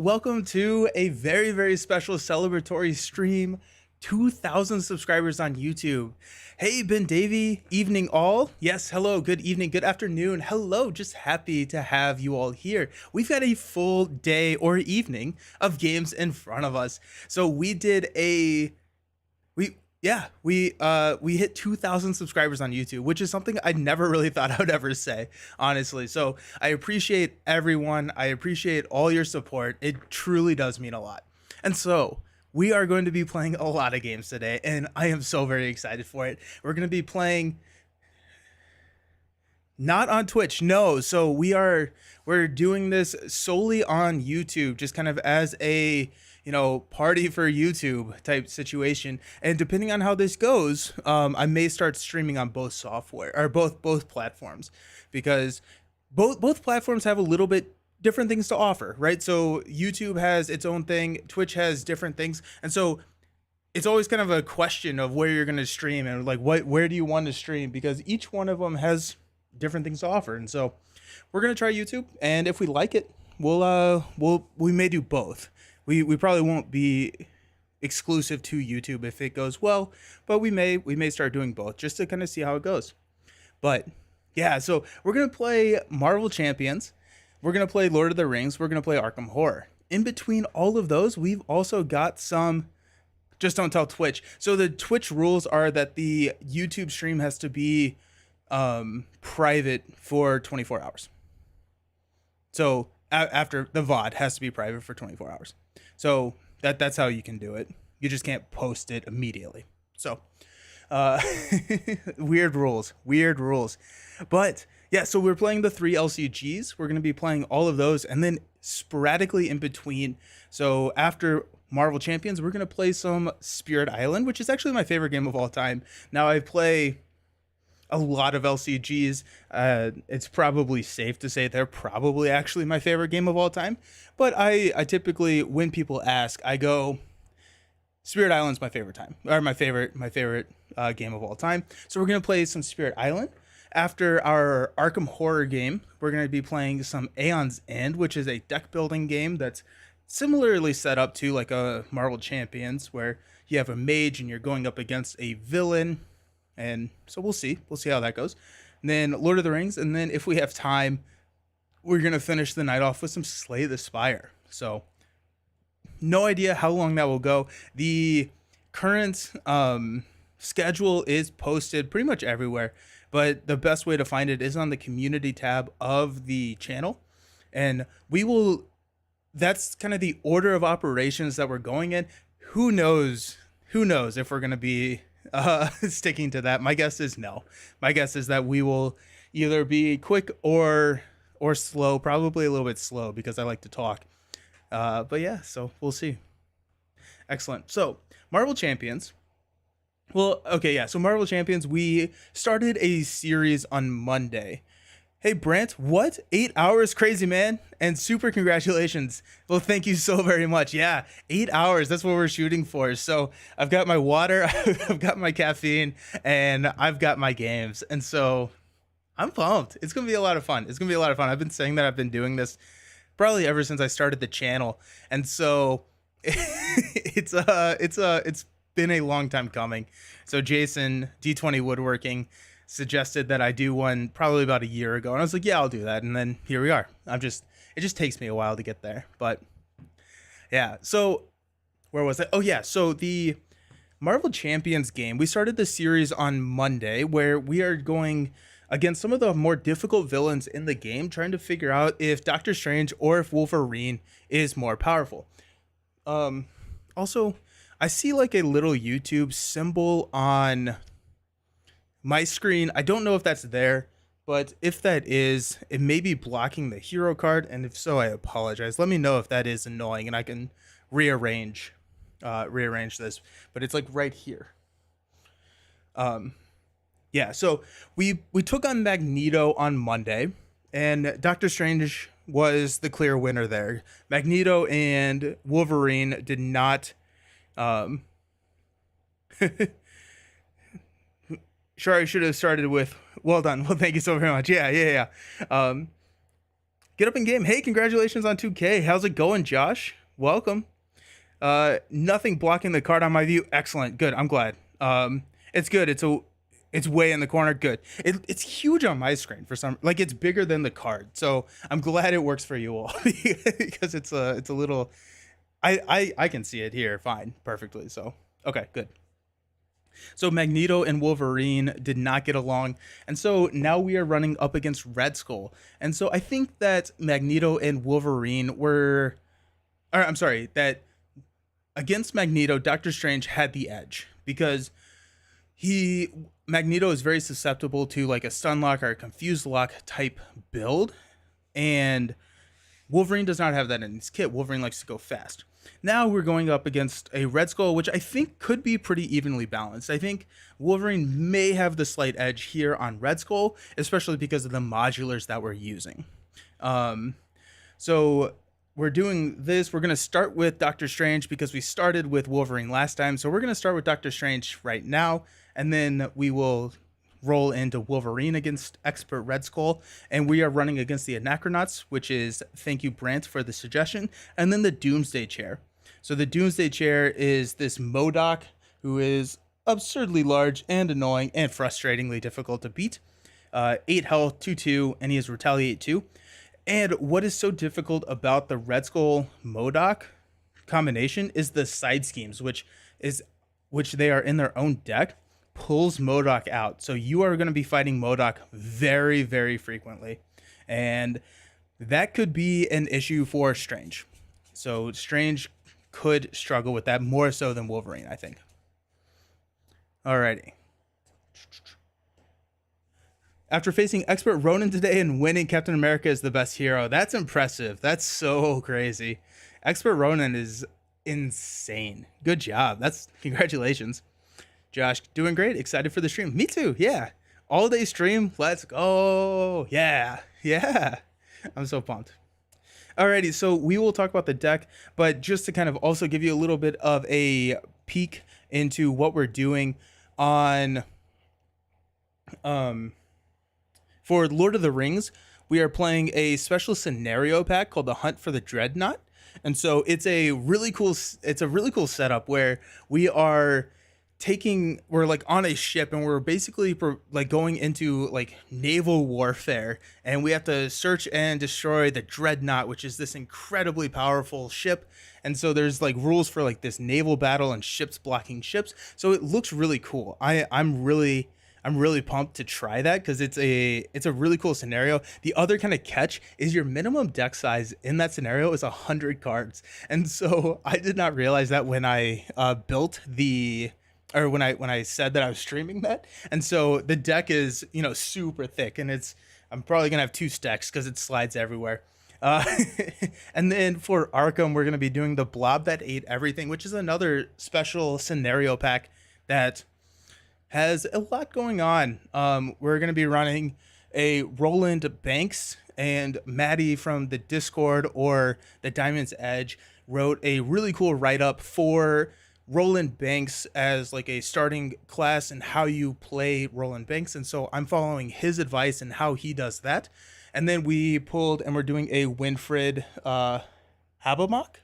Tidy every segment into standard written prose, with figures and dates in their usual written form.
welcome to a very, very special celebratory stream. 2,000 subscribers on YouTube. Hey, Ben Davey, evening all. Yes, hello, good evening, good afternoon. Hello, just happy to have you all here. We've got a full day or evening of games in front of us. So we did a we hit 2,000 subscribers on YouTube, which is something I never really thought I would ever say, honestly. So I appreciate everyone. I appreciate all your support. It truly does mean a lot. And so we are going to be playing a lot of games today, and I am so very excited for it. We're going to be playing not on Twitch, no. So we're doing this solely on YouTube, just kind of as a party for YouTube type situation. And depending on how this goes, I may start streaming on both software or both platforms, because both platforms have a little bit different things to offer, right? So YouTube has its own thing, Twitch has different things, and so it's always kind of a question of where you're going to stream and like where do you want to stream, because each one of them has different things to offer. And so we're going to try YouTube, and if we like it, we may do both. We probably won't be exclusive to YouTube if it goes well, but we may start doing both just to kind of see how it goes. But yeah, so we're going to play Marvel Champions. We're going to play Lord of the Rings. We're going to play Arkham Horror. In between all of those, we've also got some just don't tell Twitch. So the Twitch rules are that the YouTube stream has to be private for 24 hours. So after the VOD has to be private for 24 hours. So that's how you can do it. You just can't post it immediately. So weird rules. But yeah, so we're playing the 3 LCGs. We're going to be playing all of those, and then sporadically in between. So after Marvel Champions, we're going to play some Spirit Island, which is actually my favorite game of all time. Now, I play a lot of LCGs. It's probably safe to say they're probably actually my favorite game of all time. But I typically, when people ask, I go, Spirit Island's my favorite time, or my favorite game of all time. So we're going to play some Spirit Island. After our Arkham Horror game, we're going to be playing some Aeon's End, which is a deck building game that's similarly set up to like a Marvel Champions, where you have a mage and you're going up against a villain. And so we'll see how that goes. And then Lord of the Rings, and then if we have time, we're going to finish the night off with some Slay the Spire. So no idea how long that will go. The current schedule is posted pretty much everywhere, but the best way to find it is on the community tab of the channel. And that's kind of the order of operations that we're going in. Who knows if we're going to be sticking to that. My guess is no. My guess is that we will either be quick or slow, probably a little bit slow because I like to talk. But yeah, so we'll see. Excellent. So Marvel Champions. Well, okay, yeah. So Marvel Champions, we started a series on Monday. Hey, Brent, what? 8 hours? Crazy, man. And super congratulations. Well, thank you so very much. Yeah, 8 hours. That's what we're shooting for. So I've got my water, I've got my caffeine, and I've got my games. And so I'm pumped. It's going to be a lot of fun. I've been saying that I've been doing this probably ever since I started the channel. And so it's been a long time coming. So Jason, D20 Woodworking, suggested that I do one probably about a year ago, and I was like, yeah, I'll do that. And then here we are. It just takes me a while to get there, but yeah. So where was I? Oh yeah. So the Marvel Champions game, we started the series on Monday, where we are going against some of the more difficult villains in the game, trying to figure out if Doctor Strange or if Wolverine is more powerful. Also, I see like a little YouTube symbol on my screen. I don't know if that's there, but if that is, it may be blocking the hero card, and if so, I apologize. Let me know if that is annoying, and I can rearrange this. But it's like right here. Yeah. So we took on Magneto on Monday, and Doctor Strange was the clear winner there. Magneto and Wolverine did not. Sure, I should have started with well done. Well, thank you so very much. Yeah. Get up in game. Hey, congratulations on 2K. How's it going, Josh? Welcome. Nothing blocking the card on my view. Excellent. Good. I'm glad. It's good. It's way in the corner. Good. It's huge on my screen for some, like it's bigger than the card. So I'm glad it works for you all because it's a little, I can see it here. Fine. Perfectly. So, okay, good. So Magneto and Wolverine did not get along, and so now we are running up against Red Skull. And so I think that Magneto and Wolverine were, or I'm sorry, that against Magneto, Doctor Strange had the edge because Magneto is very susceptible to like a stun lock or a confused lock type build, and Wolverine does not have that in his kit. Wolverine likes to go fast. Now we're going up against a Red Skull, which I think could be pretty evenly balanced. I think Wolverine may have the slight edge here on Red Skull, especially because of the modulars that we're using. So we're doing this. We're going to start with Doctor Strange because we started with Wolverine last time. So we're going to start with Doctor Strange right now, and then we will roll into Wolverine against Expert Red Skull, and we are running against the Anachronauts, which is, thank you Brant for the suggestion, and then the Doomsday Chair. So the Doomsday Chair is this MODOK who is absurdly large and annoying and frustratingly difficult to beat. 8 health, 2/2, and he has Retaliate 2. And what is so difficult about the Red Skull MODOK combination is the side schemes, which they are in their own deck, pulls MODOK out. So you are going to be fighting MODOK very, very frequently. And that could be an issue for Strange. So Strange could struggle with that more so than Wolverine, I think. Alrighty. After facing Expert Ronin today and winning, Captain America is the best hero. That's impressive. That's so crazy. Expert Ronin is insane. Good job. Congratulations. Josh, doing great. Excited for the stream. Me too. Yeah. All day stream. Let's go. Yeah. Yeah. I'm so pumped. Alrighty. So we will talk about the deck, but just to kind of also give you a little bit of a peek into what we're doing on, for Lord of the Rings, we are playing a special scenario pack called the Hunt for the Dreadnought. And so it's a really cool setup where we're like on a ship, and we're basically like going into like naval warfare, and we have to search and destroy the Dreadnought, which is this incredibly powerful ship. And so there's like rules for like this naval battle and ships blocking ships. So it looks really cool. I'm really pumped to try that because it's a really cool scenario. The other kind of catch is your minimum deck size in that scenario is 100 cards. And so I did not realize that when I when I said that I was streaming that. And so the deck is, super thick, and I'm probably going to have 2 stacks because it slides everywhere. And then for Arkham, we're going to be doing the Blob that ate everything, which is another special scenario pack that has a lot going on. We're going to be running a Roland Banks, and Maddie from the Discord or the Diamond's Edge wrote a really cool write-up for Roland Banks as like a starting class and how you play Roland Banks. And so I'm following his advice and how he does that. And then we pulled, and we're doing a Winfred Habamok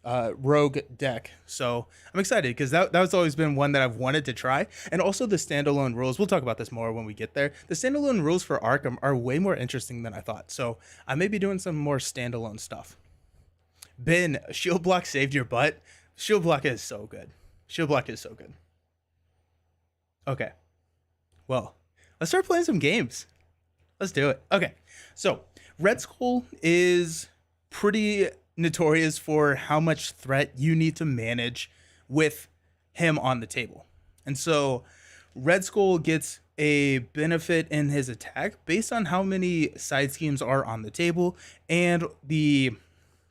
rogue deck. So I'm excited because that's always been one that I've wanted to try. And also the standalone rules, we'll talk about this more when we get there. The standalone rules for Arkham are way more interesting than I thought. So I may be doing some more standalone stuff. Ben, shield block saved your butt. Shield block is so good. Shield block is so good. Okay. Well, let's start playing some games. Let's do it. Okay. So Red Skull is pretty notorious for how much threat you need to manage with him on the table. And so Red Skull gets a benefit in his attack based on how many side schemes are on the table, and the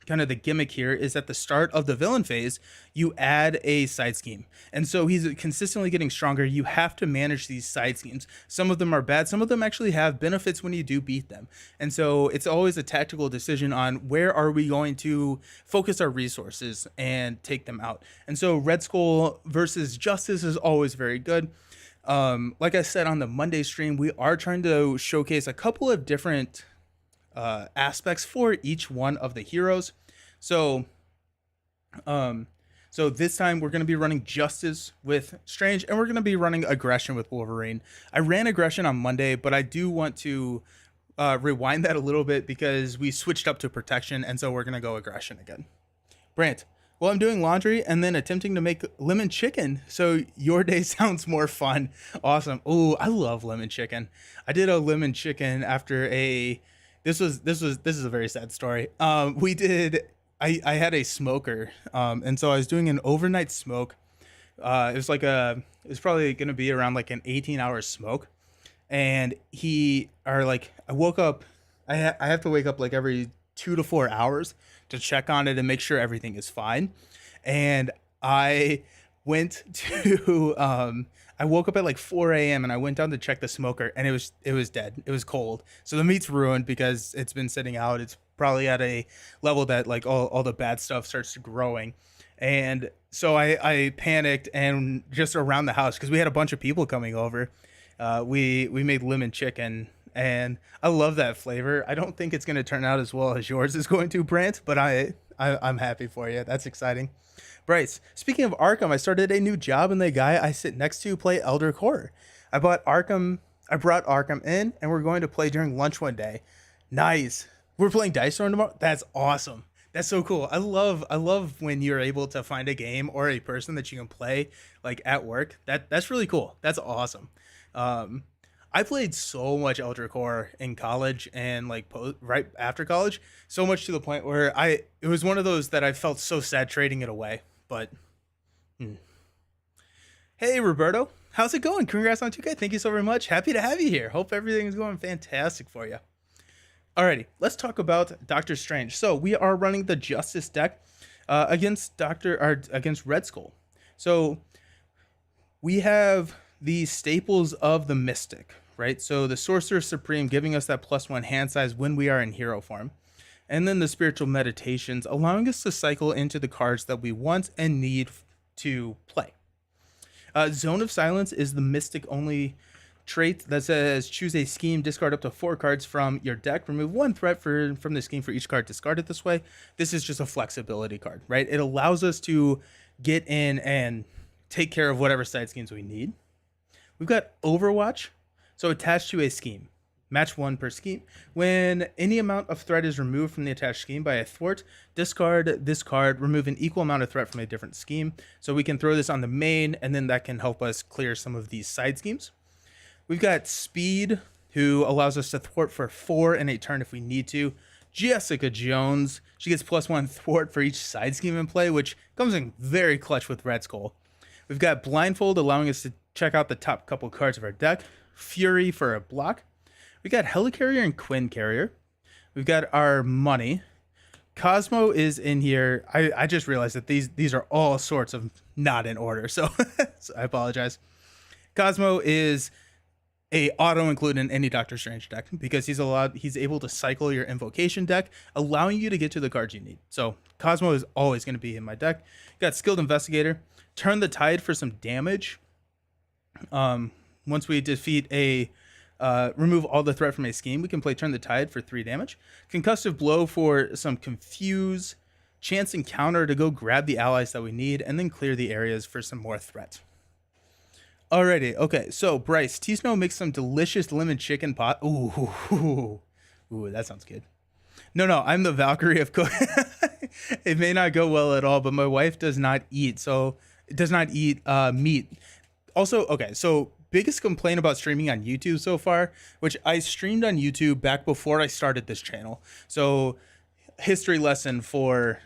kind of the gimmick here is at the start of the villain phase, you add a side scheme. And so he's consistently getting stronger. You have to manage these side schemes. Some of them are bad. Some of them actually have benefits when you do beat them. And so it's always a tactical decision on where are we going to focus our resources and take them out. And so Red Skull versus Justice is always very good. Like I said on the Monday stream, we are trying to showcase a couple of different aspects for each one of the heroes. So um, so this time we're going to be running Justice with Strange, and we're going to be running Aggression with Wolverine. I ran Aggression on Monday, but I do want to rewind that a little bit because we switched up to Protection, and so we're going to go Aggression again. Brant, well, I'm doing laundry and then attempting to make lemon chicken, so your day sounds more fun. Awesome. Oh, I love lemon chicken. I did a lemon chicken after a. This is a very sad story. We did. I had a smoker, and so I was doing an overnight smoke. It was probably going to be around like an 18-hour smoke, and I woke up. I have to wake up like every 2 to 4 hours to check on it and make sure everything is fine. And I went to I woke up at like 4 a.m. and I went down to check the smoker, and it was dead. It was cold. So the meat's ruined because it's been sitting out. It's probably at a level that like all the bad stuff starts growing. And so I panicked, and just around the house, because we had a bunch of people coming over, we made lemon chicken, and I love that flavor. I don't think it's going to turn out as well as yours is going to, Brant, but I'm happy for you. That's exciting. Bryce, speaking of Arkham, I started a new job, and the guy I sit next to play Elder Core. I brought Arkham in, and we're going to play during lunch one day. Nice. We're playing Dice Storm tomorrow. That's awesome. That's so cool. I love when you're able to find a game or a person that you can play like at work. That's really cool. That's awesome. I played so much Elder Core in college and like right after college, so much to the point where it was one of those that I felt so sad trading it away. But hey, Roberto, how's it going? Congrats on 2K. Thank you so very much. Happy to have you here. Hope everything is going fantastic for you. Alrighty, let's talk about Doctor Strange. So we are running the Justice deck against Red Skull. So we have the staples of the Mystic, right? So the Sorcerer Supreme giving us that +1 hand size when we are in hero form. And then the Spiritual Meditations allowing us to cycle into the cards that we want and need to play. Zone of Silence is the Mystic only trait that says choose a scheme, discard up to 4 cards from your deck, remove 1 threat from the scheme for each card discarded this way. This is just a flexibility card, right? It allows us to get in and take care of whatever side schemes we need. We've got Overwatch, so attached to a scheme. Match 1 per scheme. When any amount of threat is removed from the attached scheme by a thwart, discard this card, remove an equal amount of threat from a different scheme. So we can throw this on the main, and then that can help us clear some of these side schemes. We've got Speed, who allows us to thwart for 4 in a turn if we need to. Jessica Jones, she gets +1 thwart for each side scheme in play, which comes in very clutch with Red Skull. We've got Blindfold, allowing us to check out the top couple cards of our deck. Fury for a block. We got Helicarrier and Quinn Carrier. We've got our money. Cosmo is in here. I just realized that these are all sorts of not in order, so, so I apologize. Cosmo is a auto include in any Doctor Strange deck because he's able to cycle your invocation deck, allowing you to get to the cards you need. So Cosmo is always going to be in my deck. Got Skilled Investigator. Turn the Tide for some damage. Once we defeat remove all the threat from a scheme, we can play Turn the Tide for 3 damage. Concussive Blow for some confuse. Chance Encounter to go grab the allies that we need, and then clear the areas for some more threat. Alrighty, okay, so Bryce, T-Snow makes some delicious lemon chicken pot. Ooh, that sounds good. No, I'm the Valkyrie of cook. It may not go well at all, but my wife does not eat meat. Also, okay, so biggest complaint about streaming on YouTube so far, which I streamed on YouTube back before I started this channel. So history lesson for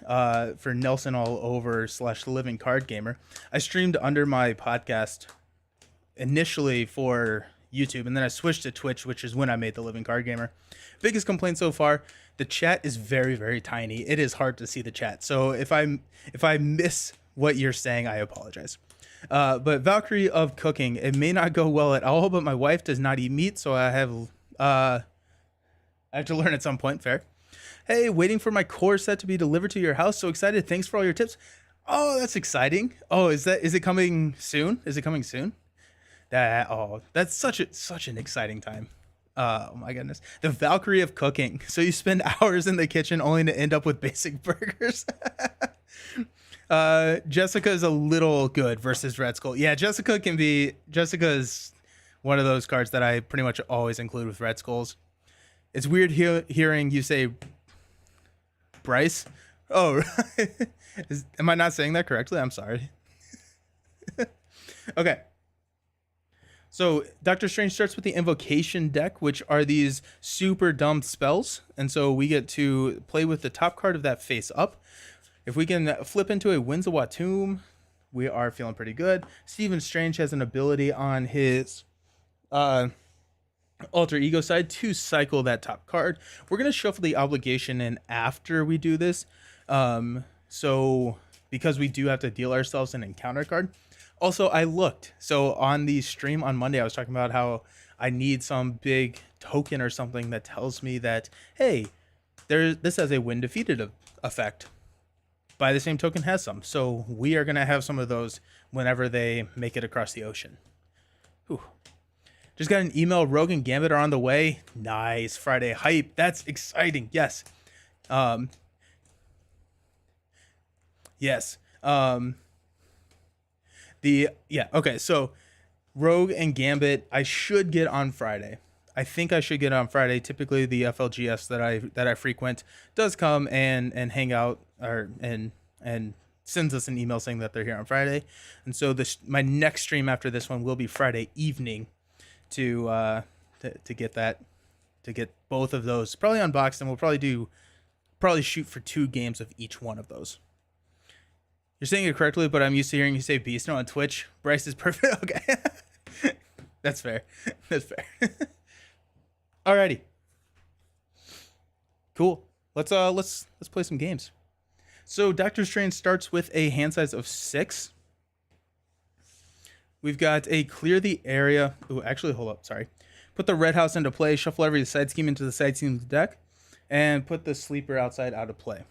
Nelson all over / living card gamer. I streamed under my podcast initially for YouTube, and then I switched to Twitch, which is when I made the living card gamer. Biggest complaint so far, the chat is very, very tiny. It is hard to see the chat. So if I miss what you're saying, I apologize. But Valkyrie of cooking, it may not go well at all, but my wife does not eat meat, so I have to learn at some point. Fair. Hey, waiting for my core set to be delivered to your house. So excited. Thanks for all your tips. Oh, that's exciting. Oh, is it coming soon? Is it coming soon? That's such an exciting time. Oh my goodness. The Valkyrie of cooking. So you spend hours in the kitchen only to end up with basic burgers. Jessica is a little good versus Red Skull. Yeah, Jessica is one of those cards that I pretty much always include with Red Skulls. It's weird hearing you say Bryce. Oh, am I not saying that correctly? I'm sorry. Okay. So Doctor Strange starts with the Invocation deck, which are these super dumb spells. And so we get to play with the top card of that face up. If we can flip into a Winds of Watum, we are feeling pretty good. Stephen Strange has an ability on his alter ego side to cycle that top card. We're going to shuffle the Obligation in after we do this. So because we do have to deal ourselves an encounter card. Also, I looked. So on the stream on Monday, I was talking about how I need some big token or something that tells me that, hey, this has a when defeated effect. By the same token has some. So we are going to have some of those whenever they make it across the ocean. Whew. Just got an email. Rogue and Gambit are on the way. Nice. Friday hype. That's exciting. Yes. Yes. Okay, so Rogue and Gambit I should get on Friday. I think I should get on Friday. Typically the FLGS that I frequent does come and hang out and sends us an email saying that they're here on Friday. And so my next stream after this one will be Friday evening to get both of those probably unboxed, and we'll probably shoot for 2 games of each one of those. You're saying it correctly, but I'm used to hearing you say Beast on Twitch. Bryce is perfect. Okay. That's fair. That's fair. Alrighty. Cool. Let's play some games. So Doctor Strange starts with a hand size of 6. We've got a clear the area. Oh, actually, hold up. Sorry. Put the red house into play. Shuffle every side scheme into the side scheme deck, and put the sleeper outside out of play.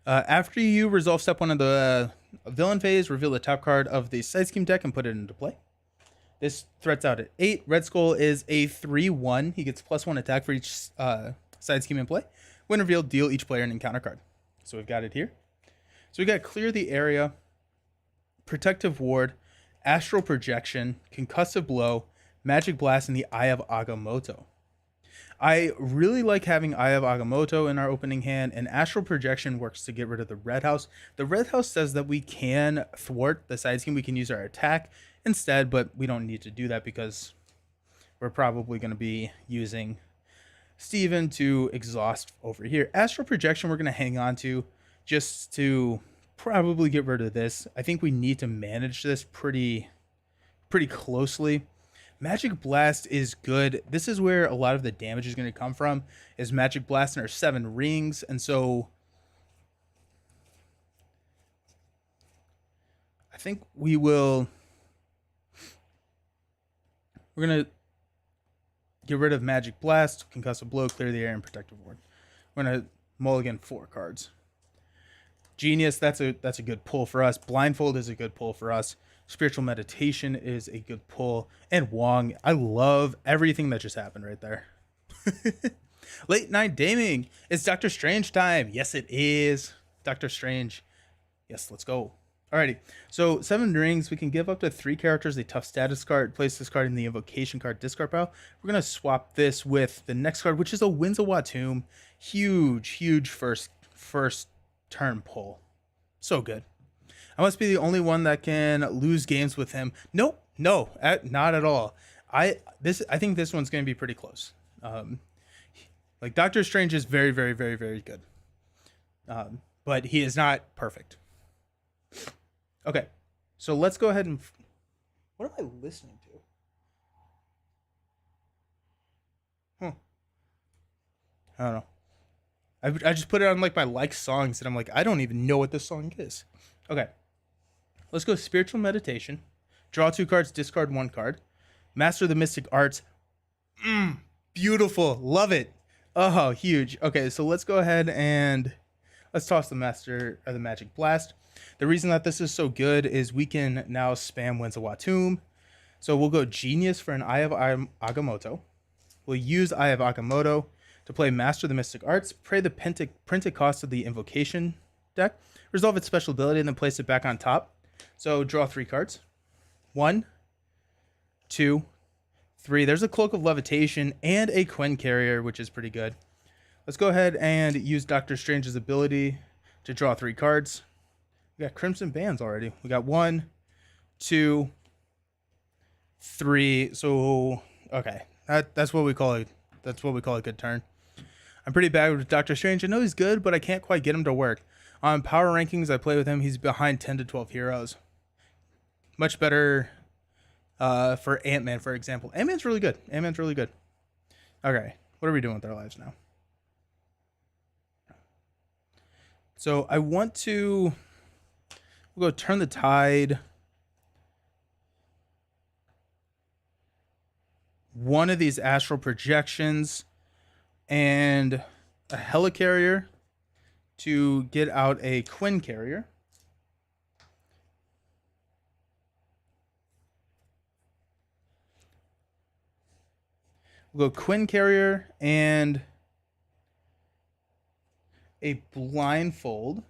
After you resolve step 1 of the villain phase, reveal the top card of the side scheme deck and put it into play. This threats out at 8. Red Skull is a 3/1. He gets +1 attack for each side scheme in play. When revealed, deal each player an encounter card. So we've got it here. So we got clear the area, protective ward, astral projection, concussive blow, magic blast, and the Eye of Agamotto. I really like having Eye of Agamotto in our opening hand, and Astral Projection works to get rid of the red house. The red house says that we can thwart the side scheme. We can use our attack instead, but we don't need to do that because we're probably going to be using Steven to exhaust over here. Astral Projection we're going to hang on to just to probably get rid of this. I think we need to manage this pretty closely. Magic Blast is good. This is where a lot of the damage is going to come from, is Magic Blast in our 7 rings. And so I think we're going to get rid of Magic Blast, Concussive Blow, Clear the Air, and Protective Ward. We're going to mulligan 4 cards. Genius, that's a good pull for us. Blindfold is a good pull for us. Spiritual Meditation is a good pull. And Wong, I love everything that just happened right there. Late Night Gaming. It's Doctor Strange time. Yes, it is. Doctor Strange. Yes, let's go. Alrighty. So 7 rings. We can give up to 3 characters a tough status card. Place this card in the invocation card discard pile. We're going to swap this with the next card, which is a Winds of Watum. Huge first turn pull. So good. I must be the only one that can lose games with him. Nope, no, not at all. I think this one's going to be pretty close. Like Doctor Strange is very good, but he is not perfect. Okay, so let's go ahead and. What am I listening to? I don't know. I just put it on like my songs, and I'm like, I don't even know what this song is. Okay. Let's go Spiritual Meditation. Draw 2 cards, discard 1 card. Master the Mystic Arts. Beautiful. Love it. Oh, huge. Okay, so let's go ahead and let's toss the Master of the Magic Blast. The reason that this is so good is we can now spam Winds of Watum. So we'll go Genius for an Eye of Agamotto. We'll use Eye of Agamotto to play Master of the Mystic Arts, pay the printed cost of the Invocation deck, resolve its special ability, and then place it back on top. So draw 3 cards. 1, 2, 3. There's a Cloak of Levitation and a Quinn Carrier, which is pretty good. Let's go ahead and use Doctor Strange's ability to draw 3 cards. We got Crimson Bands already. We got 1, 2, 3. So okay, that's what we call it. That's what we call a good turn. I'm pretty bad with Doctor Strange. I know he's good, but I can't quite get him to work. On power rankings, I play with him. He's behind 10 to 12 heroes. Much better for Ant-Man, for example. Ant-Man's really good. Ant-Man's really good. Okay, what are we doing with our lives now? So I want to... We'll go Turn the Tide. One of these Astral Projections and a Helicarrier to get out a Quinn Carrier. We'll go Quinn Carrier and a Blindfold.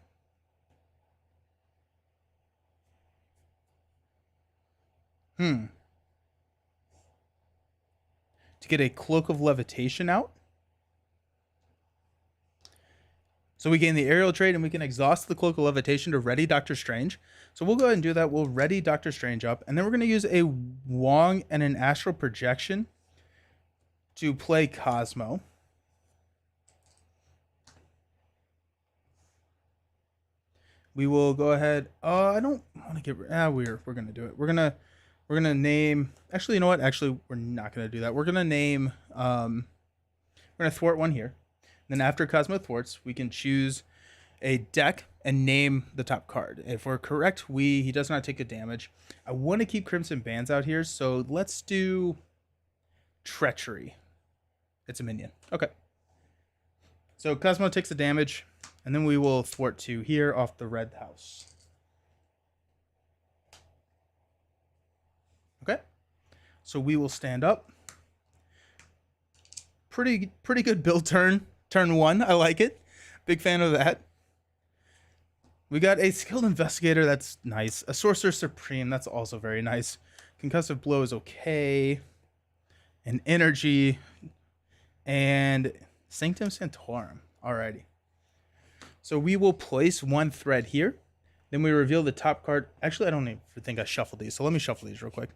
To get a Cloak of Levitation out. So we gain the aerial trait and we can exhaust the Cloak of Levitation to ready Doctor Strange. So we'll go ahead and do that. We'll ready Doctor Strange up. And then we're going to use a Wong and an Astral Projection to play Cosmo. We will go ahead. I don't want to get... we're going to do it. We're going to name... Actually, you know what? Actually, we're not going to do that. We're going to name... we're going to thwart one here. Then after Cosmo thwarts, we can choose a deck and name the top card. If we're correct, he does not take a damage. I want to keep Crimson Bands out here, so let's do Treachery. It's a minion. Okay. So Cosmo takes the damage, and then we will thwart 2 here off the red house. Okay. So we will stand up. Pretty good build turn. Turn 1, I like it. Big fan of that. We got a Skilled Investigator, that's nice. A Sorcerer Supreme, that's also very nice. Concussive Blow is okay. An Energy. And Sanctum Sanctorum. Alrighty. So we will place 1 thread here. Then we reveal the top card. Actually, I don't even think I shuffled these, so let me shuffle these real quick.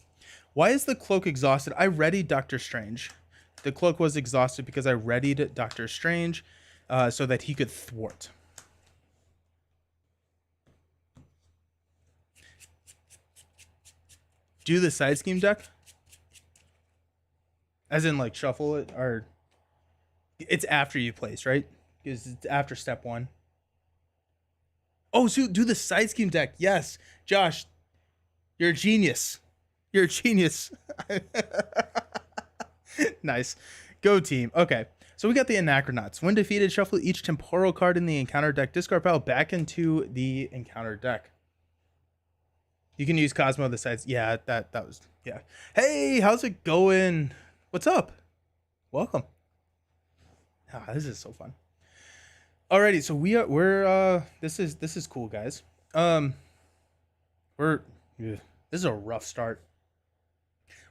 Why is the Cloak exhausted? I readied Doctor Strange. The Cloak was exhausted because I readied Doctor Strange so that he could thwart. Do the side scheme deck? As in, like, shuffle it? Or it's after you place, right? Because it's after step 1. Oh, so do the side scheme deck. Yes. Josh, you're a genius. You're a genius. Nice. Go team. Okay. So we got the Anachronauts. When defeated, shuffle each temporal card in the encounter deck, discard pile back into the encounter deck. You can use Cosmo the sides. Yeah, that was, yeah. Hey, how's it going? What's up? Welcome. This is so fun. Alrighty, so we're this is cool, guys. This is a rough start.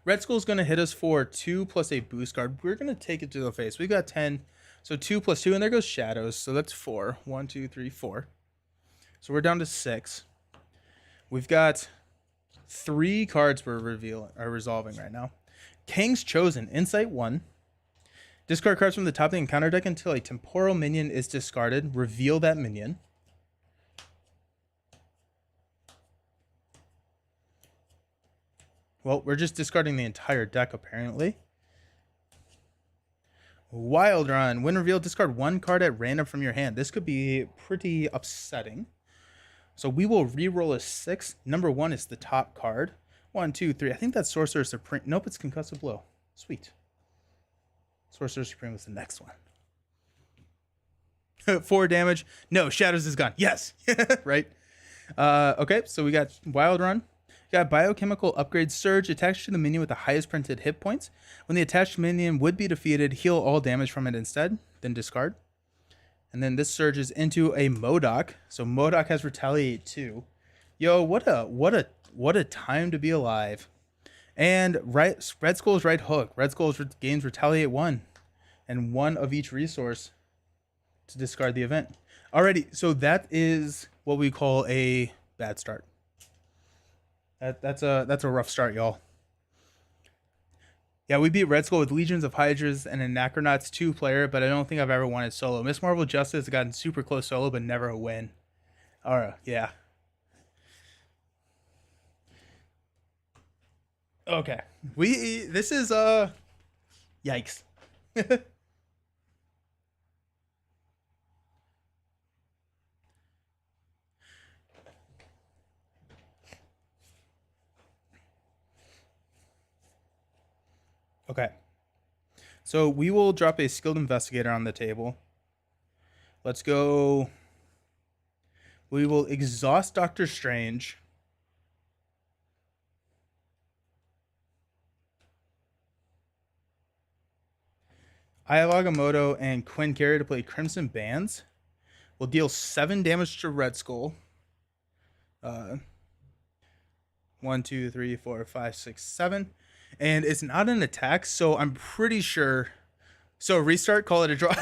Red Skull's going to hit us for 2 plus a boost card. We're going to take it to the face. We've got 10. So 2 plus 2, and there goes Shadows. So that's 4. 1, 2, 3, 4. So we're down to 6. We've got 3 cards we're resolving right now. King's Chosen, Insight 1. Discard cards from the top of the encounter deck until a temporal minion is discarded. Reveal that minion. Well, we're just discarding the entire deck, apparently. Wild Run. When revealed, discard 1 card at random from your hand. This could be pretty upsetting. So we will re-roll a 6. Number 1 is the top card. 1, 2, 3. I think that's Sorcerer Supreme. Nope, it's Concussive Blow. Sweet. Sorcerer Supreme is the next one. 4 damage. No, Shadows is gone. Yes. Right. Okay, so we got Wild Run. Got biochemical upgrade surge attached to the minion with the highest printed hit points. When the attached minion would be defeated, heal all damage from it instead, then discard. And then this surges into a Modok. So Modok has retaliate too. Yo, what a time to be alive. And Red Skull's right hook. Red Skull gains retaliate 1 and 1 of each resource to discard the event. Alrighty, so that is what we call a bad start. That's a rough start, y'all. Yeah, we beat Red Skull with Legions of Hydras and a Necronauts 2-player, but I don't think I've ever won it solo. Miss Marvel Justice has gotten super close solo, but never a win. Alright, yeah. Okay. This is yikes. Okay. So we will drop a skilled investigator on the table. Let's go. We will exhaust Doctor Strange. I have Agamotto and Quinn Carey to play Crimson Bands. We'll deal 7 damage to Red Skull. 1, 2, 3, 4, 5, 6, 7. And it's not an attack, so I'm pretty sure. So restart, call it a draw.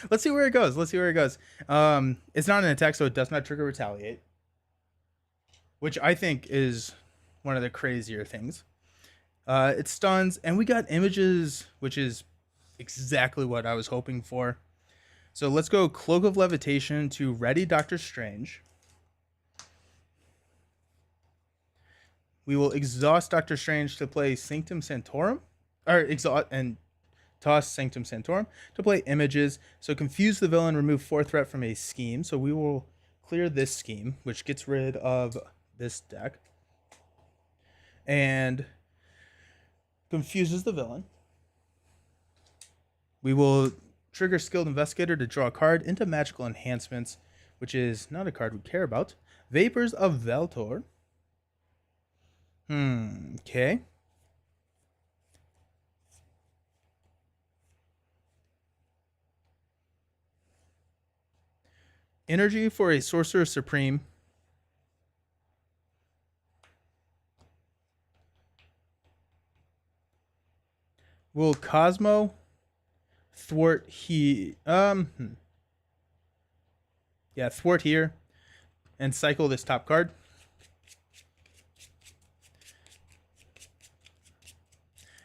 Let's see where it goes. It's not an attack, so it does not trigger retaliate, which I think is one of the crazier things. It stuns, and we got images, which is exactly what I was hoping for. So let's go Cloak of Levitation to ready Doctor Strange. We will exhaust Doctor Strange to play Sanctum Sanctorum, or exhaust and toss Sanctum Sanctorum to play images. So confuse the villain, remove 4 threat from a scheme. So we will clear this scheme, which gets rid of this deck and confuses the villain. We will trigger Skilled Investigator to draw a card into Magical Enhancements, which is not a card we care about. Vapors of Veltor. Okay. Energy for a Sorcerer Supreme. Will Cosmo thwart thwart here and cycle this top card.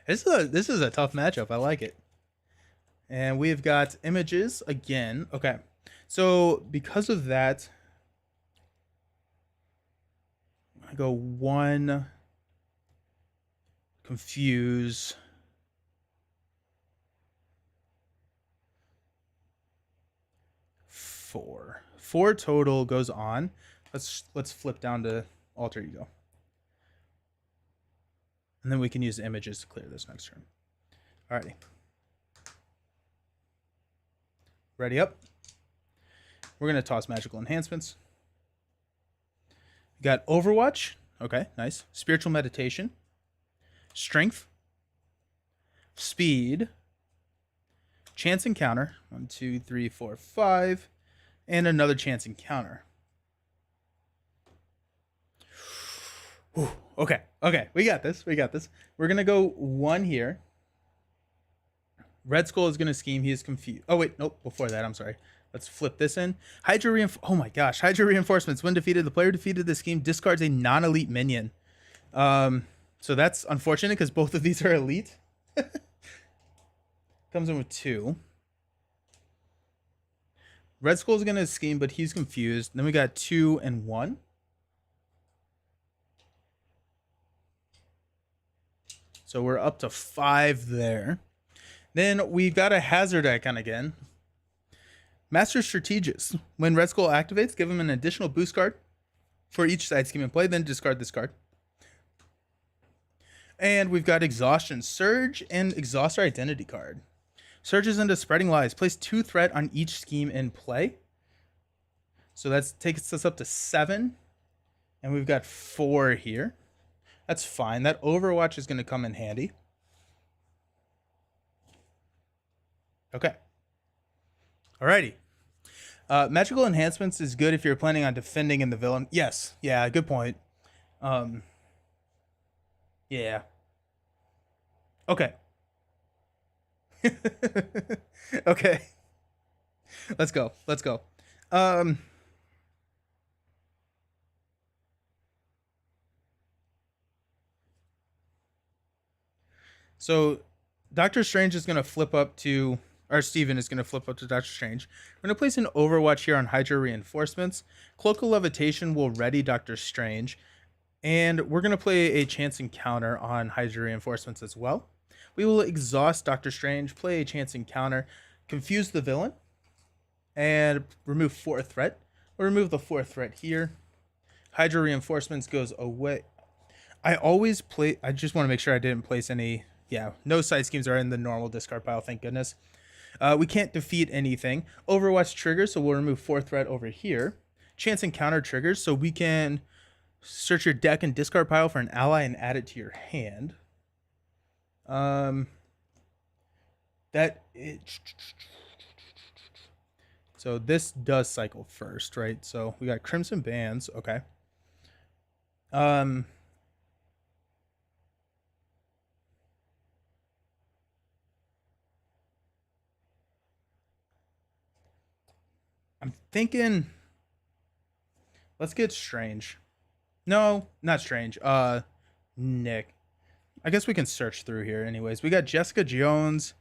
This is a tough matchup. I like it. And we've got images again. Okay. So because of that, I go 1, confuse. Four total goes on. Let's flip down to Alter Ego. And then we can use images to clear this next turn. Alrighty. Ready up. We're going to toss Magical Enhancements. We got Overwatch. Okay, nice. Spiritual Meditation. Strength. Speed. Chance Encounter. 1, 2, 3, 4, 5. And another Chance Encounter. Whew. Okay. We got this. We're going to go 1 here. Red Skull is going to scheme. He is confused. Oh, wait. Nope. Before that, I'm sorry. Let's flip this in. Hydra Reinforcements. When defeated, the player defeated the scheme discards a non-elite minion. So that's unfortunate because both of these are elite. Comes in with 2. Red Skull is going to scheme, but he's confused. Then we got 2 and 1. So we're up to 5 there. Then we've got a hazard icon again. Master Strategist. When Red Skull activates, give him an additional boost card for each side scheme in play, then discard this card. And we've got Exhaustion. Surge and Exhaust our Identity card. Surges into Spreading Lies. Place 2 threat on each scheme in play. So that takes us up to 7. And we've got 4 here. That's fine. That Overwatch is going to come in handy. Okay. Alrighty. Magical enhancements is good if you're planning on defending in the villain. Yes. Yeah, good point. Yeah. Okay. Okay. Let's go. Let's go. So Doctor Strange is going to flip up to, or Steven is going to flip up to Doctor Strange. We're going to place an Overwatch here on Hydra Reinforcements. Cloak of Levitation will ready Doctor Strange. And we're going to play a chance encounter on Hydra Reinforcements as well. We will exhaust Doctor Strange, play a chance encounter, confuse the villain, and remove 4th threat. We'll remove the 4th threat here. Hydra Reinforcements goes away. I just want to make sure I didn't place any. Yeah, no side schemes are in the normal discard pile, thank goodness. We can't defeat anything. Overwatch triggers, so we'll remove 4th threat over here. Chance encounter triggers, so we can search your deck and discard pile for an ally and add it to your hand. So this does cycle first, right? So we got Crimson Bands, okay. I'm thinking, let's get Strange. No, not Strange. Nick. I guess we can search through here anyways. We got Jessica Jones.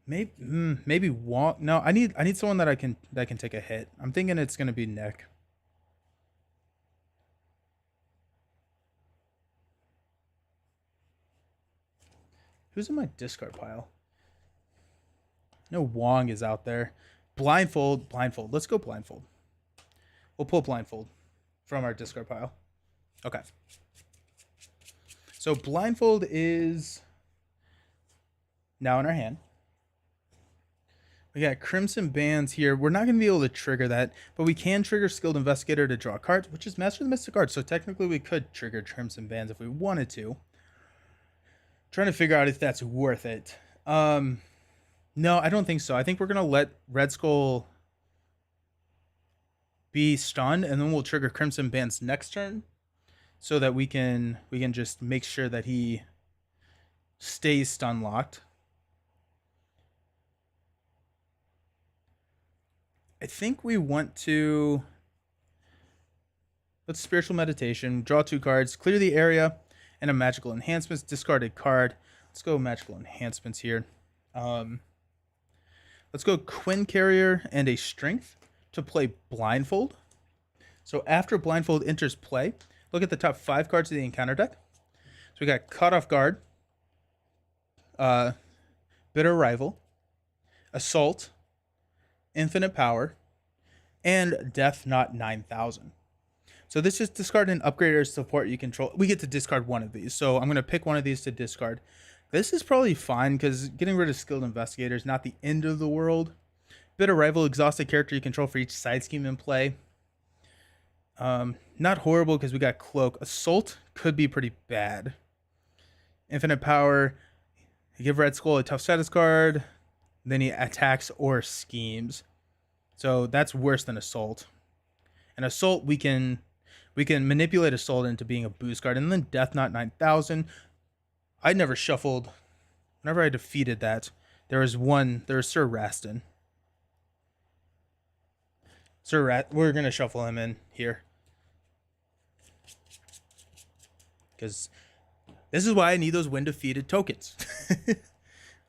Maybe Wong. No, I need someone that can take a hit. I'm thinking it's gonna be Nick. Who's in my discard pile? No, Wong is out there. Blindfold. Let's go Blindfold. We'll pull Blindfold from our discard pile. Okay. So Blindfold is now in our hand. We got Crimson Bands here. We're not going to be able to trigger that, but we can trigger Skilled Investigator to draw cards, which is Master of the Mystic Arts. So technically we could trigger Crimson Bands if we wanted to. Trying to figure out if that's worth it. No, I don't think so. I think we're going to let Red Skull be stunned, and then we'll trigger Crimson Bands next turn so that we can just make sure that he stays stun locked. I think we want to, let's Spiritual Meditation, draw 2 cards, clear the area, and a Magical Enhancements, discard a card. Let's go Magical Enhancements here. Let's go Quinn Carrier and a Strength to play Blindfold. So after Blindfold enters play, look at the top 5 cards of the encounter deck. So we got Caught Off Guard, Bitter Rival, Assault, Infinite Power, and Death Knot 9000. So this is discard and upgrade or support you control. We get to discard one of these. So I'm going to pick one of these to discard. This is probably fine because getting rid of Skilled Investigator is not the end of the world. Bitter Rival, exhaust a character you control for each side scheme in play. Not horrible because we got Cloak. Assault could be pretty bad. Infinite Power, you give Red Skull a tough status card, then he attacks or schemes. So that's worse than Assault. And Assault, we can manipulate Assault into being a boost card. And then Death Knot 9000. I never shuffled. Whenever I defeated that, there was Sir Rastin. We're going to shuffle him in here. Because this is why I need those when defeated tokens.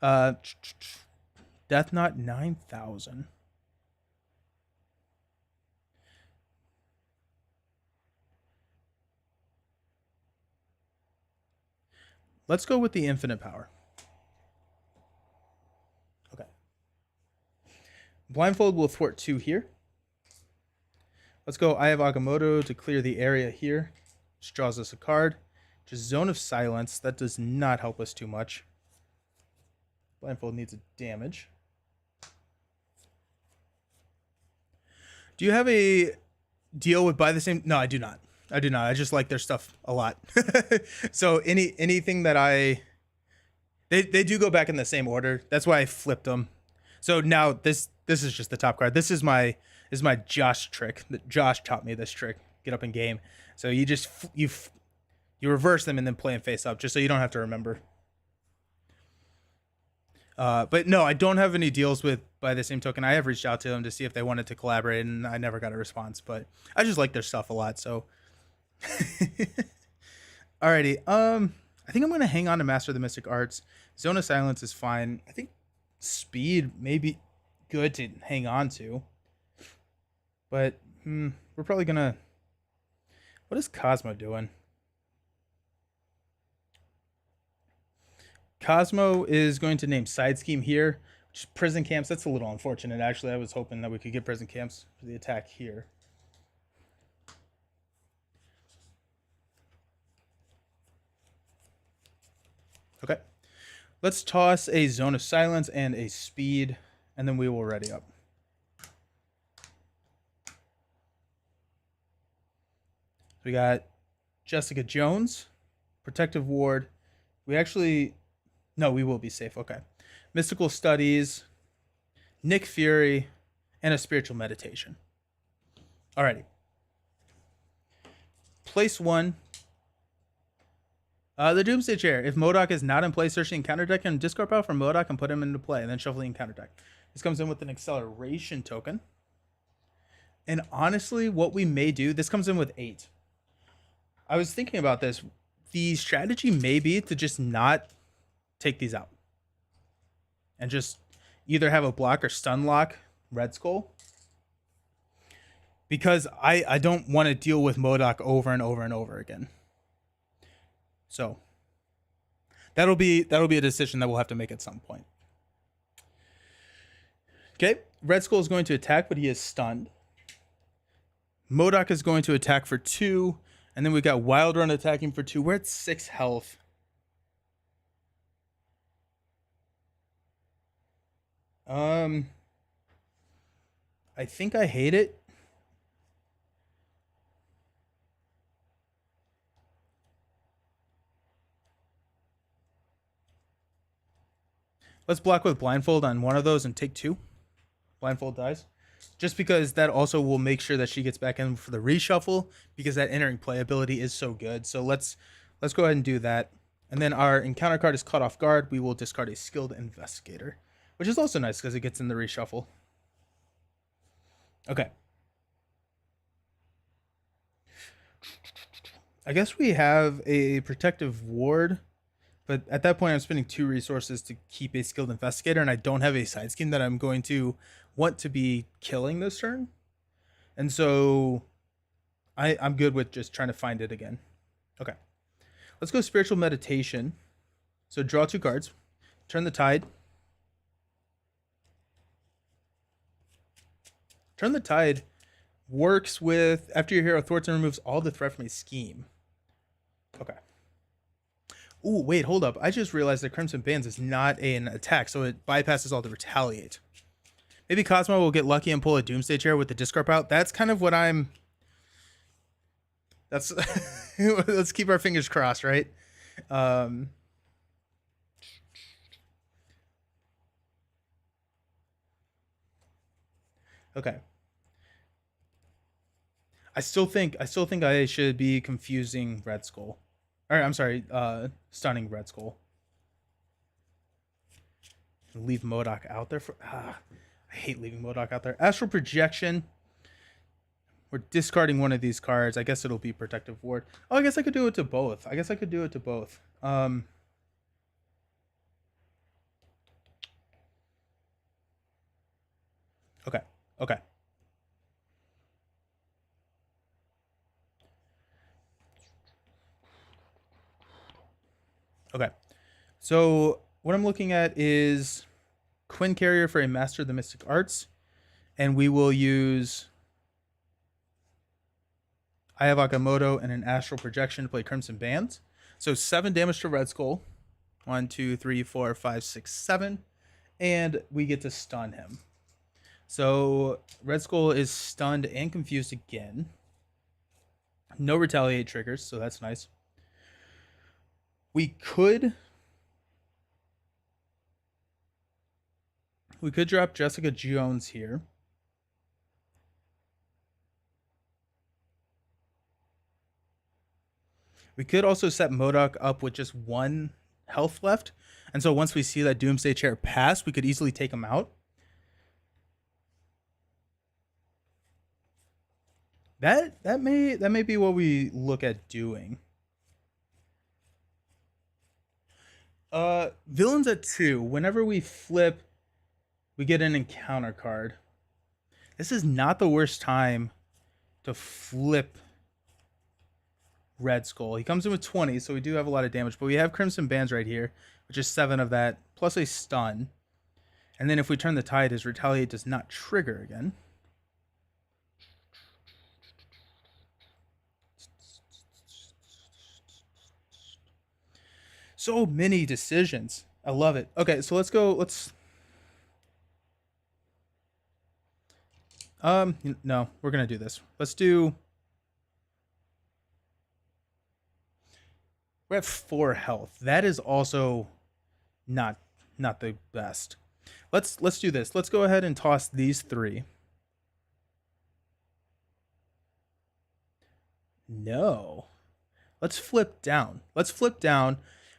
Death Knot 9000. Let's go with the Infinite Power. Okay. Blindfold will thwart 2 here. Let's go. I have Agamotto to clear the area here. Which draws us a card. Just Zone of Silence. That does not help us too much. Blindfold needs a damage. Do you have a deal with buy the same? No, I do not. I do not. I just like their stuff a lot. So anything that they do go back in the same order. That's why I flipped them. So now this is just the top card. This is my Josh trick. That Josh taught me this trick. Get up in game. So you just you reverse them and then play them face up, just so you don't have to remember. But no, I don't have any deals with By the Same Token. I have reached out to them to see if they wanted to collaborate, and I never got a response. But I just like their stuff a lot. So, alrighty. I think I'm gonna hang on to Master of the Mystic Arts. Zone of Silence is fine. I think Speed may be good to hang on to. But we're probably gonna. What is Cosmo doing? Cosmo is going to name Side Scheme here, which is Prison Camps. That's a little unfortunate, actually. I was hoping that we could get Prison Camps for the attack here. Okay. Let's toss a Zone of Silence and a Speed, and then we will ready up. We got Jessica Jones, Protective Ward. We actually... No, we will be safe. Okay. Mystical Studies, Nick Fury, and a Spiritual Meditation. Alrighty. Place 1. The Doomsday Chair. If MODOK is not in play, search the encounter deck and discard power from MODOK and put him into play, and then shuffle the encounter deck. This comes in with an acceleration token. And honestly, what we may do, this comes in with 8. I was thinking about this. The strategy may be to just not take these out and just either have a block or stun lock Red Skull, because I don't want to deal with MODOK over and over and over again. So that'll be a decision that we'll have to make at some point. Okay, Red Skull is going to attack, but he is stunned. MODOK is going to attack for 2, and then we got Wild Run attacking for 2. We're at 6 health. I think I hate it. Let's block with Blindfold on one of those and take 2. Blindfold dies. Just because that also will make sure that she gets back in for the reshuffle, because that entering play ability is so good. So let's go ahead and do that. And then our encounter card is Caught Off Guard. We will discard a Skilled Investigator, which is also nice because it gets in the reshuffle. Okay. I guess we have a Protective Ward, but at that point I'm spending 2 resources to keep a Skilled Investigator, and I don't have a side scheme that I'm going to want to be killing this turn. And so I'm good with just trying to find it again. Okay. Let's go Spiritual Meditation. So draw 2 cards. Turn the Tide. Turn the Tide works with, after your hero thwarts and removes all the threat from a scheme. Okay. Ooh, wait, hold up. I just realized that Crimson Bands is not an attack, so it bypasses all the retaliate. Maybe Cosmo will get lucky and pull a Doomsday Chair with the discard out. That's kind of what I'm... That's... Let's keep our fingers crossed, right? Okay. I still think I should be confusing Red Skull. Or I'm sorry, stunning Red Skull. Leave MODOK out there for I hate leaving MODOK out there. Astral Projection. We're discarding one of these cards. I guess it'll be Protective Ward. Oh, I guess I could do it to both. Okay. Okay. Okay. So what I'm looking at is Quinn Carrier for a Master of the Mystic Arts, and we will use I have Agamotto and an Astral Projection to play Crimson Bands. So 7 damage to Red Skull. 1, 2, 3, 4, 5, 6, 7. And we get to stun him. So Red Skull is stunned and confused again. No retaliate triggers, so that's nice. We could drop Jessica Jones here. We could also set MODOK up with just 1 health left. And so once we see that Doomsday Chair pass, we could easily take him out. That may be what we look at doing. Villains at 2. Whenever we flip, we get an encounter card. This is not the worst time to flip Red Skull. He comes in with 20, so we do have a lot of damage, but we have Crimson Bands right here, which is 7 of that, plus a stun. And then if we turn the tide, his retaliate does not trigger again. So many decisions. I love it. Okay, so let's go. No, we're gonna do this. Let's do. We're at 4 health. That is also not the best. Let's do this. Let's go ahead and toss these 3. No. Let's flip down.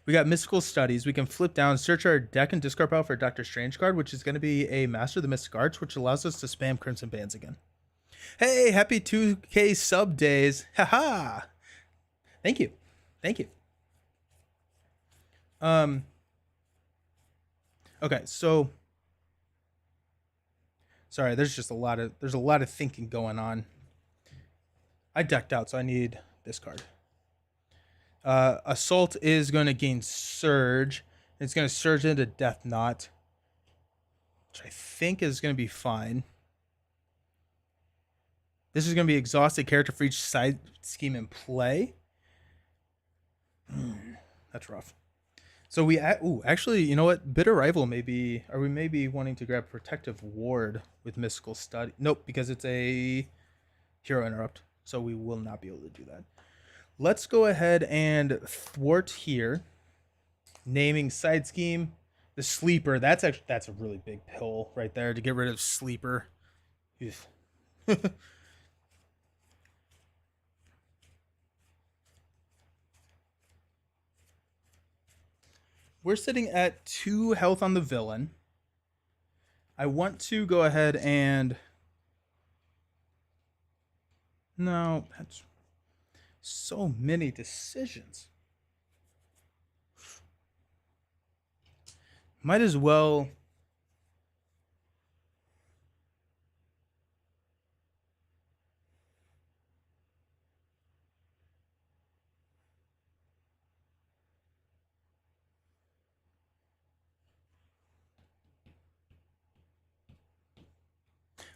We got Mystical Studies. We can flip down, search our deck, and discard pile for Doctor Strange card, which is going to be a Master of the Mystic Arts, which allows us to spam Crimson Bands again. Hey, happy 2K sub days. Haha. Thank you. Okay, so sorry, there's a lot of thinking going on. I decked out, so I need this card. Assault is going to gain Surge. It's going to surge into Death Knot, which I think is going to be fine. This is going to be exhausted character for each side scheme in play. That's rough. So we actually, you know what? Bitter Rival may be wanting to grab Protective Ward with Mystical Study. Nope, because it's a Hero Interrupt, so we will not be able to do that. Let's go ahead and thwart here. Naming side scheme, the Sleeper. That's a really big pill right there to get rid of Sleeper. We're sitting at 2 health on the villain. I want to go ahead and... No, that's so many decisions. Might as well...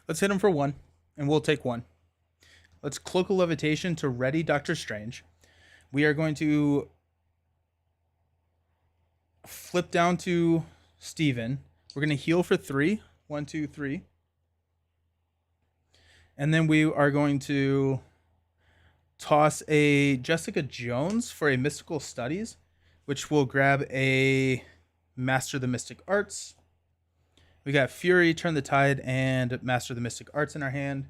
Let's hit him for 1, and we'll take 1. Let's Cloak of Levitation to ready Doctor Strange. We are going to flip down to Steven. We're going to heal for 3. 1, 2, 3. And then we are going to toss a Jessica Jones for a Mystical Studies, which will grab a Master of the Mystic Arts. We got Fury, Turn the Tide, and Master of the Mystic Arts in our hand.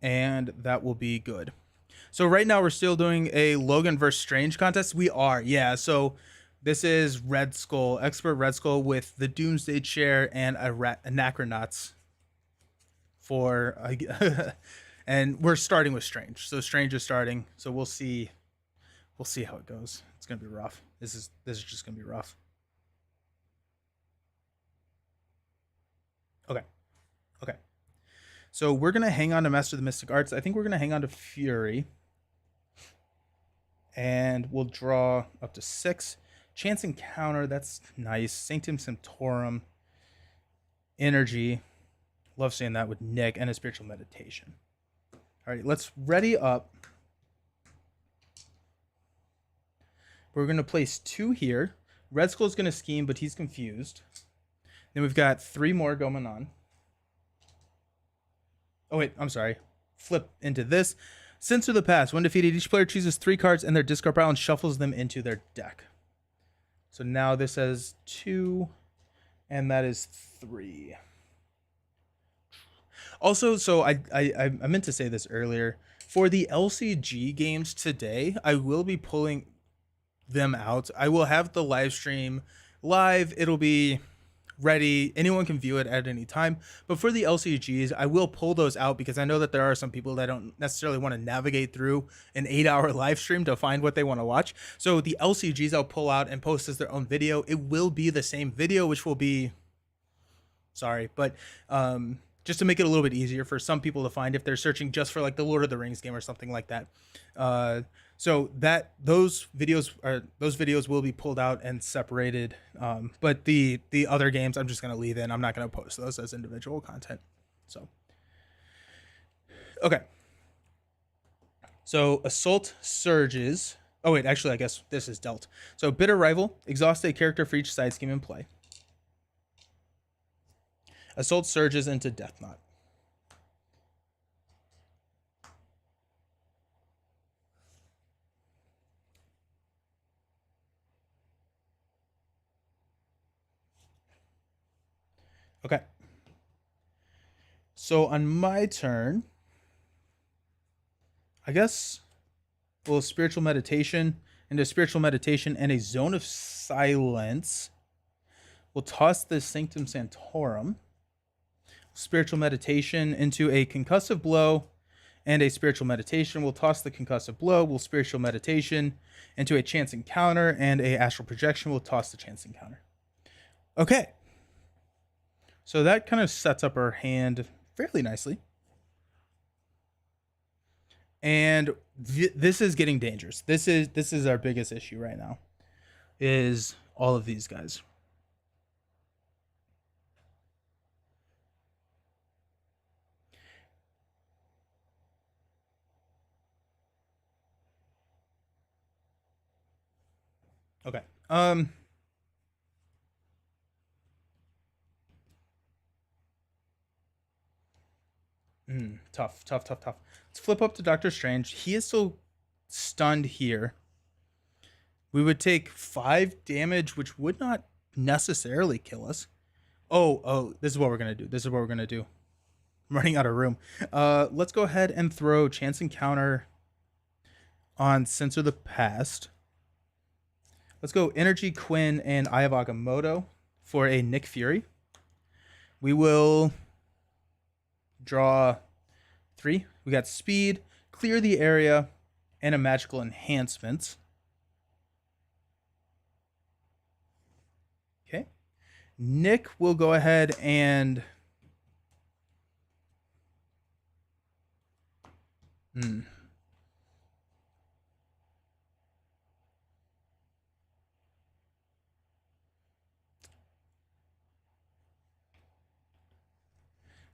And that will be good. So right now we're still doing a Logan vs. Strange contest. We are, yeah. So this is Red Skull, Expert Red Skull with the Doomsday Chair and Anachronauts for... and we're starting with Strange. So Strange is starting. So we'll see how it goes. It's going to be rough. This is just going to be rough. Okay. So we're going to hang on to Master of the Mystic Arts. I think we're going to hang on to Fury. And we'll draw up to 6. Chance Encounter, that's nice. Sanctum Sanctorum. Energy. Love saying that with Nick. And a Spiritual Meditation. All right, let's ready up. We're going to place 2 here. Red Skull's going to scheme, but he's confused. Then we've got 3 more going on. Oh, wait, I'm sorry. Flip into this. Censor the Past. When defeated, each player chooses 3 cards in their discard pile and shuffles them into their deck. So now this has 2, and that is 3. Also, so I meant to say this earlier. For the LCG games today, I will be pulling them out. I will have the live stream live. It'll be ready. Anyone can view it at any time. But for the LCGs, I will pull those out because I know that there are some people that don't necessarily want to navigate through an 8-hour live stream to find what they want to watch. So the LCGs I'll pull out and post as their own video. It will be the same video, which will be, sorry, but just to make it a little bit easier for some people to find if they're searching just for like the Lord of the Rings game or something like that. So that those videos will be pulled out and separated. But the other games I'm just gonna leave in. I'm not gonna post those as individual content. So okay. So Assault Surges. Oh wait, actually I guess this is dealt. So Bitter Rival, exhaust a character for each side scheme in play. Assault Surges into Death Knot. Okay. So on my turn, I guess we'll Spiritual Meditation into Spiritual Meditation and a Zone of Silence. We'll toss the Sanctum Sanctorum. Spiritual Meditation into a Concussive Blow and a Spiritual Meditation. We'll toss the Concussive Blow. We'll Spiritual Meditation into a Chance Encounter and a Astral Projection. We'll toss the Chance Encounter. Okay. So that kind of sets up our hand fairly nicely. And this is getting dangerous. This is our biggest issue right now, is all of these guys. Okay. Tough. Let's flip up to Doctor Strange. He is still stunned here. We would take 5 damage, which would not necessarily kill us. Oh, this is what we're gonna do. I'm running out of room. Let's go ahead and throw Chance Encounter on Censor the Past. Let's go Energy Quinn and Eye of Agamotto for a Nick Fury. We will draw 3. We got Speed, Clear the Area, and a Magical Enhancement. Okay. Nick will go ahead and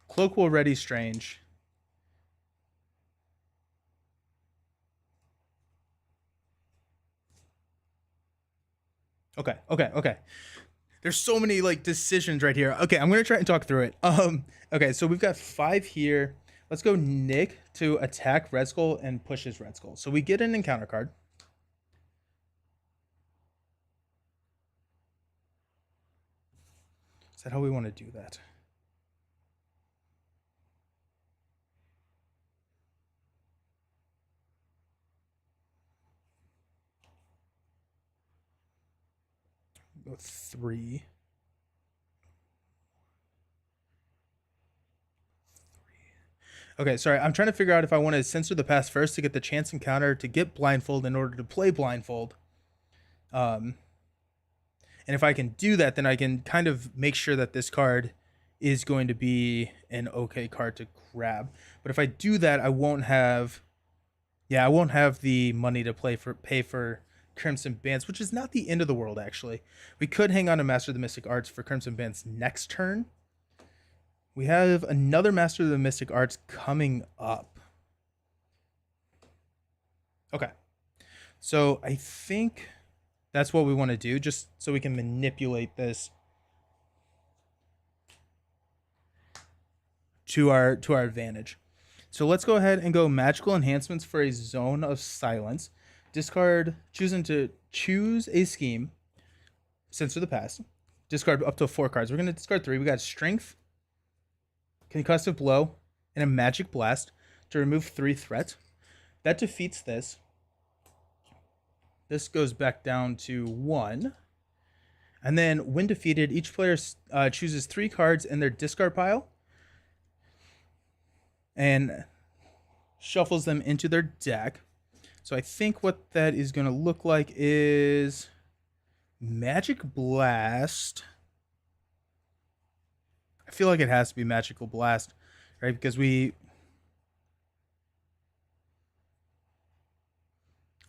Cloak will ready Strange. Okay. There's so many like decisions right here. Okay, I'm gonna try and talk through it. Okay, so we've got 5 here. Let's go Nick to attack Red Skull and push his Red Skull. So we get an encounter card. Is that how we want to do that? Go 3. Okay, sorry. I'm trying to figure out if I want to Censor the Past first to get the Chance Encounter to get Blindfold in order to play Blindfold. And if I can do that, then I can kind of make sure that this card is going to be an okay card to grab. But if I do that, I won't have the money to pay for Crimson Bands, which is not the end of the world, actually. We could hang on to Master of the Mystic Arts for Crimson Bands next turn. We have another Master of the Mystic Arts coming up. Okay. So I think that's what we want to do, just so we can manipulate this to our advantage. So let's go ahead and go magical enhancements for a zone of silence. Discard, choosing to choose a scheme, sense of the past. Discard up to 4 cards. We're going to discard 3. We got strength, concussive blow, and a magic blast to remove 3 threat. That defeats this. This goes back down to 1. And then when defeated, each player chooses 3 cards in their discard pile and shuffles them into their deck. So I think what that is going to look like is Magic Blast. I feel like it has to be Magical Blast, right? Because I'm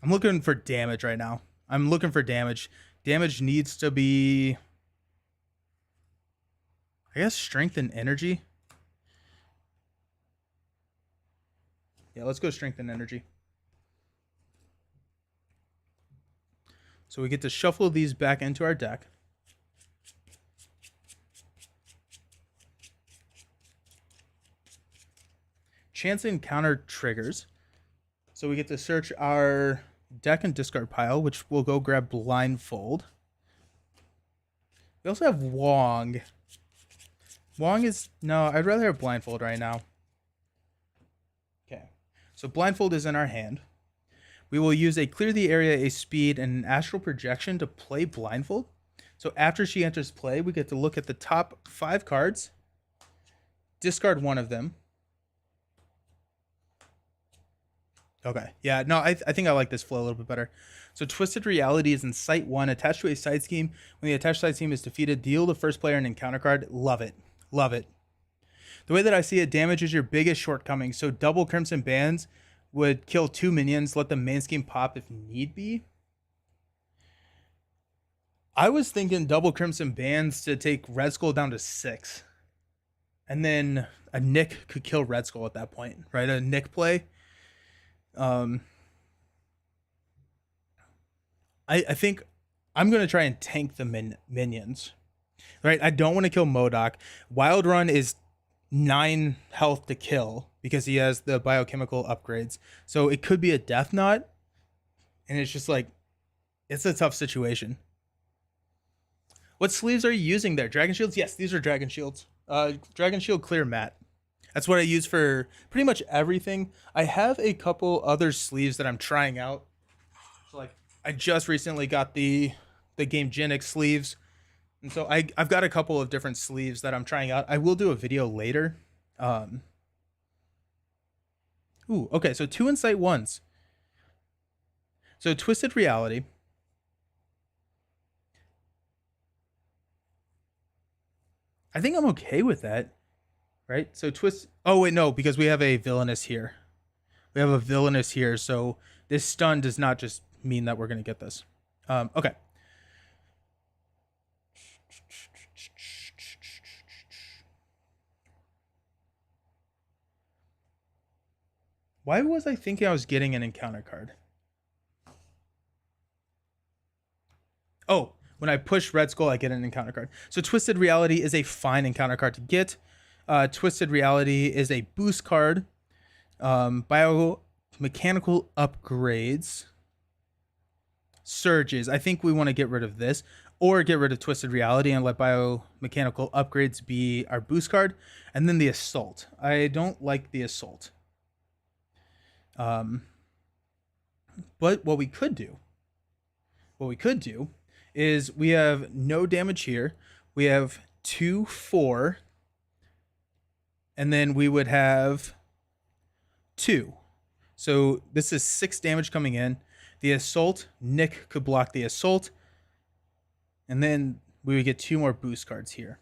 looking for damage right now. I'm looking for damage. Damage needs to be, I guess, strength and energy. Yeah, let's go strength and energy. So we get to shuffle these back into our deck. Chance encounter triggers. So we get to search our deck and discard pile, which we'll go grab Blindfold. We also have Wong. Wong is, no, I'd rather have Blindfold right now. Okay, so Blindfold is in our hand. We will use a Clear the Area, a Speed, and an Astral Projection to play Blindfold. So after she enters play, we get to look at the top 5 cards, discard 1 of them. Okay, yeah, no, I think I like this flow a little bit better. So Twisted Reality is in site 1, attached to a side scheme. When the attached side scheme is defeated, deal the first player an encounter card. Love it. Love it. The way that I see it, damage is your biggest shortcoming. So double Crimson Bands would kill 2 minions, let the main scheme pop if need be. I was thinking double Crimson Bands to take Red Skull down to 6. And then a Nick could kill Red Skull at that point, right? A Nick play. I think I'm going to try and tank the minions, right? I don't want to kill MODOK. Wild Run is 9 health to kill because he has the biochemical upgrades. So it could be a Death Knot. And it's just like, it's a tough situation. What sleeves are you using there? Dragon Shields? Yes, these are Dragon Shields. Dragon Shield Clear Matte. That's what I use for pretty much everything. I have a couple other sleeves that I'm trying out. So like, I just recently got the Game Genic sleeves. And so I've got a couple of different sleeves that I'm trying out. I will do a video later. Ooh, okay, so 2 Insight 1s. So Twisted Reality. I think I'm okay with that. Right? So twist. Oh, wait, no, because we have a villainous here. We have a villainous here. So this stun does not just mean that we're going to get this. Okay. Why was I thinking I was getting an encounter card? Oh, when I push Red Skull, I get an encounter card. So Twisted Reality is a fine encounter card to get. Twisted Reality is a boost card. Biomechanical upgrades. Surges. I think we want to get rid of this. Or get rid of Twisted Reality and let biomechanical upgrades be our boost card. And then the Assault. I don't like the Assault. But what we could do is we have no damage here. We have 2, 4. And then we would have 2. So this is 6 damage coming in. The Assault, Nick could block the Assault. And then we would get 2 more boost cards here.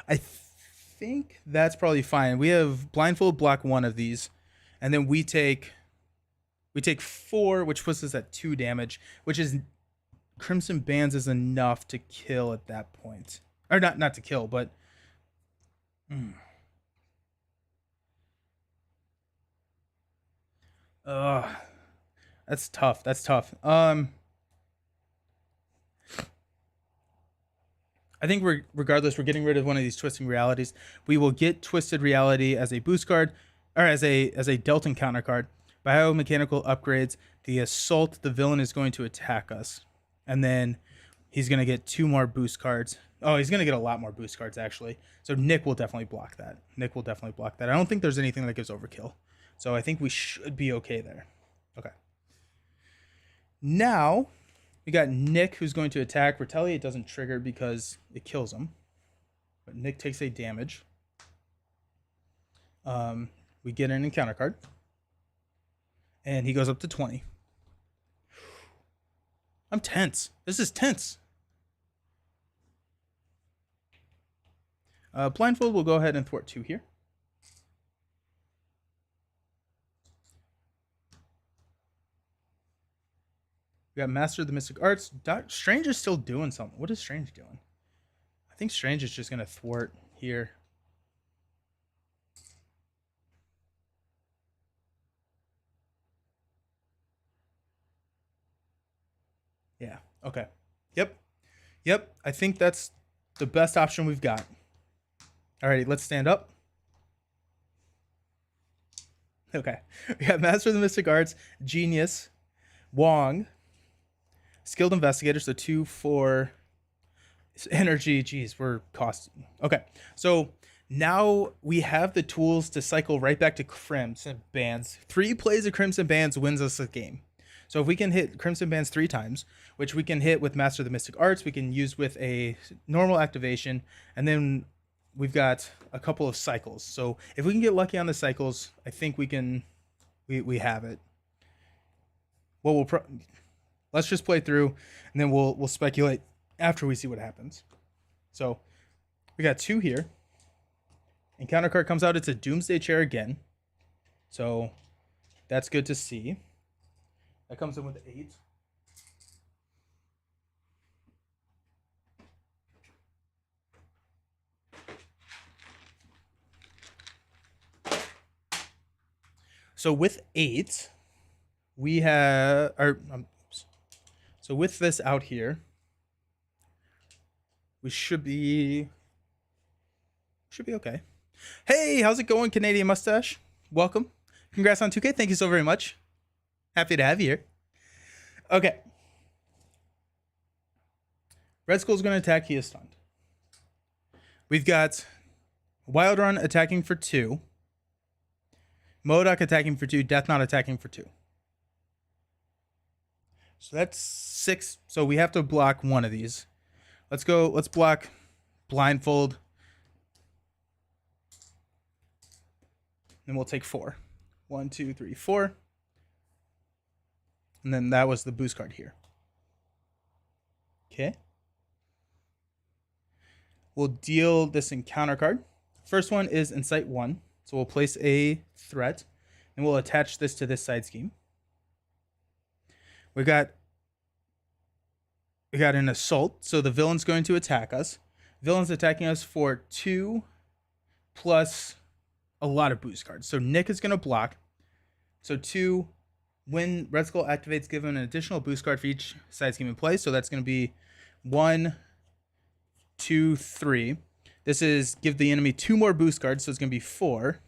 I think that's probably fine. We have Blindfold block 1 of these. And then we take 4, which puts us at 2 damage, which is Crimson Bands is enough to kill at that point. Or not to kill, but that's tough. That's tough. I think regardless, we're getting rid of one of these twisting realities. We will get twisted reality as a boost card, or as a dealt encounter card. Biomechanical upgrades. The assault, the villain is going to attack us, and then he's going to get 2 more boost cards. Oh, he's going to get a lot more boost cards actually. So Nick will definitely block that. Nick will definitely block that. I don't think there's anything that gives overkill, so I think we should be okay there. Okay. Now we got Nick, who's going to attack. Retaliate doesn't trigger because it kills him, but Nick takes a damage. We get an encounter card, and he goes up to 20. I'm tense. This is tense. Blindfold will go ahead and thwart 2 here. We got Master of the Mystic Arts. Strange is still doing something. What is Strange doing? I think Strange is just going to thwart here. Yeah. Okay. Yep. I think that's the best option we've got. Alrighty, let's stand up. Okay. We got Master of the Mystic Arts, Genius, Wong, Skilled Investigator, so 2 for energy. Jeez, we're costing. Okay. So now we have the tools to cycle right back to Crimson Bands. 3 plays of Crimson Bands wins us a game. So if we can hit Crimson Bands 3 times, which we can hit with Master of the Mystic Arts, we can use with a normal activation, and then we've got a couple of cycles. So if we can get lucky on the cycles, I think we can, we have it. Well, let's just play through, and then we'll speculate after we see what happens. So we got 2 here. Encounter card comes out. It's a Doomsday Chair again. So that's good to see. That comes in with 8. So with 8, we have, so with this out here, we should be okay. Hey, how's it going, Canadian Mustache? Welcome. Congrats on 2K. Thank you so very much. Happy to have you here. Okay. Red Skull's going to attack. He is stunned. We've got Wild Run attacking for 2. MODOK attacking for 2. Death Knot attacking for 2. So that's 6. So we have to block one of these. Let's go. Let's block Blindfold. And we'll take 4. 1, 2, 3, 4. And then that was the boost card here. Okay. We'll deal this encounter card. First one is Insight 1. So we'll place a threat, and we'll attach this to this side scheme. We got an assault, so the villain's going to attack us. Villain's attacking us for 2 plus a lot of boost cards. So Nick is going to block. So 2, when Red Skull activates, give him an additional boost card for each side scheme in play. So that's going to be 1, 2, 3. This is give the enemy 2 more boost cards, so it's going to be 4.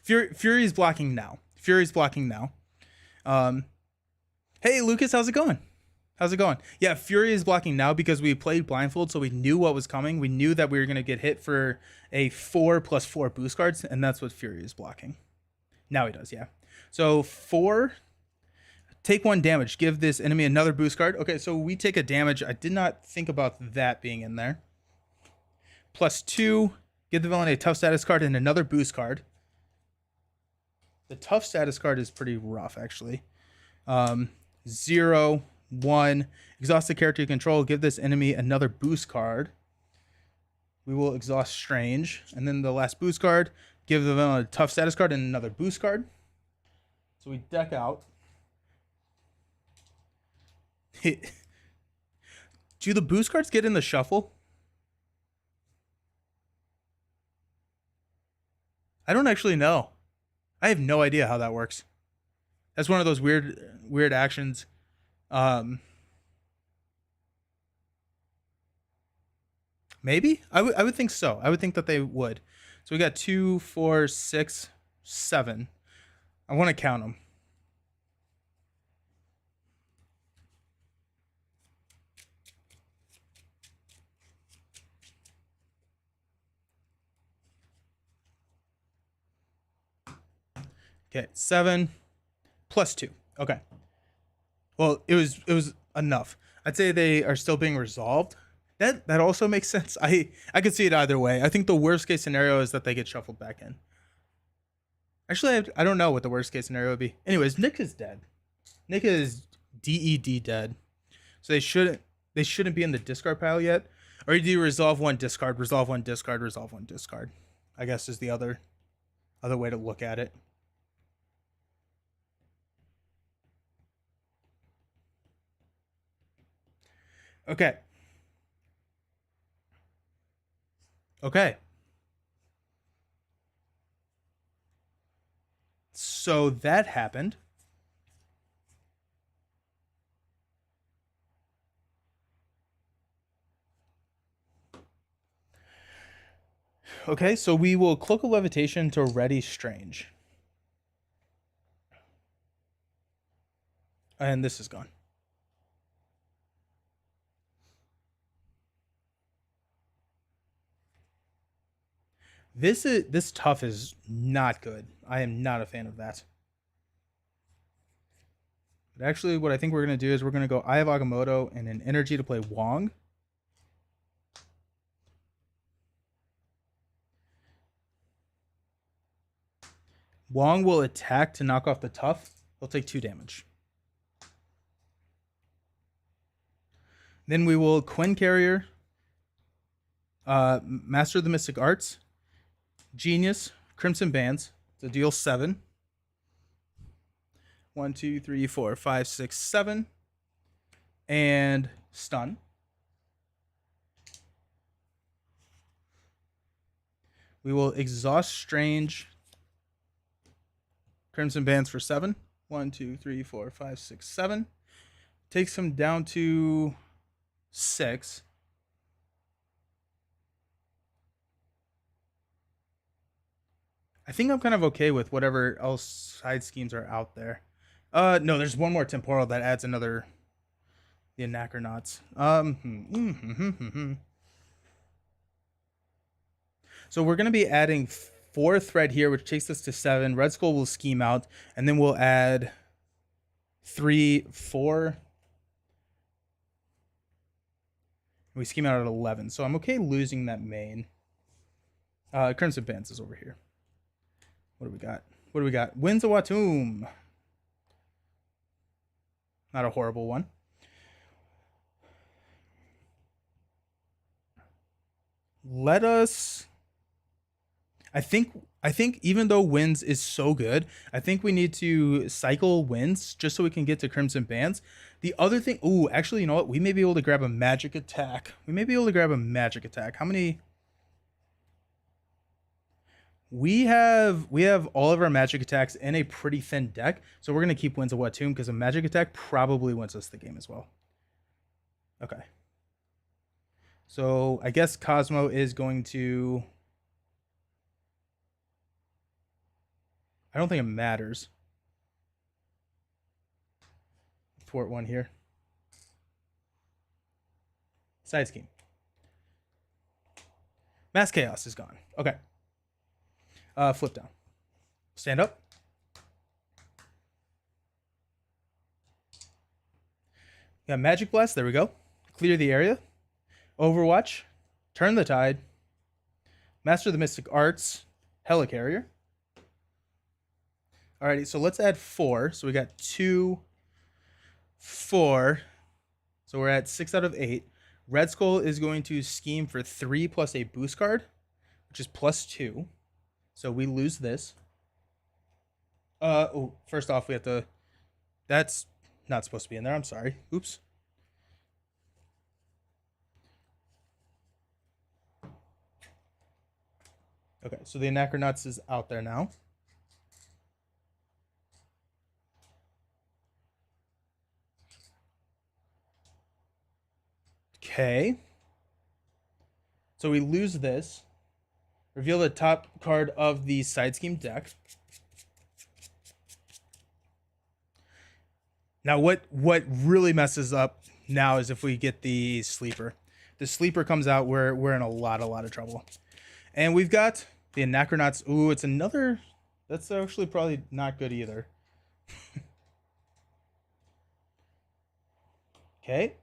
Fury's blocking now. Hey, Lucas, how's it going? Yeah, Fury is blocking now because we played Blindfold, so we knew what was coming. We knew that we were going to get hit for a 4 plus 4 boost cards, and that's what Fury is blocking. Now he does, yeah. So 4, take 1 damage. Give this enemy another boost card. Okay, so we take a damage. I did not think about that being in there. Plus 2, give the villain a tough status card and another boost card. The tough status card is pretty rough, actually. 0, 1, exhaust the character you control. Give this enemy another boost card. We will exhaust Strange. And then the last boost card, give the villain a tough status card and another boost card. So we deck out. Do the boost cards get in the shuffle? I don't actually know. I have no idea how that works. That's one of those weird actions. Maybe I would think so. I would think that they would. So we got 2, 4, 6, 7. I want to count them. Okay, 7 plus 2. Okay. Well, it was enough. I'd say they are still being resolved. That also makes sense. I could see it either way. I think the worst case scenario is that they get shuffled back in. Actually, I don't know what the worst case scenario would be. Anyways, Nick is dead. Nick is DED dead. So they shouldn't be in the discard pile yet. Or you do resolve one discard, resolve one discard, resolve one discard. I guess is the other way to look at it. Okay. Okay. So that happened. Okay, so we will Cloak of Levitation to Ready Strange. And this is gone. This tough is not good. I am not a fan of that. But actually, what I think we're going to do is we're going to go Eye of Agamotto and an energy to play Wong. Wong will attack to knock off the tough. He'll take 2 damage. Then we will Quinn Carrier, Master of the Mystic Arts, Genius, Crimson Bands to deal 7. 1, 2, 3, 4, 5, 6, 7. And stun. We will exhaust Strange, Crimson Bands for 7. 1, 2, 3, 4, 5, 6, 7. Takes him down to 6. I think I'm kind of okay with whatever else side schemes are out there. No, there's one more temporal that adds another the Anachronauts. So we're gonna be adding 4 thread here, which takes us to 7. Red Skull will scheme out, and then we'll add 3, 4. We scheme out at 11, so I'm okay losing that main. Crimson Bands is over here. What do we got? What do we got? Winds of Watum. Not a horrible one. Let us... I think even though Winds is so good, I think we need to cycle Winds just so we can get to Crimson Bands. The other thing... Ooh, actually, you know what? We may be able to grab a magic attack. How many... We have all of our magic attacks in a pretty thin deck, so we're gonna keep Winds of Watum because a magic attack probably wins us the game as well. Okay. So I guess Cosmo is going to... I don't think it matters. Thwart 1 here. Side scheme. Mass Chaos is gone. Okay. Flip down. Stand up. Got Magic Blast. There we go. Clear the area. Overwatch. Turn the Tide. Master of the Mystic Arts. Helicarrier. Alrighty, so let's add 4. So we got 2, 4. So we're at 6 out of 8. Red Skull is going to scheme for 3 plus a boost card, which is plus 2. So we lose this. First off, we have to... That's not supposed to be in there. I'm sorry. Oops. Okay, so the Anachronauts is out there now. Okay. So we lose this. Reveal the top card of the side scheme deck. Now, what really messes up now is if we get the sleeper. The sleeper comes out, we're in a lot of trouble. And we've got the Anachronauts. Ooh, it's another. That's actually probably not good either. Okay.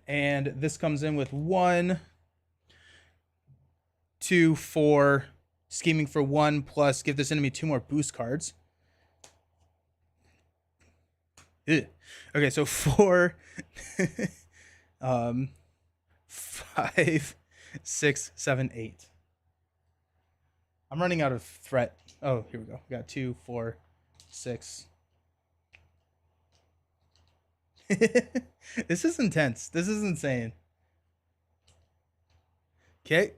And this comes in with 1, 2, 4, scheming for 1 plus give this enemy 2 more boost cards. Ew. Okay, so 4, 5, 6, 7, 8. I'm running out of threat. Oh, here we go. We got 2, 4, 6. This is intense. This is insane. Okay.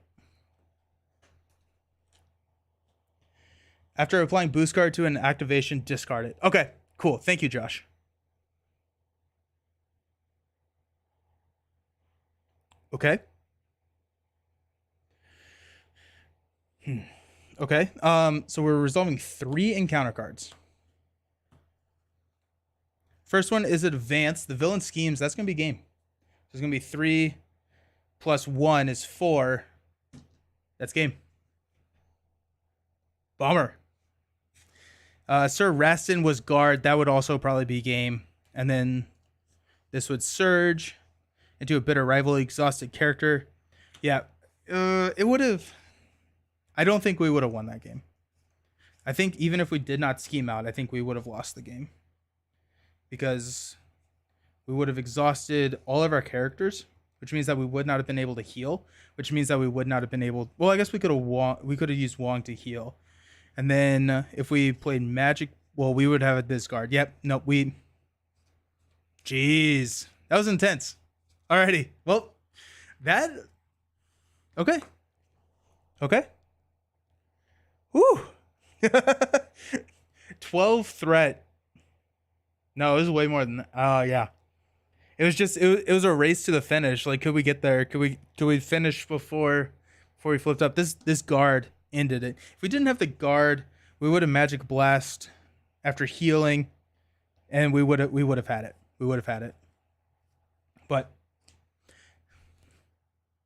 After applying boost card to an activation, discard it. Okay, cool. Thank you, Josh. Okay. Okay. So we're resolving 3 encounter cards. First one is advanced. The villain schemes. That's going to be game. So it's going to be 3 plus 1 is 4. That's game. Bummer. Sir Rastin was guard. That would also probably be game. And then this would surge into a bitter rival exhausted character. Yeah. It would have. I don't think we would have won that game. I think even if we did not scheme out, I think we would have lost the game. Because we would have exhausted all of our characters, which means that we would not have been able to heal, which means that we would not have been able. Well, I guess we could have used Wong to heal, and then if we played Magic, well, we would have a discard. Yep, nope. Jeez, that was intense. Alrighty, well, that. Okay. Whew. 12 threat. No, it was way more than that. Oh, yeah. It was just it was a race to the finish. Like, could we get there? Could we finish before we flipped up? This guard ended it. If we didn't have the guard, we would have Magic Blast after healing, and we would have had it. We would have had it. But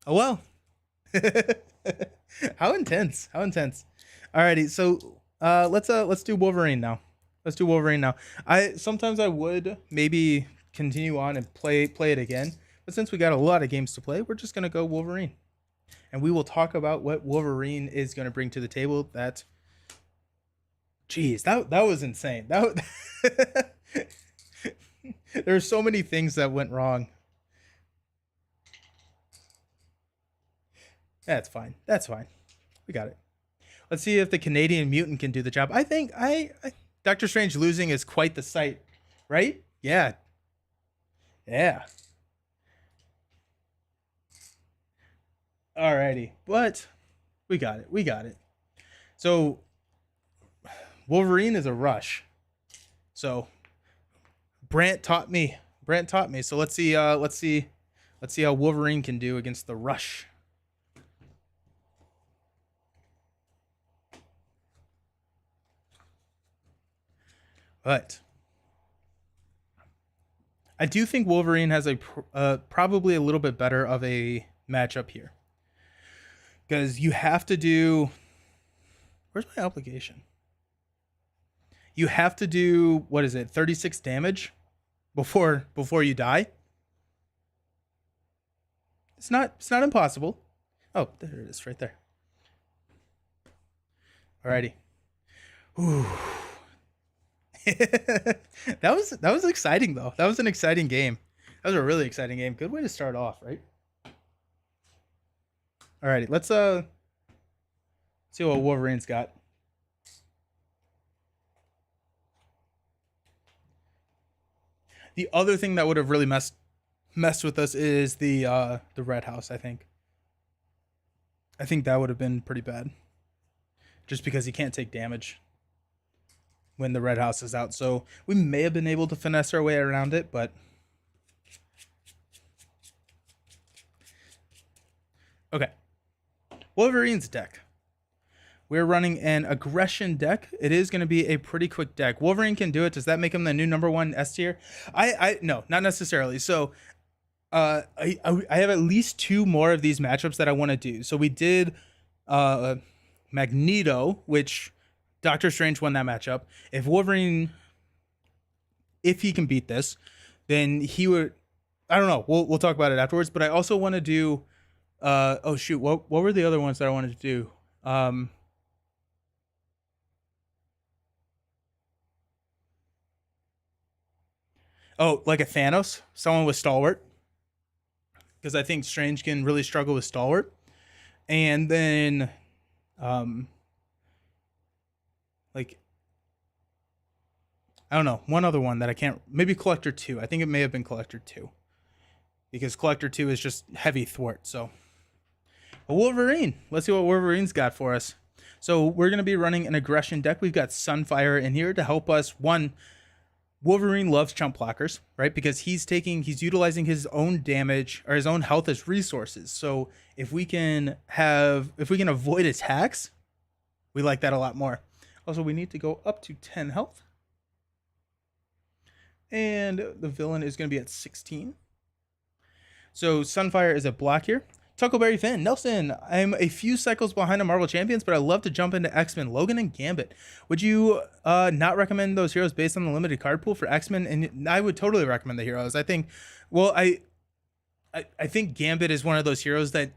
oh well. How intense. Alrighty, so let's do Wolverine now. Sometimes I would maybe continue on and play it again, but since we got a lot of games to play, we're just gonna go Wolverine, and we will talk about what Wolverine is gonna bring to the table. Jeez, that was insane. There's so many things that went wrong. That's fine. We got it. Let's see if the Canadian mutant can do the job. I think Doctor Strange losing is quite the sight, right? Yeah. Alrighty, but we got it. So Wolverine is a rush. So Brant taught me. So let's see how Wolverine can do against the rush. But I do think Wolverine has probably a little bit better of a matchup here. Because you have to do... Where's my obligation? You have to do, 36 damage before you die? It's not impossible. Oh, there it is, right there. Alrighty. Ooh. that was exciting though. That was an exciting game. That was a really exciting game. Good way to start off, right? Alrighty, let's see what Wolverine's got. The other thing that would have really messed with us is the Red House, I think. I think that would have been pretty bad. Just because he can't take damage when the Red House is out. So we may have been able to finesse our way around it, but Okay. Wolverine's deck. We're running an aggression deck. It is going to be a pretty quick deck. Wolverine can do it. Does that make him the new #1 S tier? No, not necessarily. So I have at least 2 more of these matchups that I want to do. So we did Magneto, which Doctor Strange won that matchup. If Wolverine, if he can beat this, then he would. I don't know. We'll talk about it afterwards. But I also want to do. Oh shoot! What were the other ones that I wanted to do? Oh, like a Thanos, someone with Stalwart, because I think Strange can really struggle with Stalwart. And then, like, I don't know, one other one that I can't, maybe Collector 2. I think it may have been Collector 2, because Collector 2 is just heavy thwart. So, a Wolverine. Let's see what Wolverine's got for us. So, we're going to be running an aggression deck. We've got Sunfire in here to help us, one, Wolverine loves chump blockers, right? Because he's utilizing his own damage or his own health as resources. So if we can avoid attacks, we like that a lot more. Also, we need to go up to 10 health. And the villain is going to be at 16. So Sunfire is a block here. Tuckleberry Finn, Nelson, I'm a few cycles behind on Marvel Champions, but I love to jump into X-Men, Logan, and Gambit. Would you not recommend those heroes based on the limited card pool for X-Men? And I would totally recommend the heroes. I think, well, I think Gambit is one of those heroes that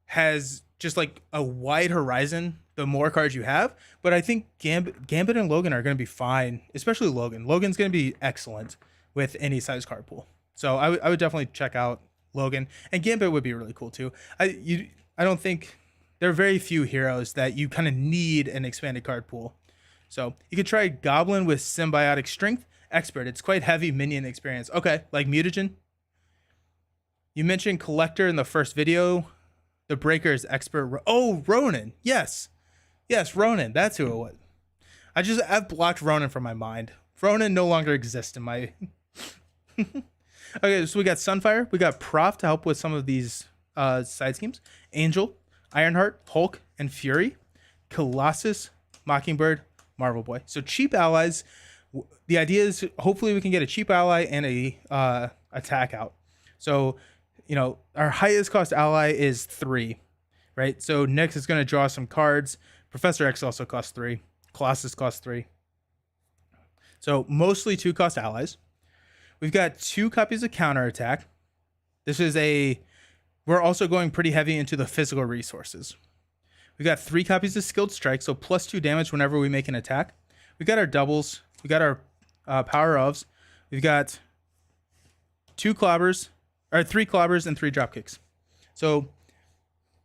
has just like a wide horizon the more cards you have. But I think Gambit and Logan are going to be fine, especially Logan. Logan's going to be excellent with any size card pool. So I would definitely check out Logan, and Gambit would be really cool too. I don't think there are very few heroes that you kind of need an expanded card pool. So you could try Goblin with Symbiotic Strength, Expert. It's quite heavy minion experience. Okay, like Mutagen. You mentioned Collector in the first video. The Breaker is Expert. Oh, Ronan. Yes, Ronan. That's who it was. I've blocked Ronan from my mind. Ronan no longer exists in my. Okay, so we got Sunfire, we got Prof to help with some of these side schemes. Angel, Ironheart, Hulk, and Fury. Colossus, Mockingbird, Marvel Boy. So cheap allies. The idea is hopefully we can get a cheap ally and a attack out. So, our highest cost ally is 3, right? So next is going to draw some cards. Professor X also costs 3. Colossus costs 3. So mostly 2 cost allies. We've got 2 copies of Counterattack. We're also going pretty heavy into the physical resources. We've got 3 copies of Skilled Strike, so +2 damage whenever we make an attack. We got our doubles. We got our power ofs. We've got 3 clobbers and 3 drop kicks. So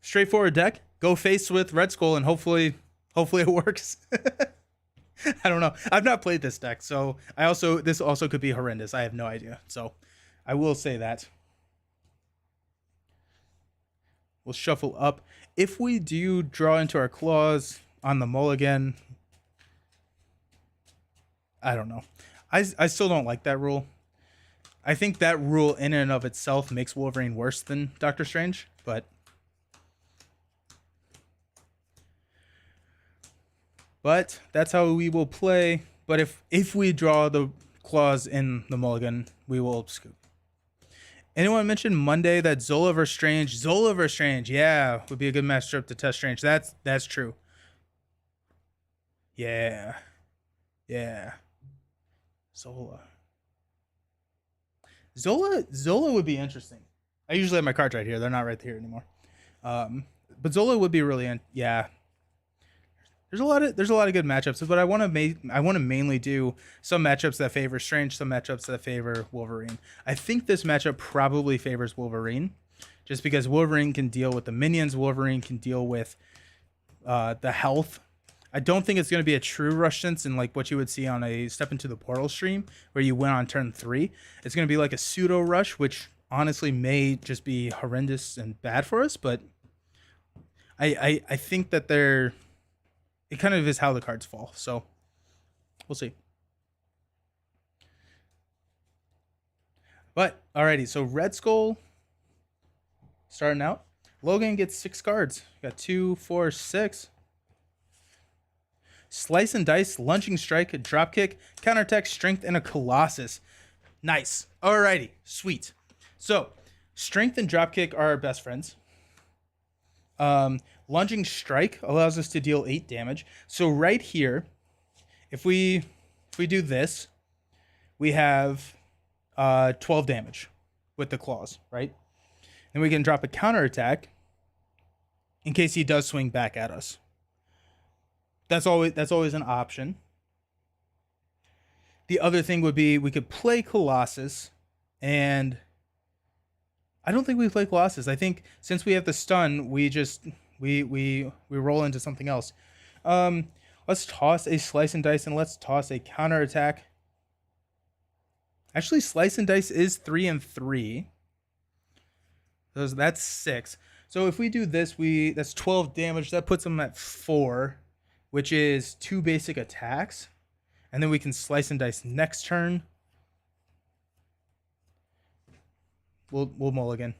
straightforward deck. Go face with Red Skull and hopefully it works. I don't know. I've not played this deck, so this also could be horrendous. I have no idea. So I will say that. We'll shuffle up. If we do draw into our claws on the mulligan, I don't know. I still don't like that rule. I think that rule in and of itself makes Wolverine worse than Doctor Strange, but that's how we will play. But if we draw the claws in the mulligan, we will scoop. Anyone mentioned Monday that Zola vs. Strange? Zola vs. Strange, yeah, would be a good matchup to test Strange. That's true. Yeah. Zola would be interesting. I usually have my cards right here. They're not right here anymore. But Zola would be really yeah. There's a lot of good matchups, but I want to mainly do some matchups that favor Strange, some matchups that favor Wolverine. I think this matchup probably favors Wolverine, just because Wolverine can deal with the minions. Wolverine can deal with the health. I don't think it's going to be a true rush sense in like what you would see on a Step Into the Portal stream where you win on turn 3. It's going to be like a pseudo rush, which honestly may just be horrendous and bad for us. But I think that it kind of is how the cards fall. So we'll see. But alrighty, so Red Skull starting out. Logan gets 6 cards. Got 2, 4, 6. Slice and Dice, Lunging Strike, Dropkick, Counterattack, Strength, and a Colossus. Nice. Alrighty. Sweet. So, Strength and Dropkick are our best friends. Lunging Strike allows us to deal 8 damage. So right here, if we do this, we have 12 damage with the claws, right? And we can drop a counterattack in case he does swing back at us. That's always an option. The other thing would be we could play Colossus, and I don't think we play Colossus. I think since we have the stun, we roll into something else. Let's toss a Slice and Dice, and let's toss a counterattack. Actually, Slice and Dice is 3 and 3. That's 6. So if we do this, that's 12 damage. That puts them at 4, which is 2 basic attacks. And then we can Slice and Dice next turn. We'll mulligan.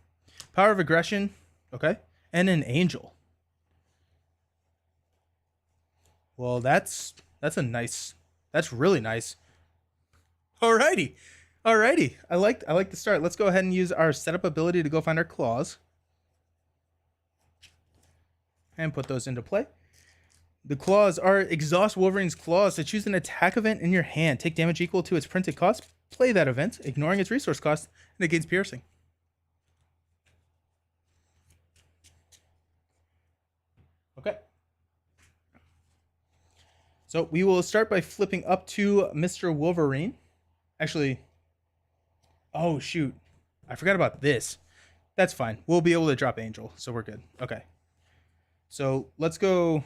Power of Aggression. Okay. And an Angel. Well, that's really nice. Alrighty. I like the start. Let's go ahead and use our setup ability to go find our claws. And put those into play. The claws are Exhaust Wolverine's Claws. To choose an attack event in your hand. Take damage equal to its printed cost. Play that event, ignoring its resource cost, and it gains piercing. Okay. So we will start by flipping up to Mr. Wolverine. Actually, oh shoot. I forgot about this. That's fine. We'll be able to drop Angel, so we're good. Okay. So let's go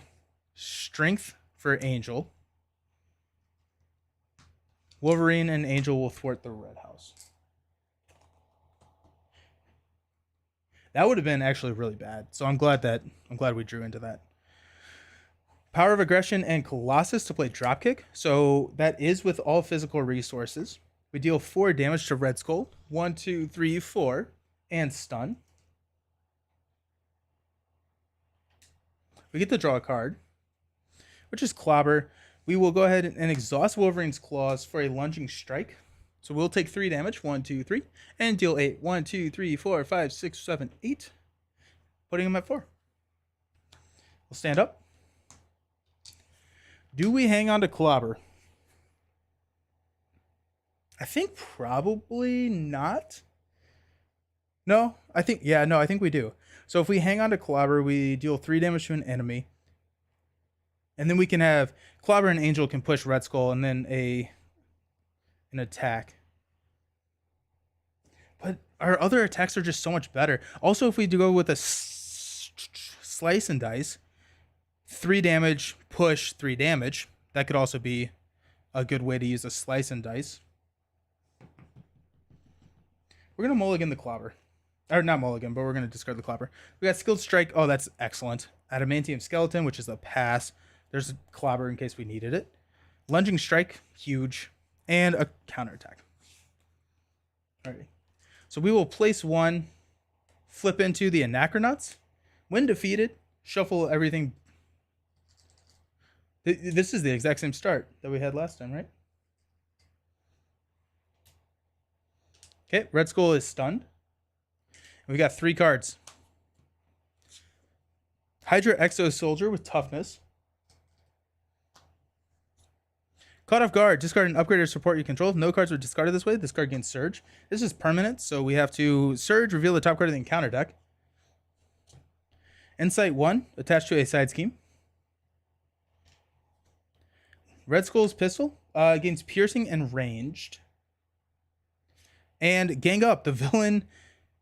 Strength for Angel. Wolverine and Angel will thwart the Red House. That would have been actually really bad. So I'm glad we drew into that. Power of Aggression and Colossus to play Dropkick. So that is with all physical resources. We deal 4 damage to Red Skull. 1, 2, 3, 4. And stun. We get to draw a card, which is Clobber. We will go ahead and exhaust Wolverine's Claws for a Lunging Strike. So we'll take 3 damage. 1, 2, 3. And deal 8. 1, 2, 3, 4, 5, 6, 7, 8. Putting him at 4. We'll stand up. Do we hang on to Clobber? I think probably not. No, I think we do. So if we hang on to Clobber, we deal 3 damage to an enemy. And then we can have Clobber and Angel can push Red Skull and then an attack. But our other attacks are just so much better. Also, if we do go with a Slice and Dice, 3 damage, push, 3 damage. That could also be a good way to use a Slice and Dice. We're going to mulligan the Clobber. Or not mulligan, but we're going to discard the Clobber. We got Skilled Strike. Oh, that's excellent. Adamantium Skeleton, which is a pass. There's a Clobber in case we needed it. Lunging Strike, huge. And a counterattack. Alrighty. So we will place 1, flip into the Anachronauts. When defeated, shuffle everything. This is the exact same start that we had last time, right? Okay, Red Skull is stunned. We got 3 cards. Hydra Exo Soldier with Toughness. Caught off guard. Discard an upgrade or support you control. If no cards were discarded this way, this card gains Surge. This is permanent, so we have to Surge, reveal the top card of the encounter deck. Insight 1, attached to a side scheme. Red Skull's Pistol gains Piercing and Ranged. And Gang Up, the villain,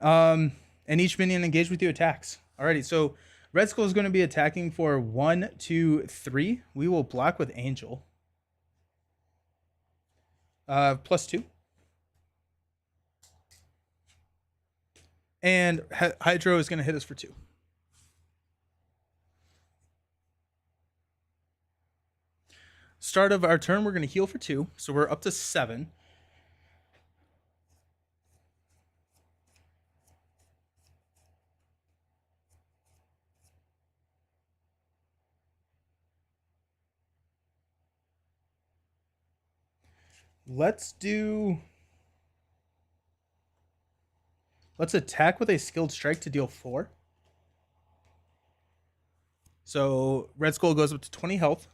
and each minion engaged with you attacks. Alrighty, so Red Skull is going to be attacking for 1, 2, 3. We will block with Angel. +2. And Hydro is going to hit us for 2. Start of our turn, we're going to heal for 2. So we're up to 7. Let's attack with a skilled strike to deal 4. So Red Skull goes up to 20 health.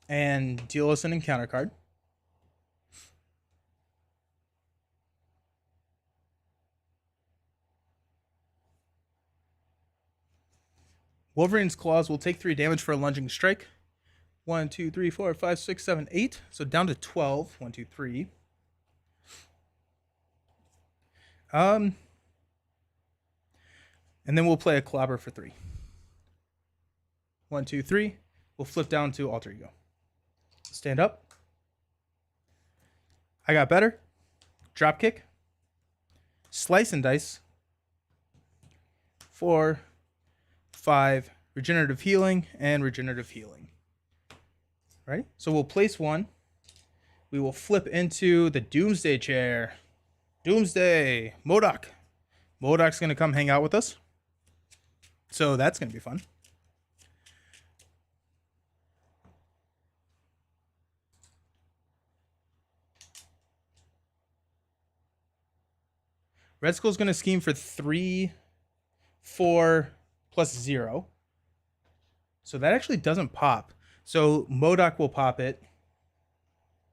And deal us an encounter card. Wolverine's Claws will take 3 damage for a lunging strike. 1, 2, 3, 4, 5, 6, 7, 8. So down to 12. 1, 2, 3. And then we'll play a Clobber for 3. 1, 2, 3. We'll flip down to Alter Ego. Stand up. I got better. Drop kick. Slice and dice. 4, 5. Regenerative healing and regenerative healing. Right? So we'll place 1. We will flip into the Doomsday chair. Doomsday. MODOK. MODOK's going to come hang out with us. So that's going to be fun. Red Skull's going to scheme for 3, 4, plus 0. So that actually doesn't pop. So MODOK will pop it.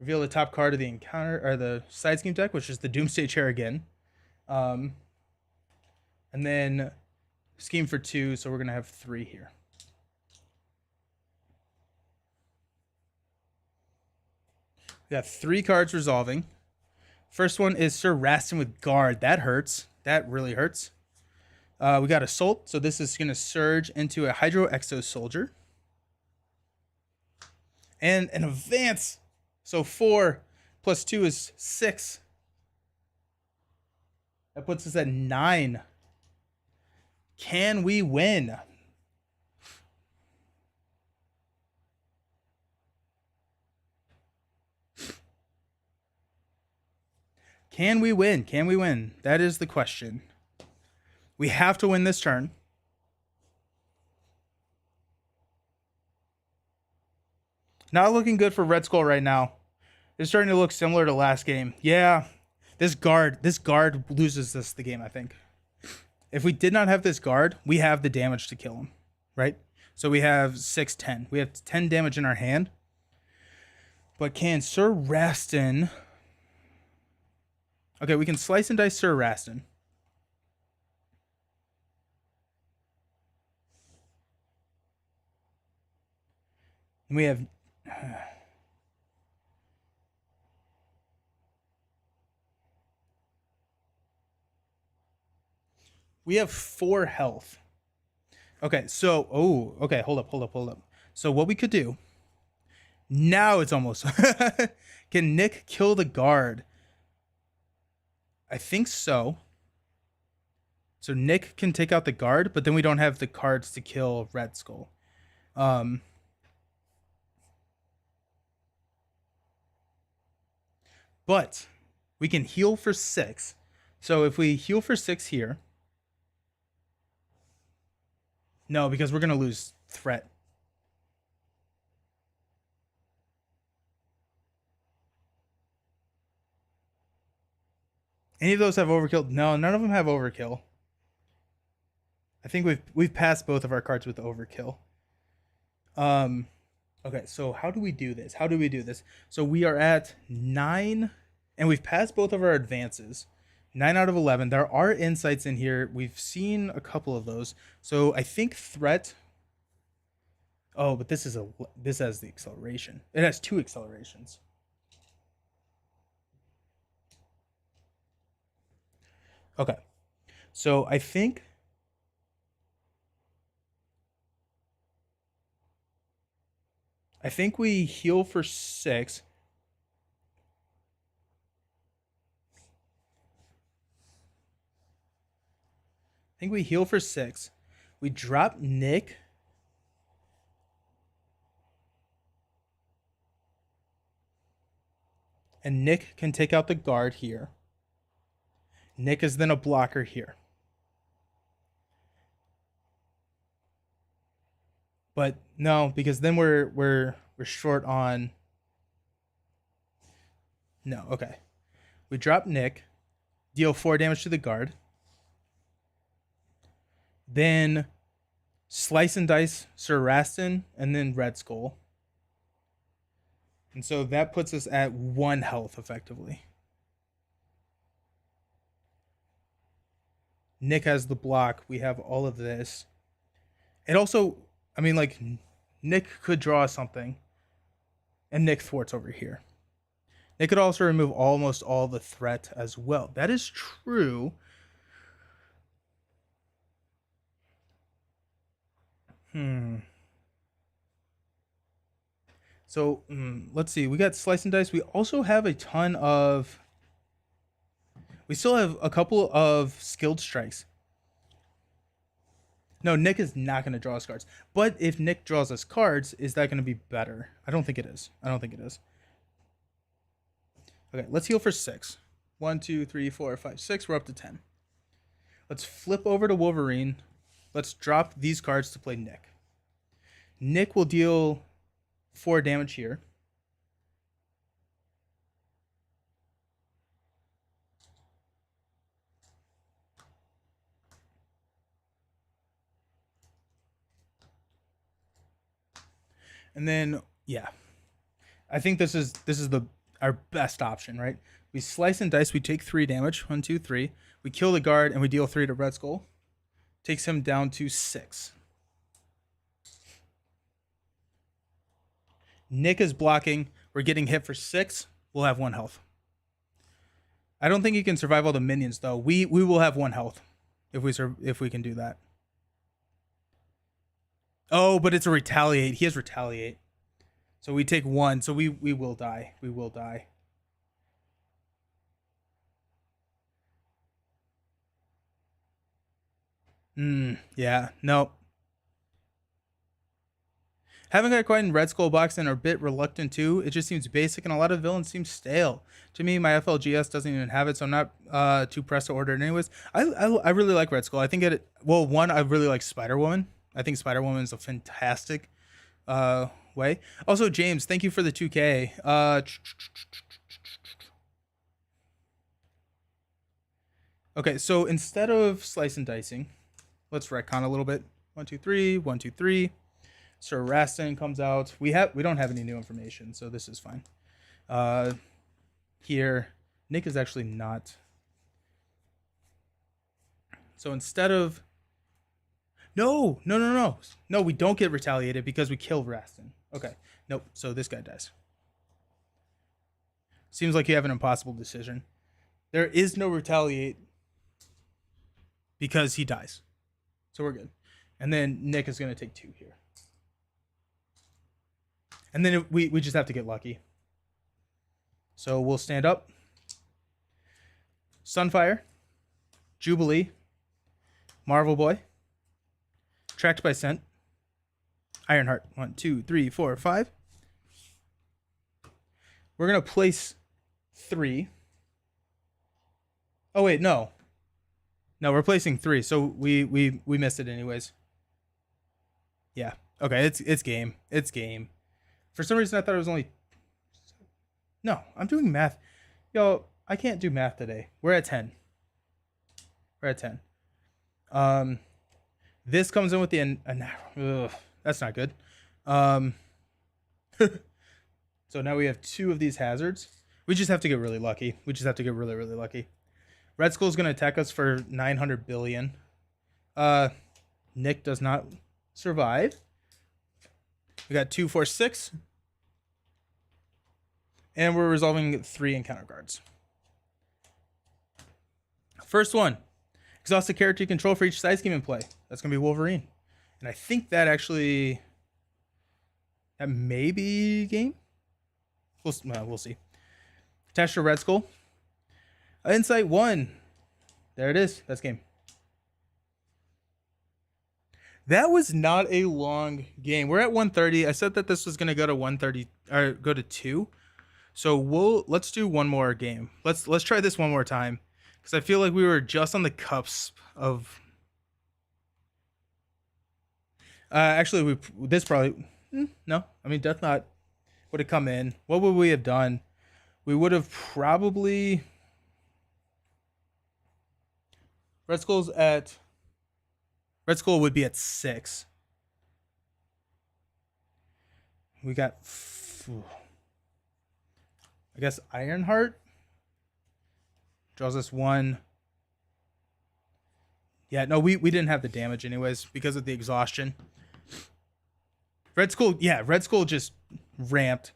Reveal the top card of the encounter or the side scheme deck, which is the Doomsday Chair again. And then scheme for 2, so we're going to have 3 here. We got 3 cards resolving. First one is Sir Rastin with Guard. That hurts. That really hurts. We got Assault, so this is going to surge into a Hydro Exo Soldier. And an Advance. So 4 plus 2 is 6. That puts us at 9. Can we win? Can we win? Can we win? That is the question. We have to win this turn. Not looking good for Red Skull right now. It's starting to look similar to last game. Yeah, this guard loses us the game, I think. If we did not have this guard, we have the damage to kill him, right? So we have 6, 10. We have 10 damage in our hand. But can Sir Rastin... Okay, we can slice and dice Sir Rastin. And we have... We have 4 health. Okay, so... Oh, okay, hold up. So what we could do... Now it's almost... Can Nick kill the guard? I think so. So Nick can take out the guard, but then we don't have the cards to kill Red Skull. But we can heal for 6. So if we heal for 6 here... No, because we're going to lose threat. Any of those have overkill? No, none of them have overkill. I think we've passed both of our cards with overkill. Okay, so how do we do this? So we are at 9, and we've passed both of our advances. 9 out of 11. There are insights in here. We've seen a couple of those. So I think threat. Oh, but this has the acceleration. It has 2 accelerations. Okay. So I think we heal for 6. We drop Nick. And Nick can take out the guard here. Nick is then a blocker here. But no, because then we're short on. No, okay. We drop Nick, deal 4 damage to the guard. Then Slice and Dice Sir Rastin, and then Red Skull. And so that puts us at 1 health effectively. Nick has the block. We have all of this. It also, I mean, like, Nick could draw something, and Nick thwarts over here. Nick could also remove almost all the threat as well. That is true. So let's see. We got Slice and Dice. We also have a ton of. We still have a couple of skilled strikes. No, Nick is not going to draw us cards. But if Nick draws us cards, is that going to be better? I don't think it is. I don't think it is. Okay, let's heal for 6. 1, 2, 3, 4, 5, 6. We're up to 10. Let's flip over to Wolverine. Let's drop these cards to play Nick. Nick will deal 4 damage here. And then, yeah, I think this is our best option, right? We slice and dice. We take 3 damage. 1, 2, 3. We kill the guard and we deal 3 to Red Skull. Takes him down to 6. Nick is blocking. We're getting hit for 6. We'll have 1 health. I don't think he can survive all the minions though. We will have 1 health if we can do that. Oh, but it's a retaliate. He has retaliate. So we take 1. So we will die. We will die. Yeah. No. Haven't got quite in Red Skull box and are a bit reluctant too. It just seems basic and a lot of villains seem stale. To me, my FLGS doesn't even have it, so I'm not too pressed to order it anyways. I really like Red Skull. I think well, one, I really like Spider-Woman. I think Spider-Woman is a fantastic way. Also, James, thank you for the 2K. Okay, so instead of slice and dicing, let's retcon a little bit. 1, 2, 3, 1, 2, 3. Sir Rastin comes out. We don't have any new information, so this is fine. Here, Nick is actually not. So instead of no, we don't get retaliated because we kill Rastin. Okay, nope. So this guy dies. Seems like you have an impossible decision. There is no retaliate because he dies, so we're good. And then Nick is going to take 2 here. And then we just have to get lucky. So we'll stand up. Sunfire. Jubilee. Marvel Boy. Tracked by Scent. Ironheart. 1, 2, 3, 4, 5. We're going to place 3. Oh, wait, no. No, we're placing 3, so we missed it anyways. Yeah. Okay, it's game. It's game. For some reason, I thought it was only... No, I'm doing math. Yo, I can't do math today. We're at 10. We're at 10. This comes in with the... that's not good. So now we have 2 of these hazards. We just have to get really lucky. We just have to get really, really lucky. Red Skull's going to attack us for 900 billion. Nick does not survive. We got 2, 4, 6. And we're resolving 3 encounter cards. First one. Exhaust a character you control for each side scheme in play. That's going to be Wolverine. And I think that actually... That may be game? We'll see. Attached to Red Skull. Insight 1. There it is. That's game. That was not a long game. We're at 130. I said that this was going to go to 130 or go to 2. So let's do one more game. Let's try this one more time because I feel like we were just on the cusp of Actually, this probably no. I mean, Death Knot would have come in. What would we have done? We would have probably Red Skull would be at 6. We got, I guess, Ironheart draws us 1. Yeah, no, we didn't have the damage anyways because of the exhaustion. Red Skull just ramped.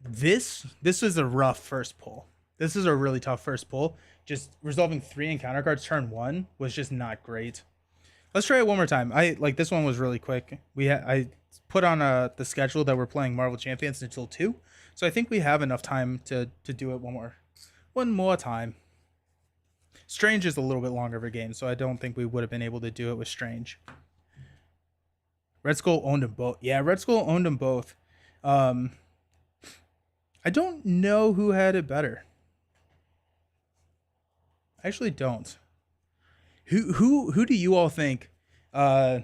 This is a rough first pull. This is a really tough first pull. Just resolving 3 encounter cards turn 1 was just not great. Let's try it one more time. This one was really quick. I put on the schedule that we're playing Marvel Champions until 2, so I think we have enough time to do it one more time. Strange is a little bit longer of a game, so I don't think we would have been able to do it with Strange. Red Skull owned them both. Yeah, Red Skull owned them both. I don't know who had it better. I actually don't. Who do you all think? Who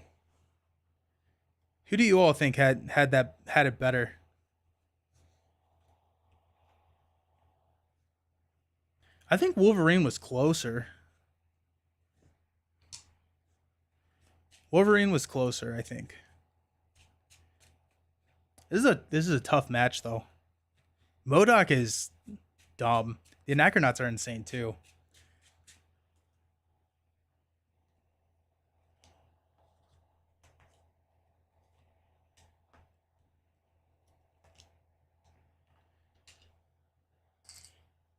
do you all think had it better? I think Wolverine was closer. I think. This is a tough match though. MODOK is dumb. The Anachronauts are insane too.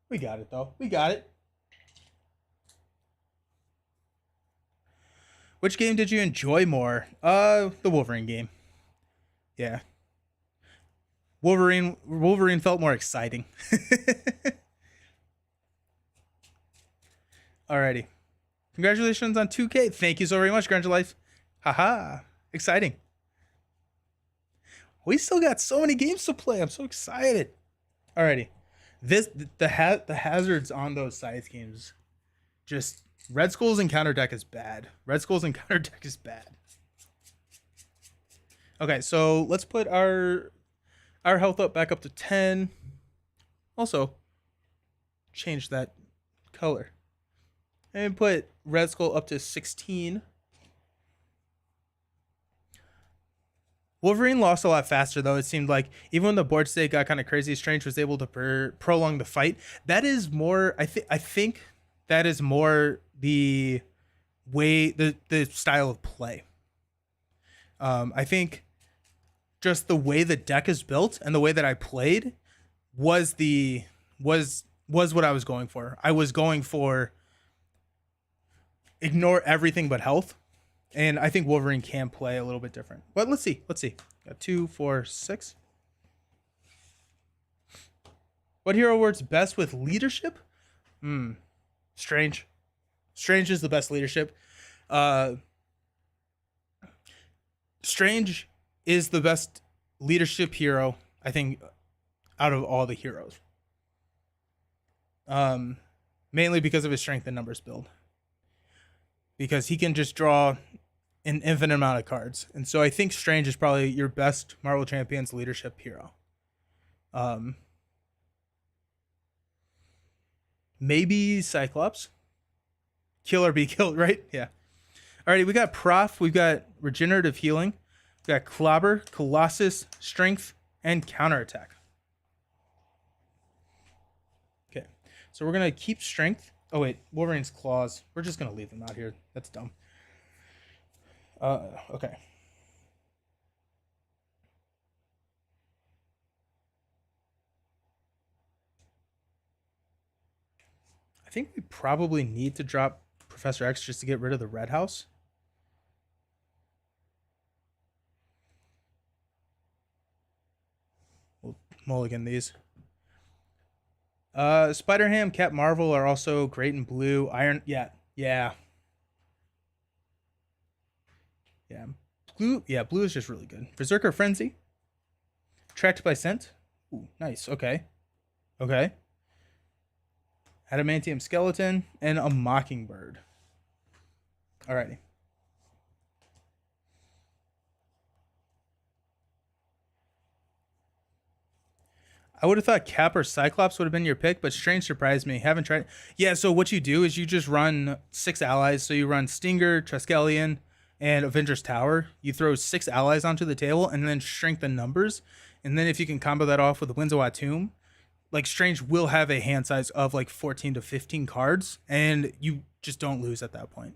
We got it though. We got it. Which game did you enjoy more? The Wolverine game. Yeah. Wolverine felt more exciting. Alrighty. Congratulations on 2K. Thank you so very much, Granger Life. Haha. Exciting. We still got so many games to play. I'm so excited. Alrighty. The hazards on those scythe games, just Red Skull's encounter deck is bad. Okay, so let's put our health up back up to 10. Also, change that color and put Red Skull up to 16. Wolverine lost a lot faster, though. It seemed like even when the board state got kind of crazy, Strange was able to prolong the fight. That is more, I think that is more the way, the style of play. I think just the way the deck is built and the way that I played was what I was going for. I was going for ignore everything but health. And I think Wolverine can play a little bit different. But let's see. Got 2, 4, 6. What hero works best with leadership? Strange. Strange is the best leadership. Strange is the best leadership hero, I think, out of all the heroes. Mainly because of his strength and numbers build. Because he can just draw an infinite amount of cards. And so I think Strange is probably your best Marvel Champions leadership hero. Maybe Cyclops. Kill or be killed, right? Yeah. Alrighty, we got Prof, we've got Regenerative Healing, we got Clobber, Colossus, Strength, and Counterattack. Okay, so we're going to keep Strength. Oh wait, Wolverine's Claws. We're just going to leave them out here. That's dumb. Okay. I think we probably need to drop Professor X just to get rid of the Red House. We'll mulligan these. Spider-Ham, Cat Marvel are also great in blue. Iron, yeah. Blue is just really good. Berserker Frenzy. Tracked by Scent. Ooh, nice. Okay. Adamantium Skeleton and a Mockingbird. Alrighty. I would have thought Cap or Cyclops would have been your pick, but Strange surprised me. Haven't tried. Yeah, so what you do is you just run 6 allies. So you run Stinger, Triskelion, and Avengers Tower. You throw 6 allies onto the table and then shrink the numbers. And then if you can combo that off with the Winds of Watum, like Strange will have a hand size of like 14 to 15 cards, and you just don't lose at that point.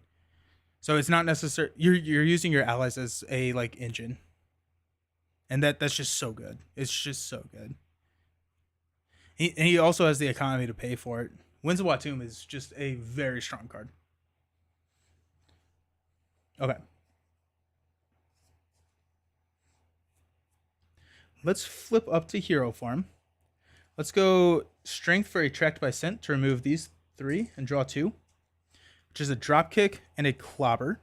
So it's not necessary. You're using your allies as a like engine, and that's just so good. It's just so good. He also has the economy to pay for it. Winds of Watum is just a very strong card. Okay. Let's flip up to hero form. Let's go Strength for Attract by Scent to remove these 3 and draw 2, which is a drop kick and a clobber.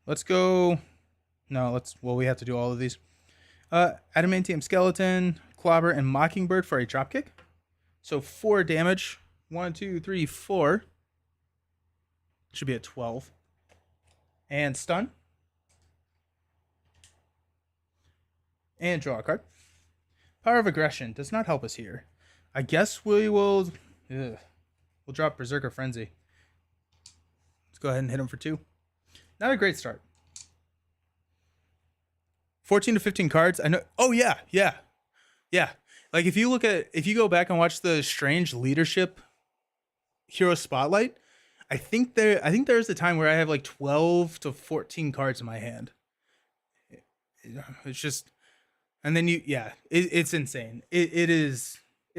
Let's go. No, we have to do all of these. Adamantium Skeleton, Clobber, and Mockingbird for a dropkick. So 4 damage. 1, 2, 3, 4. Should be at 12. And stun. And draw a card. Power of Aggression does not help us here. I guess we will. We'll drop Berserker Frenzy. Let's go ahead and hit him for 2. Not a great start. 14 to 15 cards. I know. Oh yeah. Like if you go back and watch the Strange Leadership Hero Spotlight, I think there's a time where I have like 12 to 14 cards in my hand. It's just, and then it's insane. It's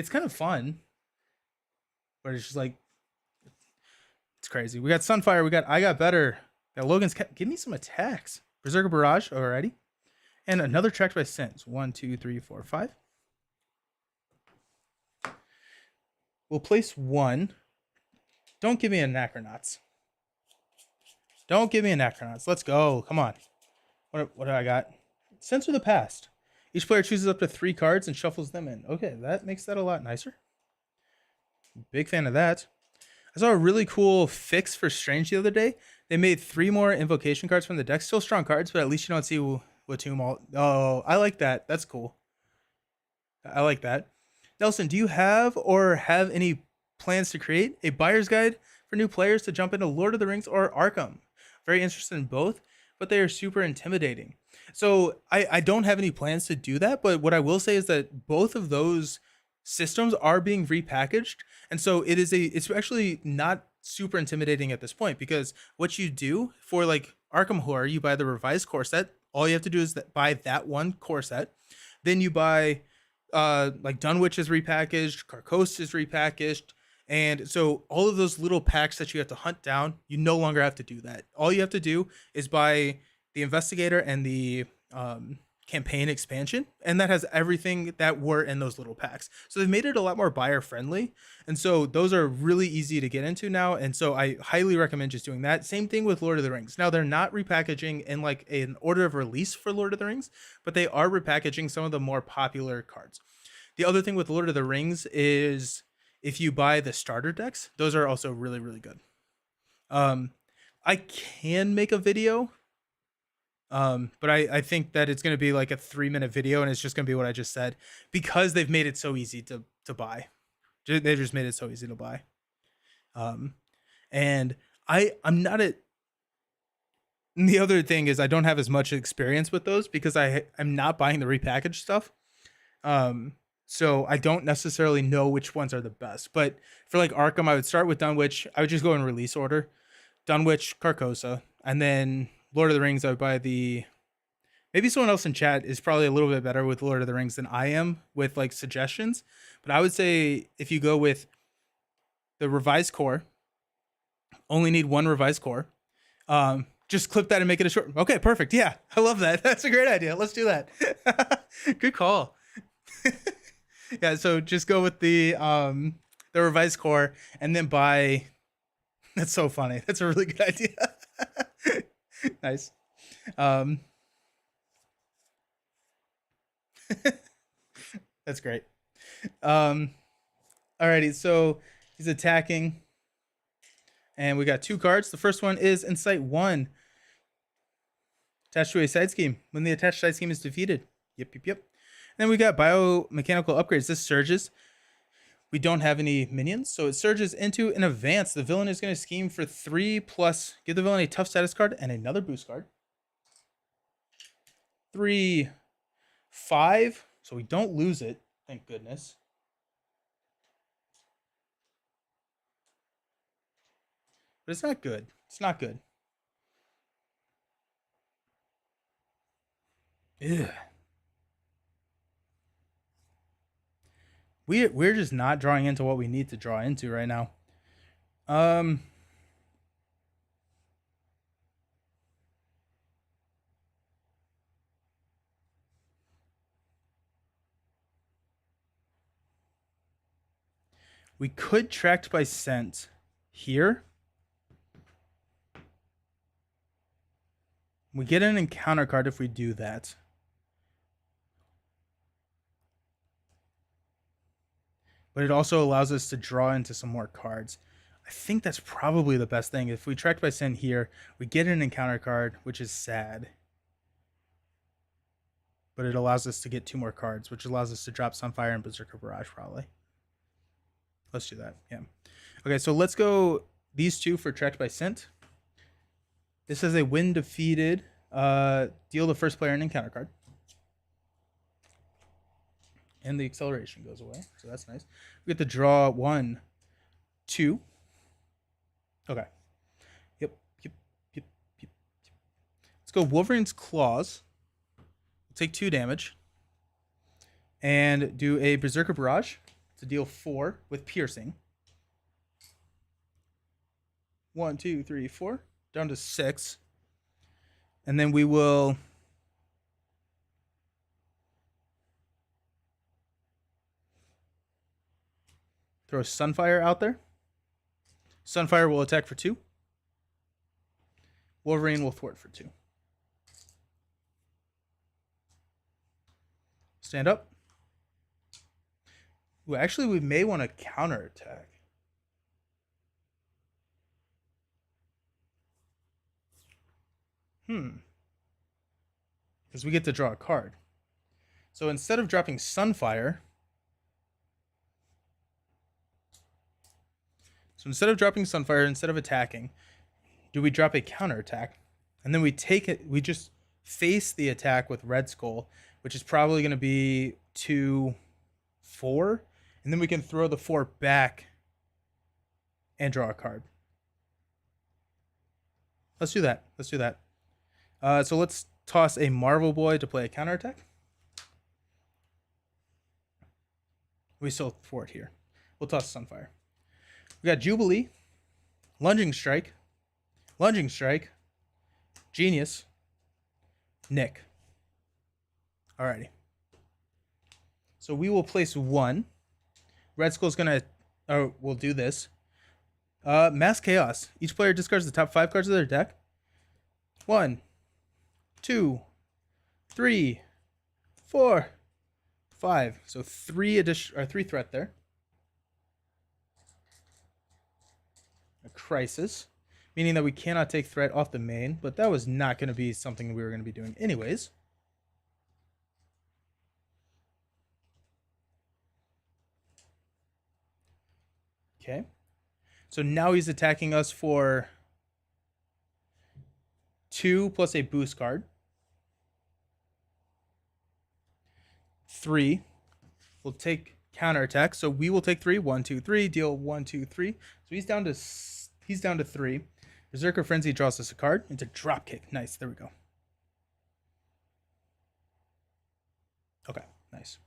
kind of fun, but it's just like, it's crazy. We got Sunfire. I got better. Got Logan's. Give me some attacks. Berserker Barrage. Alrighty. And another Tracked by Scent. 1, 2, 3, 4, 5. We'll place 1. Don't give me Anachronauts. Don't give me Anachronauts. Let's go. Come on. What do I got? Sense of the Past. Each player chooses up to 3 cards and shuffles them in. Okay, that makes that a lot nicer. Big fan of that. I saw a really cool fix for Strange the other day. They made 3 more invocation cards from the deck. Still strong cards, but at least you don't see Watum all. Oh, I like that. That's cool. I like that. Nelson, do you have any plans to create a buyer's guide for new players to jump into Lord of the Rings or Arkham? Very interested in both, but they are super intimidating. So I don't have any plans to do that, but what I will say is that both of those systems are being repackaged, and so it's actually not super intimidating at this point, because what you do for like Arkham Horror, you buy the revised core set. All you have to do is buy that one core set. Then you buy like Dunwich is repackaged, Carcosa is repackaged, and so all of those little packs that you have to hunt down, you no longer have to do that. All you have to do is buy the Investigator and the campaign expansion, and that has everything that were in those little packs. So they've made it a lot more buyer friendly, and so those are really easy to get into now, and so I highly recommend just doing that. Same thing with Lord of the Rings. Now they're not repackaging in like an order of release for Lord of the Rings, but they are repackaging some of the more popular cards. The other thing with Lord of the Rings is if you buy the starter decks, those are also really, really good. I can make a video, but I think that it's going to be like a 3-minute video, and it's just going to be what I just said, because they've made it so easy to buy. They just made it so easy to buy. And I'm not at. The other thing is I don't have as much experience with those because I'm not buying the repackaged stuff. So I don't necessarily know which ones are the best. But for like Arkham, I would start with Dunwich. I would just go in release order. Dunwich, Carcosa, and then Lord of the Rings, I would buy the. Maybe someone else in chat is probably a little bit better with Lord of the Rings than I am with like suggestions. But I would say if you go with the revised core, only need 1 revised core. Just clip that and make it a short. Okay, perfect. Yeah, I love that. That's a great idea. Let's do that. Good call. Yeah, so just go with the revised core and then buy. That's so funny. That's a really good idea. Nice. That's great. Alrighty, so he's attacking, and we got 2 cards. The first one is Insight 1. Attached to a side scheme. When the attached side scheme is defeated. Yep. And then we got biomechanical upgrades. This surges. We don't have any minions, so it surges into an advance. The villain is going to scheme for 3+. Give the villain a tough status card and another boost card. 3, 5. So we don't lose it. Thank goodness. But it's not good. It's not good. Ugh. We're just not drawing into what we need to draw into right now. We could tracked by scent here. We get an encounter card if we do that. But it also allows us to draw into some more cards. I think that's probably the best thing. If we tracked by scent here, we get an encounter card, which is sad. But it allows us to get 2 more cards, which allows us to drop Sunfire and Berserker Barrage probably. Let's do that, yeah. Okay, so let's go these 2 for tracked by scent. This is a win defeated. Deal the first player an encounter card. And the acceleration goes away, so that's nice. We get to draw 1, 2. Okay. Yep. Let's go Wolverine's Claws. We'll take 2 damage. And do a Berserker Barrage to deal 4 with piercing. 1, 2, 3, 4. Down to 6. And then we will throw Sunfire out there. Sunfire will attack for 2. Wolverine will thwart for 2. Stand up. Ooh, actually, we may want to counterattack. Because we get to draw a card. So instead of dropping Sunfire, instead of attacking, do we drop a counterattack? And then we take it, we just face the attack with Red Skull, which is probably going to be 2, 4. And then we can throw the 4 back and draw a card. Let's do that. So let's toss a Marvel Boy to play a counterattack. We still thwart here. We'll toss Sunfire. We got Jubilee, Lunging Strike, Genius, Nick. Alrighty. So we will place 1. Red Skull's gonna, we'll do this. Mass Chaos. Each player discards the top 5 cards of their deck. 1, 2, 3, 4, 5. So 3 threat there. A Crisis, meaning that we cannot take threat off the main, but that was not going to be something we were going to be doing anyways. Okay. So now he's attacking us for 2 plus a boost card. 3. We'll take counterattack. So we will take 3. 1, 2, 3. Deal 1, 2, 3. So he's down to 3. Berserker Frenzy draws us a card into Dropkick. Nice. There we go. Okay. Nice.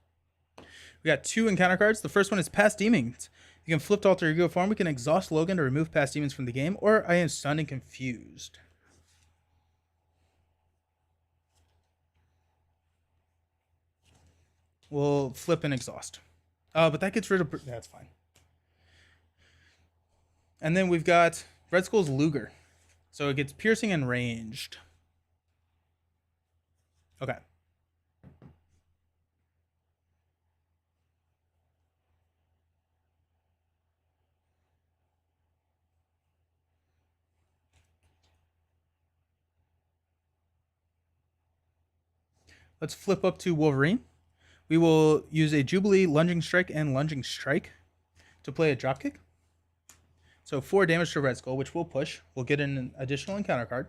We got 2 encounter cards. The first one is Past Demons. You can flip to alter ego form. We can exhaust Logan to remove Past Demons from the game, or I am stunned and confused. We'll flip and exhaust. But that gets rid of... That's fine. And then we've got Red Skull's Luger. So it gets piercing and ranged. Okay. Let's flip up to Wolverine. We will use a Jubilee, Lunging Strike, and Lunging Strike to play a dropkick. So 4 damage to Red Skull, which we'll push. We'll get an additional encounter card.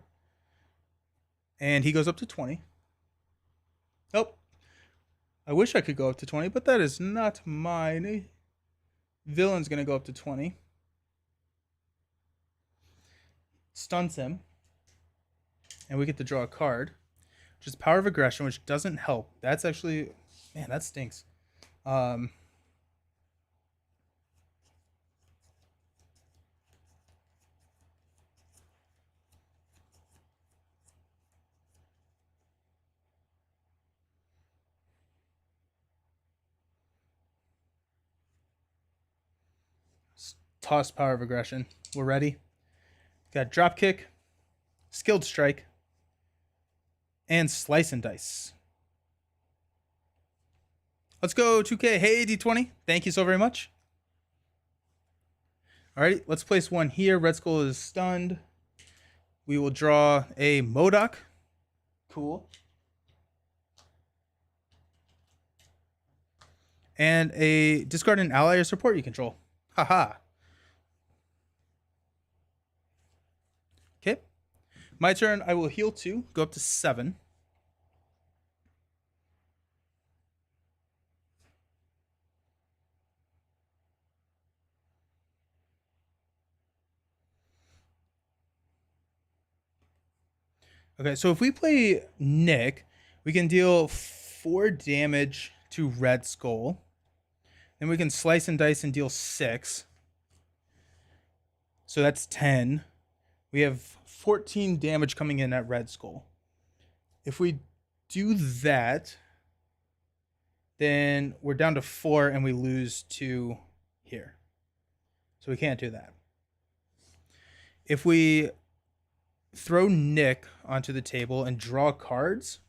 And he goes up to 20. Oh, I wish I could go up to 20, but that is not mine. Villain's going to go up to 20. Stuns him. And we get to draw a card, which is Power of Aggression, which doesn't help. That's actually... Man, that stinks. Toss Power of Aggression. We're ready. Got Dropkick, Skilled Strike, and Slice and Dice. Let's go 2K. Hey, D20. Thank you so very much. All right, let's place one here. Red Skull is stunned. We will draw a MODOK. Cool. And a discard an ally or support you control. Haha. Okay. My turn. I will heal 2. Go up to 7. Okay, so if we play Nick, we can deal 4 damage to Red Skull. Then we can slice and dice and deal 6. So that's 10. We have 14 damage coming in at Red Skull. If we do that, then we're down to 4 and we lose 2 here. So we can't do that. If we throw Nick onto the table and draw cards,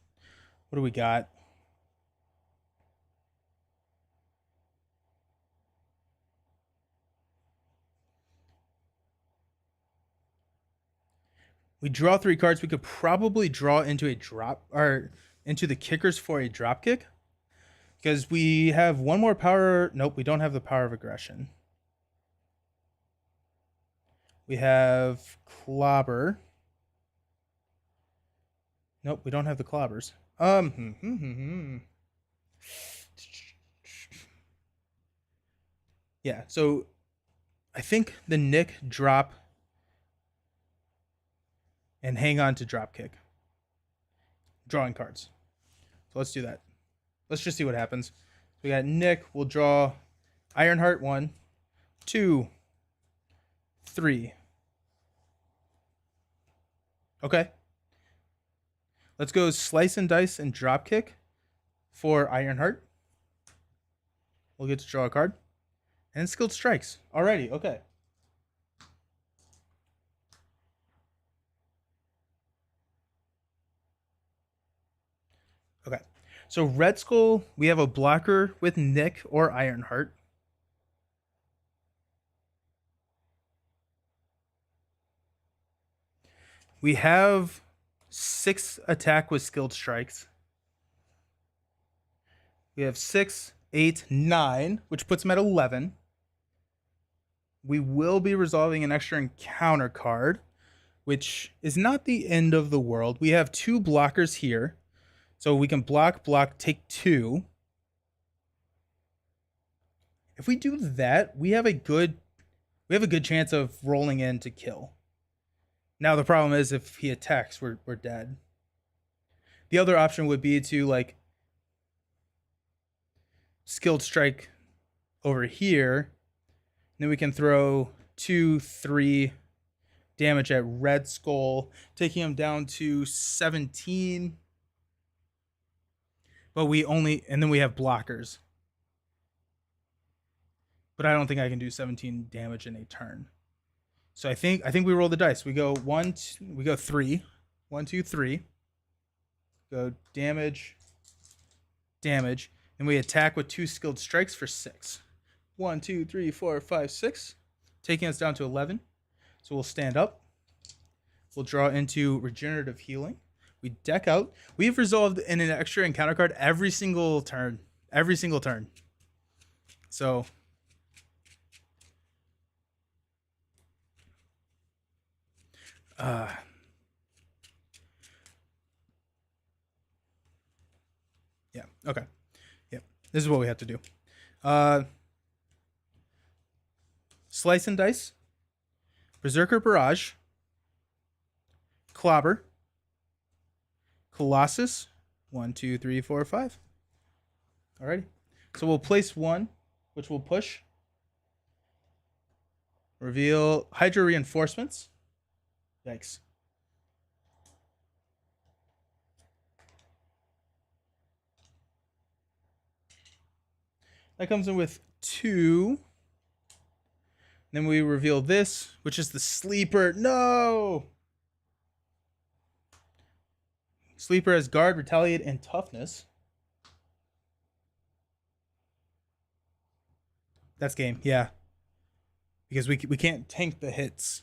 what do we got? We draw 3 cards. We could probably draw into a drop or into the kickers for a drop kick because we have one more power. Nope, we don't have the Power of Aggression. We have Clobber. Nope, we don't have the clobbers. Yeah, so I think the Nick drop and hang on to drop kick. Drawing cards. So let's do that. Let's just see what happens. We got Nick. We'll draw Ironheart 1, 2, 3. Okay. Let's go slice and dice and drop kick for Ironheart. We'll get to draw a card. And skilled strikes. Alrighty, okay. Okay. So Red Skull, we have a blocker with Nick or Ironheart. We have 6 attack with skilled strikes. We have 6, 8, 9, which puts him at 11. We will be resolving an extra encounter card, which is not the end of the world. We have 2 blockers here. So we can block, take 2. If we do that, we have a good chance of rolling in to kill. Now the problem is if he attacks, we're dead. The other option would be to like skilled strike over here. Then we can throw 2, 3 damage at Red Skull, taking him down to 17. But and then we have blockers. But I don't think I can do 17 damage in a turn. So I think we roll the dice. We go 1, 2, we go 3. 1, 2, 3. Go damage, damage. And we attack with 2 skilled strikes for 6. 1, 2, 3, 4, 5, 6. Taking us down to 11. So we'll stand up. We'll draw into regenerative healing. We deck out. We've resolved in an extra encounter card every single turn. Every single turn. So yeah, okay. Yep. This is what we have to do. Slice and dice. Berserker Barrage. Clobber. Colossus. 1, 2, 3, 4, 5. Alrighty. So we'll place one, which will push. Reveal Hydra Reinforcements. Yikes. That comes in with 2. Then we reveal this, which is the Sleeper. No! Sleeper has Guard, Retaliate, and Toughness. That's game, yeah. Because we can't tank the hits.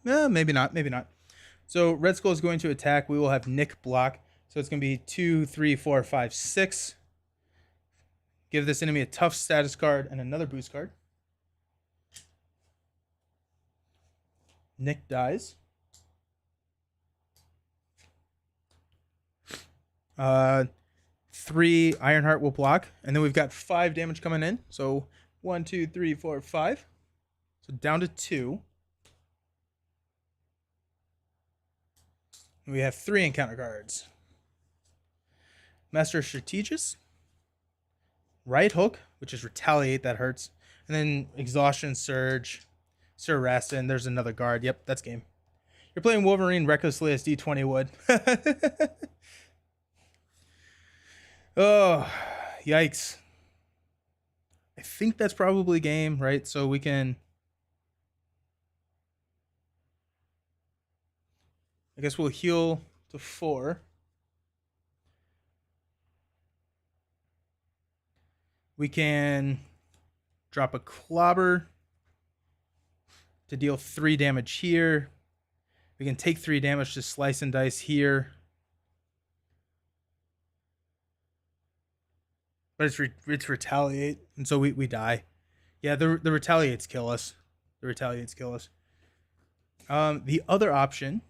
Maybe not, maybe not. So Red Skull is going to attack. We will have Nick block. So it's going to be 2, 3, 4, 5, 6. Give this enemy a tough status card and another boost card. Nick dies. 3 Ironheart will block. And then we've got 5 damage coming in. So 1, 2, 3, 4, 5. So down to 2. And we have 3 encounter cards. Master Strategist. Right Hook, which is Retaliate, that hurts. And then Exhaustion, Surge, Sir Rastin. There's another guard. Yep, that's game. You're playing Wolverine recklessly as D20 would. Oh, yikes. I think that's probably game, right? So we can... I guess we'll heal to 4. We can drop a Clobber to deal 3 damage here. We can take 3 damage to Slice and Dice here. But it's Retaliate, and so we die. Yeah, the Retaliates kill us. The Retaliates kill us. The other option,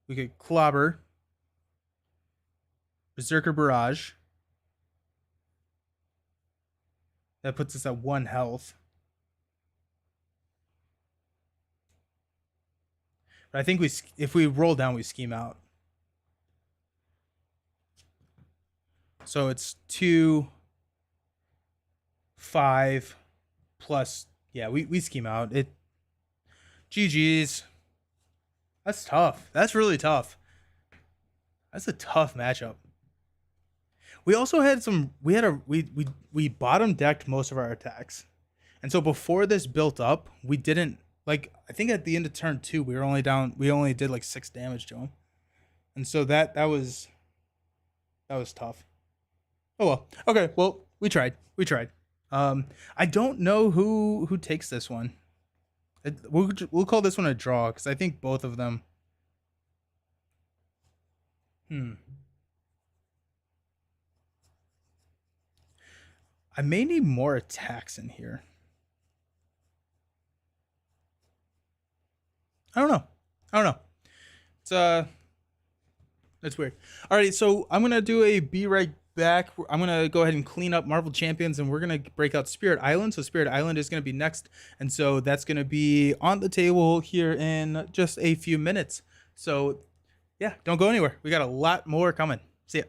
we could Clobber, Berserker Barrage. That puts us at 1 health. But I think if we roll down, we scheme out. So it's 2, 5 plus. Yeah, we scheme out. GG's. That's tough. That's really tough. That's a tough matchup. We also had we bottom decked most of our attacks. And so before this built up, we didn't, like, I think at the end of turn 2, we only did like 6 damage to him. And so that was tough. Oh well. Okay, well, we tried. I don't know who takes this one. We'll call this one a draw because I think both of them. I may need more attacks in here. I don't know. It's weird. Alrighty, so I'm gonna do a be right back. I'm gonna go ahead and clean up Marvel Champions, and we're gonna break out Spirit Island. So Spirit Island is gonna be next, and so that's gonna be on the table here in just a few minutes. So yeah, don't go anywhere. We got a lot more coming. See ya.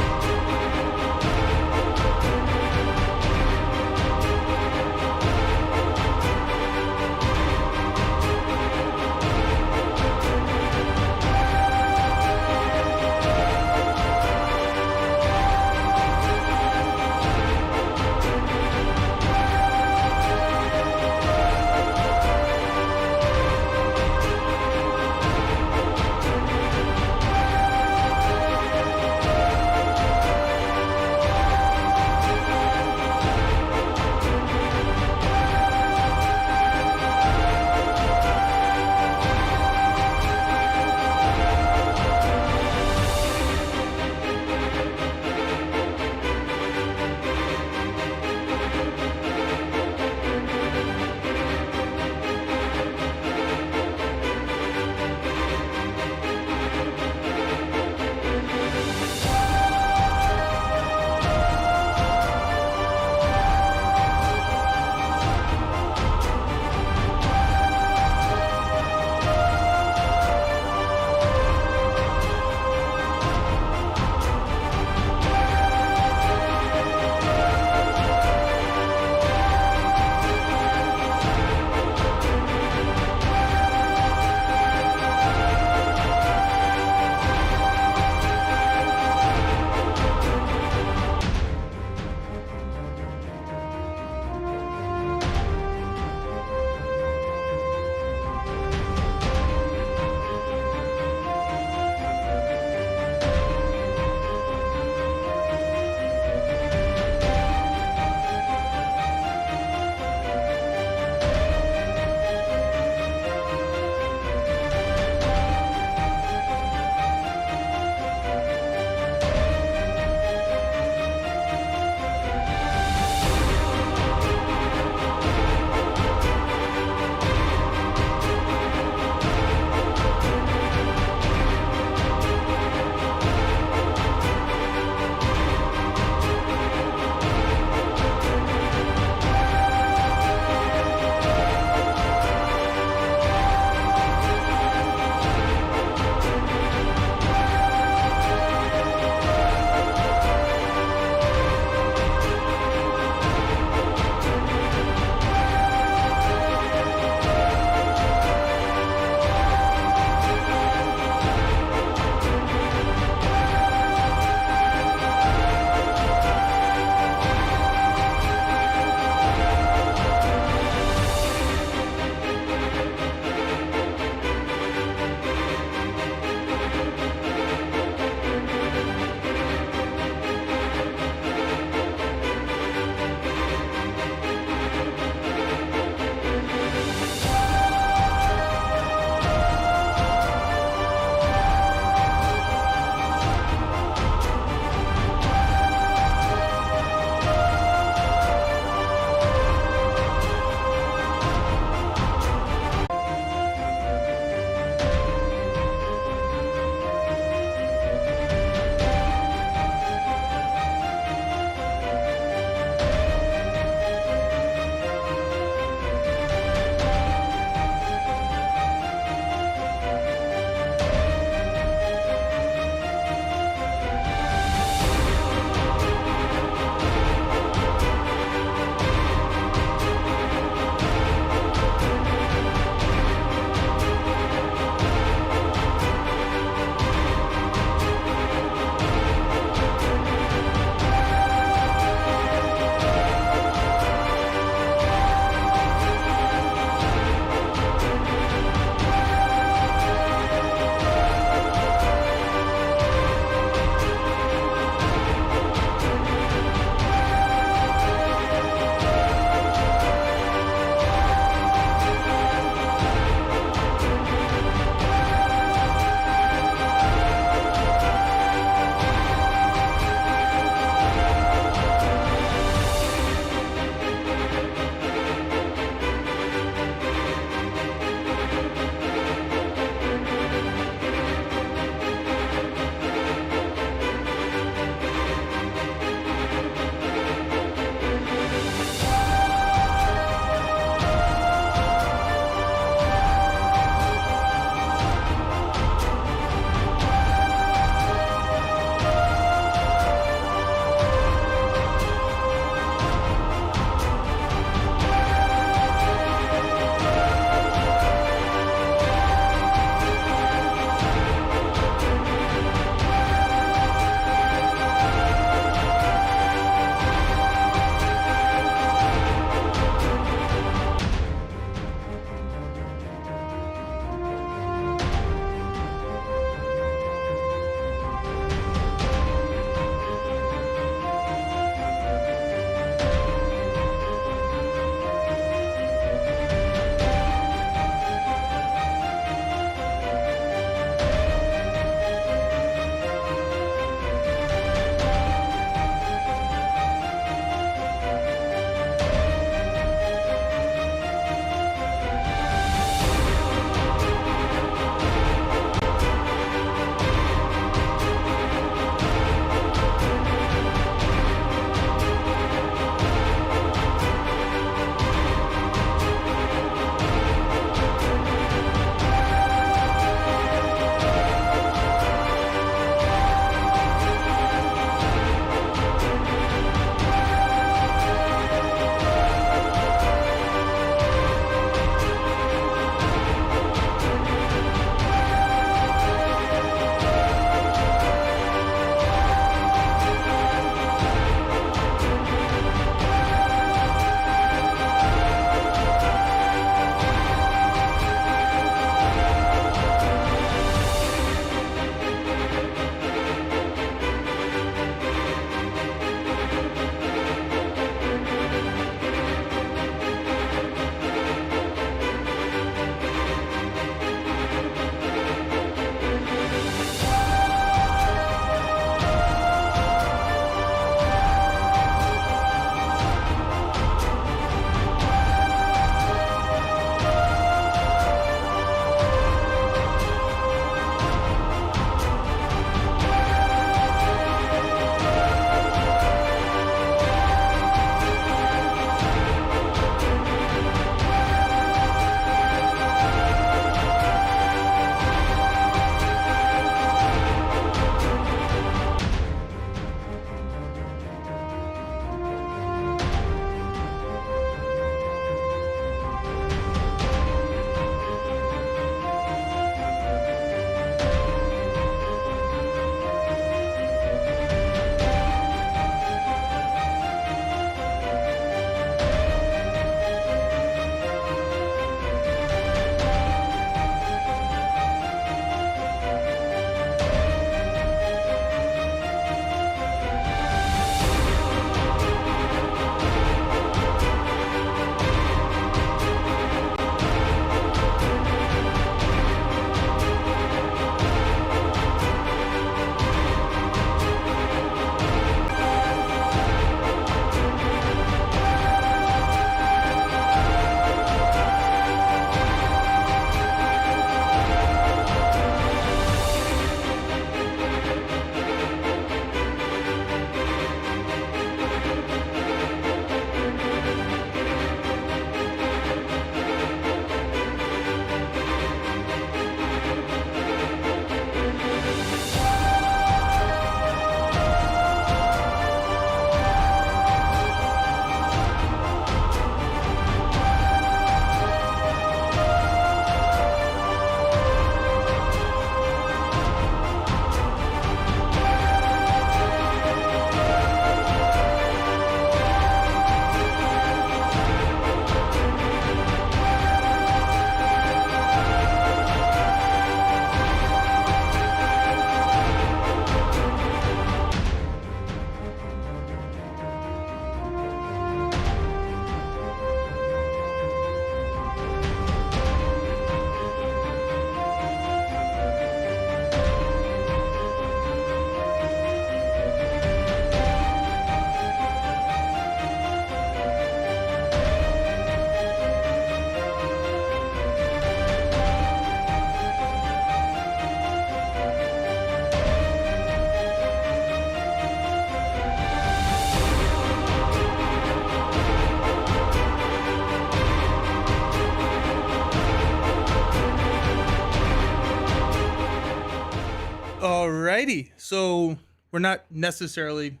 Alrighty, so we're not necessarily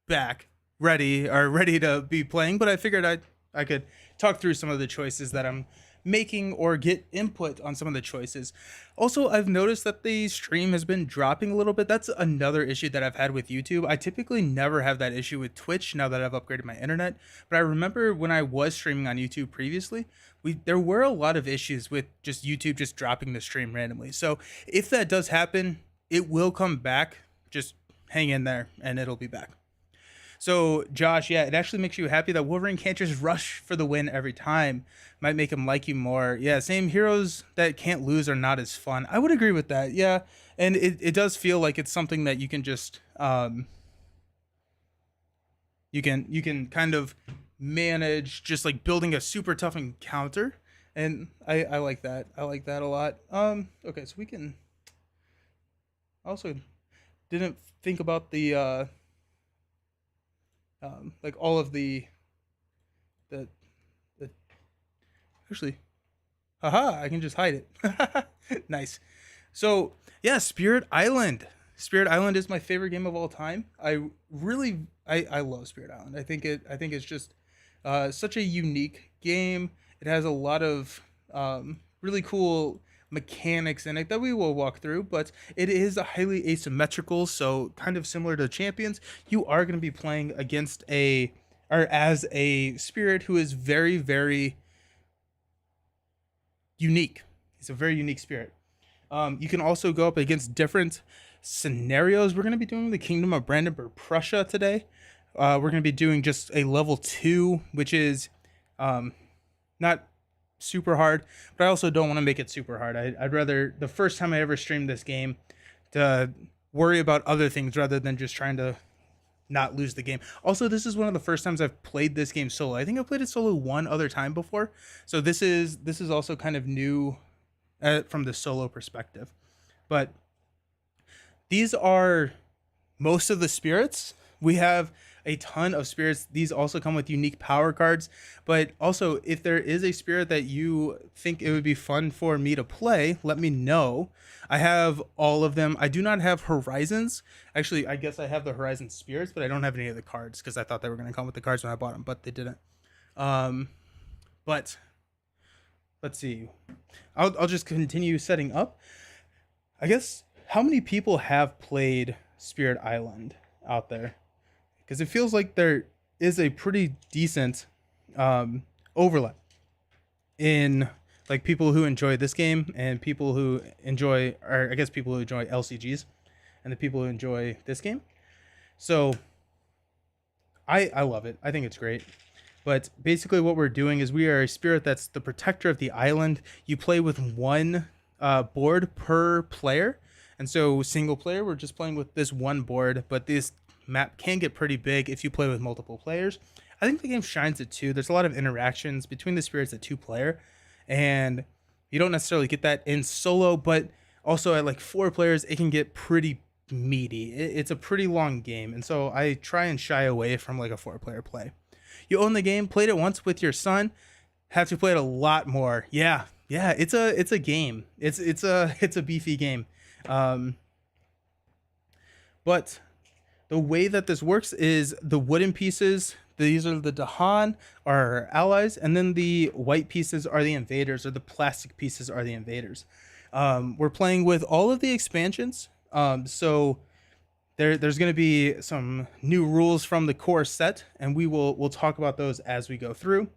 back ready to be playing, but I figured I could talk through some of the choices that I'm making or get input on some of the choices. Also, I've noticed that the stream has been dropping a little bit. That's another issue that I've had with YouTube. I typically never have that issue with Twitch now that I've upgraded my internet, but I remember when I was streaming on YouTube previously, there were a lot of issues with just YouTube just dropping the stream randomly. So if that does happen, it will come back. Just hang in there and it'll be back. So, Josh, yeah, it actually makes you happy that Wolverine can't just rush for the win every time. Might make him like you more. Yeah, same, heroes that can't lose are not as fun. I would agree with that, yeah. And it does feel like it's something that you can just, you can kind of manage just like building a super tough encounter. And I like that. I like that a lot. Okay, so we can, also didn't think about the, like all of the actually, haha, I can just hide it. Nice. So yeah, Spirit Island. Spirit Island is my favorite game of all time. I love Spirit Island. I think it's just such a unique game. It has a lot of really cool mechanics in it that we will walk through, but it is highly asymmetrical, so kind of similar to Champions. You are going to be playing against as a spirit who is very, very unique. He's a very unique spirit. You can also go up against different scenarios. We're going to be doing the Kingdom of Brandenburg Prussia today. We're going to be doing just a level 2, which is not super hard, but I also don't want to make it super hard. I'd rather, the first time I ever streamed this game, to worry about other things rather than just trying to not lose the game. Also, this is one of the first times I've played this game solo. I think I've played it solo one other time before, so this is also kind of new from the solo perspective. But these are most of the spirits. We have a ton of spirits. These also come with unique power cards, but also if there is a spirit that you think it would be fun for me to play, let me know. I have all of them. I do not have Horizons. Actually, I guess I have the Horizon spirits, but I don't have any of the cards because I thought they were going to come with the cards when I bought them, but they didn't. But let's see. I'll just continue setting up. I guess, how many people have played Spirit Island out there? Because it feels like there is a pretty decent overlap in like people who enjoy this game and people who enjoy, or I guess people who enjoy LCGs and the people who enjoy this game. So I love it. I think it's great. But basically what we're doing is we are a spirit that's the protector of the island. You play with one board per player. And so single player, we're just playing with this one board, but this map can get pretty big if you play with multiple players. I think the game shines at 2. There's a lot of interactions between the spirits at 2 player, and you don't necessarily get that in solo, but also at like 4 players, it can get pretty meaty. It's a pretty long game, and so I try and shy away from like a 4-player play. You own the game, played it once with your son, have to play it a lot more. Yeah, it's a game. It's a beefy game. But the way that this works is the wooden pieces, these are the Dahan, are our allies, and then the white pieces are the invaders, or the plastic pieces are the invaders. We're playing with all of the expansions, so there's going to be some new rules from the core set, and we'll talk about those as we go through.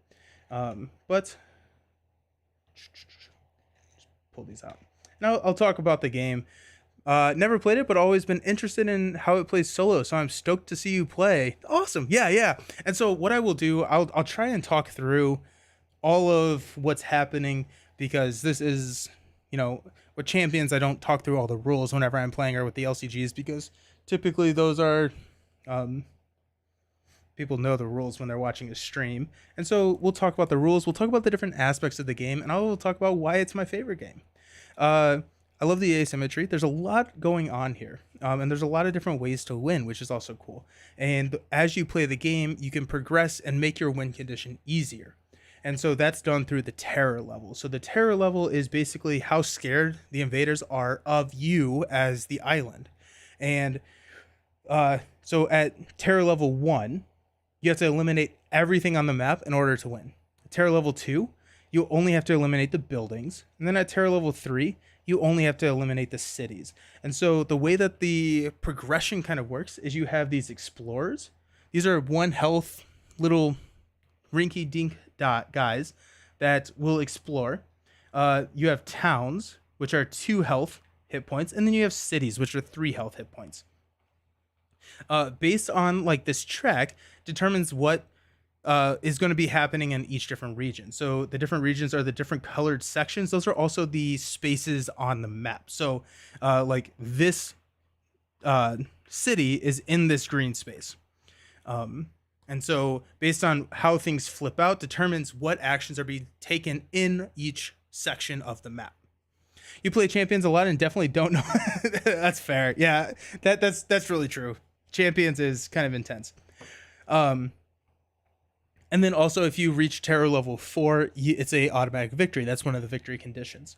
But just pull these out. Now I'll talk about the game. Never played it, but always been interested in how it plays solo. So I'm stoked to see you play. Awesome. Yeah. And so what I will do, I'll try and talk through all of what's happening, because this is, with Champions, I don't talk through all the rules whenever I'm playing, or with the LCGs, because typically those are, people know the rules when they're watching a stream. And so we'll talk about the rules. We'll talk about the different aspects of the game, and I will talk about why it's my favorite game. I love the asymmetry. There's a lot going on here, and there's a lot of different ways to win, which is also cool. And as you play the game, you can progress and make your win condition easier. And so that's done through the terror level. So the terror level is basically how scared the invaders are of you as the island. And so at terror level 1, you have to eliminate everything on the map in order to win. At terror level 2, you only have to eliminate the buildings. And then at terror level 3, you only have to eliminate the cities. And so the way that the progression kind of works is you have these explorers. These are 1 health little rinky dink dot guys that will explore. You have towns, which are 2 health hit points, and then you have cities, which are 3 health hit points. Based on like this track determines what is going to be happening in each different region. So the different regions are the different colored sections. Those are also the spaces on the map. So like this city is in this green space. And so based on how things flip out determines what actions are being taken in each section of the map. You play champions a lot and definitely don't know. That's fair. Yeah, that's really true. Champions is kind of intense. And then also if you reach terror level 4, it's a automatic victory. That's one of the victory conditions.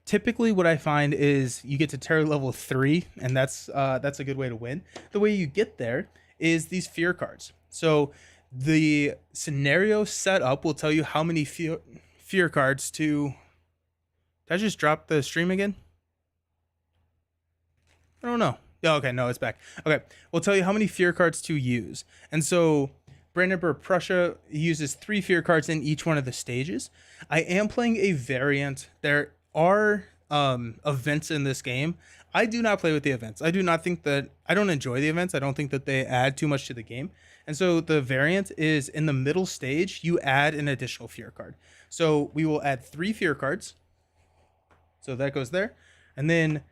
Typically what I find is you get to terror level 3, and that's a good way to win. The way you get there is these fear cards. So the scenario setup will tell you how many fear cards to... Did I just drop the stream again? I don't know. Oh, okay, no, it's back. Okay, we'll tell you how many fear cards to use. And so Brandenburg Prussia uses 3 fear cards in each one of the stages. I am playing a variant. There are events in this game. I do not play with the events. I don't enjoy the events. I don't think that they add too much to the game. And so the variant is in the middle stage, you add an additional fear card. So we will add 3 fear cards. So that goes there. And then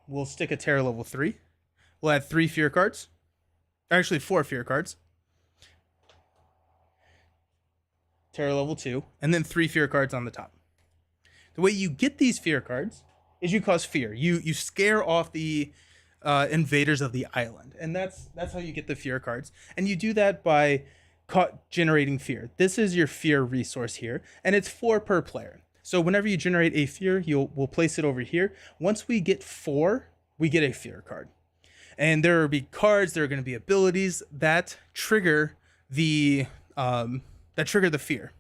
we'll stick a terror level 3. We'll add 3 fear cards. Actually, 4 fear cards. Terror level 2. And then 3 fear cards on the top. The way you get these fear cards is you cause fear. You scare off the invaders of the island. And that's how you get the fear cards. And you do that by generating fear. This is your fear resource here. And it's 4 per player. So whenever you generate a fear, we'll place it over here. Once we get 4, we get a fear card. And there will be cards, there are going to be abilities that trigger the fear.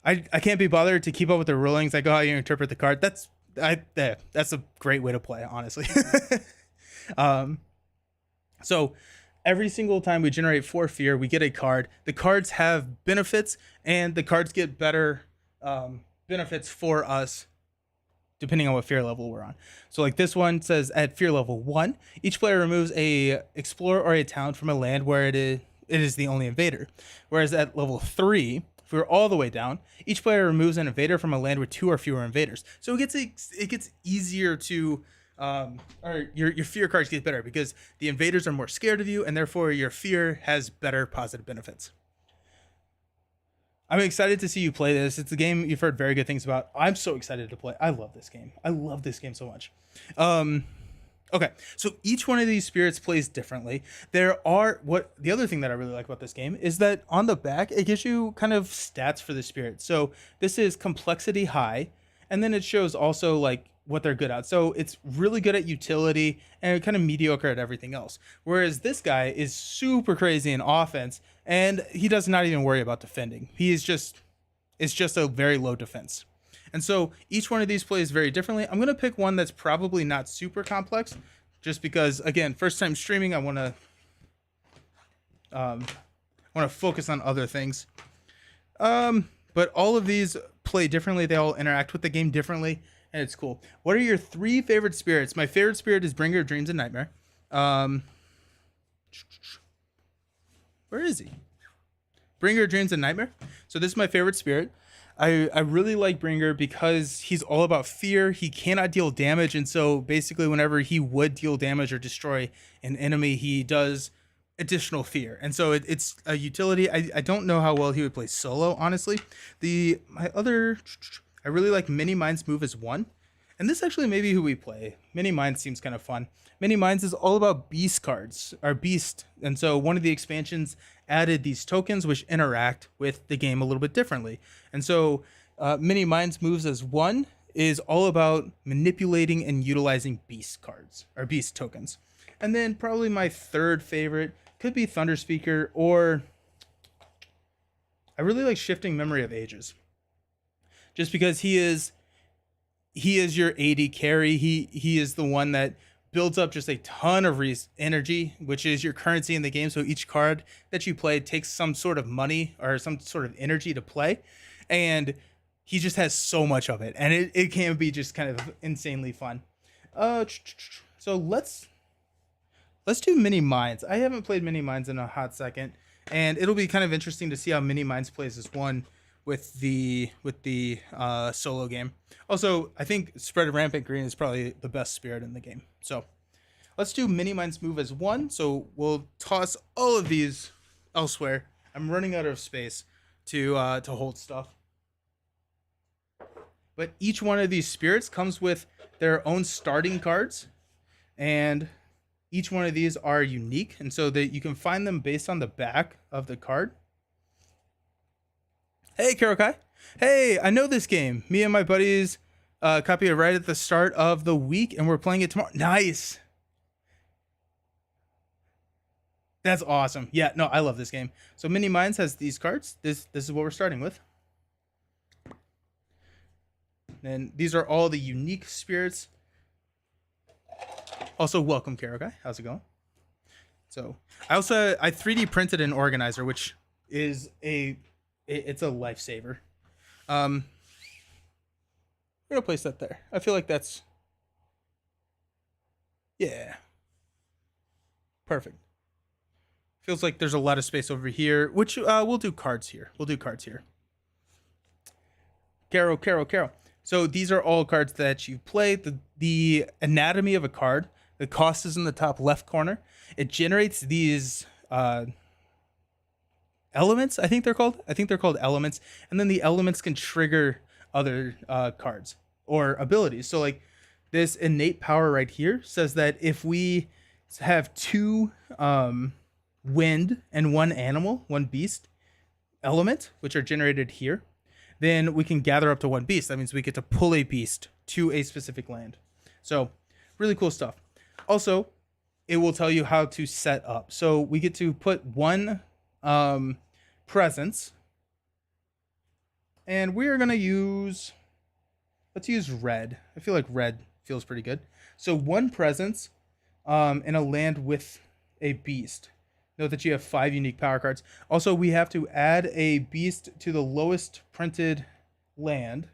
I can't be bothered to keep up with the rulings. I go how you interpret the card. That's a great way to play, honestly. So every single time we generate 4 fear, we get a card. The cards have benefits, and the cards get better benefits for us depending on what fear level we're on. So like this one says at fear level 1, each player removes a explorer or a town from a land where it is the only invader. Whereas at level 3, if we're all the way down, each player removes an invader from a land with 2 or fewer invaders. So it gets easier to or your fear cards get better because the invaders are more scared of you, and therefore your fear has better positive benefits. I'm excited to see you play this. It's a game you've heard very good things about. I'm so excited to play. I love this game. I love this game so much. Okay, so each one of these spirits plays differently. The other thing that I really like about this game is that on the back, it gives you kind of stats for the spirit. So this is complexity high, and then it shows also like what they're good at. So it's really good at utility and kind of mediocre at everything else. Whereas this guy is super crazy in offense, and he does not even worry about defending. It's just a very low defense. And so each one of these plays very differently. I'm going to pick one that's probably not super complex just because, again, first time streaming, I want to focus on other things. But all of these play differently. They all interact with the game differently, and it's cool. What are your 3 favorite spirits? My favorite spirit is Bringer of Dreams and Nightmare. Where is he? Bringer of Dreams and Nightmare. So this is my favorite spirit. I really like Bringer because he's all about fear. He cannot deal damage, and so basically whenever he would deal damage or destroy an enemy, he does additional fear. And so it's a utility. I don't know how well he would play solo, honestly. I really like Mini Mind's move as 1. And this actually may be who we play. Mini Minds seems kind of fun. Mini Minds is all about beast cards, or beast. And so one of the expansions added these tokens which interact with the game a little bit differently. And so Mini Minds moves as one is all about manipulating and utilizing beast cards, or beast tokens. And then probably my third favorite could be Thunder Speaker, or I really like Shifting Memory of Ages. Just because he is your AD carry. He is the one that builds up just a ton of energy, which is your currency in the game. So each card that you play takes some sort of money or some sort of energy to play, and he just has so much of it, and it can be just kind of insanely fun. So let's do Mini Minds. I haven't played Mini Minds in a hot second, and it'll be kind of interesting to see how Mini Minds plays as one with the solo game. Also, I think Spread Rampant Green is probably the best spirit in the game. So let's do Mini Minds move as one. So we'll toss all of these elsewhere. I'm running out of space to hold stuff. But each one of these spirits comes with their own starting cards, and each one of these are unique, and so that you can find them based on the back of the card. Hey, Karokai. Hey, I know this game. Me and my buddies copy it right at the start of the week, and we're playing it tomorrow. Nice. That's awesome. Yeah, no, I love this game. So Mini Minds has these cards. This is what we're starting with. And these are all the unique spirits. Also, welcome, Karokai. How's it going? So I 3D printed an organizer, which is it's a lifesaver. I'm gonna place that there. I feel like that's, yeah, perfect. Feels like there's a lot of space over here, which we'll do cards here. Caro. So these are all cards that you play. The anatomy of a card. The cost is in the top left corner. It generates these elements. I think they're called elements. And then the elements can trigger other cards or abilities. So like this innate power right here says that if we have two wind and one animal, one beast element, which are generated here, then we can gather up to one beast. That means we get to pull a beast to a specific land. So really cool stuff. Also, it will tell you how to set up. So we get to put one presence, and we are going to use, let's use red. I feel like red feels pretty good. So one presence in a land with a beast. Note that you have 5 unique power cards. Also, we have to add a beast to the lowest printed land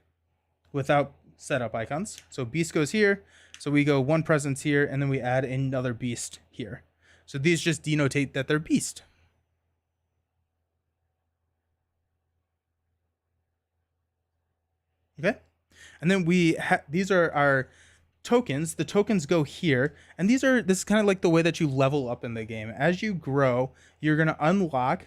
without setup icons. So beast goes here. So we go one presence here, and then we add another beast here. So these just denotate that they're beast. Okay. And then these are our tokens. The tokens go here, and this is kind of like the way that you level up in the game. As you grow, you're going to unlock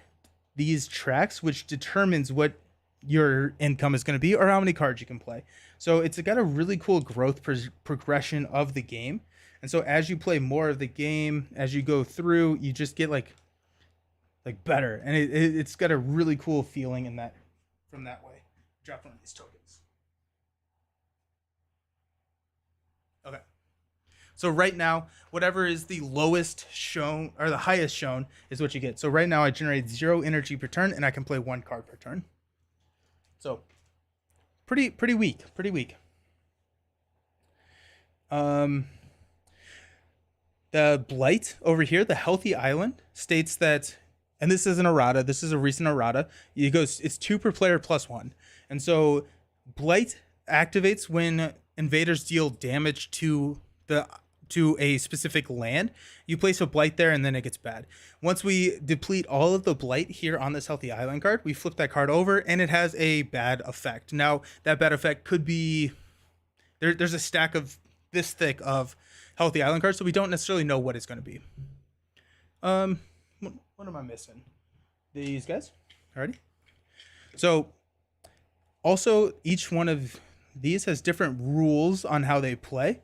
these tracks, which determines what your income is going to be or how many cards you can play. So it's got a really cool growth progression of the game. And so as you play more of the game, as you go through, you just get like better, and it's got a really cool feeling in that from that way. Drop one of these tokens. Okay. So right now, whatever is the lowest shown or the highest shown is what you get. So right now I generate 0 energy per turn, and I can play 1 card per turn. So pretty weak. The blight over here, the healthy island, states that, and this is an errata. This is a recent errata. It's 2 per player plus 1, and so blight activates when invaders deal damage to a specific land. You place a blight there, and then it gets bad. Once we deplete all of the blight here on this healthy island card, we flip that card over, and it has a bad effect. Now that bad effect could be there's a stack of this thick of healthy island cards, so we don't necessarily know what it's going to be. What am I missing? These guys. Alrighty. So also each one of these has different rules on how they play.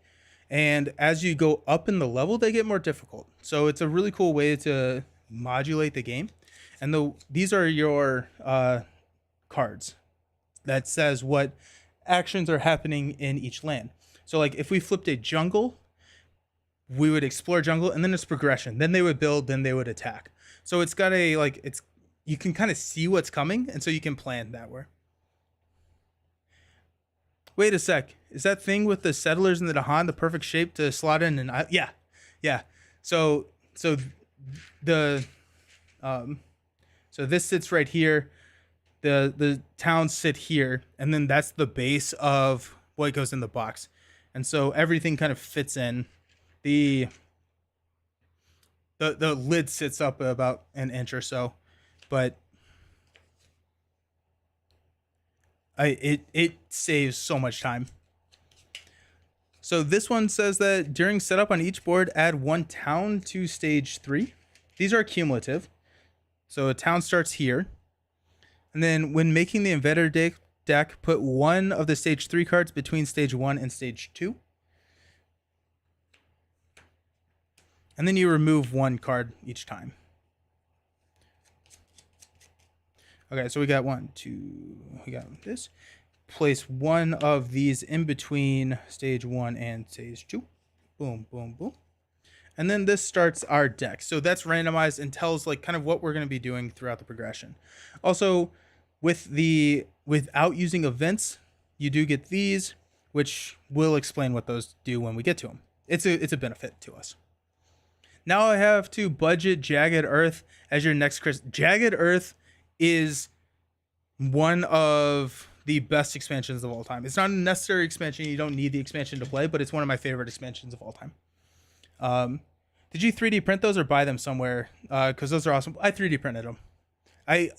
And as you go up in the level, they get more difficult. So it's a really cool way to modulate the game. And these are your cards that says what actions are happening in each land. So like if we flipped a jungle, we would explore jungle, and then it's progression. Then they would build, then they would attack. So it's got a you can kind of see what's coming, and so you can plan that way. Wait a sec. Is that thing with the settlers and the Dahan the perfect shape to slot in? And yeah. So the so this sits right here. The towns sit here, and then that's the base of what goes in the box. And so everything kind of fits in. The lid sits up about an inch or so, but it saves so much time. So this one says that during setup on each board, add 1 town to stage 3. These are cumulative. So a town starts here. And then when making the invader deck, put 1 of the stage 3 cards between stage 1 and stage 2. And then you remove 1 card each time. Okay, so we got we got this. Place 1 of these in between stage 1 and stage 2. Boom, boom, boom. And then this starts our deck. So that's randomized and tells like kind of what we're going to be doing throughout the progression. Also, without using events, you do get these, which we'll explain what those do when we get to them. It's a benefit to us. Now I have to budget Jagged Earth as your next Jagged Earth is one of the best expansions of all time. It's not a necessary expansion. You don't need the expansion to play, but it's one of my favorite expansions of all time. Did you 3D print those or buy them somewhere? Because those are awesome. I 3D printed them. I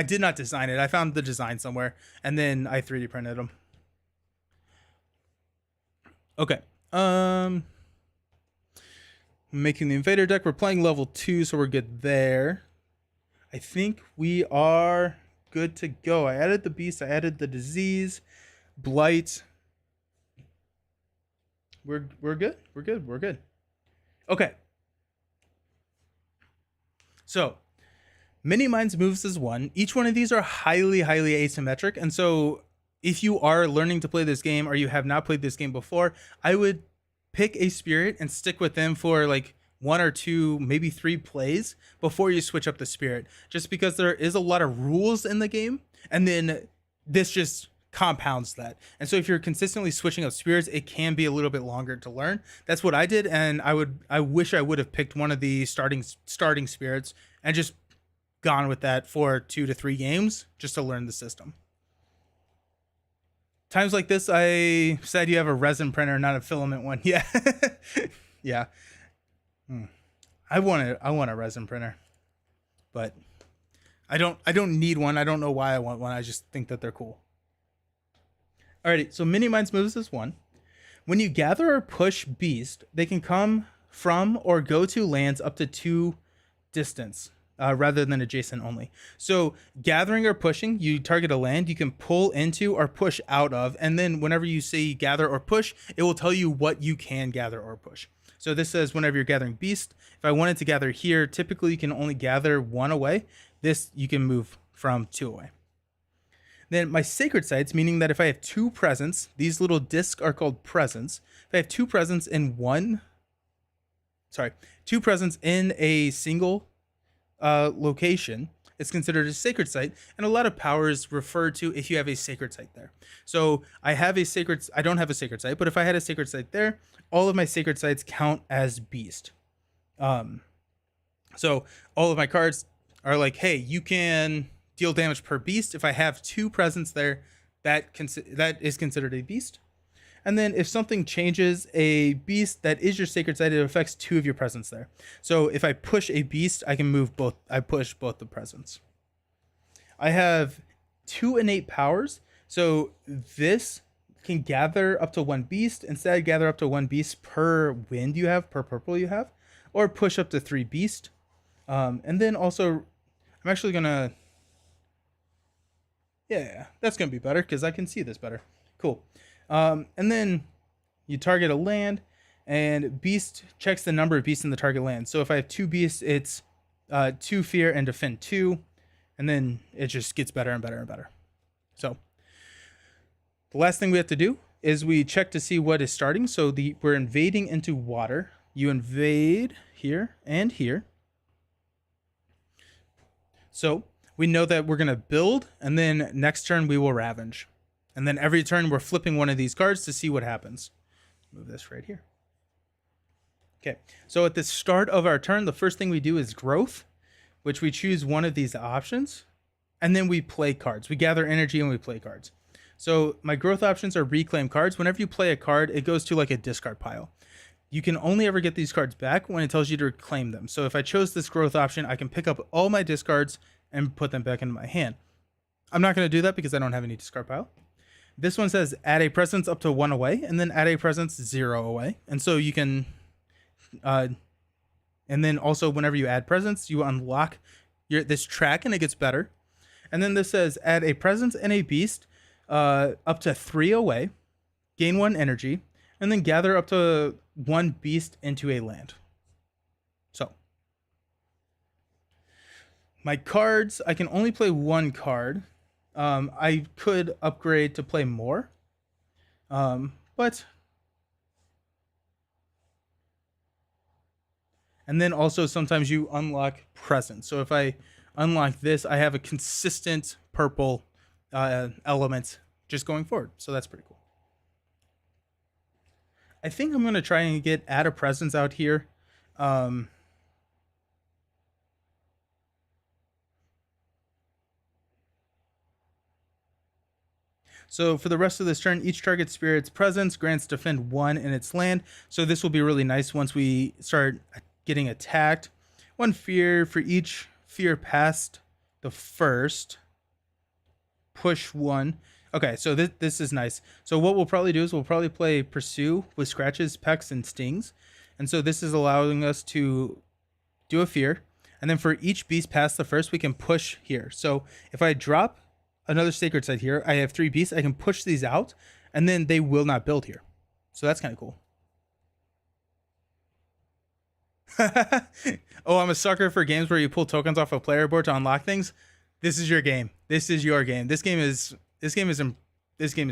did not design it. I found the design somewhere, and then I 3D printed them. Okay. Making the invader deck. We're playing level 2, so we're good there. I think we are good to go. I added the beast. I added the disease, blight. We're good. We're good. Okay. So, mini minds moves is 1. Each one of these are highly asymmetric, and so if you are learning to play this game or you have not played this game before, I would pick a spirit and stick with them for like 1 or 2, maybe 3 plays before you switch up the spirit, just because there is a lot of rules in the game, and then this just compounds that. And so if you're consistently switching up spirits, it can be a little bit longer to learn. That's what I did, and I wish I would have picked one of the starting spirits and just gone with that for 2 to 3 games just to learn the system. Times like this, I said you have a resin printer, not a filament one. Yeah. Yeah. I want a resin printer, but I don't need one. I don't know why I want one. I just think that they're cool. Alrighty, so mini minds moves is 1. When you gather or push beast, they can come from or go to lands up to 2 distance. Rather than adjacent only. So gathering or pushing, you target a land you can pull into or push out of, and then whenever you say gather or push, it will tell you what you can gather or push. So this says whenever you're gathering beast, if I wanted to gather here, typically you can only gather 1 away. This you can move from 2 away. Then my sacred sites, meaning that if I have 2 presents, these little discs are called presents. If I have 2 presents in 2 presents in a single location, it's considered a sacred site, and a lot of powers refer to if you have a sacred site there. So I don't have a sacred site, but if I had a sacred site there, all of my sacred sites count as beast. So all of my cards are like, hey, you can deal damage per beast. If I have 2 presents there, that is considered a beast. And then if something changes a beast that is your sacred site, it affects 2 of your presents there. So if I push a beast, I can move both. I push both the presents. I have 2 innate powers. So this can gather up to 1 beast. Instead, gather up to 1 beast per wind you have, per purple you have, or push up to 3 beast. And then also, I'm actually going to, that's going to be better because I can see this better. Cool. And then you target a land, and beast checks the number of beasts in the target land. So if I have 2 beasts, it's 2 fear and defend 2, and then it just gets better and better and better. So the last thing we have to do is we check to see what is starting. So we're invading into water. You invade here and here. So we know that we're going to build, and then next turn we will ravage. And then every turn we're flipping one of these cards to see what happens. Move this right here. Okay, so at the start of our turn, the first thing we do is growth, which we choose one of these options, and then we play cards. We gather energy and we play cards. So my growth options are reclaim cards. Whenever you play a card, it goes to like a discard pile. You can only ever get these cards back when it tells you to reclaim them. So if I chose this growth option, I can pick up all my discards and put them back into my hand. I'm not going to do that because I don't have any discard pile. This one says add a presence up to 1 away, and then add a presence 0 away. And so you can, and then also whenever you add presence, you unlock this track and it gets better. And then this says add a presence and a beast up to 3 away, gain 1 energy, and then gather up to 1 beast into a land. So my cards, I can only play 1 card. I could upgrade to play more, but, and then also sometimes you unlock presence. So if I unlock this, I have a consistent purple element just going forward. So that's pretty cool. I think I'm going to try and get add a presence out here. So for the rest of this turn, each target spirit's presence grants defend 1 in its land. So this will be really nice once we start getting attacked. 1 fear for each fear past the first. Push 1. Okay, so this is nice. So what we'll probably do is we'll probably play Pursue with scratches, pecks, and stings. And so this is allowing us to do a fear. And then for each beast past the first, we can push here. So if I drop another Sacred Site here, I have 3 beasts. I can push these out, and then they will not build here. So that's kind of cool. Oh, I'm a sucker for games where you pull tokens off a player board to unlock things. This is your game. This is your game. This game is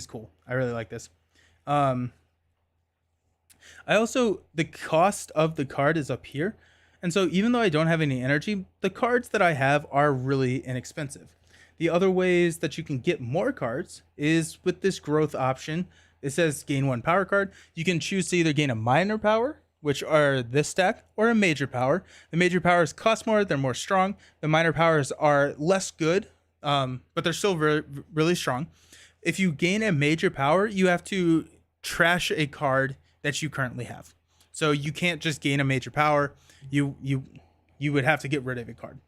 cool. I really like this. I also, the cost of the card is up here. And so even though I don't have any energy, the cards that I have are really inexpensive. The other ways that you can get more cards is with this growth option. It says gain 1 power card. You can choose to either gain a minor power, which are this stack, or a major power. The major powers cost more, they're more strong. The minor powers are less good, but they're still really strong. If you gain a major power, you have to trash a card that you currently have. So you can't just gain a major power. You would have to get rid of a card.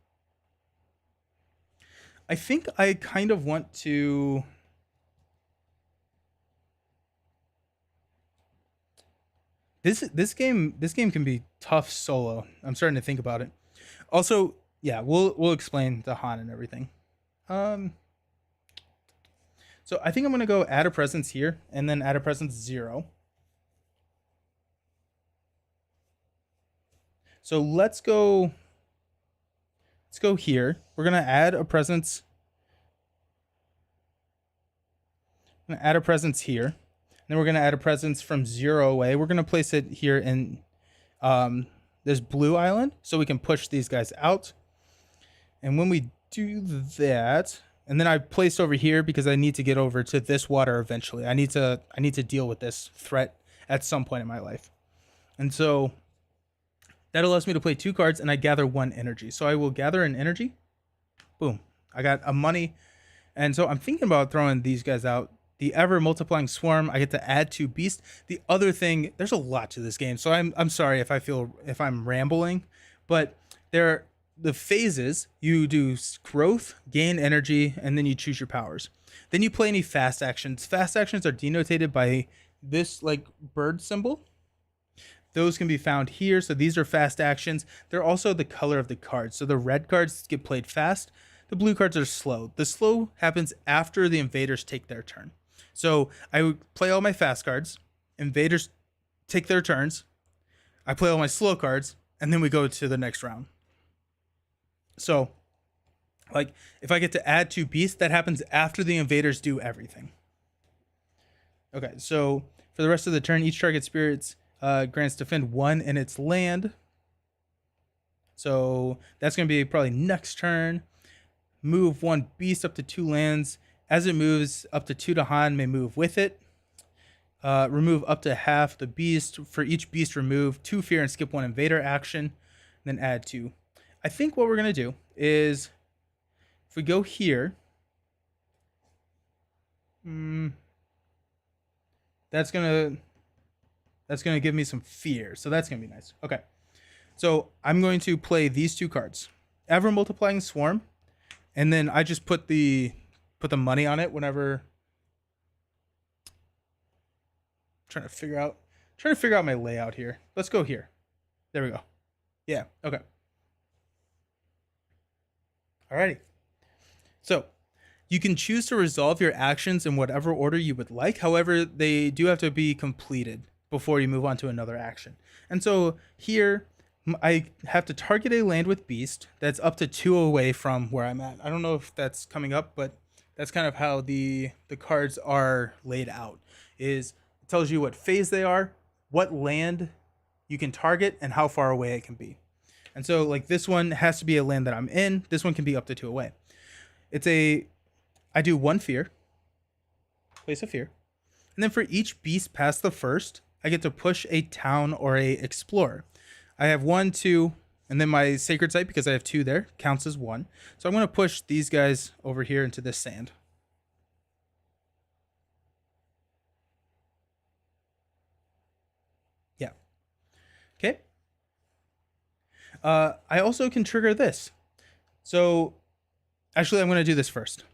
I think I kind of want to... This game can be tough solo. I'm starting to think about it. Also, yeah, we'll explain the Han and everything. So I think I'm gonna go add a presence here and then add a presence 0. So let's go here. We're gonna add a presence. I'm gonna add a presence here. Then we're going to add a presence from 0 away. We're going to place it here in this blue island so we can push these guys out. And when we do that, and then I placed over here because I need to get over to this water eventually. I need to deal with this threat at some point in my life. And so that allows me to play 2 cards and I gather 1 energy. So I will gather an energy. Boom. I got a money. And so I'm thinking about throwing these guys out. The ever multiplying swarm, I get to add 2 beasts. The other thing, there's a lot to this game, so I'm sorry if I'm rambling, but the phases, you do growth, gain energy, and then you choose your powers. Then you play any fast actions. Fast actions are denoted by this like bird symbol. Those can be found here. So these are fast actions. They're also the color of the cards. So the red cards get played fast. The blue cards are slow. The slow happens after the invaders take their turn. So I would play all my fast cards. Invaders take their turns. I play all my slow cards, and then we go to the next round. So, like, if I get to add 2 beasts, that happens after the invaders do everything. Okay, so for the rest of the turn, each target spirits grants defend 1 in its land. So that's going to be probably next turn. Move 1 beast up to 2 lands. As it moves, up to 2 Dahan may move with it. Remove up to half the beast. For each beast, remove 2 fear and skip 1 invader action. Then add 2. I think what we're going to do is, if we go here, that's gonna give me some fear. So that's gonna be nice. Okay. So I'm going to play these 2 cards. Ever Multiplying Swarm. And then I just put the money on it whenever. Trying to figure out my layout here. Let's go here. There we go. Yeah, okay. Alrighty. So you can choose to resolve your actions in whatever order you would like. However, they do have to be completed before you move on to another action. And so here, I have to target a land with beast that's up to 2 away from where I'm at. I don't know if that's coming up, but that's kind of how the cards are laid out. It tells you what phase they are, what land you can target, and how far away it can be. And so, like, this one has to be a land that I'm in. This one can be up to 2 away. I do 1 fear, place a fear, and then for each beast past the first, I get to push a town or a explorer. I have 1, 2, and then my sacred site, because I have 2 there, counts as 1. So I'm going to push these guys over here into this sand. Yeah. Okay. I also can trigger this. So actually, I'm going to do this first.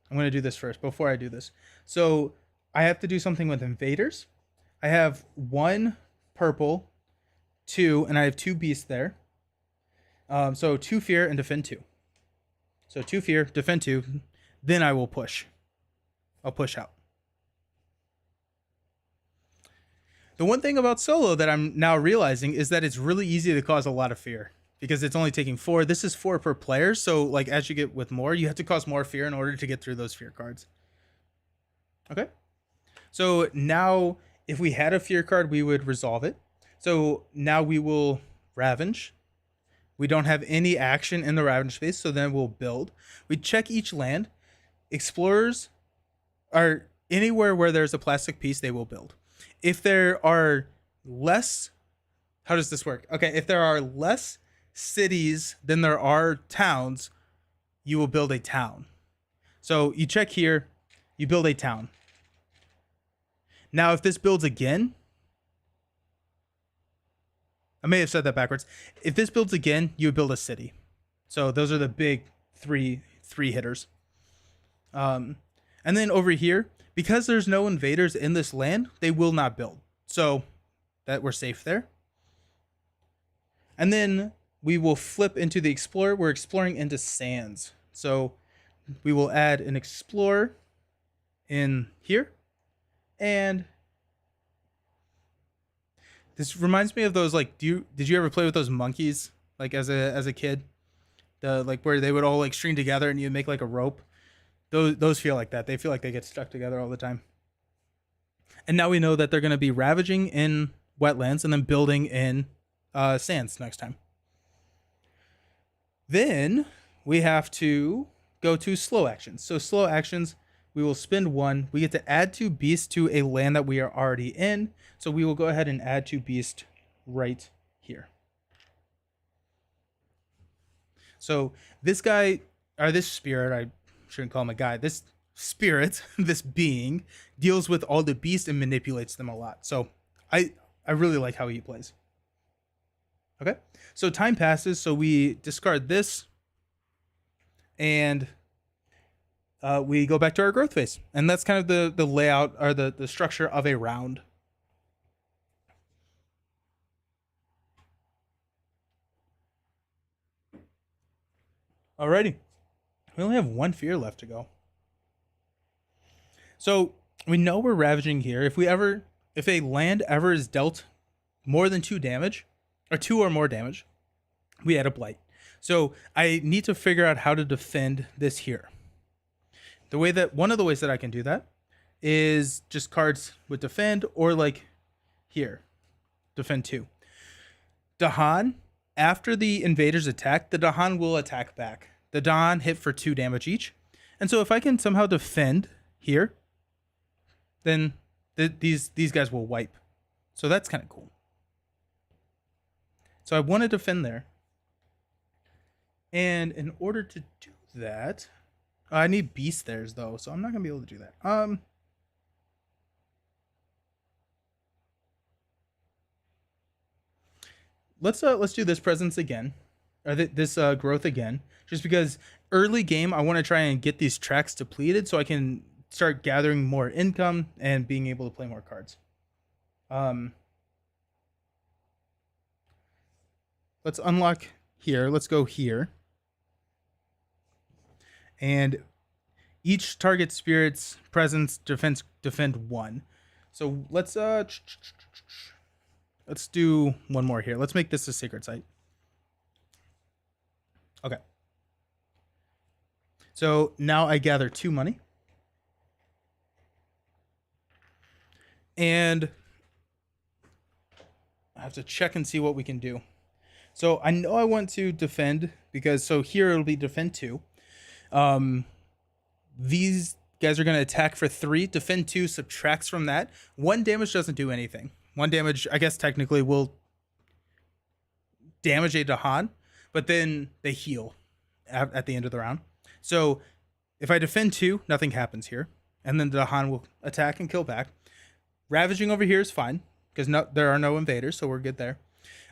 Before I do this. So I have to do something with invaders. I have 1 purple, 2, and I have 2 beasts there. So 2 fear and defend 2. So 2 fear, defend 2. Then I will push. I'll push out. The one thing about solo that I'm now realizing is that it's really easy to cause a lot of fear, because it's only taking 4. This is 4 per player. So like, as you get with more, you have to cause more fear in order to get through those fear cards. Okay. So now if we had a fear card, we would resolve it. So now we will ravage. We don't have any action in the ravage space. So then we'll build. We check each land. Explorers are anywhere where there's a plastic piece, they will build. If there are less, how does this work? Okay. If there are less cities than there are towns, you will build a town. So you check here, you build a town. Now, if this builds again, I may have said that backwards. If this builds again, you would build a city. So those are the big three hitters. And then over here, because there's no invaders in this land, they will not build. So that we're safe there. And then we will flip into the explorer. We're exploring into sands. So we will add an explorer in here. And this reminds me of those, like, did you ever play with those monkeys, like as a kid? The, like, where they would all like string together and you make like a rope. Those feel like that. They feel like they get stuck together all the time. And now we know that they're going to be ravaging in wetlands and then building in sands next time. Then we have to go to slow actions. So slow actions, we will spend 1. We get to add 2 beasts to a land that we are already in. So we will go ahead and add 2 beasts right here. So this guy, or this spirit, I shouldn't call him a guy, this spirit, this being, deals with all the beasts and manipulates them a lot. So I really like how he plays. Okay, so time passes, so we discard this, and we go back to our growth phase. And that's kind of the layout, or the structure of a round. Alrighty. We only have 1 fear left to go. So We know we're ravaging here. If a land ever is dealt more than 2 damage, or 2 or more damage, we add a blight. So I need to figure out how to defend this here. One of the ways that I can do that is just cards with defend, or like here, defend 2. Dahan, after the invaders attack, the Dahan will attack back. The Dahan hit for 2 damage each. And so if I can somehow defend here, then these guys will wipe. So that's kind of cool. So I want to defend there. And in order to do that, I need beast theirs though, so I'm not gonna be able to do that. Let's do this presence again, or this growth again, just because early game I want to try and get these tracks depleted so I can start gathering more income and being able to play more cards. Let's unlock here. Let's go here. And each target spirit's presence defend 1. So let's do one more here. Let's make this a sacred site. Okay. So now I gather 2 money. And I have to check and see what we can do. So I know I want to defend because so here it'll be defend 2. These guys are going to attack for 3. Defend 2 subtracts from that. 1 damage doesn't do anything. 1 damage, I guess technically, will damage a Dahan, but then they heal at the end of the round. So if I defend 2, nothing happens here. And then the Dahan will attack and kill back. Ravaging over here is fine because there are no invaders, so we're good there.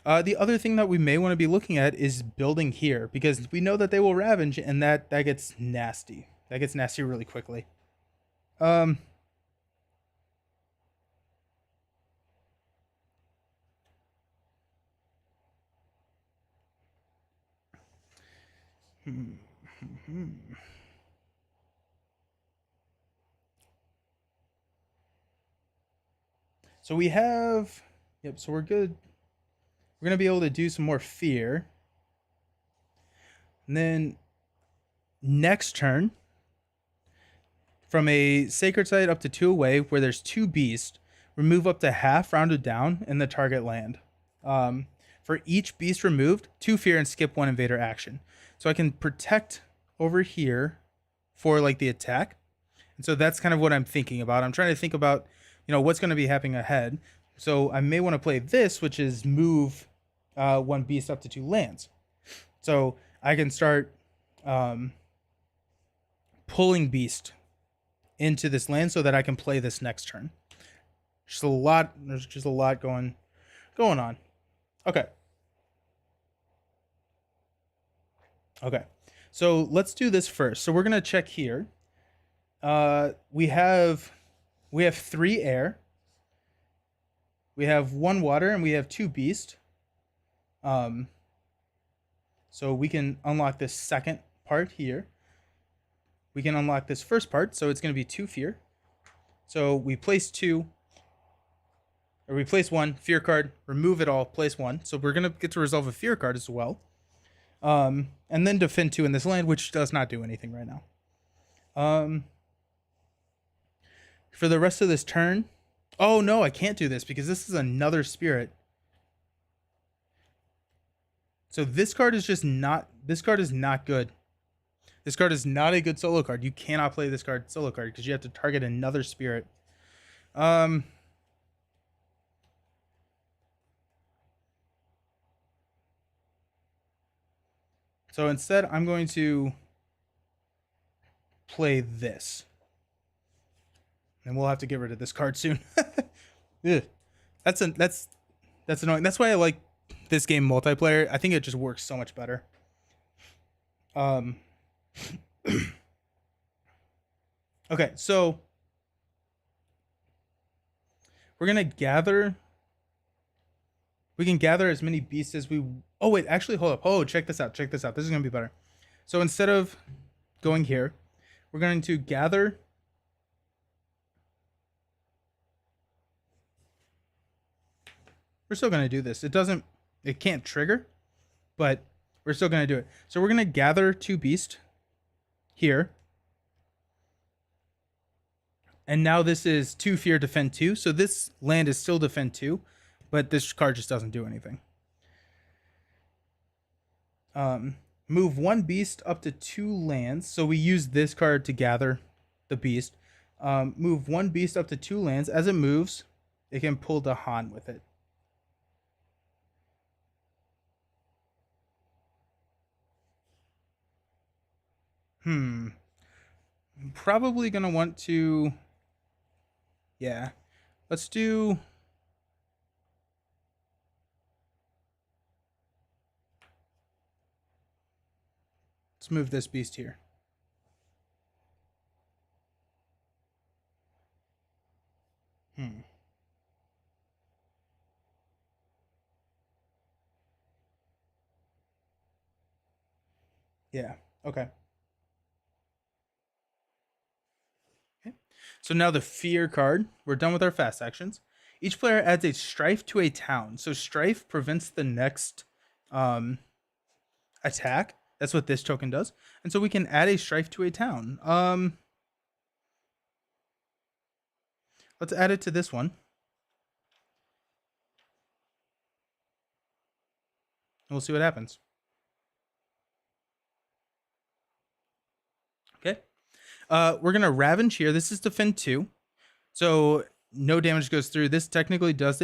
The other thing that we may want to be looking at is building here because we know that they will ravage and that gets nasty. That gets nasty really quickly. So we have, yep, so we're good. We're going to be able to do some more fear. And then next turn, from a sacred site up to 2 away, where there's 2 beasts, remove up to half rounded down in the target land. For each beast removed, 2 fear and skip 1 invader action. So I can protect over here for like the attack. And so that's kind of what I'm thinking about. I'm trying to think about, what's going to be happening ahead. So I may want to play this, which is move 1 beast up to 2 lands. So I can start pulling beast into this land so that I can play this next turn. There's just a lot going on. Okay. So let's do this first. So we're going to check here. We have 3 air. We have 1 water and we have 2 beast. So we can unlock this second part here. We can unlock this first part, so it's going to be 2 fear. So we place 2, or we place 1 fear card, remove it all, place 1. So we're going to get to resolve a fear card as well. And then defend 2 in this land, which does not do anything right now. For the rest of this turn, oh no, I can't do this because this is another spirit. So this card is not good. This card is not a good solo card. You cannot play this card solo card because you have to target another spirit. So instead, I'm going to play this. And we'll have to get rid of this card soon. That's annoying. That's why I like this game multiplayer. I think it just works so much better. Okay, so we're gonna gather. We can gather as many beasts as we. Oh wait, actually, hold up. Oh, check this out. This is gonna be better. So instead of going here, we're going to gather we're still gonna do this. It can't trigger, but we're still gonna do it. So we're gonna gather 2 beast here. And now this is 2 fear, defend 2. So this land is still defend 2, but this card just doesn't do anything. Move 1 beast up to 2 lands. So we use this card to gather the beast. Move 1 beast up to 2 lands. As it moves, it can pull the Han with it. Probably gonna want to... Yeah. Let's do... Let's move this beast here. Yeah. Okay. So now the fear card. We're done with our fast actions. Each player adds a strife to a town. So strife prevents the next attack. That's what this token does. And so we can add a strife to a town. Let's add it to this one. We'll see what happens. Okay. We're going to Ravage here. This is defend 2. So no damage goes through. This technically does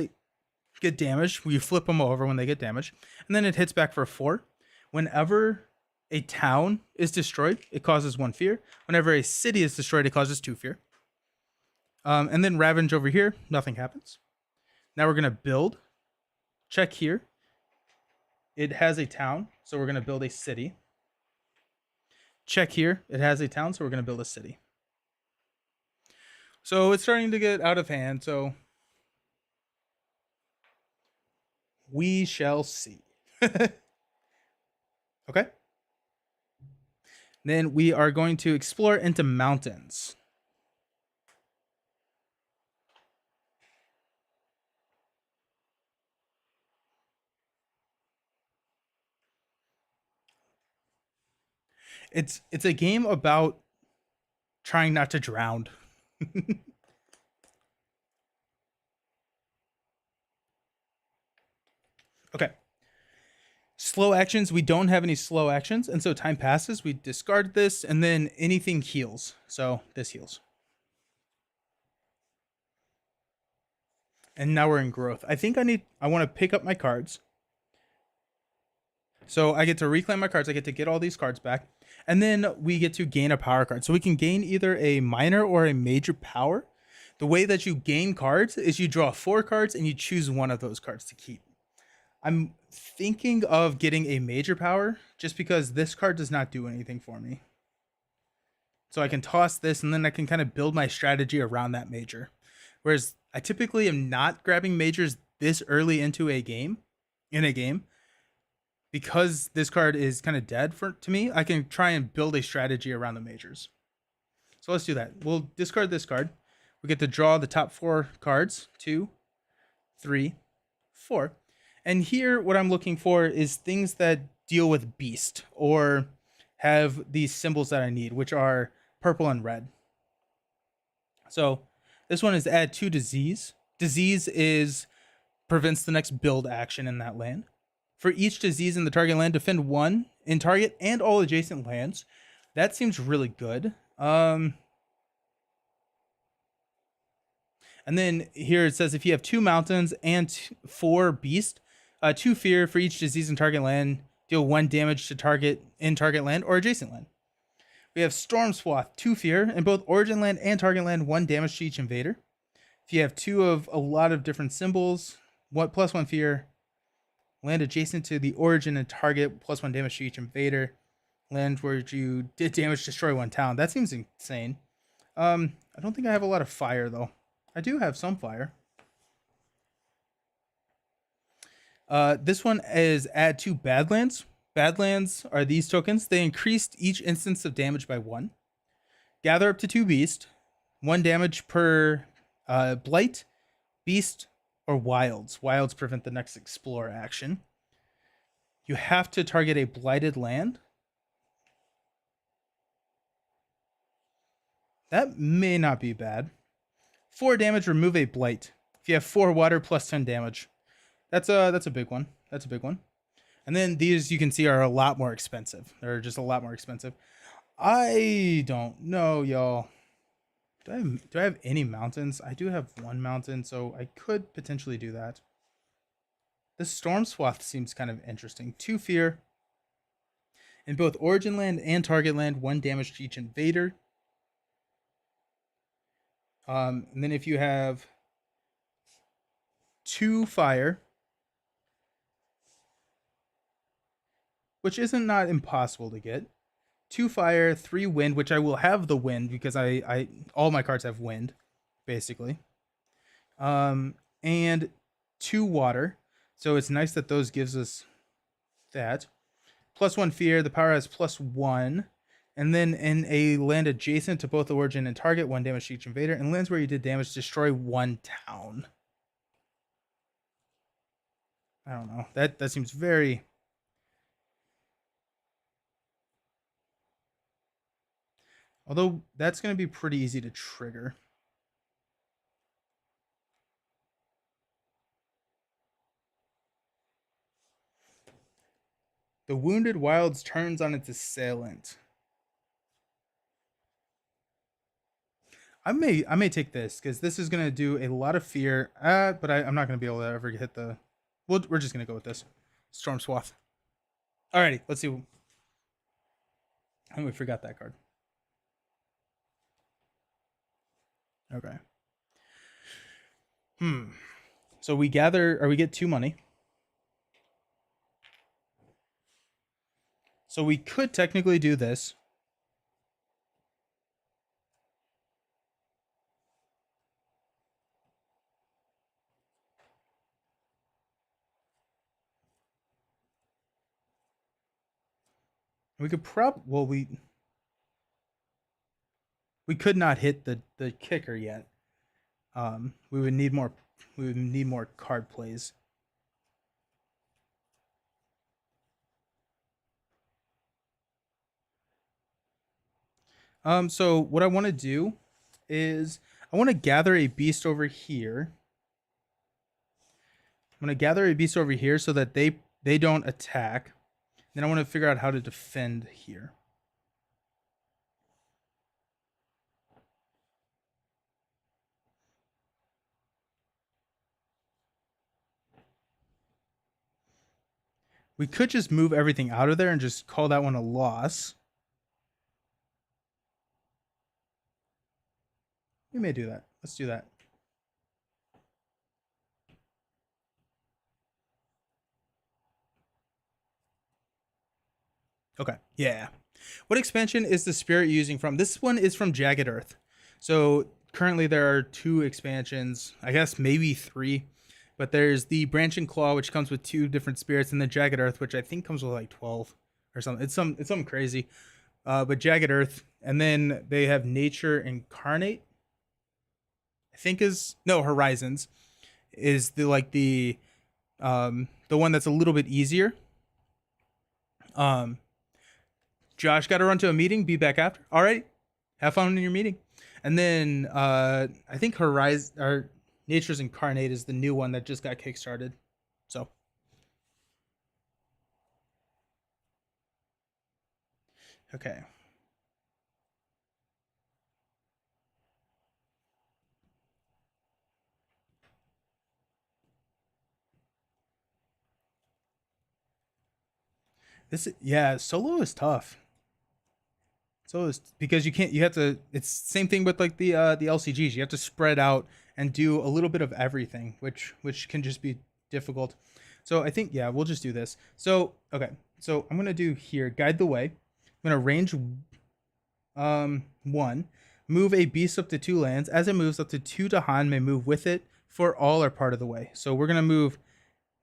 get damaged. We flip them over when they get damaged. And then it hits back for 4. Whenever a town is destroyed, it causes 1 fear. Whenever a city is destroyed, it causes 2 fear. And then Ravage over here, nothing happens. Now we're going to build. Check here. It has a town, so we're going to build a city. Check here. It has a town, so we're going to build a city. So it's starting to get out of hand, so we shall see. Okay. Then we are going to explore into mountains. It's a game about trying not to drown. Okay. Slow actions. We don't have any slow actions, and so time passes. We discard this, and then anything heals. So this heals. And now we're in growth. I think I want to pick up my cards. So I get to reclaim my cards. I get to get all these cards back. And then we get to gain a power card. So we can gain either a minor or a major power. The way that you gain cards is you draw 4 cards and you choose one of those cards to keep. I'm thinking of getting a major power just because this card does not do anything for me. So I can toss this and then I can kind of build my strategy around that major. Whereas I typically am not grabbing majors this early into a game, because this card is kind of dead to me. I can try and build a strategy around the majors. So let's do that. We'll discard this card. We get to draw the top 4 cards. 2, 3, 4. And here, what I'm looking for is things that deal with beast or have these symbols that I need, which are purple and red. So this one is add 2 disease. Disease prevents the next build action in that land. For each disease in the target land, defend 1 in target and all adjacent lands. That seems really good. And then here it says if you have 2 mountains and 4 beast, 2 fear for each disease in target land, deal 1 damage to target land or adjacent land. We have Storm Swath, 2 fear in both origin land and target land, 1 damage to each invader. If you have 2 of a lot of different symbols, +1 fear. Land adjacent to the origin and target, +1 damage to each invader. Land where you did damage, destroy 1 town. That seems insane. I don't think I have a lot of fire, though. I do have some fire. This one is add 2 Badlands. Badlands are these tokens. They increased each instance of damage by 1. Gather up to 2 beast. 1 damage per blight, beast, or wilds. Wilds prevent the next explore action. You have to target a blighted land. That may not be bad. 4 damage, remove a blight. If you have 4 water, plus 10 damage. That's a big one. That's a big one. And then these you can see are a lot more expensive. They're just a lot more expensive. I don't know, y'all. Do I have any mountains? I do have 1 mountain, so I could potentially do that. This Storm Swath seems kind of interesting. 2 fear. In both origin land and target land, 1 damage to each invader. And then if you have 2 fire, which isn't not impossible to get. 2 fire, 3 wind, which I will have the wind because I all my cards have wind, basically. And 2 water. So it's nice that those gives us that. +1 fear, the power has +1. And then in a land adjacent to both origin and target, 1 damage to each invader. And lands where you did damage, destroy 1 town. I don't know. That seems very... Although that's going to be pretty easy to trigger. The Wounded Wilds turns on its assailant. I may take this because this is going to do a lot of fear. But I'm not going to be able to ever hit the... We're just going to go with this. Storm Swath. Alrighty, let's see. Oh, we forgot that card. Okay. So we gather, or we get 2 money. So we could technically do this. We could we could not hit the kicker yet. We would need more card plays. So what I want to do is I want to gather a beast over here. I'm going to gather a beast over here so that they don't attack. Then I want to figure out how to defend here. We could just move everything out of there and just call that one a loss. We may do that. Let's do that. Okay, yeah. What expansion is the spirit using from? This one is from Jagged Earth. So currently there are 2 expansions, I guess maybe 3. But there's the Branching Claw, which comes with 2 different spirits, and the Jagged Earth, which I think comes with like 12 or something. It's something crazy. But Jagged Earth, and then they have Nature Incarnate. I think Horizons is the one that's a little bit easier. Josh got to run to a meeting. Be back after. All right, have fun in your meeting. And then I think Nature's Incarnate is the new one that just got kickstarted. So okay. Solo is tough. So it's because you have to, it's same thing with like the LCGs. You have to spread out and do a little bit of everything, which can just be difficult. So I think, we'll just do this. So, okay. So I'm going to do here, guide the way. I'm going to range 1, move a beast up to 2 lands. As it moves, up to 2 Dahan may move with it for all or part of the way. So we're going to move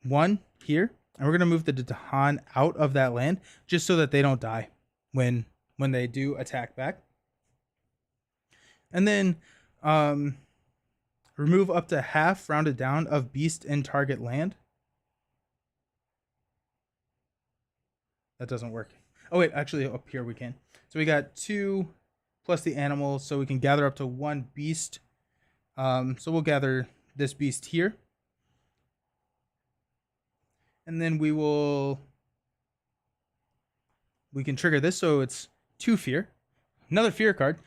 1 here, and we're going to move the Dahan out of that land just so that they don't die when they do attack back. And then I Remove up to half, rounded down, of beast in target land. That doesn't work. Oh, wait, actually, up here we can. So we got 2 plus the animals, so we can gather up to 1 beast. So we'll gather this beast here. And then we can trigger this, so it's 2 fear. Another fear card.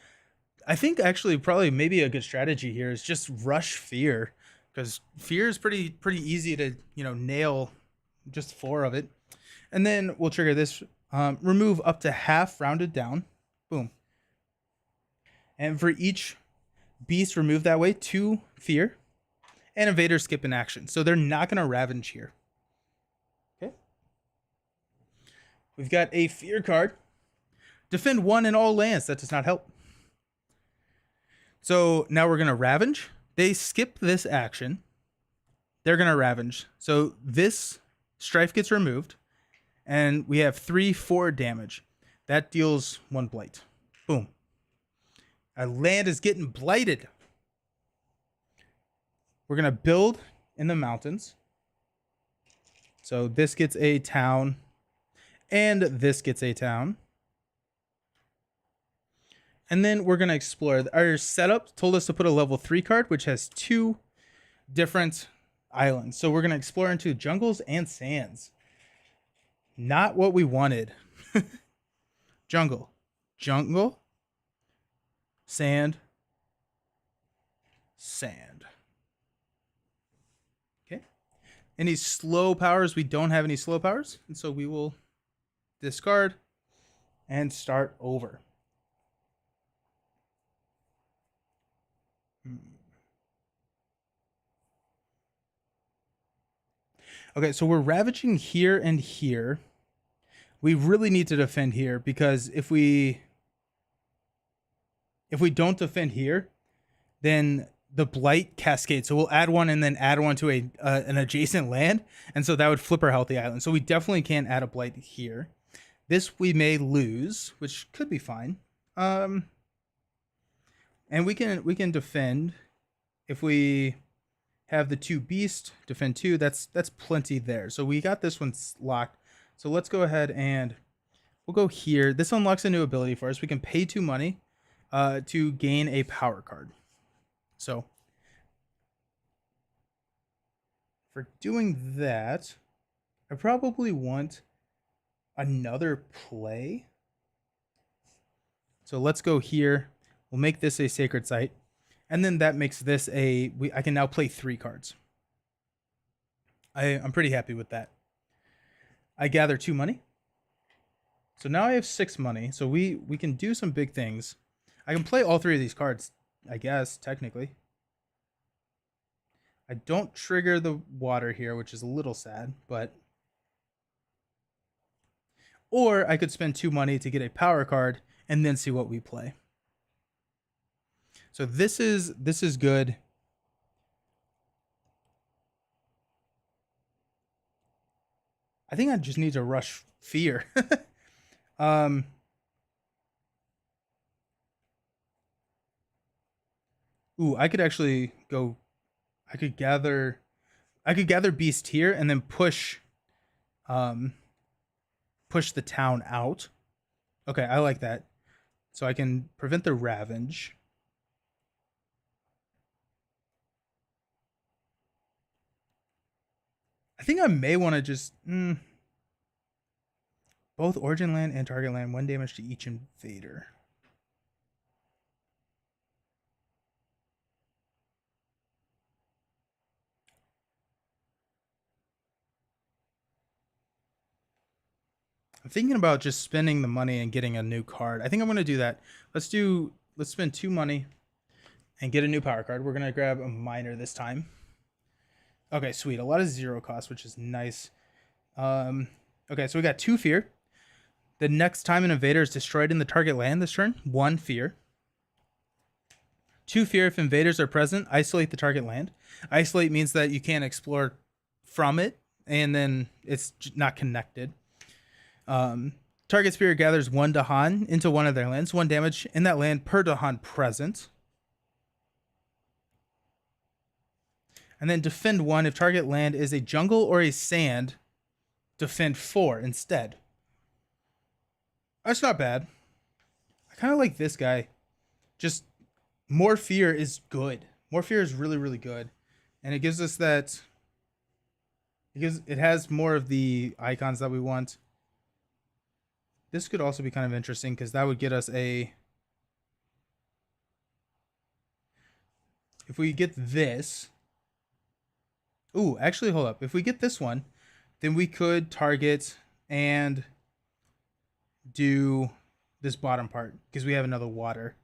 I think actually probably maybe a good strategy here is just rush fear, because fear is pretty easy to, nail just 4 of it. And then we'll trigger this, remove up to half, rounded down. Boom. And for each beast removed that way, 2 fear, and invaders skip in action. So they're not going to ravage here. Okay. We've got a fear card. Defend 1 in all lands. That does not help. So now we're going to ravage. They skip this action. They're going to ravage. So this strife gets removed. And we have 3/4 damage. That deals 1 blight. Boom. Our land is getting blighted. We're going to build in the mountains. So this gets a town. And this gets a town. And then we're going to explore. Our setup told us to put a level 3 card, which has 2 different islands. So we're going to explore into jungles and sands. Not what we wanted. Jungle. Sand. Okay. Any slow powers? We don't have any slow powers. And so we will discard and start over. Okay, so we're ravaging here and here. We really need to defend here, because if we don't defend here, then the blight cascades. So we'll add 1 and then add 1 to an adjacent land, and so that would flip our healthy island. So we definitely can't add a blight here. This we may lose, which could be fine. And we can defend if we have the 2 beast, defend 2. That's plenty there. So we got this one locked. So let's go ahead and we'll go here. This unlocks a new ability for us. We can pay 2 money to gain a power card. So for doing that, I probably want another play. So let's go here. We'll make this a sacred site. And then that makes this I can now play 3 cards. I'm pretty happy with that. I gather 2 money. So now I have 6 money. So we can do some big things. I can play all 3 of these cards, I guess, technically. I don't trigger the water here, which is a little sad, but... Or I could spend 2 money to get a power card and then see what we play. So this is good. I think I just need to rush fear. Ooh, I could actually go. I could gather beast here and then push the town out. Okay, I like that. So I can prevent the ravage. I think I may want to just both origin land and target land, 1 damage to each invader. I'm thinking about just spending the money and getting a new card. I think I'm going to do that. Let's spend 2 money and get a new power card. We're going to grab a miner this time. Okay, sweet. A lot of 0 cost, which is nice. Okay, so we got 2 fear. The next time an invader is destroyed in the target land this turn, 1 fear. 2 fear if invaders are present, isolate the target land. Isolate means that you can't explore from it, and then it's not connected. Target spirit gathers 1 Dahan into one of their lands, 1 damage in that land per Dahan present. And then defend 1. If target land is a jungle or a sand, defend 4 instead. That's not bad. I kind of like this guy. Just more fear is good. More fear is really, really good. And it gives us that... It has more of the icons that we want. This could also be kind of interesting because that would get us a... If we get this... Ooh, actually, hold up. If we get this one, then we could target and do this bottom part because we have another water.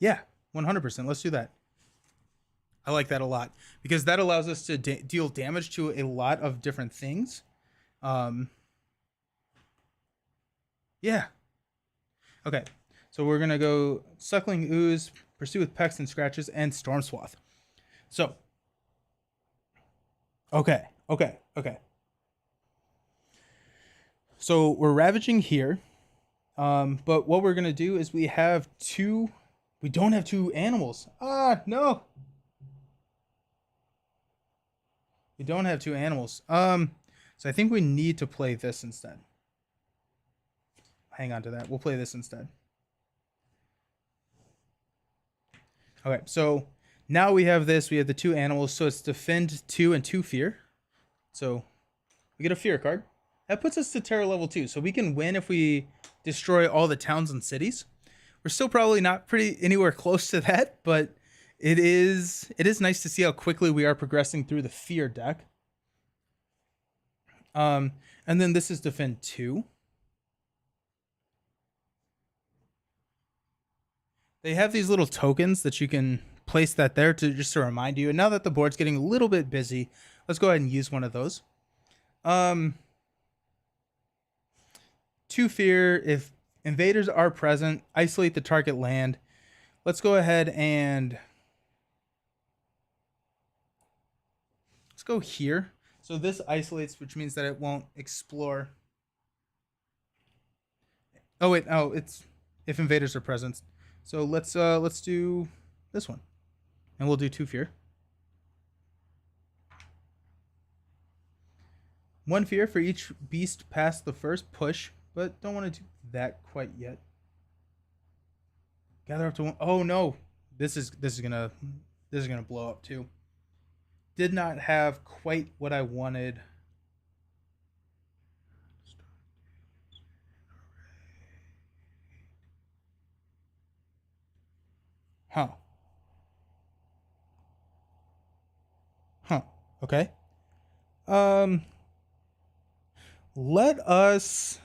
Yeah, 100%. Let's do that. I like that a lot because that allows us to deal damage to a lot of different things. Yeah. Okay. So we're going to go Suckling Ooze, Pursue with Pecks and Scratches, and Storm Swath. So. Okay. So we're Ravaging here. But what we're going to do is we have two... We don't have 2 animals. Ah, no. We don't have 2 animals. So I think we need to play this instead. Hang on to that. We'll play this instead. Okay, so now we have this. We have the 2 animals. So it's defend 2 and 2 fear. So we get a fear card. That puts us to terror level 2. So we can win if we destroy all the towns and cities. We're still probably not anywhere close to that, but it is nice to see how quickly we are progressing through the fear deck. And then this is defend 2. They have these little tokens that you can place that there just to remind you. And now that the board's getting a little bit busy, let's go ahead and use one of those. 2 fear. If invaders are present, isolate the target land. Let's go ahead and let's go here. So this isolates, which means that it won't explore. Oh wait, oh, it's if invaders are present. So let's do this one. And we'll do 2 fear. 1 fear for each beast past the first push, but don't want to do that quite yet. Gather up to 1. Oh no. This is gonna blow up too. Did not have quite what I wanted. Huh. Okay. Let's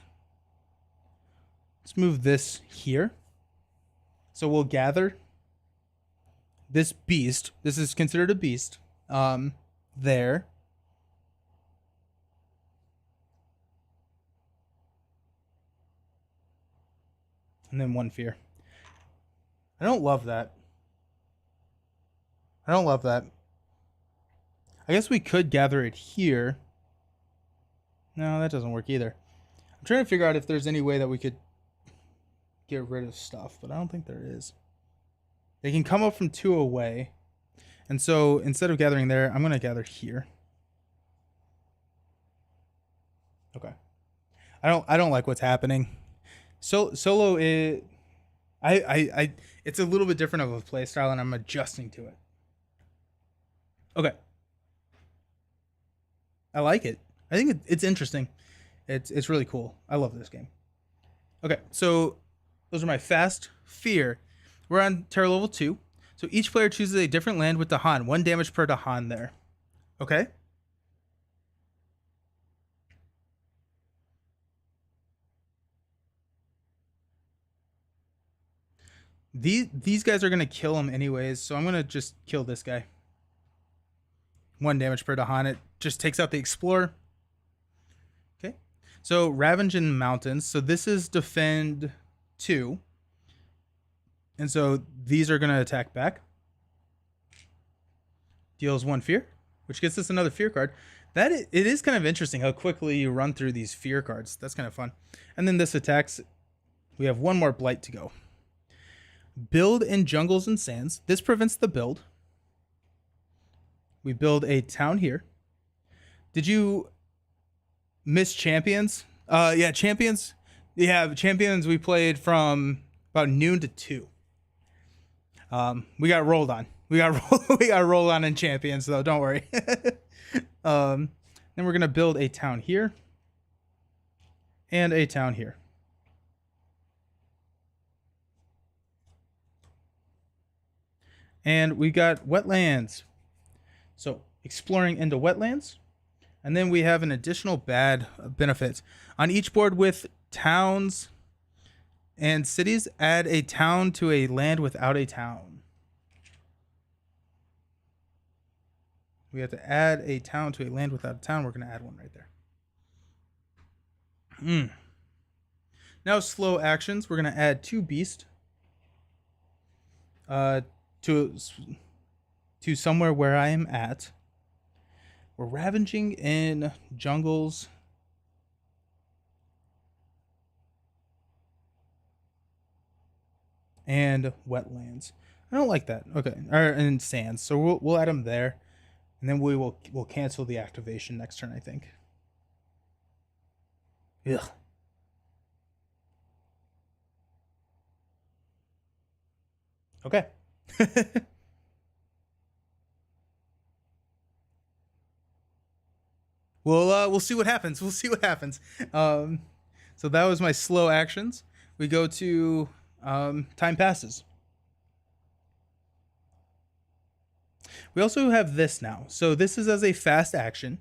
move this here. So we'll gather this beast. This is considered a beast. There. And then 1 fear. I don't love that. I guess we could gather it here. No, that doesn't work either. I'm trying to figure out if there's any way that we could get rid of stuff, but I don't think there is. They can come up from 2 away. And so instead of gathering there, I'm going to gather here. Okay. I don't like what's happening. Solo is it's a little bit different of a play style, and I'm adjusting to it. Okay. I like it. I think it's interesting. It's really cool. I love this game. Okay, so those are my fast fear. We're on terror level 2. So each player chooses a different land with Dahan. 1 damage per Dahan there. Okay. These guys are going to kill him anyways, so I'm going to just kill this guy. 1 damage per Dahan. It just takes out the Explorer. Okay. So Ravage in Mountains. So this is defend 2. And so these are going to attack back. Deals 1 fear, which gets us another fear card. It is kind of interesting how quickly you run through these fear cards. That's kind of fun. And then this attacks We have one more blight to go. Build in jungles and sands. This prevents the build. We build a town here. Did you miss champions? Yeah, champions. Yeah, champions we played from about noon to 2. We got rolled on. We got rolled on in champions though. Don't worry. Then we're gonna build a town here and a town here. And we got wetlands. So exploring into wetlands. And then we have an additional bad benefit. On each board with towns and cities, add a town to a land without a town. We have to add a town to a land without a town. We're going to add one right there. Now slow actions. We're going to add 2 beast to somewhere where I am at. We're ravaging in jungles. And wetlands. I don't like that. Okay, and sands. So we'll add them there, and then we'll cancel the activation next turn, I think. Ugh. Okay. We'll see what happens. We'll see what happens. So that was my slow actions. We go to time passes. We also have this now. So this is as a fast action.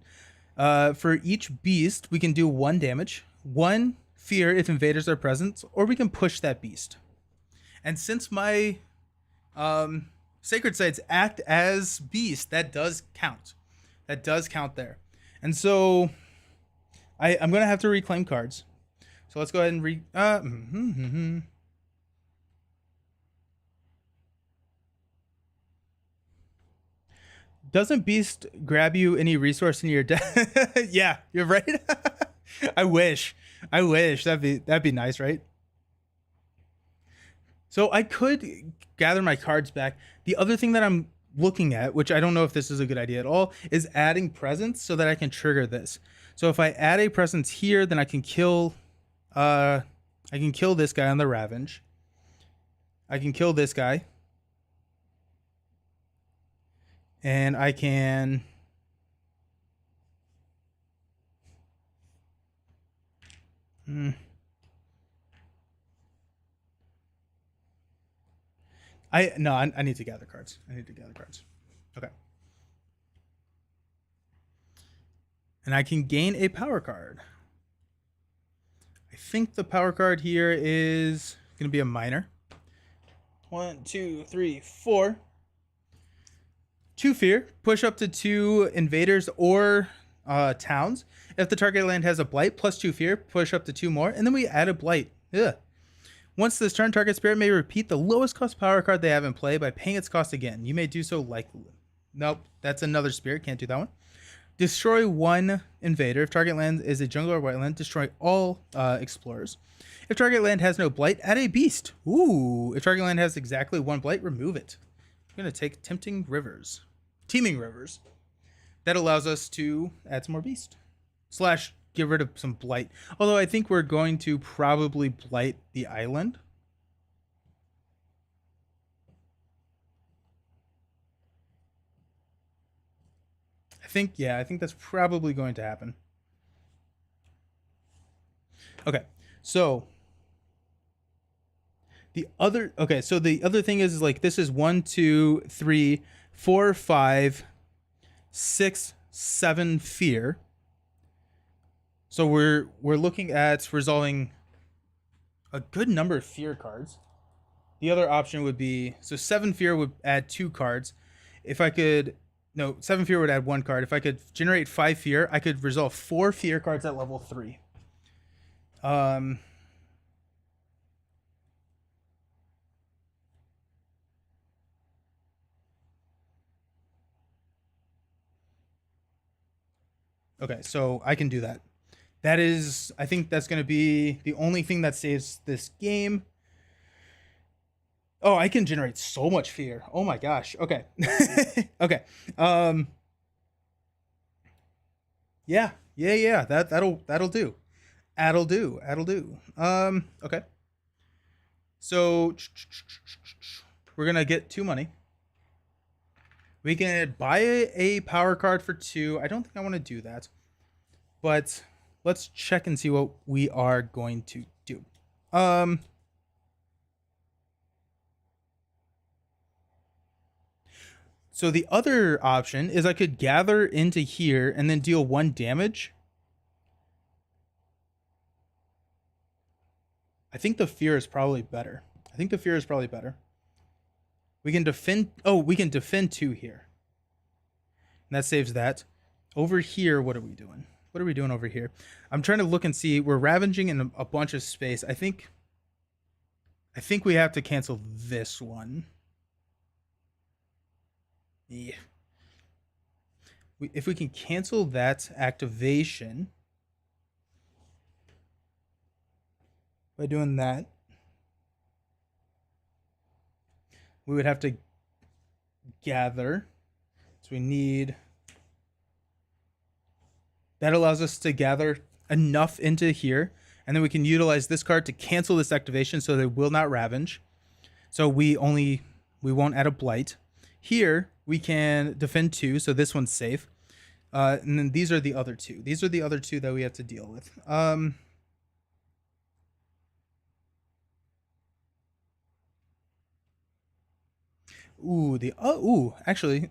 For each beast, we can do 1 damage, 1 fear if invaders are present, or we can push that beast. And since my sacred sites act as beasts, that does count. That does count there. And so I'm going to have to reclaim cards. So let's go ahead and Doesn't Beast grab you any resource in your deck? Yeah, you're right. I wish. That'd be nice, right? So I could gather my cards back. The other thing that I'm looking at, which I don't know if this is a good idea at all, is adding presence so that I can trigger this. So if I add a presence here, then I can kill this guy on the Ravage. I can kill this guy. And I can I need to gather cards. Okay. And I can gain a power card. I think the power card here is going to be a minor. 1, 2, 3, 4. 2 fear. Push up to 2 invaders or towns. If the target land has a blight, plus 2 fear, push up to 2 more. And then we add a blight. Ugh. Once this turn, target spirit may repeat the lowest cost power card they have in play by paying its cost again. You may do so likely. Nope, that's another spirit. Can't do that one. Destroy 1 invader. If target land is a jungle or wetland, destroy all explorers. If target land has no blight, add a beast. Ooh. If target land has exactly 1 blight, remove it. I'm going to take Teeming Rivers. That allows us to add some more beast. / get rid of some blight. Although I think we're going to probably blight the island. I think that's probably going to happen. Okay, so the other thing is like this is 1, 2, 3, 4, 5, 6, 7 fear. So we're looking at resolving a good number of fear cards. The other option would be, so 7 fear would add 2 cards. If I could, no, 7 fear would add 1 card. If I could generate 5 fear, I could resolve 4 fear cards at level 3. Okay, so I can do that. That is, I think that's going to be the only thing that saves this game. Oh, I can generate so much fear. Oh my gosh. Okay. Okay. Um yeah. Yeah. That'll do. That'll do. That'll do. Okay. So we're going to get 2 money. We can buy a power card for 2. I don't think I want to do that. But let's check and see what we are going to do. So the other option is I could gather into here and then deal 1 damage. I think the fear is probably better. We can defend. Oh, we can defend 2 here. And that saves that. Over here, what are we doing? What are we doing over here? I'm trying to look and see. We're ravaging in a bunch of space. I think we have to cancel this one. Yeah. If we can cancel that activation by doing that, we would have to gather. So we need... That allows us to gather enough into here, and then we can utilize this card to cancel this activation so they will not ravage. So we won't add a blight. Here we can defend 2, so this one's safe. And then these are the other 2. These are the other 2 that we have to deal with. Actually,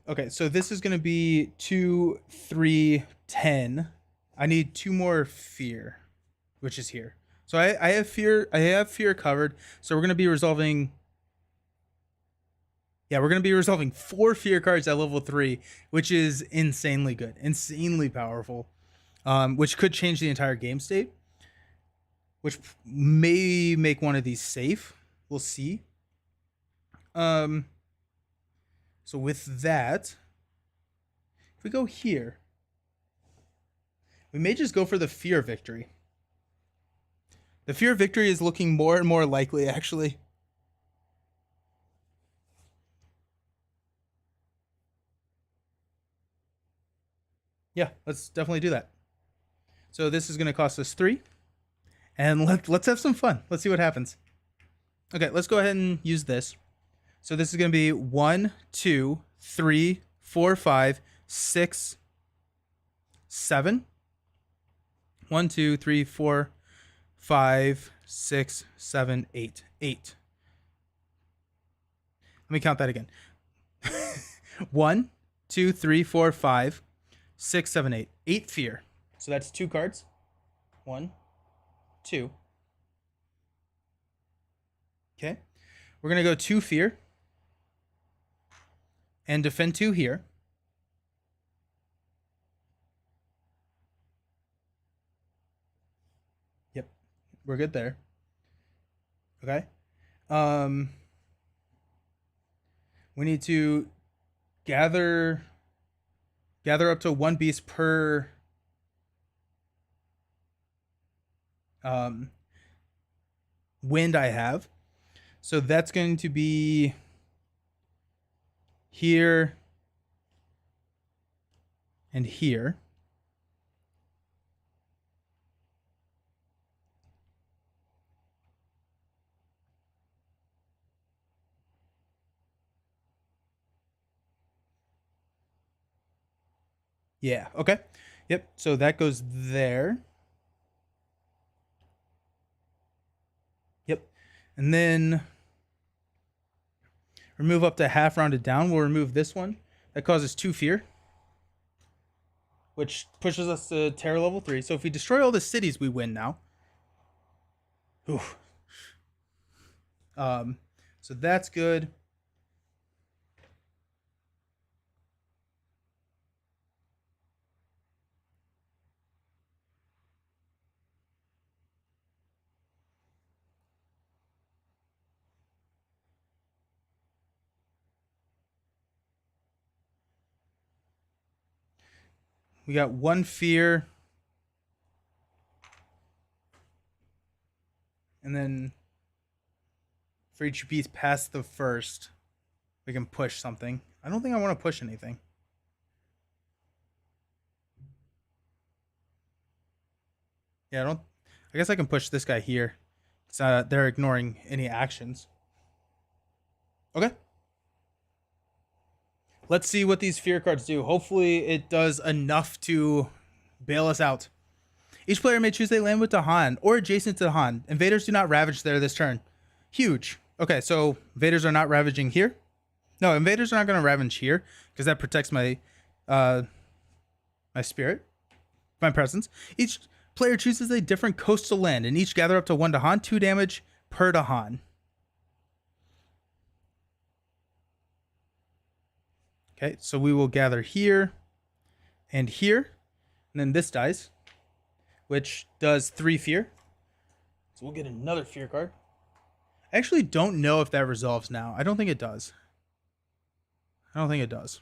okay, so this is going to be 2, 3, 10. I need 2 more fear, which is here. So I have fear. I have fear covered. So we're going to be resolving. Yeah, we're going to be resolving 4 fear cards at level 3, which is insanely good, insanely powerful, which could change the entire game state, which may make one of these safe. We'll see. So with that, if we go here, we may just go for the fear victory. The fear victory is looking more and more likely, actually. Yeah, let's definitely do that. So this is going to cost us 3. And let's have some fun. Let's see what happens. Okay, let's go ahead and use this. So this is going to be 1, 2, 3, 4, 5, 6, 7. 1, 2, 3, 4, 5, 6, 7, 8. 8. Let me count that again. 1, 2, 3, 4, 5, 6, 7, 8. 8 fear. So that's 2 cards. 1, 2. Okay. We're going to go 2 fear. And defend 2 here. Yep. We're good there. Okay. We need to gather up to 1 beast per wind I have. So that's going to be here and here. Yeah, okay. Yep, so that goes there. Yep. And then remove up to half rounded down. We'll remove this one. That causes 2 fear, which pushes us to terror level 3. So if we destroy all the cities, we win now. Ooh. So that's good. we got 1 fear. And then for each piece past the first, we can push something. I don't think I want to push anything. Yeah, I guess I can push this guy here. They're ignoring any actions. Okay. Let's see what these fear cards do. Hopefully it does enough to bail us out. Each player may choose a land with Dahan or adjacent to Dahan. Invaders do not ravage there this turn. Huge. Okay, so invaders are not ravaging here. No, invaders are not going to ravage here because that protects my my spirit, my presence. Each player chooses a different coastal land and each gather up to 1 Dahan, 2 damage per Dahan. Okay, so we will gather here and here, and then this dies, which does 3 fear. So we'll get another fear card. I actually don't know if that resolves now. I don't think it does. I don't think it does.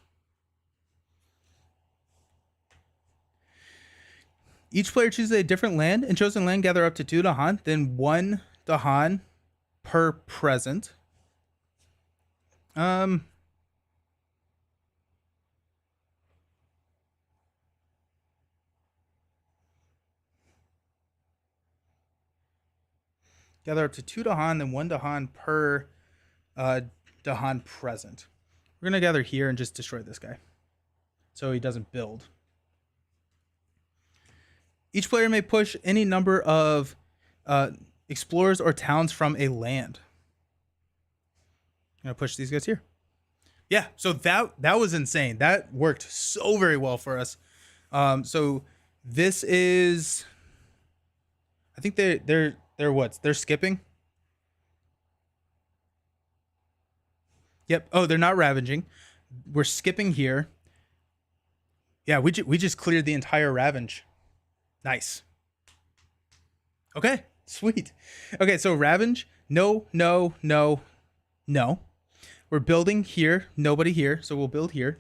Each player chooses a different land, and chosen land gather up to 2 Dahan, then 1 Dahan per present. Gather up to 2 Dahan, then 1 Dahan per Dahan present. We're going to gather here and just destroy this guy so he doesn't build. Each player may push any number of explorers or towns from a land. I'm going to push these guys here. Yeah, so that was insane. That worked so very well for us. So this is... I think they're what? They're skipping? Yep. Oh, they're not ravaging. We're skipping here. Yeah, we just cleared the entire ravage. Nice. Okay, sweet. Okay, so ravage. No, no, no, no. We're building here. Nobody here, so we'll build here.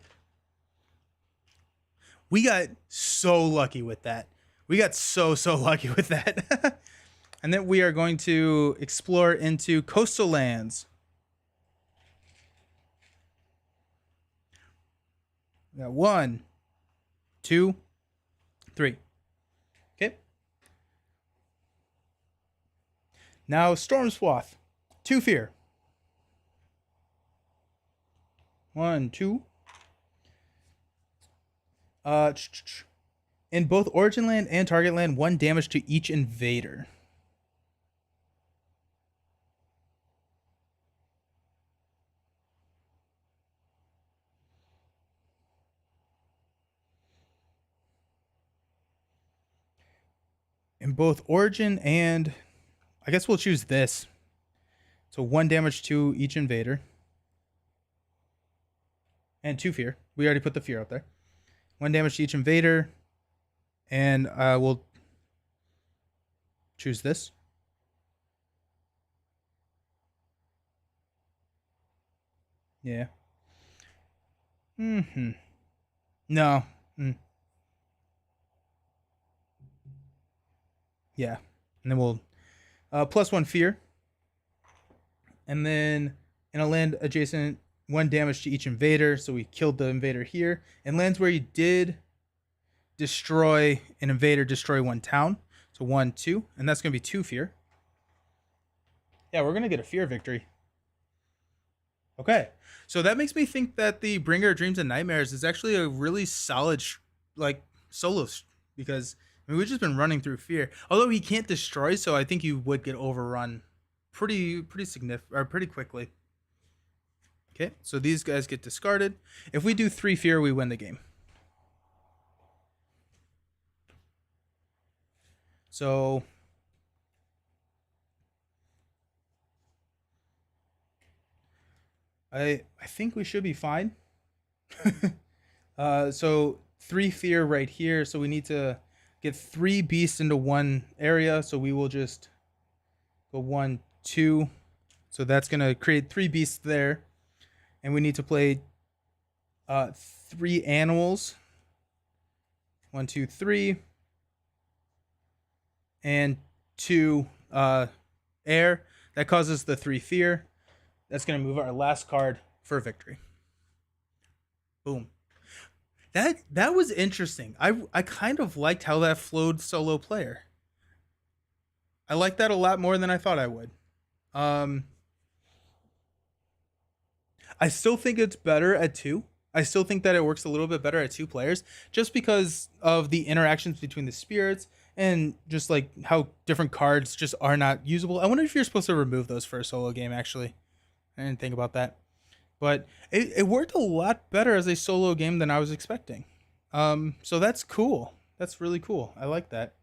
We got so lucky with that. We got so lucky with that. And then we are going to explore into coastal lands. We got 1, 2, 3. Okay. Now Storm Swath. 2 fear. 1, 2. In both origin land and target land, 1 damage to each invader. In both origin and... I guess we'll choose this. So 1 damage to each invader. And 2 fear. We already put the fear up there. 1 damage to each invader. And we'll choose this. Yeah. No. Yeah. And then we'll +1 fear. And then in a land adjacent, 1 damage to each invader. So we killed the invader here. And lands where you did destroy an invader, destroy 1 town. So 1, 2. And that's going to be 2 fear. Yeah, we're going to get a fear victory. Okay. So that makes me think that the Bringer of Dreams and Nightmares is actually a really solid, solo. Because, I mean, we've just been running through fear. Although he can't destroy, so I think you would get overrun pretty significant, or pretty quickly. Okay, so these guys get discarded. If we do 3 fear, we win the game. So I think we should be fine. So 3 fear right here. So we need to get 3 beasts into 1 area. So we will just go 1, 2. So that's going to create 3 beasts there. And we need to play 3 animals. 1, 2, 3, and 2 air. That causes the 3 fear. That's going to move our last card for victory. Boom. That was interesting. I kind of liked how that flowed solo player. I like that a lot more than I thought I would. I still think it's better at 2. I still think that it works a little bit better at 2 players just because of the interactions between the spirits and just like how different cards just are not usable. I wonder if you're supposed to remove those for a solo game, actually. I didn't think about that. But it worked a lot better as a solo game than I was expecting. So that's cool. That's really cool. I like that.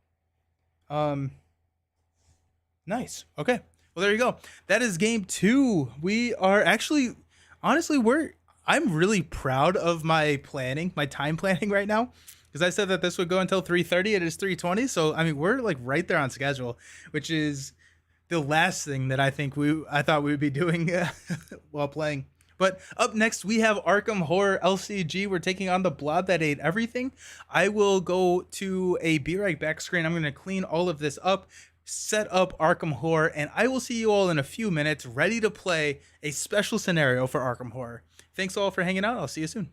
Nice. Okay. Well, there you go. That is game 2. We are actually, honestly, I'm really proud of my planning, my time planning right now. Because I said that this would go until 3:30. It is 3:20. So, I mean, we're like right there on schedule, which is the last thing that I thought we would be doing while playing. But up next, we have Arkham Horror LCG. We're taking on the blob that ate everything. I will go to a Be Right Back screen. I'm going to clean all of this up, set up Arkham Horror, and I will see you all in a few minutes ready to play a special scenario for Arkham Horror. Thanks all for hanging out. I'll see you soon.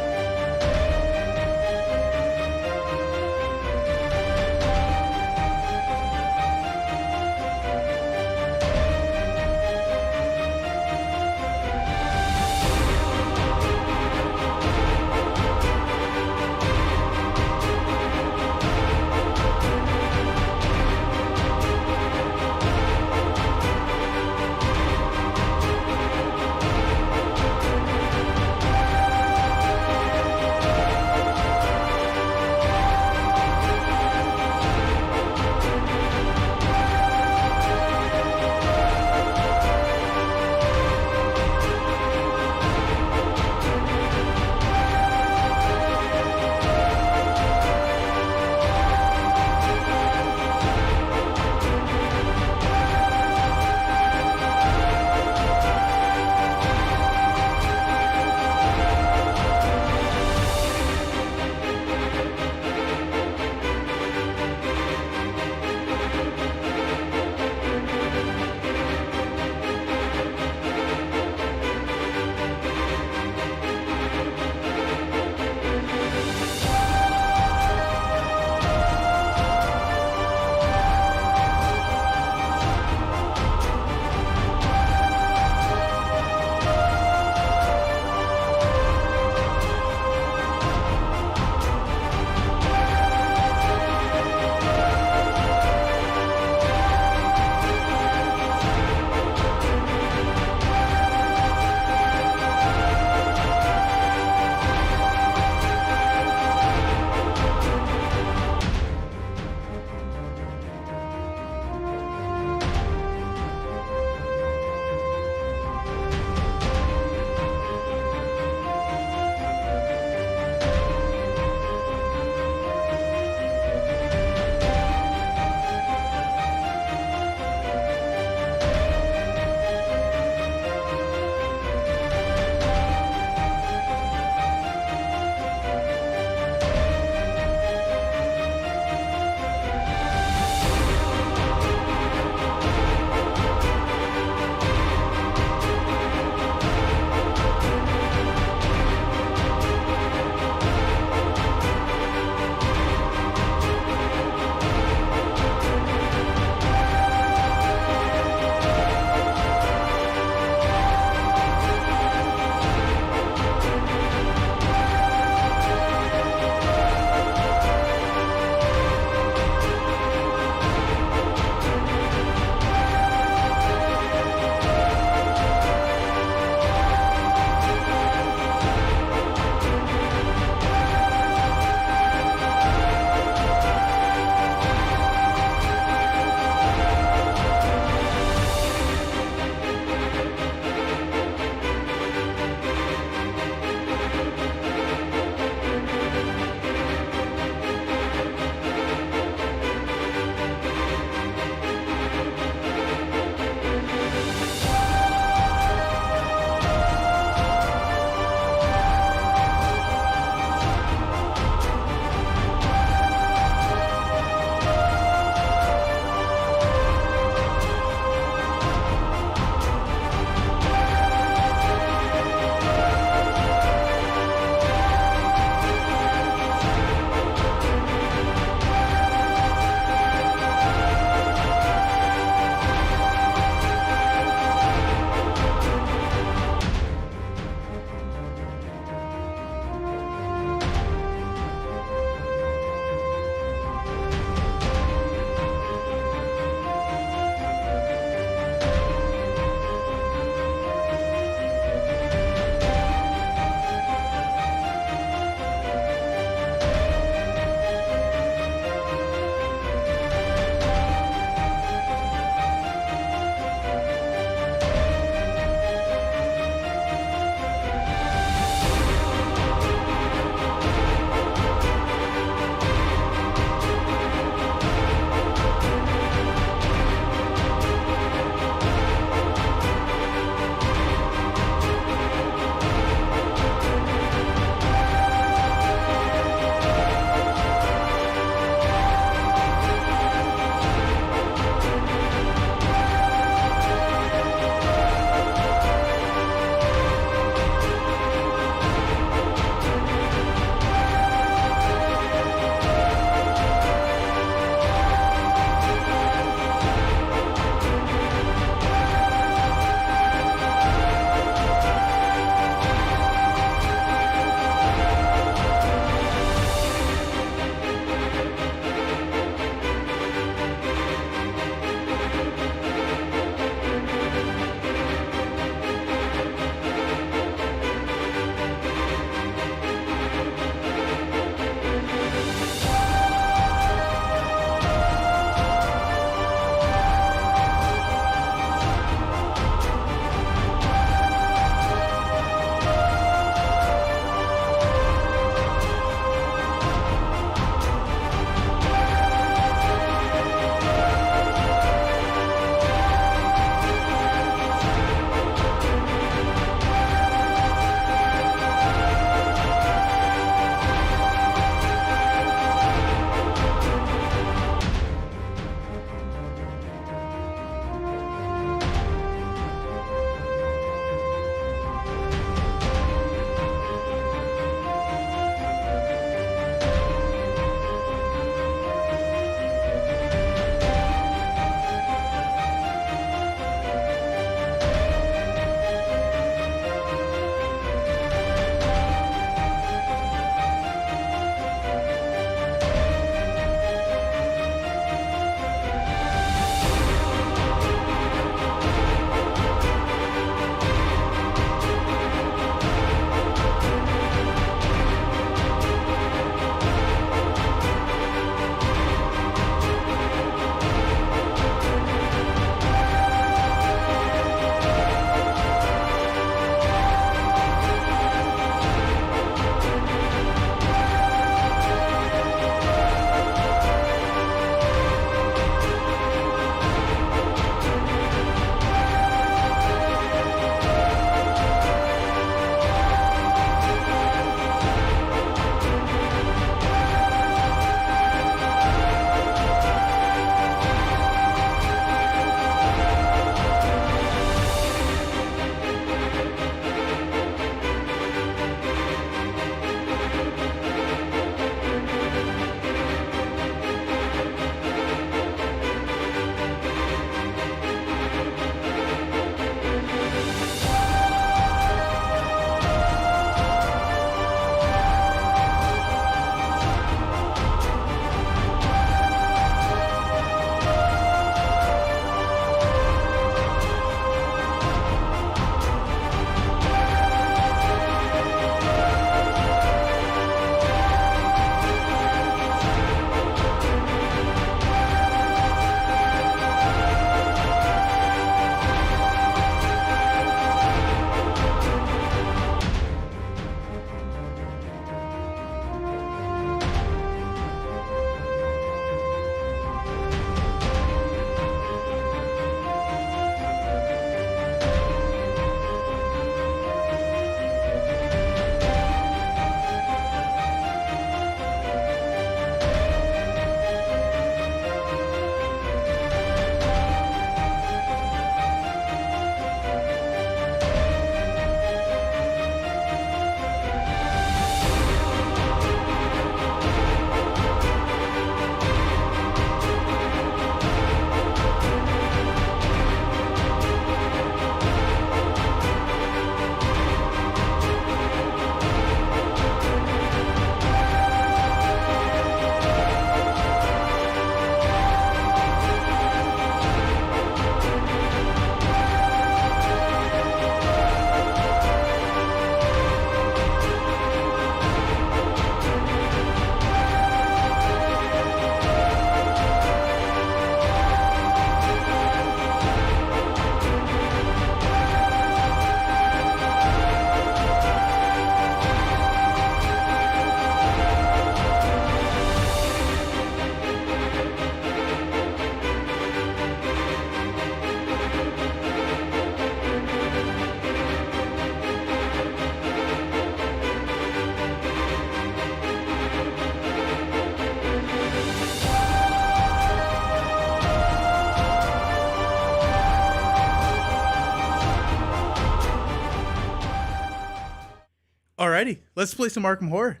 Alrighty, let's play some Arkham Horror.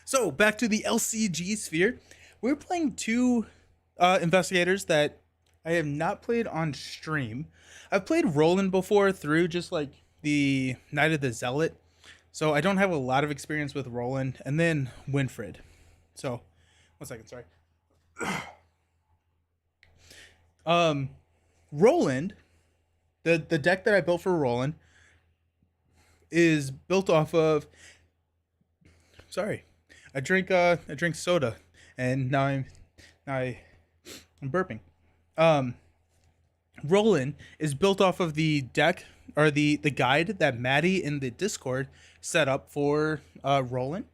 So back to the LCG sphere. We're playing two investigators that I have not played on stream. I've played Roland before through just like the Night of the Zealot, so I don't have a lot of experience with Roland. And then Winfred. So, 1 second, sorry. Roland, the deck that I built for Roland is built off of. Sorry, I drink soda, and now I'm burping. Roland is built off of the deck or the guide that Maddie in the Discord set up for Roland,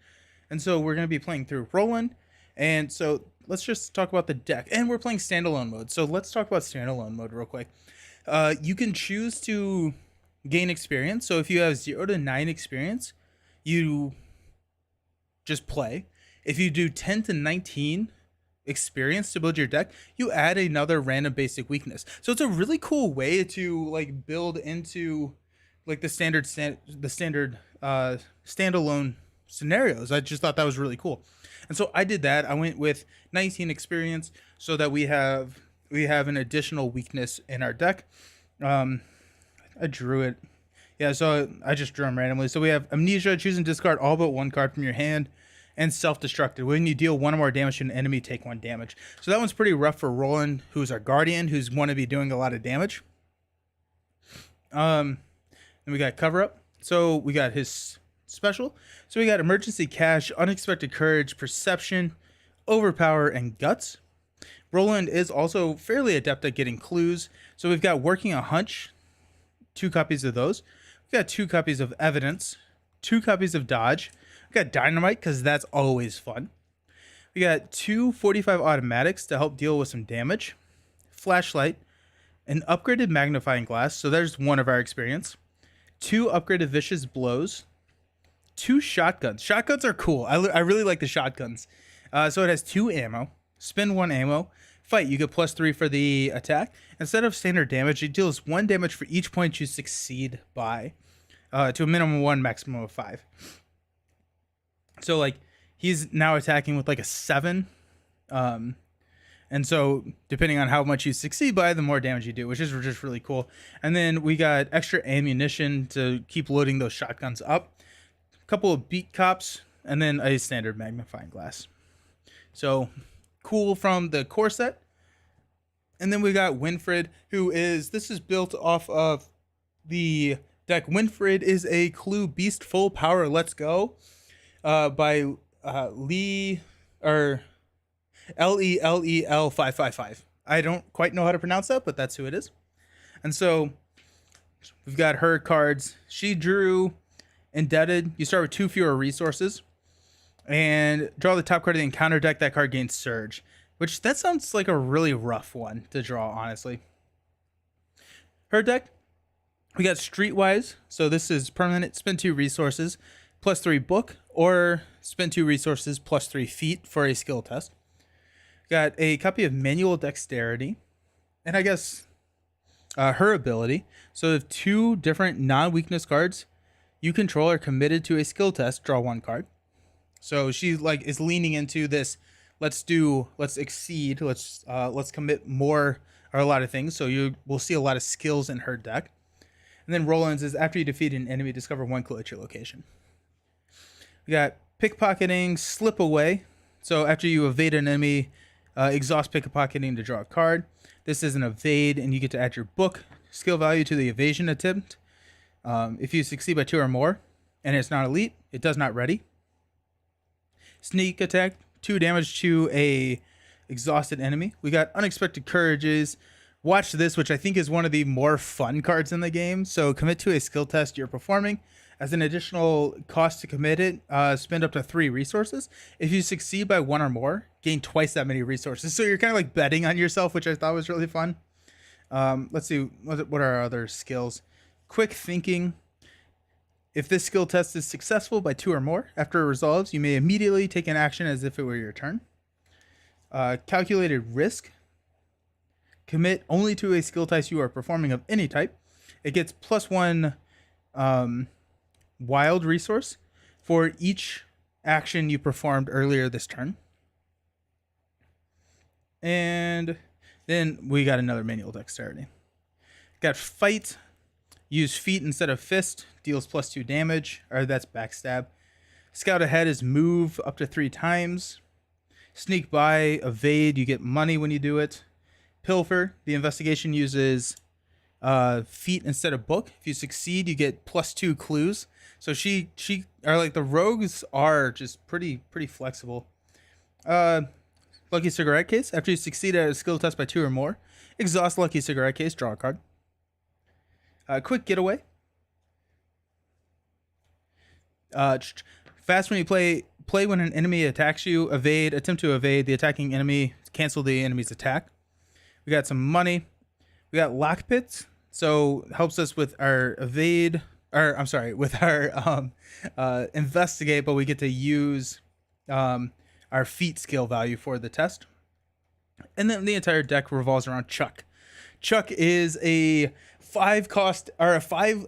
and so we're gonna be playing through Roland, and so let's just talk about the deck, and we're playing standalone mode. So let's talk about standalone mode real quick. You can choose to gain experience. So if you have 0 to 9 experience, you just play. If you do 10 to 19 experience to build your deck, you add another random basic weakness. So it's a really cool way to like build into like the standard standalone scenarios. I just thought that was really cool. And so I did that. I went with 19 experience so that we have an additional weakness in our deck. I drew it. Yeah, so I just drew them randomly. So we have Amnesia, choose and discard all but one card from your hand, and Self-Destructed. When you deal 1 or more damage to an enemy, take 1 damage. So that one's pretty rough for Roland, who's our Guardian, who's going to be doing a lot of damage. Then we got Cover Up. So we got his special. So we got Emergency Cash, Unexpected Courage, Perception, Overpower, and Guts. Roland is also fairly adept at getting clues. So we've got Working a Hunch, 2 copies of those. We've got 2 copies of Evidence, 2 copies of Dodge. We got Dynamite because that's always fun. We got 2 45 automatics to help deal with some damage. Flashlight, an upgraded magnifying glass. So there's one of our experience. 2 upgraded vicious blows. 2 shotguns. Shotguns are cool. I really like the shotguns. So it has 2 ammo. Spend 1 ammo. Fight, you get +3 for the attack. Instead of standard damage, it deals 1 damage for each point you succeed by, to a minimum of 1, maximum of 5. So like he's now attacking with like a 7, and so depending on how much you succeed by, the more damage you do, which is just really cool. And then we got extra ammunition to keep loading those shotguns up, a couple of beat cops, and then a standard magnifying glass. So cool from the core set. And then we got Winfred, this is built off of the deck. Winfred is a Clue Beast Full Power Let's Go by Lee, or LELEL 555. I don't quite know how to pronounce that, but that's who it is. And so we've got her cards. She drew Indebted. You start with 2 fewer resources and draw the top card of the encounter deck. That card gains Surge, which that sounds like a really rough one to draw, honestly. Her deck, we got Streetwise. So this is permanent. Spend 2 resources, +3 book, or spend 2 resources, +3 feet for a skill test. Got a copy of Manual Dexterity, and I guess her ability. So if 2 different non-weakness cards you control are committed to a skill test, draw 1 card. So she like is leaning into this. Let's exceed. Let's commit more or a lot of things. So you will see a lot of skills in her deck. And then Roland's is after you defeat an enemy, discover 1 clue at your location. We got Pickpocketing, Slip Away. So after you evade an enemy, exhaust pickpocketing to draw a card. This is an evade, and you get to add your book skill value to the evasion attempt. If you succeed by 2 or more, and it's not elite, it does not ready. Sneak Attack, 2 damage to a exhausted enemy. We got Unexpected Courages. Watch this, which I think is one of the more fun cards in the game. So commit to a skill test you're performing. As an additional cost to commit it, spend up to 3 resources. If you succeed by 1 or more, gain twice that many resources. So you're kind of like betting on yourself, which I thought was really fun. Let's see, what are our other skills? Quick Thinking. If this skill test is successful by 2 or more, after it resolves, you may immediately take an action as if it were your turn. Calculated Risk. Commit only to a skill test you are performing of any type. It gets +1 wild resource for each action you performed earlier this turn. And then we got another manual dexterity. Got fight. Use feet instead of fist. Deals +2 damage. Or that's backstab. Scout ahead is move up to 3 times. Sneak by, evade. You get money when you do it. Pilfer. The investigation uses feet instead of book. If you succeed, you get +2 clues. So she are like, the rogues are just pretty flexible. Lucky cigarette case. After you succeed at a skill test by 2 or more, exhaust lucky cigarette case. Draw a card. Quick getaway. Fast when you play when an enemy attacks you. Evade. Attempt to evade the attacking enemy. Cancel the enemy's attack. We got some money. We got lockpits. So helps us with our evade. Or I'm sorry, with our investigate, but we get to use our feat skill value for the test. And then the entire deck revolves around Chuck. Chuck is a 5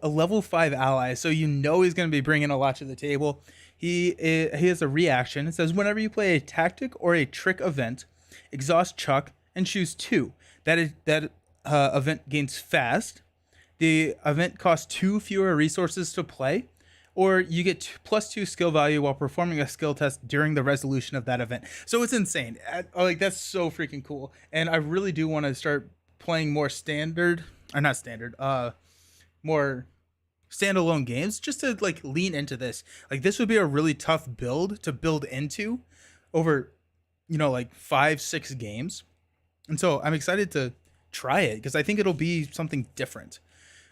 level 5 ally, so you know he's going to be bringing a lot to the table. He has a reaction. It says whenever you play a tactic or a trick event, exhaust Chuck and choose 2. That event gains fast. The event costs 2 fewer resources to play, or you get +2 skill value while performing a skill test during the resolution of that event. So it's insane. Like, that's so freaking cool. And I really do want to start playing more more standalone games, just to like lean into this. Like, this would be a really tough build to build into over, like 5-6 games. And so I'm excited to try it because I think it'll be something different.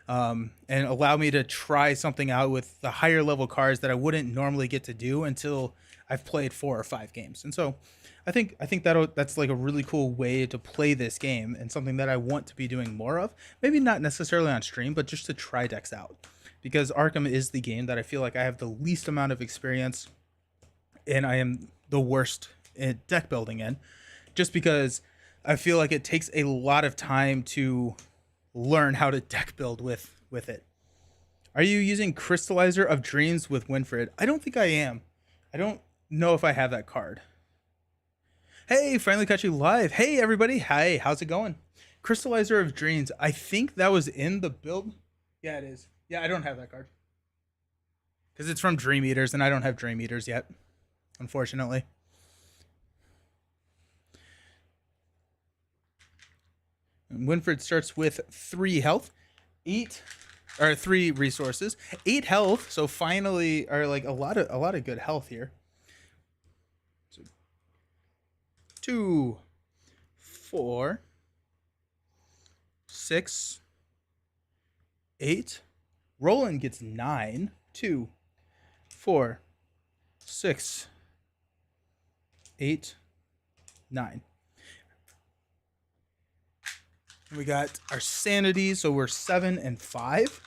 And allow me to try something out with the higher level cards that I wouldn't normally get to do until I've played 4 or 5 games. And so I think that's like a really cool way to play this game, and something that I want to be doing more of. Maybe not necessarily on stream, but just to try decks out, because Arkham is the game that I feel like I have the least amount of experience, and I am the worst at deck building in, just because I feel like it takes a lot of time to learn how to deck build with it. Are you using Crystallizer of Dreams with Winfred? I don't think I am. I don't know if I have that card. Hey, finally caught you live. Hey, everybody. Hi, how's it going? Crystallizer of Dreams. I think that was in the build. Yeah, it is. Yeah, I don't have that card, because it's from Dream Eaters, and I don't have Dream Eaters yet, unfortunately. And Winfred starts with 3 health, 3 resources, 8 health. So finally, are like a lot of good health here. So 2, 4, 6, 8. Roland gets 9. 2, 4, 6, 8, 9. We got our sanity, so we're 7 and 5.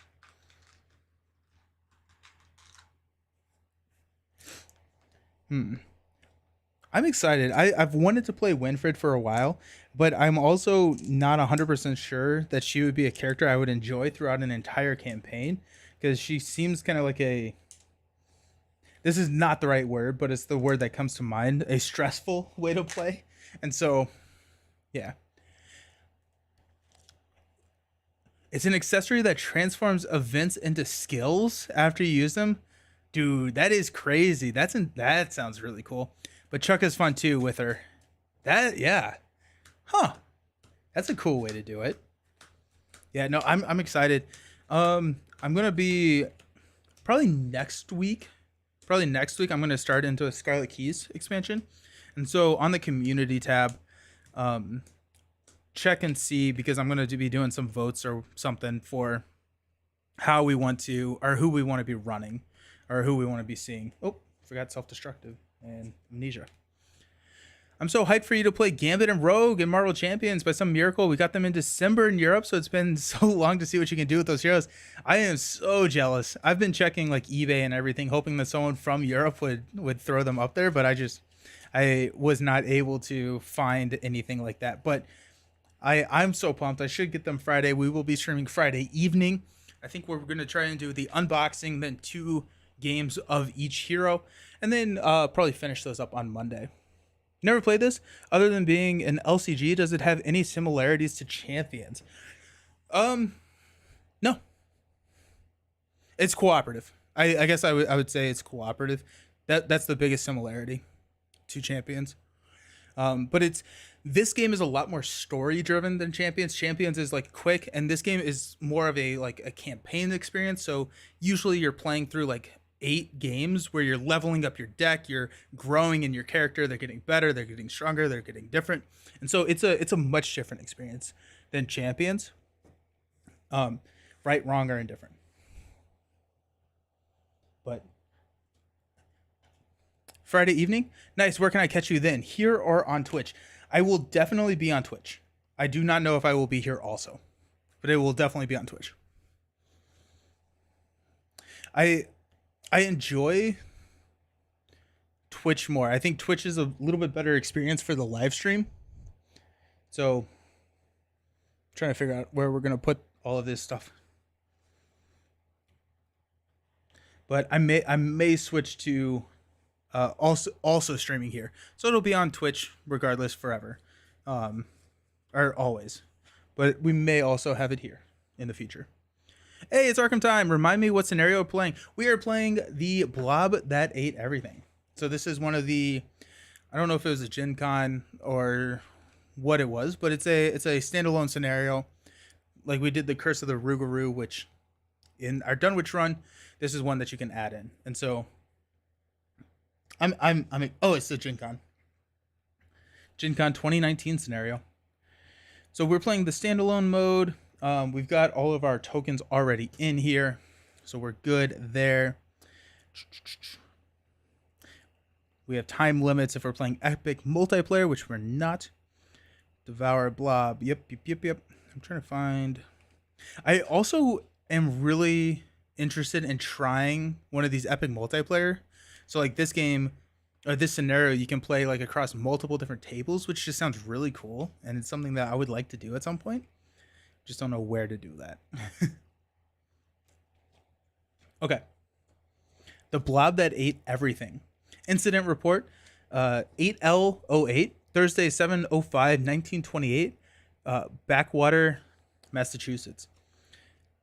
I'm excited. I've wanted to play Winfred for a while, but I'm also not 100% sure that she would be a character I would enjoy throughout an entire campaign, because she seems kind of like this is not the right word, but it's the word that comes to mind, a stressful way to play. And so, yeah. It's an accessory that transforms events into skills after you use them. Dude, that is crazy. That sounds really cool. But Chuck is fun too with her. Yeah. Huh. That's a cool way to do it. Yeah, no, I'm excited. I'm gonna be probably next week. I'm gonna start into a Scarlet Keys expansion. And so on the community tab, check and see, because I'm going to be doing some votes or something for how we want to, or who we want to be running, or who we want to be seeing. Oh, forgot self-destructive and amnesia. I'm so hyped for you to play Gambit and Rogue and Marvel Champions. By some miracle, we got them in December in Europe, so it's been so long to see what you can do with those heroes. I am so jealous. I've been checking like eBay and everything, hoping that someone from Europe would throw them up there, but I was not able to find anything like that. But I'm so pumped. I should get them Friday. We will be streaming Friday evening. I think we're going to try and do the unboxing, then 2 games of each hero, and then probably finish those up on Monday. Never played this. Other than being an LCG, does it have any similarities to Champions? No. It's cooperative. I guess I would say it's cooperative. That's the biggest similarity to Champions. But this game is a lot more story driven than Champions. Champions is like quick, and this game is more of a campaign experience. So usually you're playing through like 8 games where you're leveling up your deck, you're growing in your character, they're getting better, they're getting stronger, they're getting different. And so it's a much different experience than Champions. Right, wrong, or indifferent. But Friday evening, nice. Where can I catch you then? Here or on Twitch? I will definitely be on Twitch. I do not know if I will be here also, but it will definitely be on Twitch. I enjoy Twitch more. I think Twitch is a little bit better experience for the live stream. So I'm trying to figure out where we're gonna put all of this stuff. But I may switch to also streaming here, so it'll be on Twitch regardless forever, or always. But we may also have it here in the future. Hey, it's Arkham time. Remind me what scenario we're playing. We are playing the blob that ate everything. So this is one of the, I don't know if it was a Gen Con or what it was, but it's a standalone scenario. Like we did the Curse of the Rougarou, which in our Dunwich run, this is one that you can add in. And so oh, it's the Gen Con 2019 scenario. So we're playing the standalone mode. We've got all of our tokens already in here, so we're good there. We have time limits if we're playing epic multiplayer, which we're not. Devour blob. Yep. I'm trying to find. I also am really interested in trying one of these epic multiplayer. So like this game or this scenario, you can play like across multiple different tables, which just sounds really cool, and it's something that I would like to do at some point. Just don't know where to do that. Okay. The blob that ate everything. Incident report, 8L08, Thursday, 7/05/1928, Backwater, Massachusetts.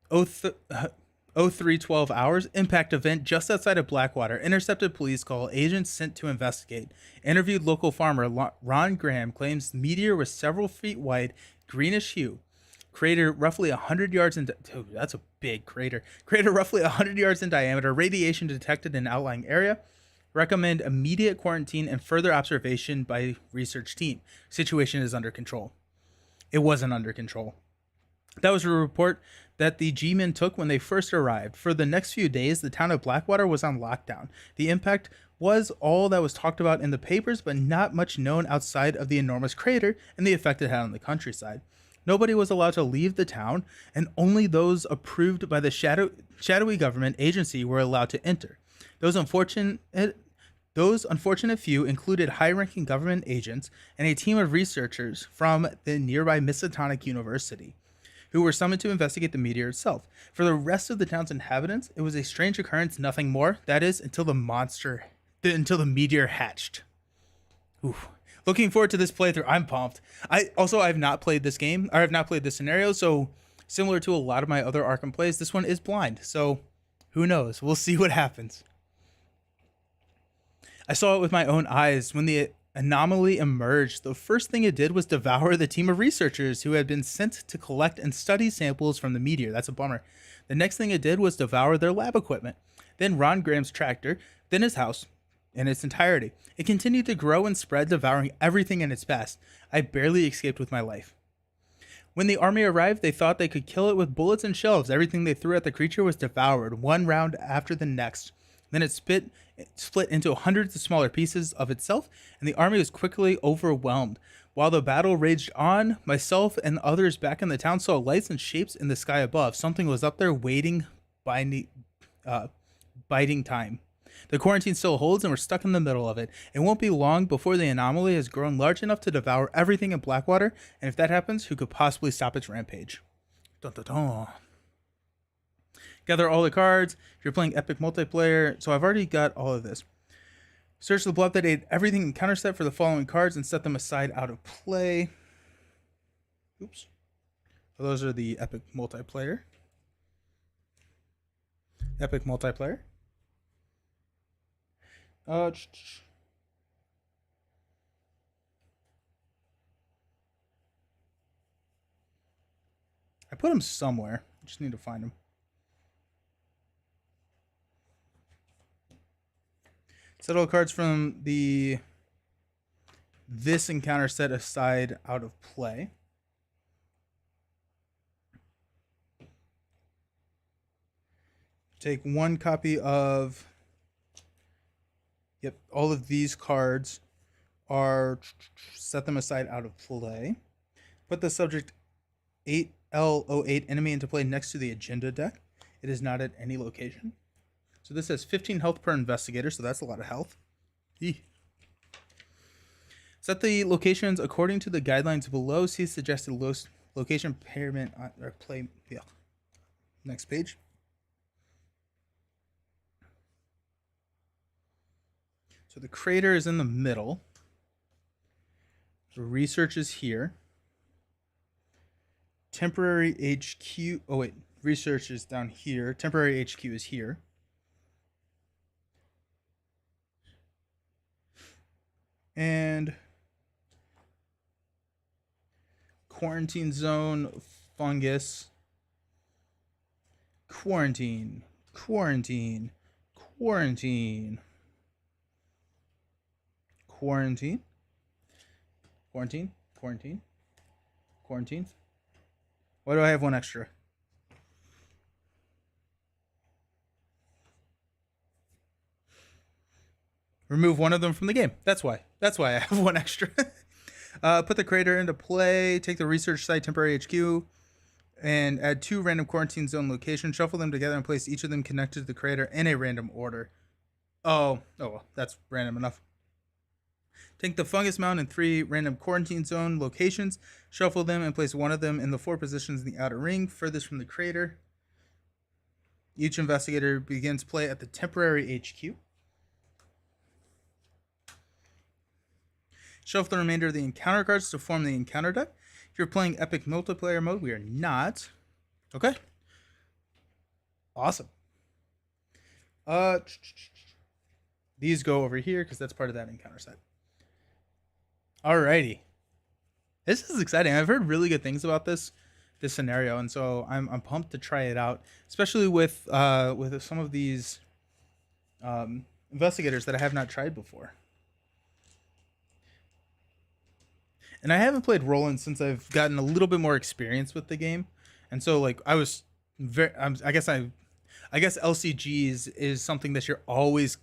03:12 hours, impact event just outside of Blackwater. Intercepted police call, agents sent to investigate. Interviewed local farmer Ron Graham claims the meteor was several feet wide, greenish hue. Crater roughly 100 yards in that's a big crater. Crater roughly 100 yards in diameter. Radiation detected in outlying area. Recommend immediate quarantine and further observation by research team. Situation is under control. It wasn't under control. That was a report that the G-men took when they first arrived. For the next few days, the town of Blackwater was on lockdown. The impact was all that was talked about in the papers, but not much known outside of the enormous crater and the effect it had on the countryside. Nobody was allowed to leave the town, and only those approved by the shadowy government agency were allowed to enter. Those unfortunate few included high-ranking government agents and a team of researchers from the nearby Miskatonic University, who were summoned to investigate the meteor itself. For the rest of the town's inhabitants, it was a strange occurrence, nothing more. That is, until the meteor hatched. Oof. Looking forward to this playthrough. I'm pumped. I've not played this game, or I've not played this scenario, so similar to a lot of my other Arkham plays, this one is blind, so who knows? We'll see what happens. I saw it with my own eyes. When the anomaly emerged, the first thing it did was devour the team of researchers who had been sent to collect and study samples from the meteor. That's a bummer. The next thing it did was devour their lab equipment, then Ron Graham's tractor, then his house in its entirety. It continued to grow and spread, devouring everything in its path. I barely escaped with my life. When the army arrived, they thought they could kill it with bullets and shells. Everything they threw at the creature was devoured, one round after the next. Then it split into hundreds of smaller pieces of itself, and the army was quickly overwhelmed. While the battle raged on, myself and others back in the town saw lights and shapes in the sky above. Something was up there waiting, biding time. The quarantine still holds, and we're stuck in the middle of it. It won't be long before the anomaly has grown large enough to devour everything in Blackwater, and if that happens, who could possibly stop its rampage? Dun, dun, dun. Gather all the cards. If you're playing epic multiplayer, so I've already got all of this. Search the blob that ate everything in counter set for the following cards and set them aside out of play. Oops. So those are the epic multiplayer. Epic multiplayer. I put them somewhere. I just need to find them. Set all cards from this encounter set aside out of play. Take one copy of, all of these cards are, set them aside out of play. Put the subject 8L08 enemy into play next to the agenda deck. It is not at any location. So this has 15 health per investigator, so that's a lot of health. Eeh. Set the locations according to the guidelines below. See suggested location pyramid or play. Yeah. Next page. So the crater is in the middle. So research is here. Temporary HQ. Oh wait, research is down here. Temporary HQ is here. And quarantine zone, fungus, quarantine, quarantine, quarantine, quarantine, quarantine, quarantine, quarantine. Why do I have one extra? Remove one of them from the game. That's why. That's why I have one extra. Put the crater into play. Take the research site temporary HQ. And add 2 random quarantine zone locations. Shuffle them together and place each of them connected to the crater in a random order. Oh well, that's random enough. Take the fungus mound and 3 random quarantine zone locations. Shuffle them and place one of them in the 4 positions in the outer ring, furthest from the crater. Each investigator begins play at the temporary HQ. Shuffle the remainder of the encounter cards to form the encounter deck. If you're playing epic multiplayer mode, we are not. Okay. Awesome. These go over here because that's part of that encounter set. Alrighty. This is exciting. I've heard really good things about this scenario, and so I'm pumped to try it out, especially with some of these investigators that I have not tried before. And I haven't played Roland since I've gotten a little bit more experience with the game, and so like I guess LCGs is something that you're always,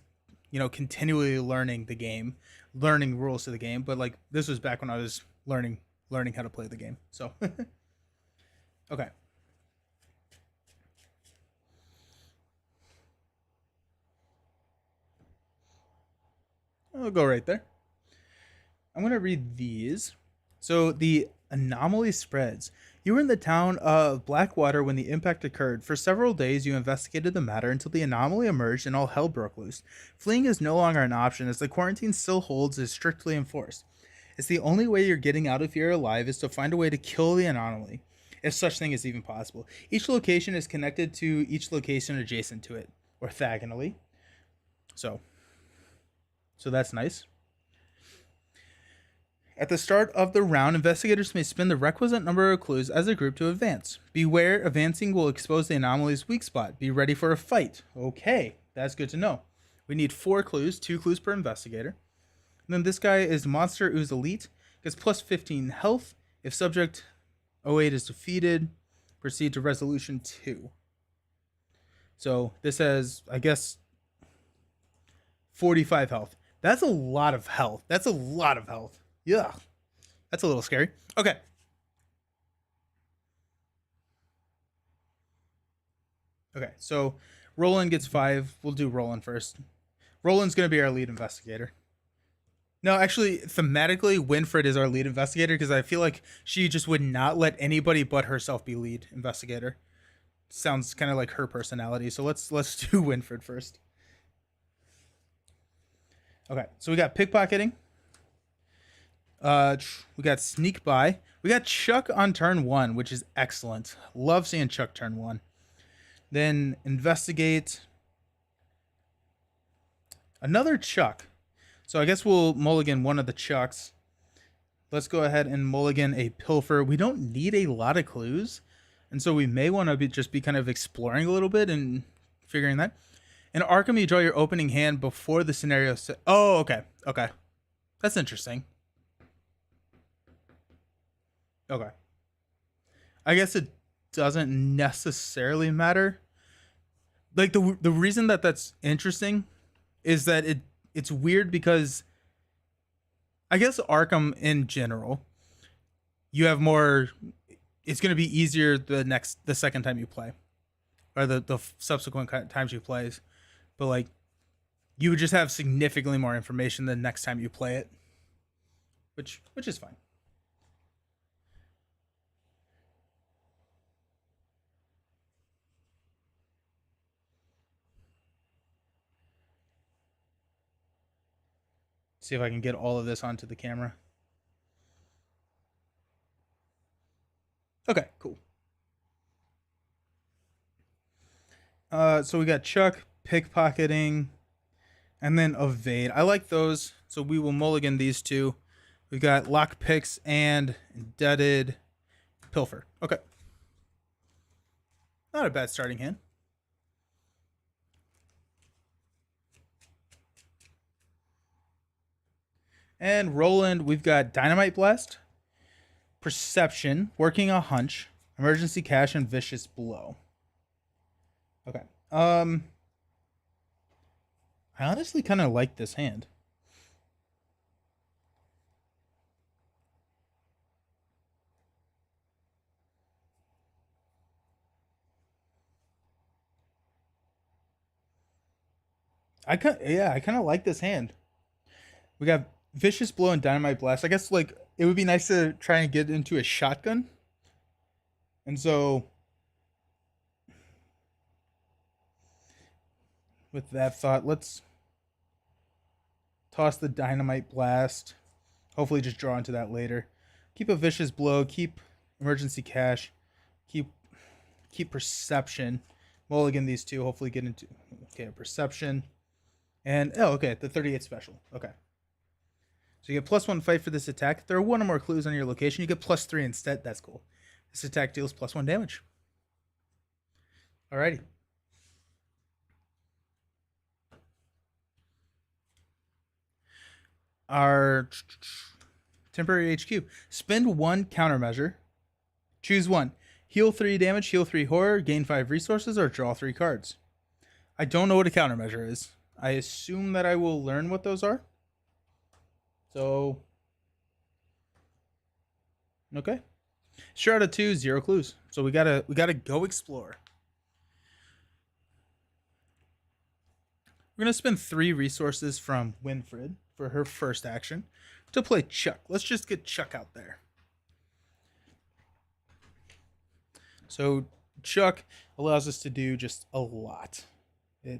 continually learning the game, learning rules to the game. But like this was back when I was learning how to play the game. So okay. I'll go right there. I'm going to read these. So the anomaly spreads. You were in the town of Blackwater when the impact occurred. For several days, you investigated the matter until the anomaly emerged and all hell broke loose. Fleeing is no longer an option as the quarantine still holds is strictly enforced. It's the only way you're getting out of here alive is to find a way to kill the anomaly, if such thing is even possible. Each location is connected to each location adjacent to it, orthogonally. So that's nice. At the start of the round, investigators may spend the requisite number of clues as a group to advance. Beware, advancing will expose the anomaly's weak spot. Be ready for a fight. Okay, that's good to know. We need 4 clues, 2 clues per investigator. And then this guy is Monster Ooze Elite. Gets plus 15 health. If subject 08 is defeated, proceed to resolution 2. So this has, I guess, 45 health. That's a lot of health. Yeah, that's a little scary. Okay. Okay, so Roland gets 5. We'll do Roland first. Roland's going to be our lead investigator. No, actually, thematically, Winfred is our lead investigator because I feel like she just would not let anybody but herself be lead investigator. sounds kind of like her personality. So let's do Winfred first. Okay, so we got pickpocketing. We got sneak by. We got Chuck on turn 1, which is excellent. Love seeing Chuck turn 1. Then investigate. Another Chuck. So I guess we'll mulligan one of the Chucks. Let's go ahead and mulligan a pilfer. We don't need a lot of clues, and so we may want to just be kind of exploring a little bit and figuring that. In Arkham, you draw your opening hand before the scenario. Oh, okay. Okay. That's interesting. Okay. I guess it doesn't necessarily matter. Like the reason that that's interesting is that it's weird because I guess Arkham in general, you have more. It's going to be easier the second time you play, or the subsequent times you play. But like, you would just have significantly more information the next time you play it, which is fine. See if I can get all of this onto the camera. Okay, cool. So we got Chuck, pickpocketing, and then evade. I like those, so we will mulligan these two. We got lock picks and indebted pilfer. Okay. Not a bad starting hand. And Roland, we've got Dynamite Blast, Perception, Working a Hunch, Emergency Cash, and Vicious Blow. Okay. I honestly kind of like this hand. I kind of like this hand. We got Vicious Blow and Dynamite Blast. I guess like it would be nice to try and get into a shotgun. And so with that thought, let's toss the Dynamite Blast. Hopefully just draw into that later. Keep a Vicious Blow, keep Emergency Cash, keep Perception. Mulligan these two, hopefully get into Perception. And okay, the 38 special. Okay. So you get +1 fight for this attack. If there are one or more clues on your location, you get +3 instead. That's cool. This attack deals +1 damage. Alrighty. Our temporary HQ. Spend 1 countermeasure. Choose 1. Heal 3 damage, heal 3 horror, gain 5 resources, or draw 3 cards. I don't know what a countermeasure is. I assume that I will learn what those are. So, okay. Sure, out of 2, 0 clues. So we gotta go explore. We're gonna spend 3 resources from Winfred for her first action to play Chuck. Let's just get Chuck out there. So Chuck allows us to do just a lot. Yeah.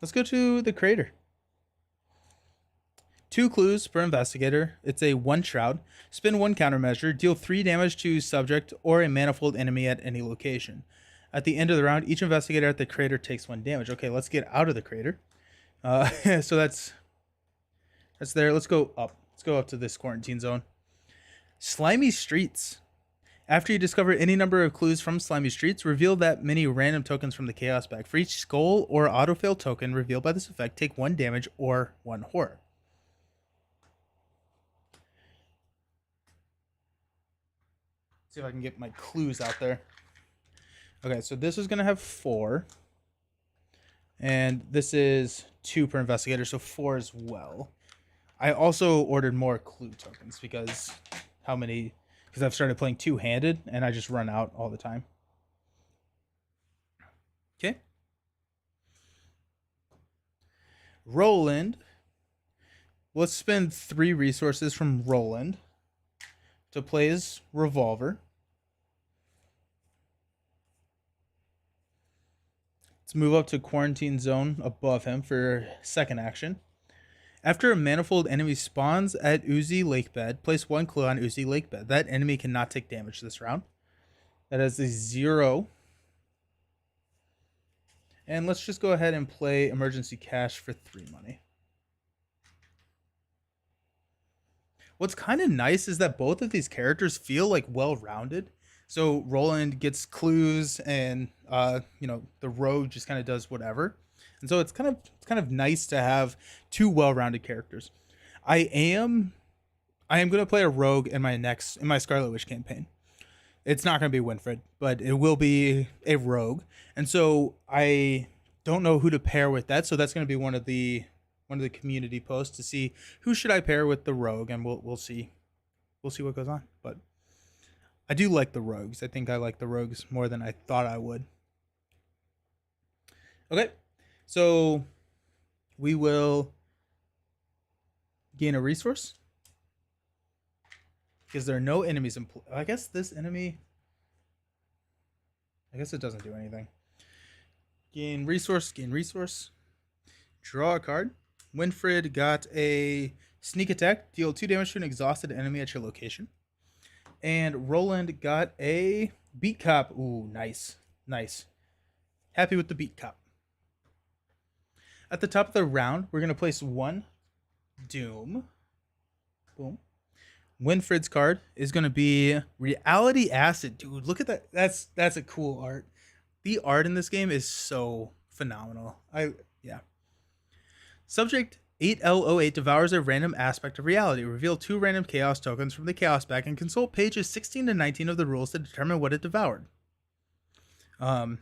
Let's go to the crater. 2 clues per investigator. It's a 1 shroud. Spin 1 countermeasure. Deal 3 damage to subject or a manifold enemy at any location. At the end of the round, each investigator at the crater takes 1 damage. Okay, let's get out of the crater. So that's there. Let's go up. Let's go up to this quarantine zone. Slimy Streets. After you discover any number of clues from Slimy Streets, reveal that many random tokens from the Chaos bag. For each skull or autofail token revealed by this effect, take 1 damage or 1 horror. See if I can get my clues out there. Okay, so this is going to have 4. And this is 2 per investigator, so 4 as well. I also ordered more clue tokens because I've started playing 2-handed and I just run out all the time. Okay. Roland. Let's spend 3 resources from Roland to play his revolver. Let's move up to quarantine zone above him for second action. After a manifold enemy spawns at Uzi Lakebed, place 1 clue on Uzi Lakebed. That enemy cannot take damage this round. That is a 0. And let's just go ahead and play Emergency Cash for 3 money. What's kind of nice is that both of these characters feel like well-rounded. So Roland gets clues, and the rogue just kind of does whatever. And so it's kind of nice to have 2 well-rounded characters. I am going to play a rogue in my Scarlet Witch campaign. It's not going to be Winfred, but it will be a rogue. And so I don't know who to pair with that. So that's going to be one of the community posts to see who should I pair with the rogue, and we'll see what goes on. But I do like the rogues. I think I like the rogues more than I thought I would. Okay, so we will gain a resource because there are no enemies in play. I guess this enemy, I guess it doesn't do anything. Gain resource. Draw a card. Winfred got a sneak attack. Deal 2 damage to an exhausted enemy at your location. And Roland got a beat cop. Ooh, nice. Happy with the beat cop. At the top of the round, we're going to place 1 Doom. Boom. Winfred's card is going to be Reality Acid. Dude, look at that. That's a cool art. The art in this game is so phenomenal. Yeah. Subject 8L08 devours a random aspect of reality. Reveal 2 random chaos tokens from the chaos bag and consult pages 16 to 19 of the rules to determine what it devoured. Okay.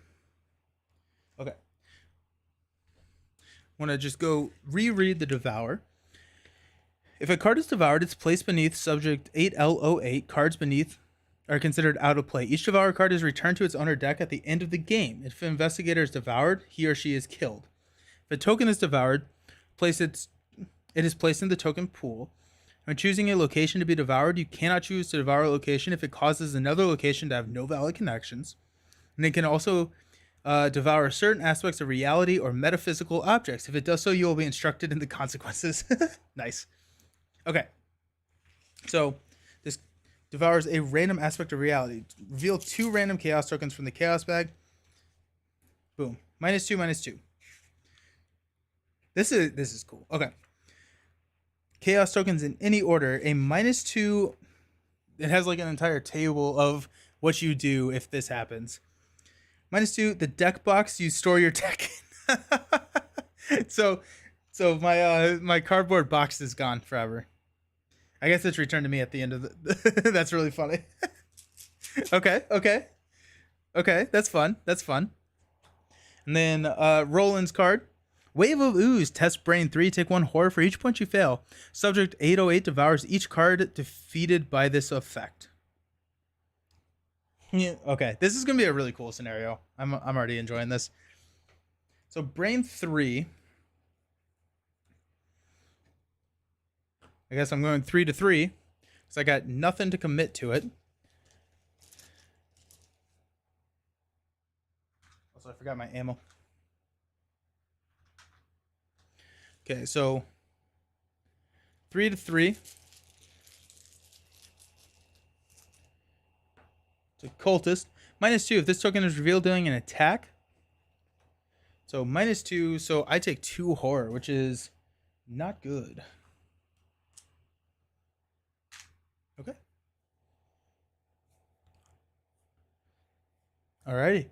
Want to just go reread the devour. If a card is devoured, it's placed beneath subject 8L08. Cards beneath are considered out of play. Each devoured card is returned to its owner deck at the end of the game. If an investigator is devoured, he or she is killed. If a token is devoured, it is placed in the token pool. When choosing a location to be devoured, you cannot choose to devour a location if it causes another location to have no valid connections. And it can also devour certain aspects of reality or metaphysical objects. If it does so, you will be instructed in the consequences. Nice. Okay. So this devours a random aspect of reality. Reveal 2 random chaos tokens from the chaos bag. Boom. -2/-2. This is cool. Okay. Chaos tokens in any order. A -2. It has like an entire table of what you do if this happens. -2. The deck box you store your deck in. So my cardboard box is gone forever. I guess it's returned to me at the end of the. That's really funny. Okay. That's fun. And then Roland's card. Wave of Ooze, test brain 3, take 1 horror for each point you fail. Subject 808 devours each card defeated by this effect. Yeah, okay, this is gonna be a really cool scenario. I'm already enjoying this. So brain 3. I guess I'm going 3 to 3 because I got nothing to commit to it. Also, I forgot my ammo. Okay, so 3 to 3. So cultist. -2. If this token is revealed during an attack. So -2. So I take 2 horror, which is not good. Okay. Alrighty.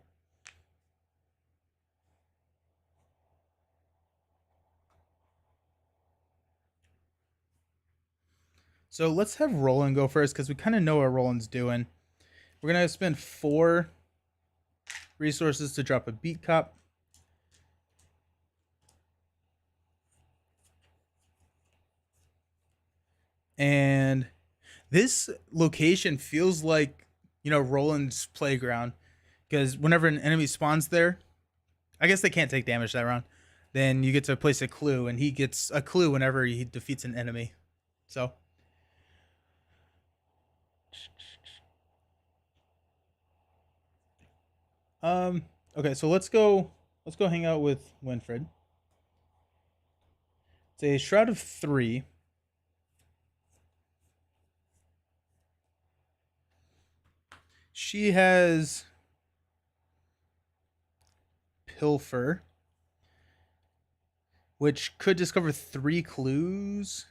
So let's have Roland go first because we kind of know what Roland's doing. We're going to spend 4 resources to drop a beat cop. And this location feels like, Roland's playground. Because whenever an enemy spawns there, I guess they can't take damage that round. then you get to place a clue, and he gets a clue whenever he defeats an enemy. So, okay, so let's go hang out with Winfred. It's a Shroud of 3. She has Pilfer, which could discover 3 clues.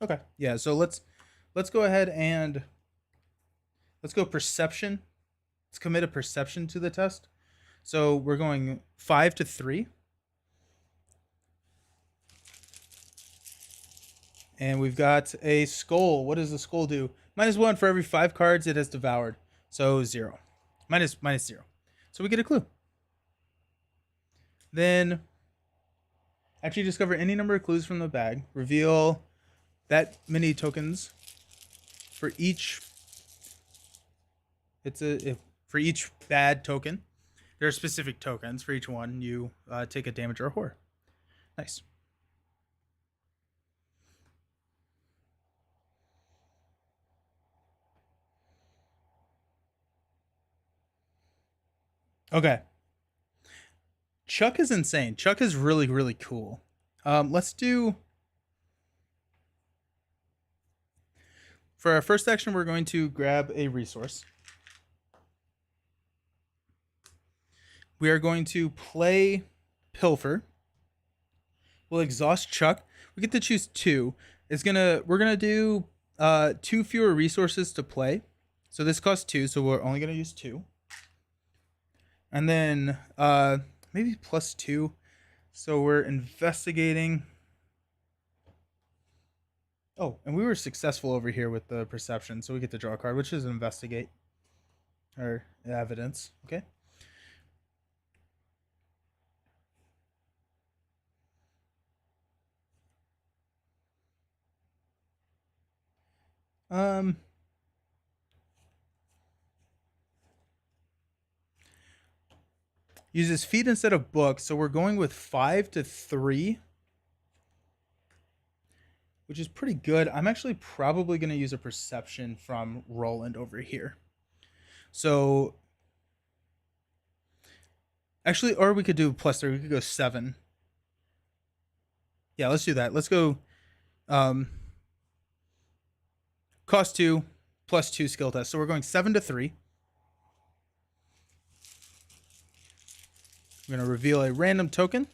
Okay, yeah, so let's go ahead and let's go perception. Let's commit a perception to the test. So we're going 5 to 3. And we've got a skull. What does the skull do? -1 for every 5 cards it has devoured. So 0. Minus 0. So we get a clue. Then, after you discover any number of clues from the bag, reveal that many tokens for each. For each bad token. There are specific tokens for each one. You take a damage or a horror. Nice. Okay. Chuck is insane. Chuck is really, really cool. Let's do... For our first action, we're going to grab a resource. We are going to play Pilfer. We'll exhaust Chuck. We get to choose 2. We're gonna do 2 fewer resources to play. So this costs 2, so we're only gonna use 2. And then maybe +2. So we're investigating. Oh, and we were successful over here with the perception, so we get to draw a card, which is investigate or evidence. Okay. Uses feet instead of books, so we're going with 5 to 3, which is pretty good. I'm actually probably going to use a perception from Roland over here. So, actually, or we could do +3. We could go 7. Yeah, let's do that. Let's go cost 2 +2 skill test. So we're going 7 to 3. We're going to reveal a random token.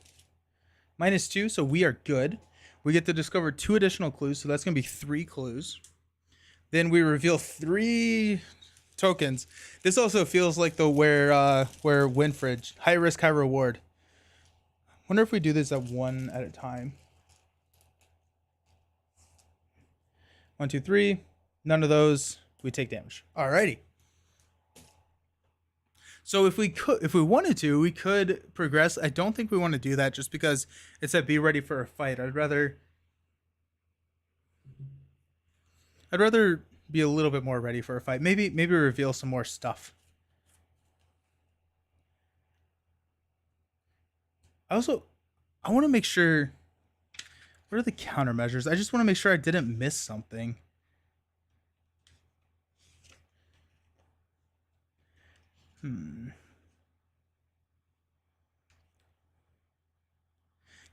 -2, so we are good. We get to discover 2 additional clues, so that's going to be 3 clues. Then we reveal 3 tokens. This also feels like the where Winfred, high risk, high reward. Wonder if we do this at 1 at a time. 1, 2, 3. None of those. We take damage. Alrighty. So if we wanted to, we could progress. I don't think we want to do that just because it said be ready for a fight. I'd rather be a little bit more ready for a fight. Maybe reveal some more stuff. I want to make sure. What are the countermeasures? I just want to make sure I didn't miss something.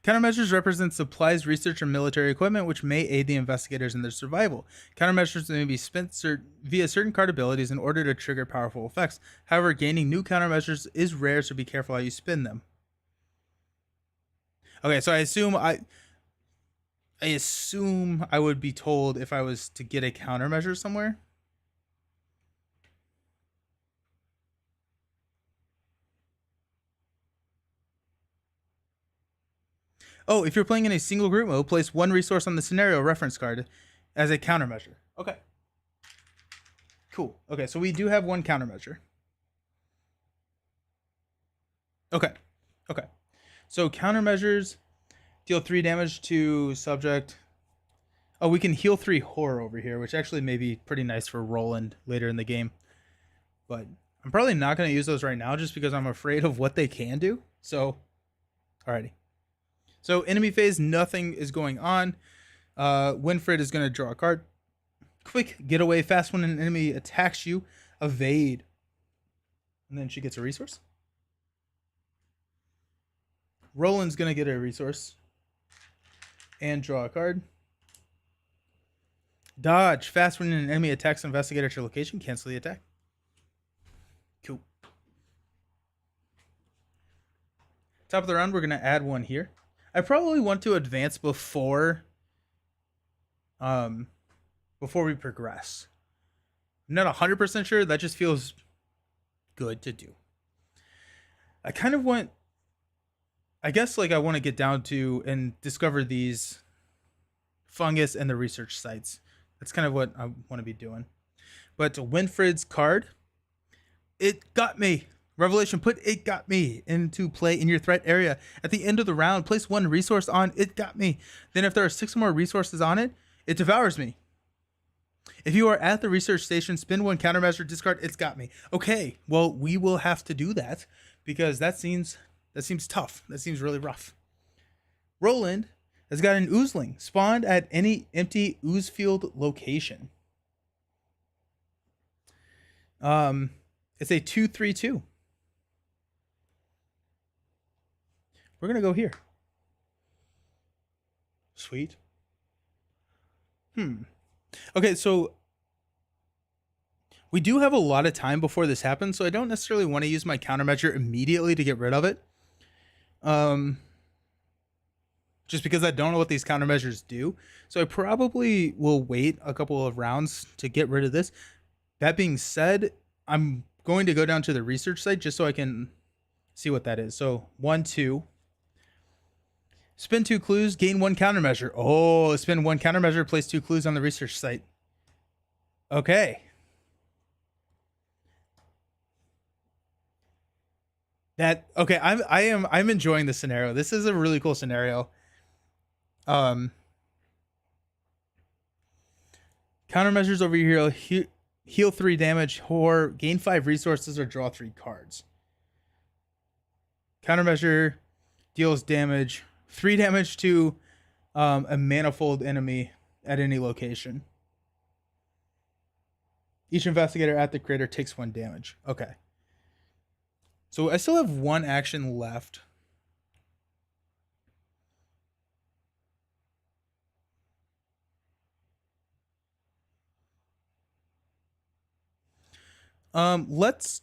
Countermeasures represent supplies, research, or military equipment which may aid the investigators in their survival. Countermeasures may be spent via certain card abilities in order to trigger powerful effects. However, gaining new countermeasures is rare, so be careful how you spin them. Okay, so I assume I would be told if I was to get a countermeasure somewhere. Oh, if you're playing in a single group mode, place 1 resource on the scenario reference card as a countermeasure. Okay. Cool. Okay, so we do have 1 countermeasure. Okay. Okay. So countermeasures deal 3 damage to subject. Oh, we can heal 3 horror over here, which actually may be pretty nice for Roland later in the game. But I'm probably not going to use those right now just because I'm afraid of what they can do. So, alrighty. So, enemy phase, nothing is going on. Winfred is going to draw a card. Quick getaway, fast when an enemy attacks you, evade. And then she gets a resource. Roland's going to get a resource and draw a card. Dodge, fast when an enemy attacks an investigator at your location, cancel the attack. Cool. Top of the round, we're going to add one here. I probably want to advance before we progress. I'm not 100% sure. That just feels good to do. I kind of want, I guess, like I want to get down to and discover these fungus and the research sites. That's kind of what I want to be doing. But Winfred's card, it got me. Revelation, put it got me into play in your threat area. At the end of the round, place one resource on it got me. Then if there are 6 more resources on it, it devours me. If you are at the research station, spend one countermeasure, discard it's got me. Okay, well, we will have to do that because that seems tough. That seems really rough. Roland has got an oozling spawned at any empty ooze field location. It's a 2/3/2. We're gonna go here. Sweet. Okay, so we do have a lot of time before this happens, so I don't necessarily want to use my countermeasure immediately to get rid of it. Just because I don't know what these countermeasures do. So I probably will wait a couple of rounds to get rid of this. That being said, I'm going to go down to the research site just so I can see what that is. So 1, 2. Spend 2 clues, gain 1 countermeasure. Oh, spend 1 countermeasure, place 2 clues on the research site. Okay. Okay, I'm enjoying this scenario. This is a really cool scenario. Countermeasures over here, heal 3 damage, or gain 5 resources, or draw 3 cards. Countermeasure deals damage, 3 damage to a manifold enemy at any location. Each investigator at the crater takes 1 damage. Okay. So I still have 1 action left. Let's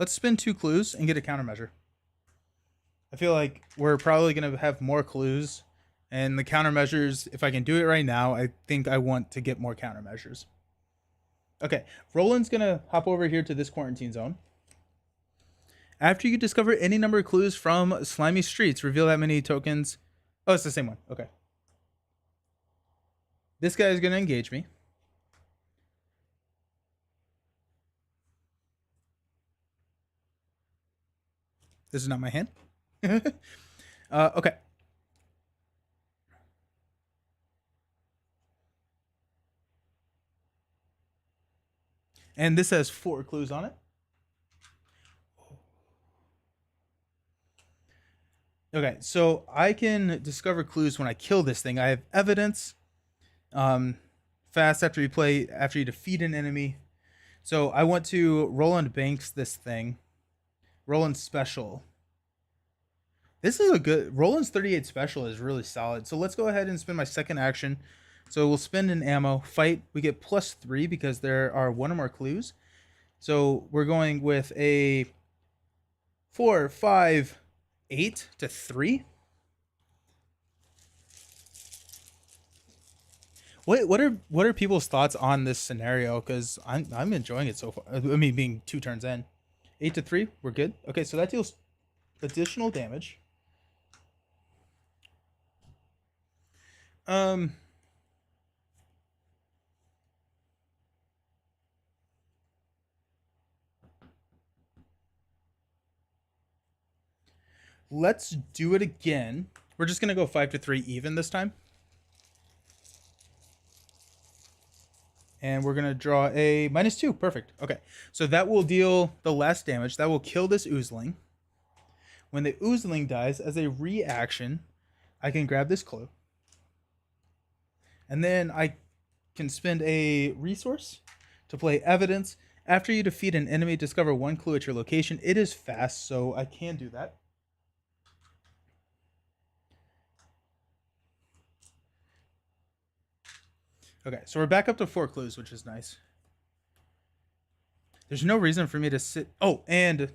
spin 2 clues and get a countermeasure. I feel like we're probably going to have more clues, and the countermeasures, if I can do it right now, I think I want to get more countermeasures. Okay, Roland's going to hop over here to this quarantine zone. After you discover any number of clues from slimy streets, reveal that many tokens. Oh, it's the same one. Okay. This guy is going to engage me. This is not my hand. Okay. And this has 4 clues on it. Okay, so I can discover clues when I kill this thing. I have evidence. Fast after you defeat an enemy. So I want to Roland Banks this thing. Roland Special. This is a good... Roland's 38 Special is really solid. So let's go ahead and spend my second action. So we'll spend an ammo. Fight. We get +3 because there are 1 or more clues. So we're going with a 4, 5, 8 to 3. What are people's thoughts on this scenario? Because I'm enjoying it so far. I mean, being 2 turns in. 8 to 3, we're good. Okay, so that deals additional damage. Let's do it again. We're just gonna go 5 to 3 even this time. And we're going to draw a -2. Perfect. Okay. So that will deal the less damage. That will kill this oozling. When the oozling dies, as a reaction, I can grab this clue. And then I can spend a resource to play evidence. After you defeat an enemy, discover one clue at your location. It is fast, so I can do that. Okay, so we're back up to 4 clues, which is nice. There's no reason for me to sit... Oh, and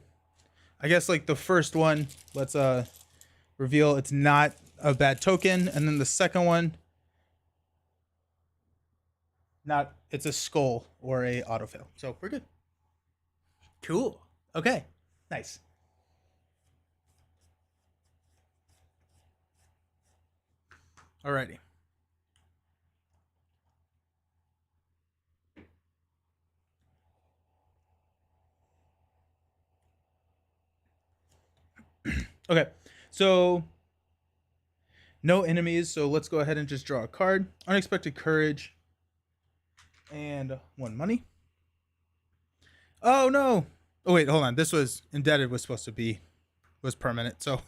I guess like the first one, let's reveal it's not a bad token. And then the second one, it's a skull or a autofail. So we're good. Cool. Okay, nice. Alrighty. Okay, so no enemies, so let's go ahead and just draw a card. Unexpected courage and 1 money. Oh no! Oh wait, hold on. This was indebted was supposed to be was permanent. So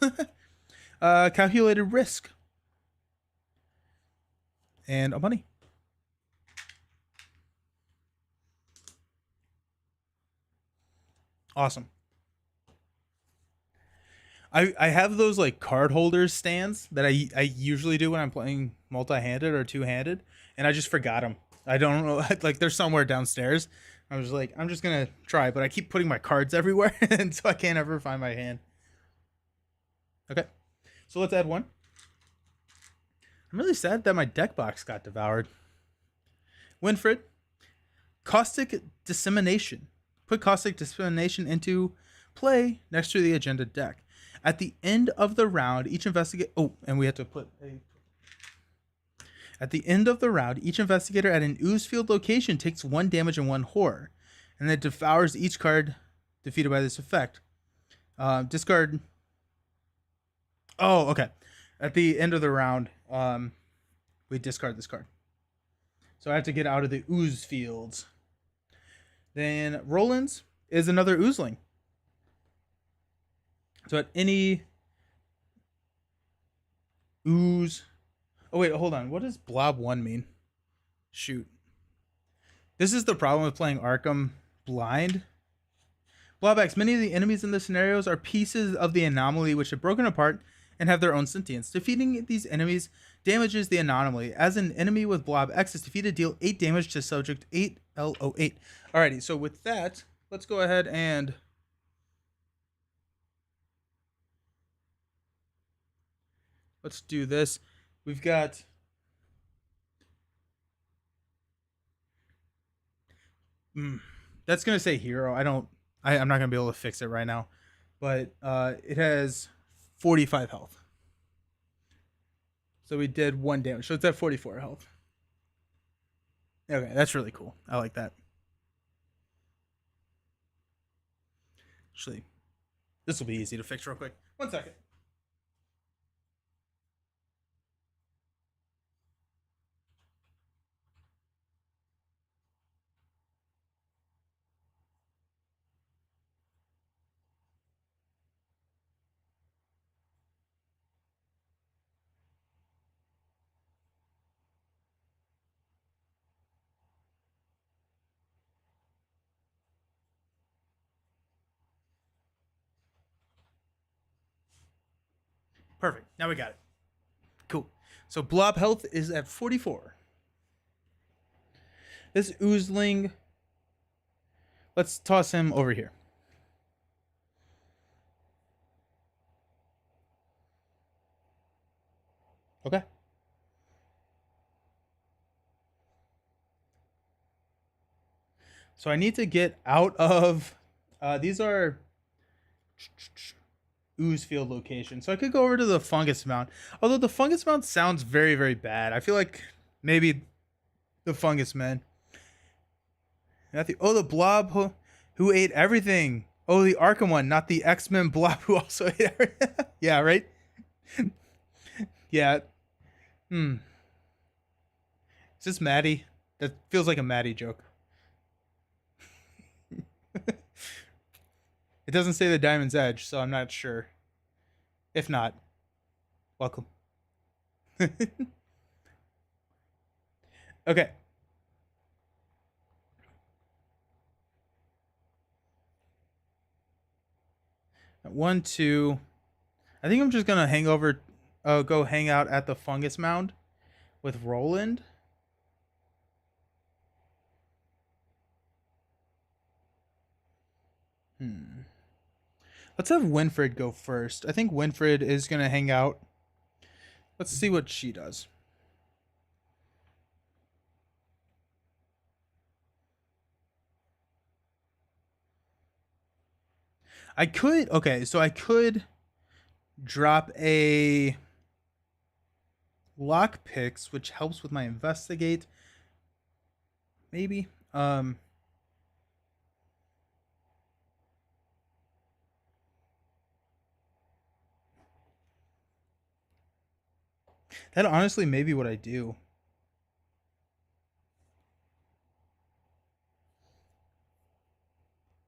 calculated risk and a money. Awesome. I have those like card holders stands that I usually do when I'm playing multi-handed or two-handed, and I just forgot them. I don't know, like they're somewhere downstairs. I was like, I'm just gonna try, but I keep putting my cards everywhere, and so I can't ever find my hand. Okay, so let's add 1. I'm really sad that my deck box got devoured. Winfred, Caustic Dissemination. Put Caustic Dissemination into play next to the agenda deck. At the end of the round, each investigator... Oh, and we have to put a... At the end of the round, each investigator at an ooze field location takes 1 damage and 1 horror. And it devours each card defeated by this effect. Discard... Oh, okay. At the end of the round, we discard this card. So I have to get out of the ooze fields. Then Roland's is another oozling. So at any ooze... Oh, wait, hold on. What does Blob 1 mean? Shoot. This is the problem with playing Arkham blind. Blob X. Many of the enemies in the scenarios are pieces of the anomaly which have broken apart and have their own sentience. Defeating these enemies damages the anomaly. As an enemy with Blob X is defeated, deal 8 damage to subject 8L08. Alrighty, so with that, let's go ahead and... Let's do this. We've got... That's going to say hero. I'm not going to be able to fix it right now. But it has 45 health. So we did 1 damage. So it's at 44 health. Okay, that's really cool. I like that. Actually, this will be easy to fix real quick. 1 second. Perfect. Now we got it. Cool. So Blob health is at 44. This oozling, let's toss him over here. Okay. So I need to get out of... these are ooze field location. So I could go over to the fungus mount. Although the fungus mount sounds very, very bad. I feel like maybe the fungus man. Oh, the blob who ate everything. Oh, the Arkham one, not the X-Men blob who also ate everything. Yeah, right? Yeah. Is this Maddie? That feels like a Maddie joke. It doesn't say the Diamond's Edge, so I'm not sure. If not, welcome. Okay. One, two. I think I'm just gonna go hang out at the fungus mound with Roland. Let's have Winfred go first. I think Winfred is gonna hang out. Let's see what she does. I could drop a lock picks, which helps with my investigate. Maybe. That honestly may be what I do.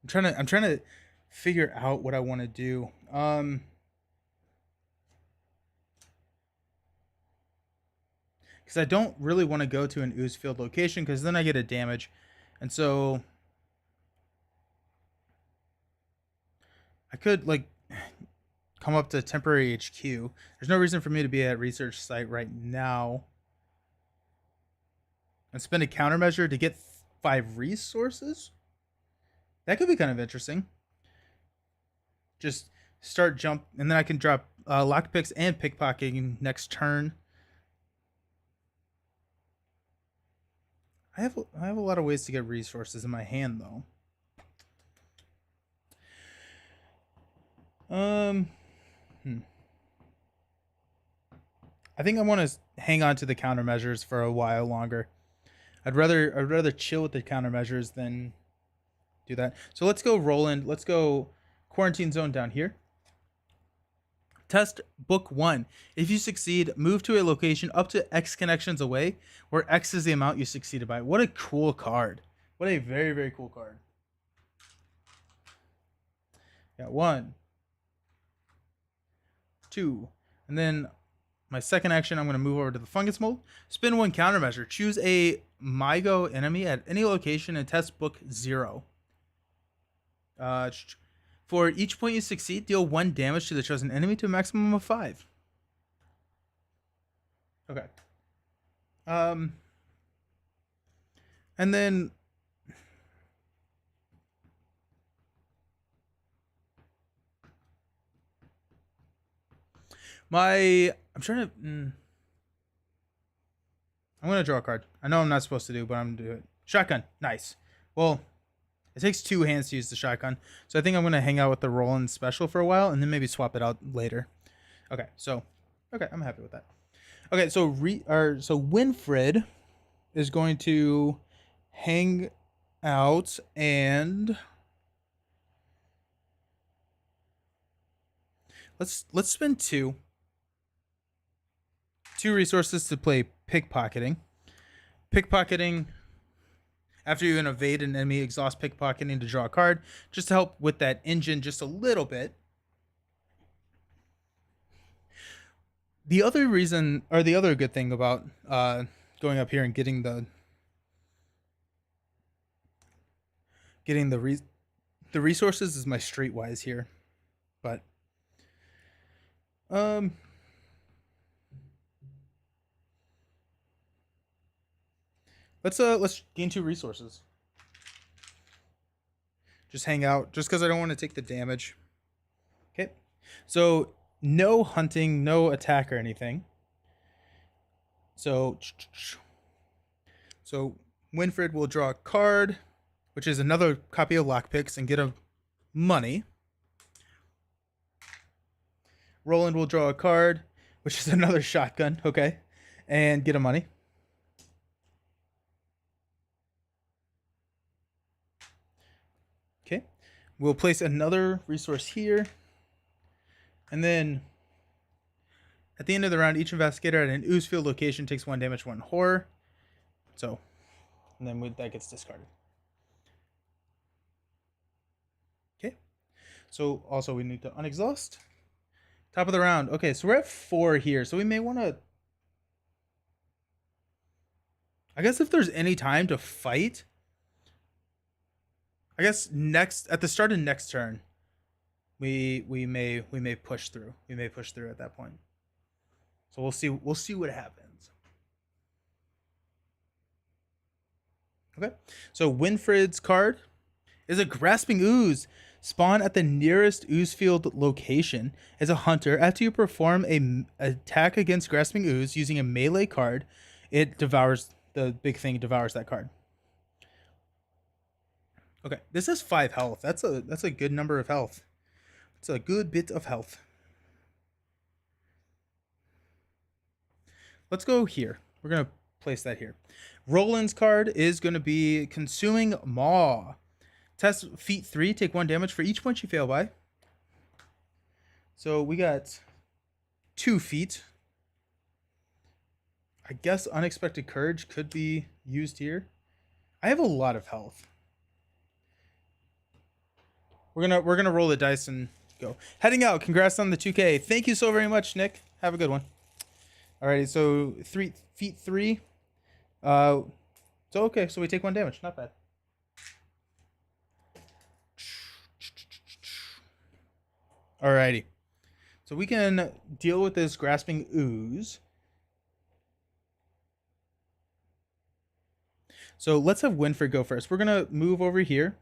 I'm trying to figure out what I want to do. Because I don't really want to go to an ooze field location because then I get a damage, and so I could like come up to temporary HQ. There's no reason for me to be at research site right now and spend a countermeasure to get 5 resources. That could be kind of interesting. Just start jump, and then I can drop lockpicks and pickpocketing next turn. I have a lot of ways to get resources in my hand though. I think I want to hang on to the countermeasures for a while longer. I'd rather chill with the countermeasures than do that. So let's go Roland. Let's go quarantine zone down here. Test book 1. If you succeed, move to a location up to X connections away, where X is the amount you succeeded by. What a cool card. What a very, very cool card. Got 1, 2, and then my second action, I'm going to move over to the fungus mold. Spin 1 countermeasure. Choose a Mygo enemy at any location and test book 0. For each point you succeed, deal 1 damage to the chosen enemy to a maximum of 5. Okay. And then I'm trying to I'm going to draw a card. I know I'm not supposed to do, but I'm going to do it. Shotgun. Nice. Well, it takes 2 hands to use the shotgun. So I think I'm going to hang out with the Roland special for a while and then maybe swap it out later. Okay, I'm happy with that. Okay, so Winfred is going to hang out and let's spend 2 resources to play pickpocketing. Pickpocketing, after you evade an enemy, exhaust pickpocketing to draw a card, just to help with that engine just a little bit. The other reason, or the other good thing about going up here and getting the resources is my streetwise here, but let's gain 2 resources. Just hang out, just because I don't want to take the damage. Okay, so no hunting, no attack or anything. So Winfred will draw a card, which is another copy of lockpicks, and get a money. Roland will draw a card, which is another shotgun, okay, and get a money. Okay, we'll place another resource here. And then at the end of the round, each investigator at an ooze field location takes 1 damage, 1 horror. So and then that gets discarded. Okay. So also we need to unexhaust. Top of the round. Okay, so we're at 4 here. So we may want to... I guess if there's any time to fight... I guess at the start of next turn, we may push through. We may push through at that point. So we'll see what happens. Okay. So Winfred's card is a Grasping Ooze. Spawn at the nearest ooze field location as a hunter. After you perform a attack against Grasping Ooze using a melee card, it devours the big thing. Devours that card. Okay, this is 5 health. That's a good number of health. It's a good bit of health. Let's go here. We're gonna place that here. Roland's card is gonna be Consuming Maw. Test feat 3, take 1 damage for each point you fail by. So we got 2 feet. I guess Unexpected Courage could be used here. I have a lot of health. We're gonna roll the dice and go. Heading out. Congrats on the 2K. Thank you so very much, Nick. Have a good one. Alrighty, so feat 3. So okay, so we take 1 damage. Not bad. Alrighty. So we can deal with this Grasping Ooze. So let's have Winfred go first. We're going to move over here.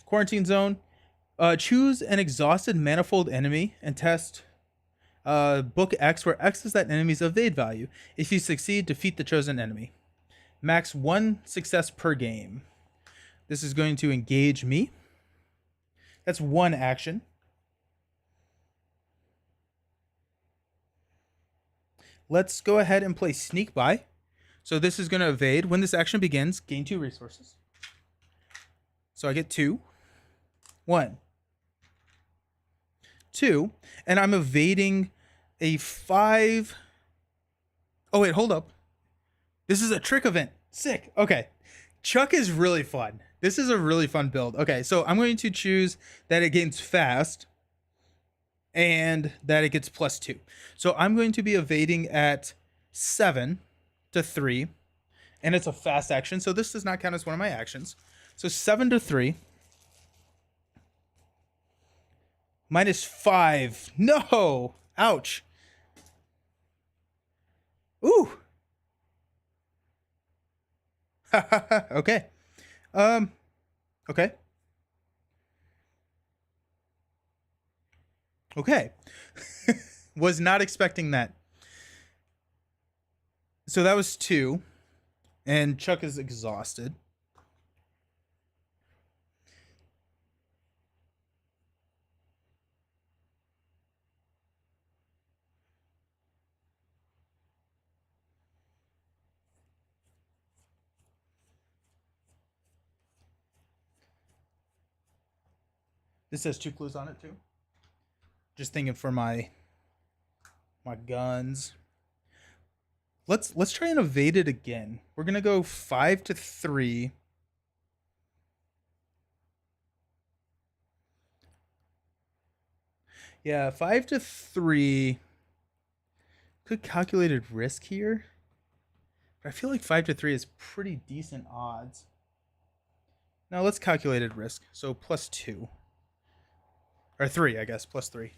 Quarantine Zone. Choose an exhausted manifold enemy and test book X, where X is that enemy's evade value. If you succeed, defeat the chosen enemy. Max 1 success per game. This is going to engage me. That's 1 action. Let's go ahead and play Sneak By. So this is going to evade. When this action begins, gain 2 resources. So I get 2. 1. 2. And I'm evading a 5. Oh, wait, hold up. This is a trick event. Sick. Okay. Chuck is really fun. This is a really fun build. Okay, so I'm going to choose that it gains fast and that it gets +2. So I'm going to be evading at 7 to 3, and it's a fast action, so this does not count as one of my actions. So 7 to 3. -5. No! Ouch. Ooh. Okay. Okay. Okay. Was not expecting that. So that was 2. And Chuck is exhausted. This has 2 clues on it too. Just thinking for my guns. Let's try and evade it again. We're gonna go 5 to 3. Yeah, 5 to 3. Good calculated risk here. But I feel like 5 to 3 is pretty decent odds. Now let's calculated risk. So +2. Or 3, I guess. +3.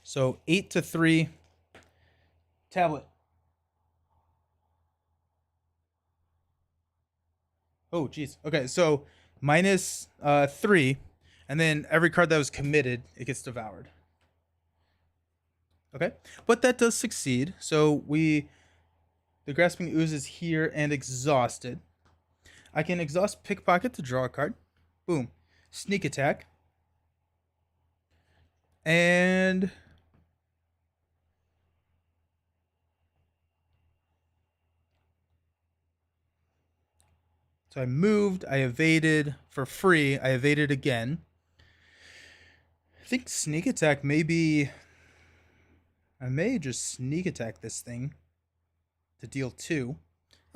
So 8 to 3. Tablet. Oh, geez. Okay, so -3. And then every card that was committed, it gets devoured. Okay, but that does succeed. So the Grasping Ooze is here and exhausted. I can exhaust Pickpocket to draw a card. Boom. Sneak Attack. And so I moved, I evaded for free, I evaded again. I think Sneak Attack may be... I may just Sneak Attack this thing to deal 2.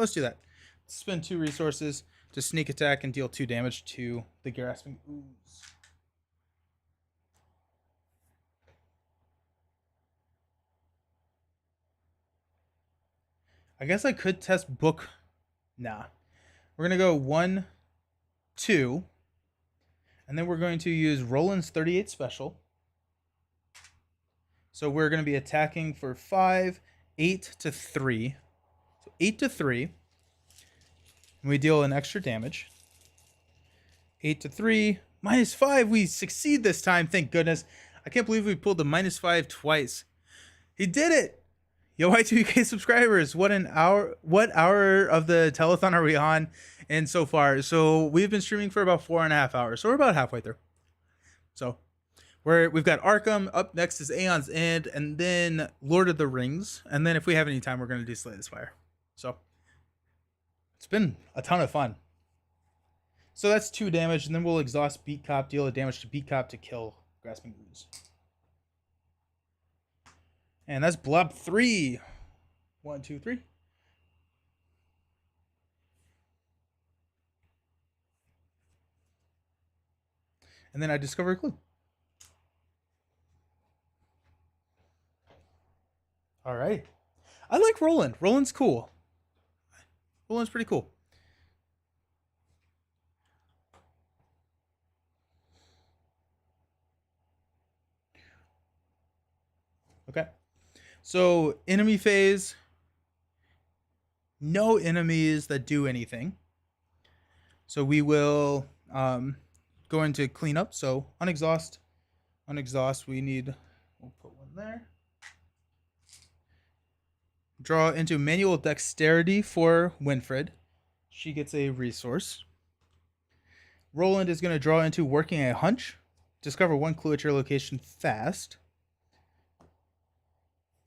let's do that. Spend 2 resources to sneak attack and deal 2 damage to the Grasping Ooze. I guess I could test book. Nah. We're going to go 1, 2. And then we're going to use Roland's 38 special. So we're going to be attacking for 5, 8 to 3. So 8 to 3. And we deal an extra damage. 8 to 3. -5. We succeed this time. Thank goodness. I can't believe we pulled the -5 twice. He did it. Yo, Y2K subscribers, what hour of the telethon are we on? And so far, so we've been streaming for about 4.5 hours, so we're about halfway through. So we've got Arkham, up next is Aeon's End, and then Lord of the Rings, and then if we have any time, we're going to do Slay the Spire. So it's been a ton of fun. So that's 2 damage, and then we'll exhaust Beat Cop, deal a damage to Beat Cop to kill Grasping Ooze. And that's blob 3. 1, 2, 3. And then I discover a clue. All right. I like Roland. Roland's cool. Roland's pretty cool. Okay. So, enemy phase. No enemies that do anything. So we will go into cleanup. So, unexhaust. Unexhaust, we need... We'll put one there. Draw into manual dexterity for Winfred. She gets a resource. Roland is going to draw into working a hunch. Discover 1 clue at your location fast.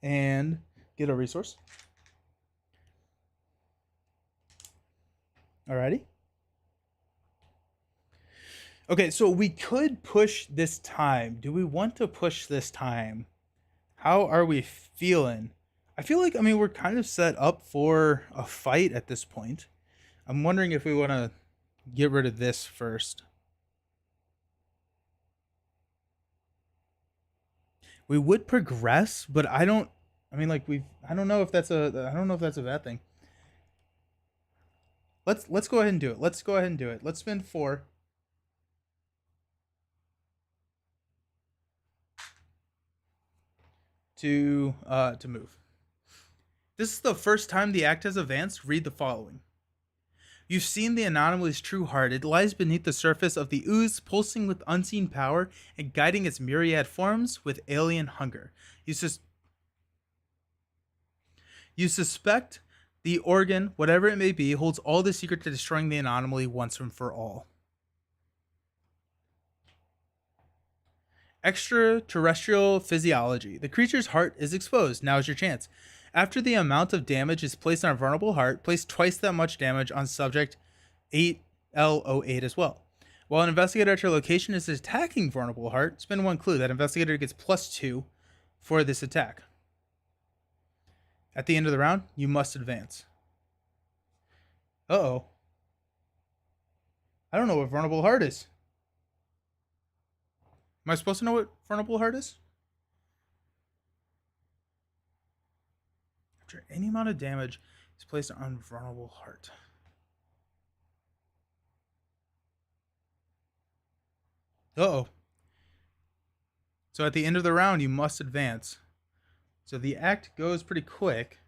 And get a resource. Alrighty. Okay, so we could push this time. Do we want to push this time? How are we feeling? I feel like, we're kind of set up for a fight at this point. I'm wondering if we want to get rid of this first. We would progress, but I don't know if that's a bad thing. Let's go ahead and do it. Let's go ahead and do it. Let's spend 4. To move. This is the first time the act has advanced. Read the following. You've seen the anomaly's true heart. It lies beneath the surface of the ooze, pulsing with unseen power and guiding its myriad forms with alien hunger. You suspect the organ, whatever it may be, holds all the secret to destroying the anomaly once and for all. Extraterrestrial physiology. The creature's heart is exposed. Now is your chance. After the amount of damage is placed on a vulnerable heart, place twice that much damage on subject 8L08 as well. While an investigator at your location is attacking vulnerable heart, spend 1 clue. That investigator gets +2 for this attack. At the end of the round, you must advance. Uh-oh. I don't know what vulnerable heart is. Am I supposed to know what vulnerable heart is? After any amount of damage is placed on vulnerable heart. Uh-oh. So at the end of the round, you must advance. So the act goes pretty quick.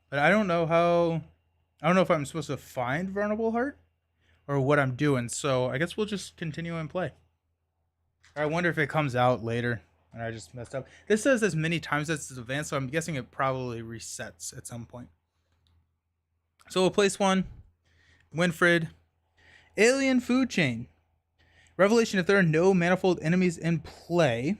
But I don't know if I'm supposed to find vulnerable heart or what I'm doing. So I guess we'll just continue and play. I wonder if it comes out later and I just messed up. This says as many times as it's advanced, so I'm guessing it probably resets at some point. So we'll place 1. Winfred. Alien food chain. Revelation, if there are no manifold enemies in play,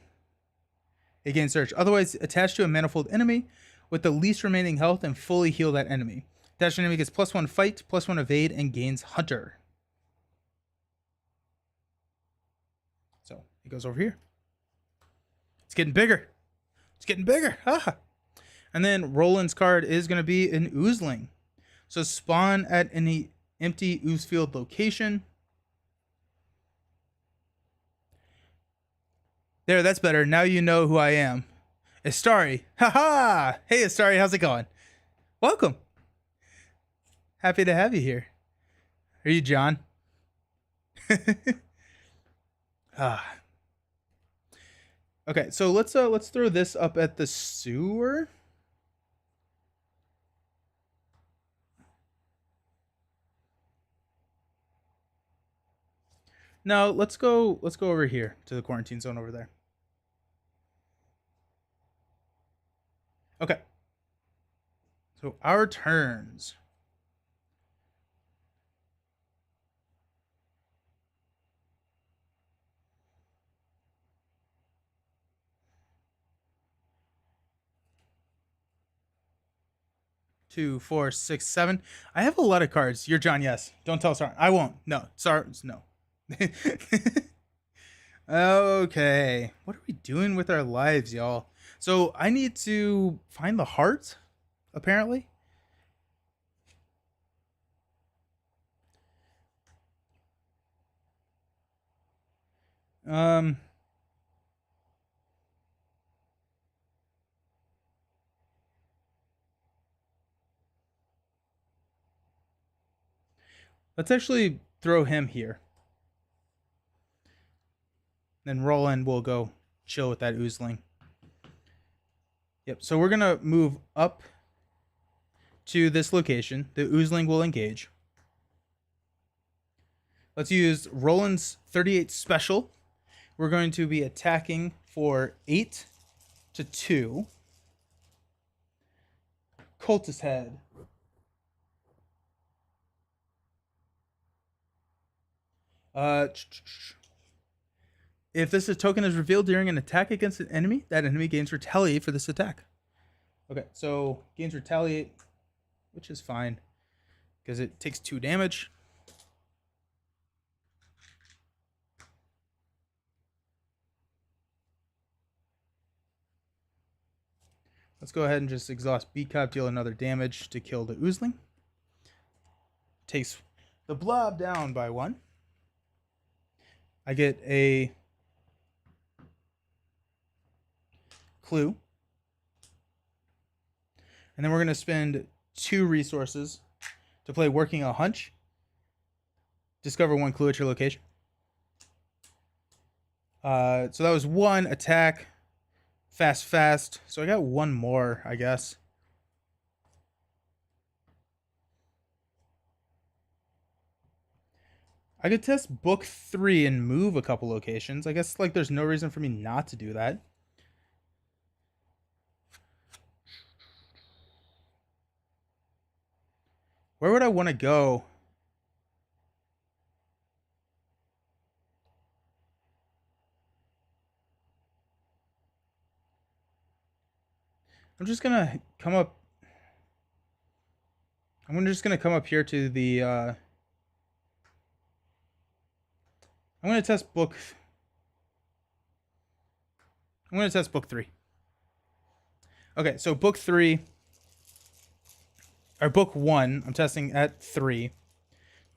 it gains search. Otherwise, attach to a manifold enemy with the least remaining health and fully heal that enemy. Attached enemy gets +1 fight, +1 evade, and gains hunter. So it goes over here. getting bigger. It's getting bigger. Ah. And then Roland's card is going to be an Oozling. So spawn at any empty ooze field location. There, that's better. Now you know who I am. Astari. Haha! Hey, Astari, how's it going? Welcome. Happy to have you here. Are you John? Ah. Okay, so let's throw this up at the sewer. No, let's go over here to the quarantine zone over there. Okay. So our turns. Two, four, six, seven. I have a lot of cards. You're John, yes. Don't tell Sar. I won't. No. Sar, no. Okay. What are we doing with our lives, y'all? So I need to find the heart, apparently. Let's actually throw him here. Then Roland will go chill with that Oozling. Yep, so we're going to move up to this location. The Oozling will engage. Let's use Roland's 38 special. We're going to be attacking for 8 to 2. Cultist Head. If this token is revealed during an attack against an enemy, that enemy gains retaliate for this attack. Okay, so gains retaliate, which is fine because it takes 2 damage. Let's go ahead and just exhaust B-Cop, deal another damage to kill the Oozling. Takes the blob down by 1. I get a clue. And then we're going to spend 2 resources to play Working a Hunch. Discover 1 clue at your location. So that was 1 attack. Fast. So I got 1 more, I guess. I could test book 3 and move a couple locations. I guess like there's no reason for me not to do that. Where would I want to go? I'm just gonna come up. I'm just gonna come up here to the. I'm gonna test book. I'm gonna test book 3. Okay, so book 3 or book 1. I'm testing at 3. I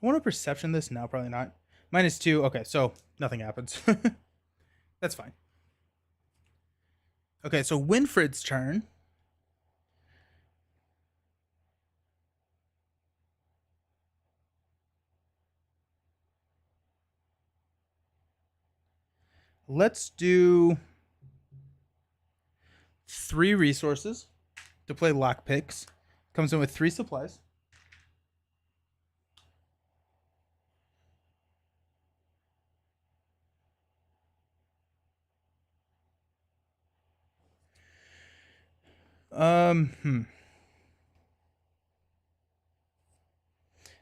want to perception this? No, probably not. -2. Okay, so nothing happens. That's fine. Okay, so Winfred's turn. Let's do 3 resources to play lockpicks. Comes in with 3 supplies.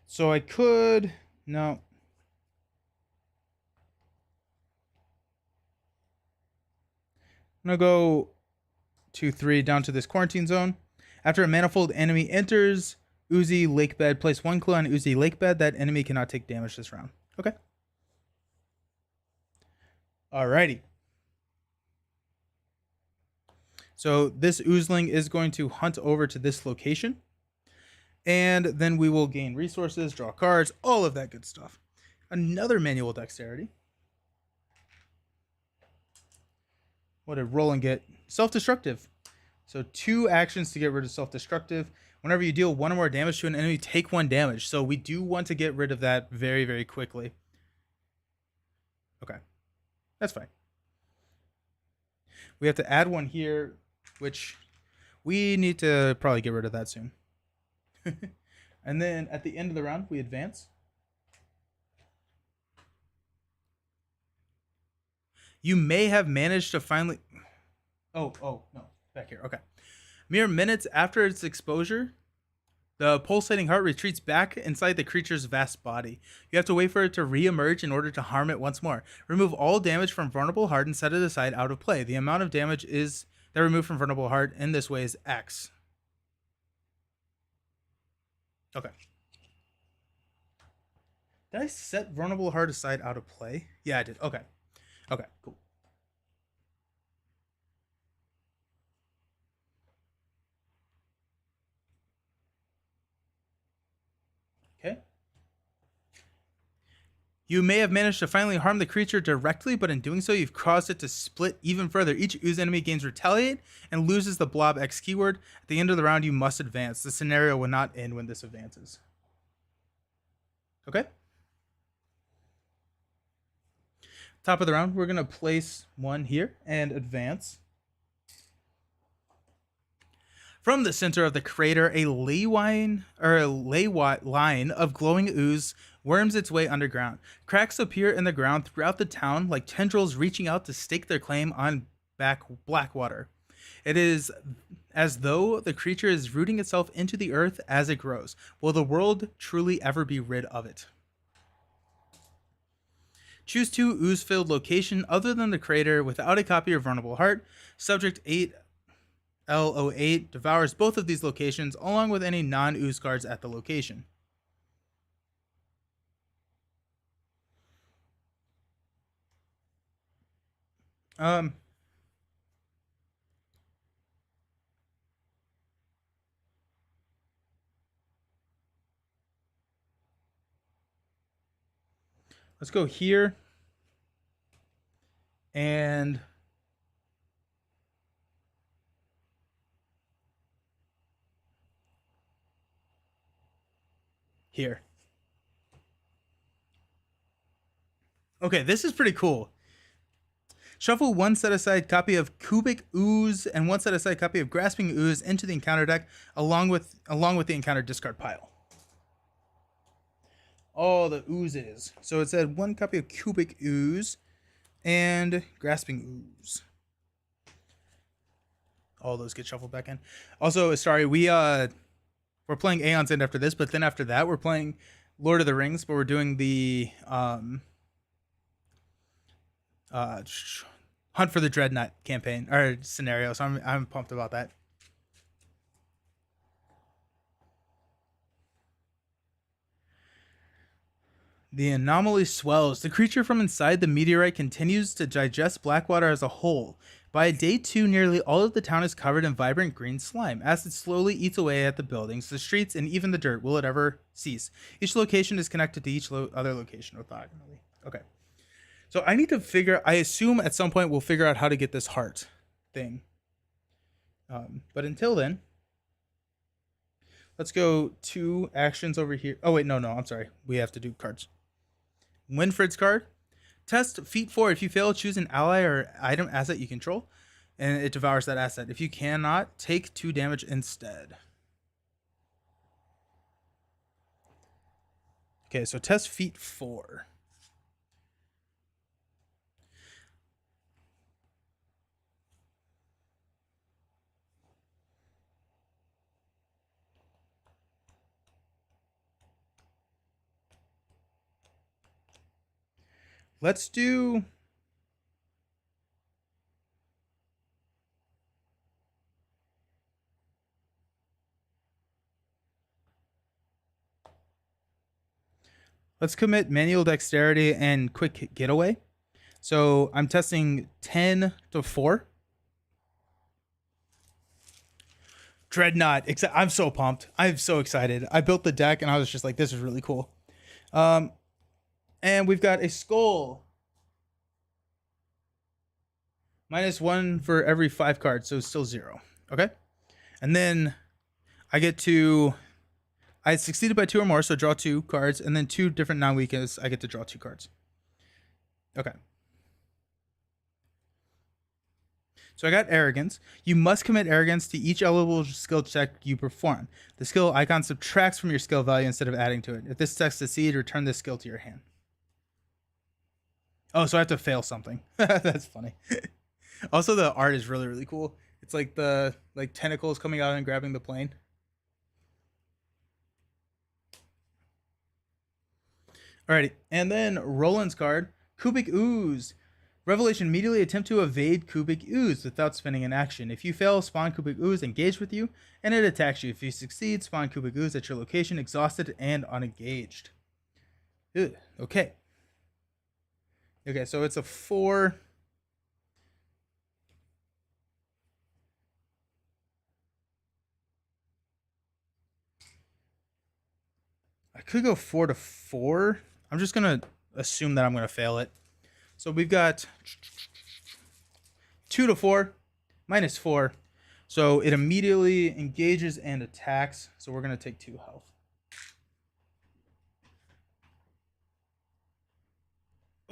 So I could no. I'm gonna go 2, 3 down to this quarantine zone. After a manifold enemy enters Oozy Lake Bed, place 1 clue on Oozy Lake Bed. That enemy cannot take damage this round. Okay. Alrighty. So this oozling is going to hunt over to this location, and then we will gain resources, draw cards, all of that good stuff. Another manual dexterity. What did roll and get? Self-destructive. So 2 actions to get rid of self-destructive. Whenever you deal 1 or more damage to an enemy, take 1 damage. So we do want to get rid of that very, very quickly. Okay. That's fine. We have to add 1 here, which we need to probably get rid of that soon. And then at the end of the round, we advance. You may have managed to finally... Oh, no. Back here. Okay. Mere minutes after its exposure, the pulsating heart retreats back inside the creature's vast body. You have to wait for it to re-emerge in order to harm it once more. Remove all damage from vulnerable heart and set it aside out of play. The amount of damage that removed from vulnerable heart in this way is X. Okay. Did I set vulnerable heart aside out of play? Yeah, I did. Okay. Okay, cool. Okay. You may have managed to finally harm the creature directly, but in doing so, you've caused it to split even further. Each ooze enemy gains Retaliate and loses the Blob X keyword. At the end of the round, you must advance. The scenario will not end when this advances. Okay. Top of the round, we're going to place 1 here and advance. From the center of the crater, a ley line of glowing ooze worms its way underground. Cracks appear in the ground throughout the town, like tendrils reaching out to stake their claim on Blackwater. It is as though the creature is rooting itself into the earth as it grows. Will the world truly ever be rid of it? Choose 2 ooze-filled location other than the crater without a copy of Vulnerable Heart. Subject 8L08 devours both of these locations along with any non-ooze cards at the location. Let's go here and here. Okay, this is pretty cool. Shuffle 1 set-aside copy of Cubic Ooze and 1 set-aside copy of Grasping Ooze into the encounter deck, along with the encounter discard pile. All the oozes. So it said 1 copy of Cubic Ooze and Grasping Ooze. All those get shuffled back in. Also, sorry, we're playing Aeon's End after this, but then after that we're playing Lord of the Rings, but we're doing the Hunt for the Dreadnought campaign or scenario, so I'm pumped about that. The anomaly swells. The creature from inside the meteorite continues to digest Blackwater as a whole. By day 2, nearly all of the town is covered in vibrant green slime. As it slowly eats away at the buildings, the streets, and even the dirt, will it ever cease? Each location is connected to each other location orthogonally. Okay. So I need to I assume at some point we'll figure out how to get this heart thing. But until then, let's go 2 actions over here. Oh, wait, no, I'm sorry. We have to do cards. Winfred's card. Test feat 4. If you fail, choose an ally or item asset you control, and it devours that asset. If you cannot, take 2 damage instead. Okay, so test feat 4. Let's commit manual dexterity and quick getaway. So I'm testing 10 to 4. Dreadnought. I'm so pumped. I'm so excited. I built the deck and I was just like, this is really cool. And we've got a skull. -1 for every 5 cards, so it's still 0. Okay. And then I succeeded by 2 or more, so draw 2 cards, and then 2 different non-weaknesses, I get to draw 2 cards. Okay. So I got Arrogance. You must commit Arrogance to each eligible skill check you perform. The skill icon subtracts from your skill value instead of adding to it. If this check succeeds, return this skill to your hand. Oh, so I have to fail something. That's funny. Also, the art is really, really cool. It's like the tentacles coming out and grabbing the plane. Alrighty, and then Roland's card, Cubic Ooze. Revelation, immediately attempt to evade Cubic Ooze without spending an action. If you fail, spawn Cubic Ooze engaged with you, and it attacks you. If you succeed, spawn Cubic Ooze at your location, exhausted and unengaged. Ugh, okay. Okay, so it's a 4. I could go 4 to 4. I'm just going to assume that I'm going to fail it. So we've got 2 to 4, -4. So it immediately engages and attacks. So we're going to take 2 health.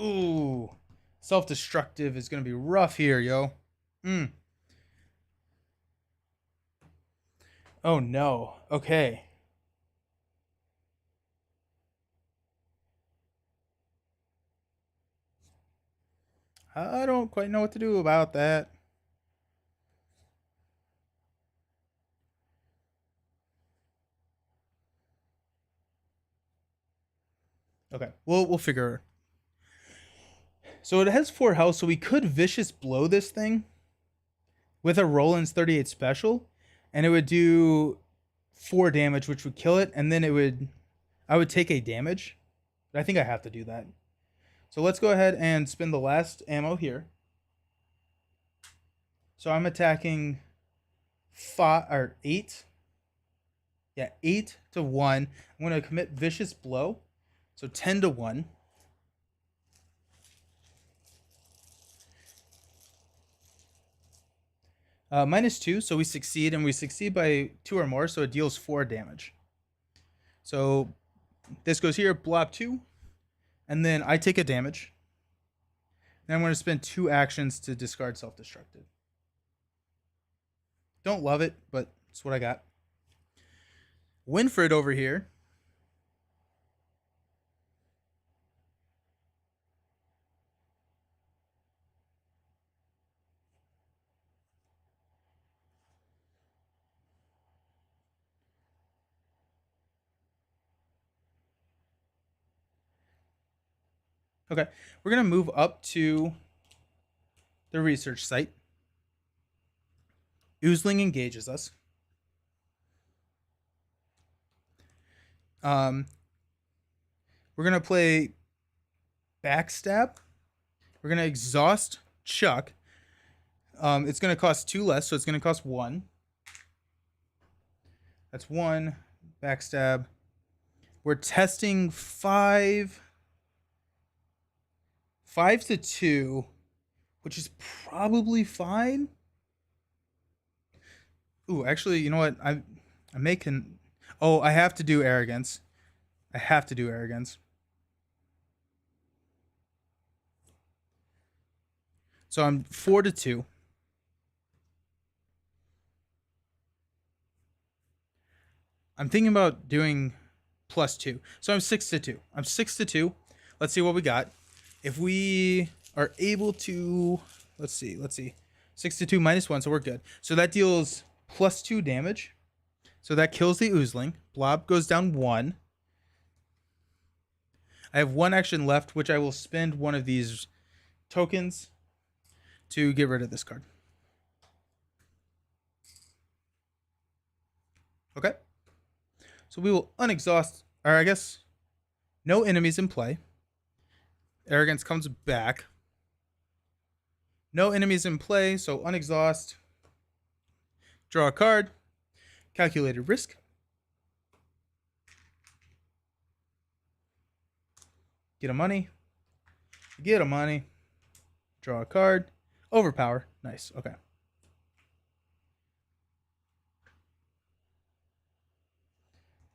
Ooh, self-destructive is going to be rough here, yo. Oh, no. Okay. I don't quite know what to do about that. Okay, we'll figure. So it has 4 health, so we could Vicious Blow this thing with a Roland's 38 special, and it would do 4 damage, which would kill it, and then I would take a damage. But I think I have to do that. So let's go ahead and spend the last ammo here. So I'm attacking 8. Yeah, 8 to 1. I'm going to commit Vicious Blow. So 10 to 1. -2, so we succeed, and we succeed by 2 or more, so it deals 4 damage. So this goes here, blob 2, and then I take a damage. Then I'm going to spend 2 actions to discard self-destructive. Don't love it, but it's what I got. Winfred over here. Okay, we're going to move up to the research site. Oozling engages us. We're going to play Backstab. We're going to exhaust Chuck. It's going to cost 2 less, so it's going to cost 1. That's 1. Backstab. We're testing 5 to 2, which is probably fine. Ooh, actually, you know what? I'm making... Oh, I have to do Arrogance. I have to do Arrogance. So I'm 4 to 2. I'm thinking about doing +2. So I'm 6 to 2. I'm 6 to 2. Let's see what we got. If we are able to... Let's see. 6 to 2 -1, so we're good. So that deals +2 damage. So that kills the Oozling. Blob goes down 1. I have 1 action left, which I will spend one of these tokens to get rid of this card. Okay. So we will unexhaust, or I guess no enemies in play. Arrogance comes back. No enemies in play, so unexhaust. Draw a card. Calculated risk. Get a money. Get a money. Draw a card. Overpower. Nice. Okay.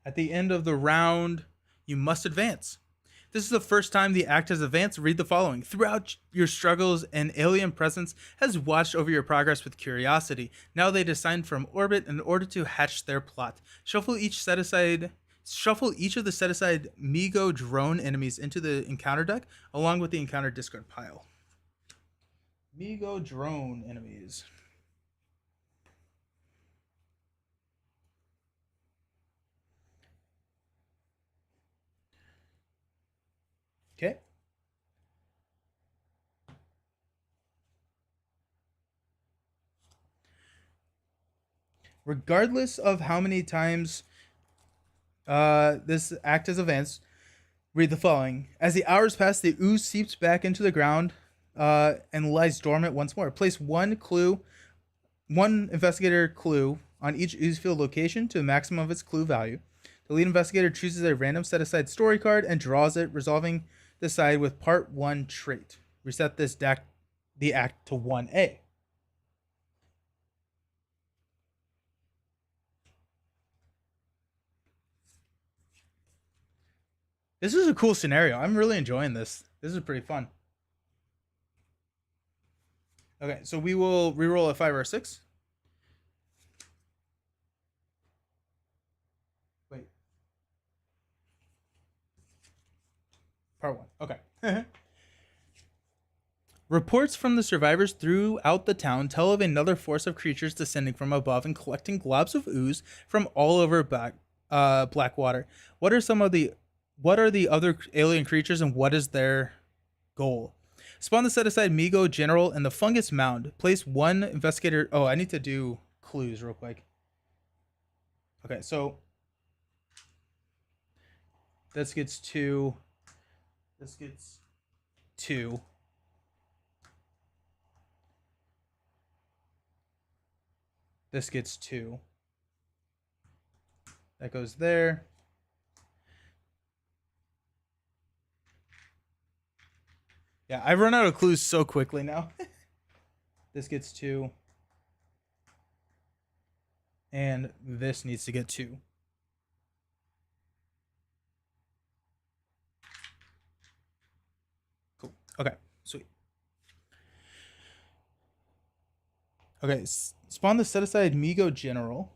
At the end of the round, you must advance. This is the first time the act has advanced. Read the following. Throughout your struggles, an alien presence has watched over your progress with curiosity. Now they descend from orbit in order to hatch their plot. Shuffle each of the set aside Migo drone enemies into the encounter deck, along with the encounter discard pile. Migo drone enemies. Okay. Regardless of how many times this act is advanced, read the following. As the hours pass, the ooze seeps back into the ground and lies dormant once more. Place one investigator clue on each ooze field location to the maximum of its clue value. The lead investigator chooses a random set-aside story card and draws it, resolving the side with part 1 trait. Reset the act to 1A. This is a cool scenario. I'm really enjoying this. This is pretty fun. Okay, so we will reroll a 5 or a 6. Wait. Part 1. Okay. Reports from the survivors throughout the town tell of another force of creatures descending from above and collecting globs of ooze from all over Blackwater. What are the other alien creatures and what is their goal? Spawn the set aside Migo General and the Fungus Mound. Place one investigator. Oh, I need to do clues real quick. Okay, so this gets 2. This gets 2. This gets 2. That goes there. Yeah, I've run out of clues so quickly now. This gets 2. And this needs to get 2. Cool. Okay, sweet. Okay, spawn the set aside Migo General.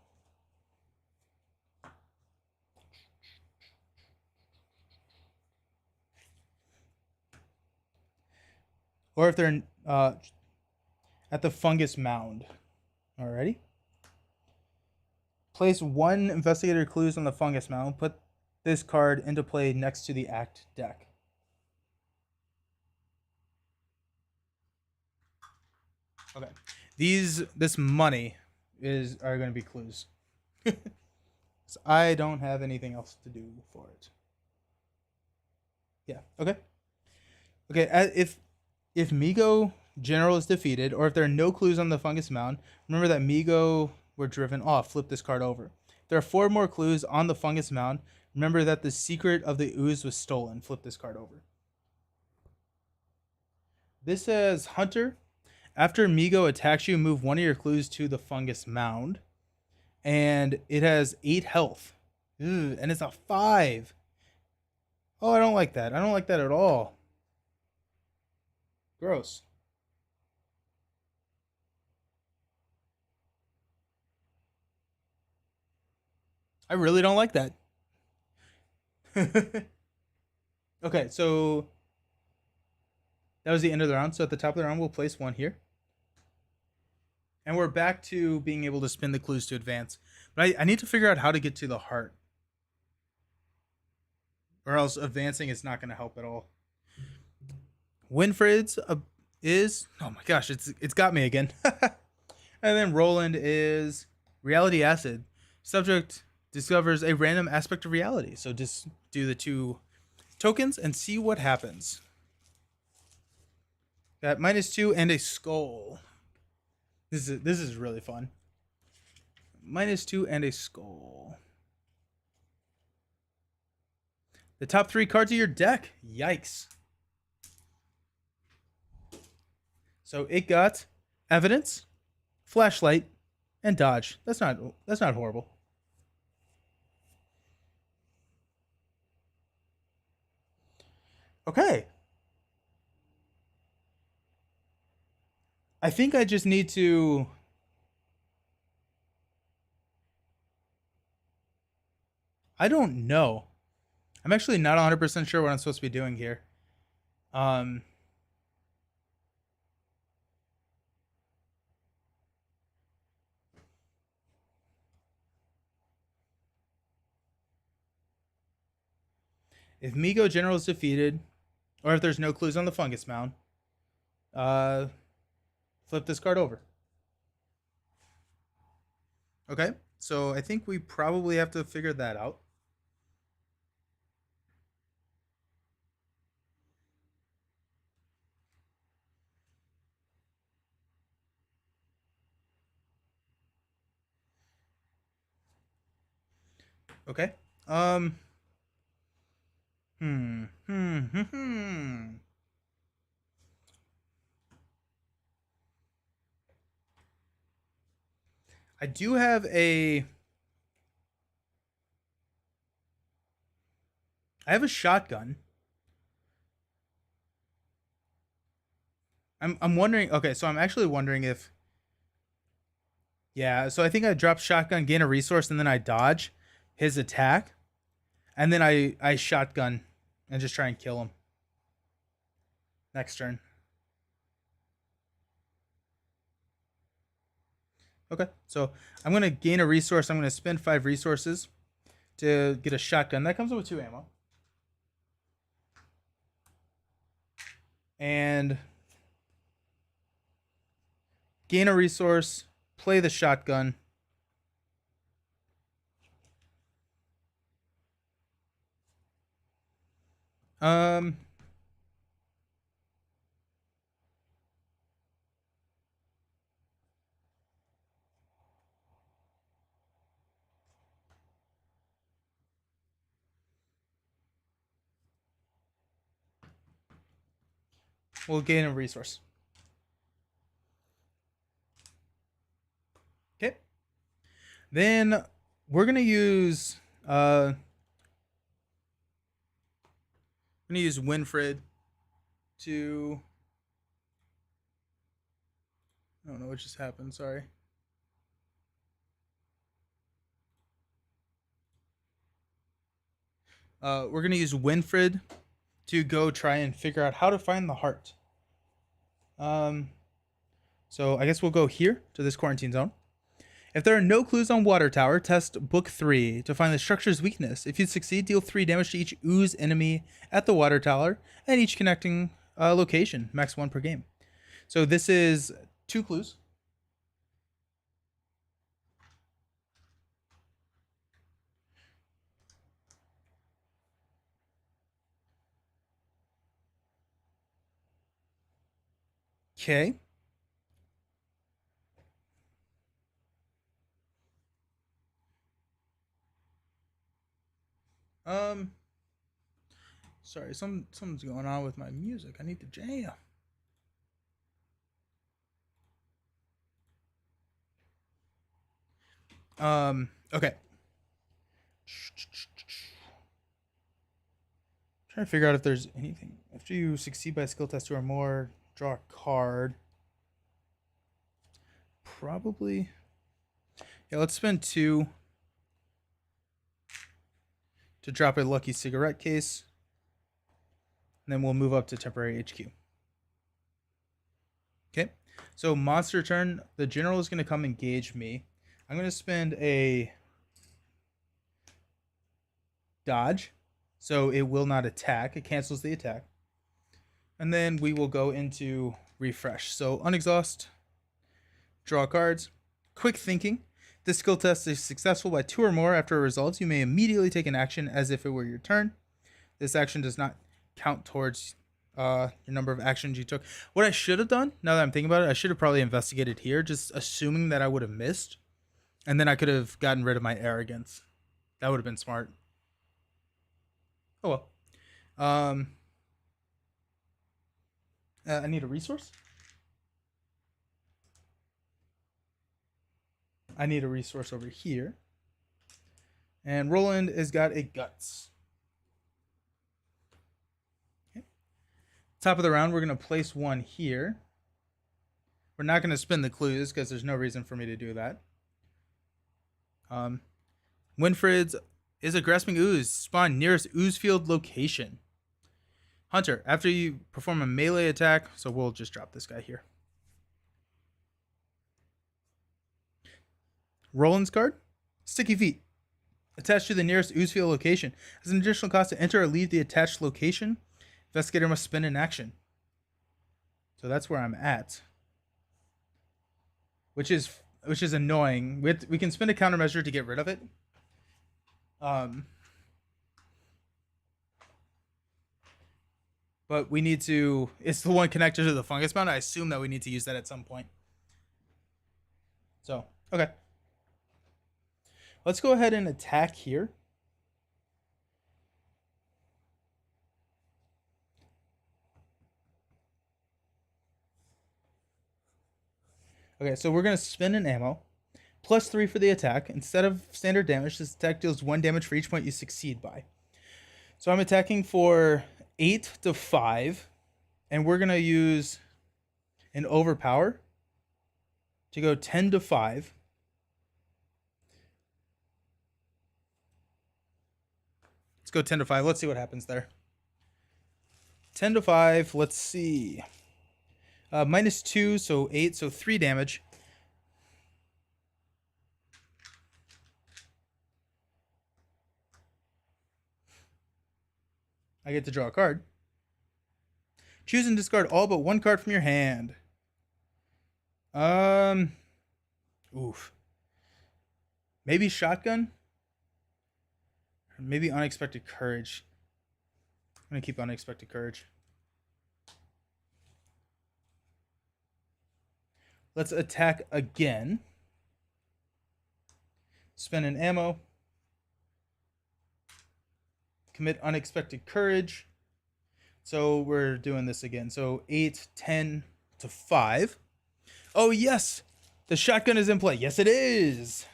Or if they're at the Fungus Mound. Alrighty. Place 1 investigator clues on the Fungus Mound. Put this card into play next to the act deck. Okay. This money are going to be clues. So I don't have anything else to do for it. Yeah. Okay. Okay. If Migo General is defeated, or if there are no clues on the Fungus Mound, remember that Migo were driven off. Flip this card over. If there are 4 more clues on the Fungus Mound, remember that the secret of the ooze was stolen. Flip this card over. This says Hunter. After Migo attacks you, move one of your clues to the Fungus Mound. And it has 8 health. Ugh, and it's a 5. Oh, I don't like that. I don't like that at all. Gross. I really don't like that. Okay, so that was the end of the round. So at the top of the round, we'll place 1 here. And we're back to being able to spin the clues to advance. But I need to figure out how to get to the heart. Or else advancing is not going to help at all. Winfred's is... Oh my gosh, it's got me again. And then Roland is Reality Acid. Subject discovers a random aspect of reality. So just do the 2 tokens and see what happens. Got -2 and a skull. This is really fun. -2 and a skull. The top 3 cards of your deck. Yikes. So it got evidence, flashlight, and dodge. That's not horrible. Okay. I think I just need to I don't know. I'm actually not 100% sure what I'm supposed to be doing here. If Migo General is defeated, or if there's no clues on the fungus mound, flip this card over. Okay, so I think we probably have to figure that out. Okay. I do have a shotgun. I'm wondering. Okay, so I'm actually wondering if. Yeah, so I think I drop shotgun, gain a resource, and then I dodge his attack, and then I shotgun and just try and kill him. Next turn. Okay, so I'm gonna gain a resource. I'm gonna spend 5 resources to get a shotgun. That comes with 2 ammo. And gain a resource, play the shotgun. We'll gain a resource. Okay. Then we're gonna use Winfred to. I don't know what just happened. Sorry. We're gonna use Winfred to go try and figure out how to find the heart. So I guess we'll go here to this quarantine zone. If there are no clues on Water Tower, test Book 3 to find the structure's weakness. If you succeed, deal 3 damage to each ooze enemy at the Water Tower and each connecting location, max 1 per game. So this is 2 clues. Okay. Sorry, something's going on with my music. I need to jam. Okay. Trying to figure out if there's anything. After you succeed by a skill test 2 or more, draw a card. Probably. Yeah, let's spend 2 to drop a lucky cigarette case. And then we'll move up to temporary HQ. Okay. So monster turn. The general is going to come engage me. I'm going to spend a dodge. So it will not attack. It cancels the attack. And then we will go into refresh. So unexhaust. Draw cards. Quick thinking. This skill test is successful by 2 or more after it results. You may immediately take an action as if it were your turn. This action does not count towards your number of actions you took. What I should have done, now that I'm thinking about it, I should have probably investigated here, just assuming that I would have missed. And then I could have gotten rid of my arrogance. That would have been smart. Oh well. I need a resource. I need a resource over here. And Roland has got a guts. Okay. Top of the round, we're going to place one here. We're not going to spin the clues because there's no reason for me to do that. Winfred's is a grasping ooze. Spawn nearest ooze field location. Hunter, after you perform a melee attack, so we'll just drop this guy here. Roland's card, Sticky Feet. Attached to the nearest ooze field location. As an additional cost to enter or leave the attached location, investigator must spend an action. So that's where I'm at. Which is annoying. We can spend a countermeasure to get rid of it. But we need to... It's the one connected to the fungus mound. I assume that we need to use that at some point. So, okay. Let's go ahead and attack here. Okay, so we're going to spend an ammo. +3 for the attack. Instead of standard damage, this attack deals 1 damage for each point you succeed by. So I'm attacking for 8 to 5. And we're going to use an overpower to go 10 to 5. Let's go 10 to 5. Let's see what happens there. 10 to 5. Let's see. -2, so 8, so 3 damage. I get to draw a card. Choose and discard all but 1 card from your hand. Oof. Maybe shotgun? Or maybe unexpected courage. I'm going to keep unexpected courage. Let's attack again. Spend an ammo. Commit unexpected courage. So we're doing this again. So 8, 10 to 5. Oh, yes. The shotgun is in play. Yes, it is.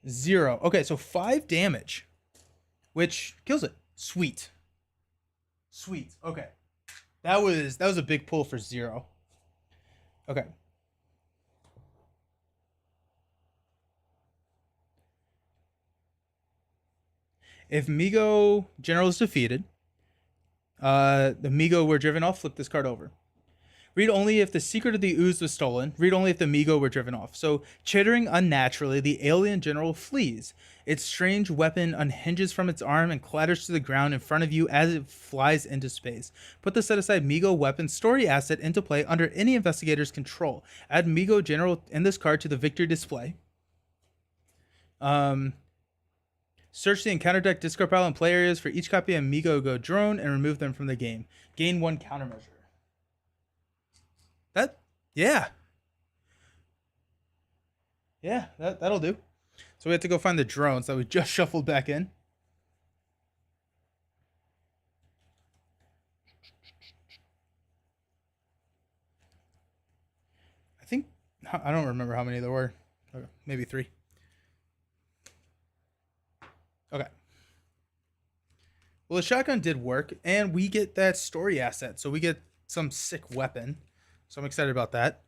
0. Okay, so 5 damage, which kills it. Sweet. Sweet. Okay. That was a big pull for 0. Okay. If Migo General is defeated, the Migo were driven off, flip this card over. Read only if the secret of the ooze was stolen. Read only if the Migo were driven off. So, chittering unnaturally, the alien general flees. Its strange weapon unhinges from its arm and clatters to the ground in front of you as it flies into space. Put the set-aside Migo weapon story asset into play under any investigator's control. Add Migo general in this card to the victory display. Search the encounter deck discard pile and play areas for each copy of Migo Go drone and remove them from the game. Gain 1 countermeasure. Yeah, that'll do. So we have to go find the drones that we just shuffled back in. I don't remember how many there were. Okay, maybe 3. Okay. Well, the shotgun did work, and we get that story asset, so we get some sick weapon. So I'm excited about that.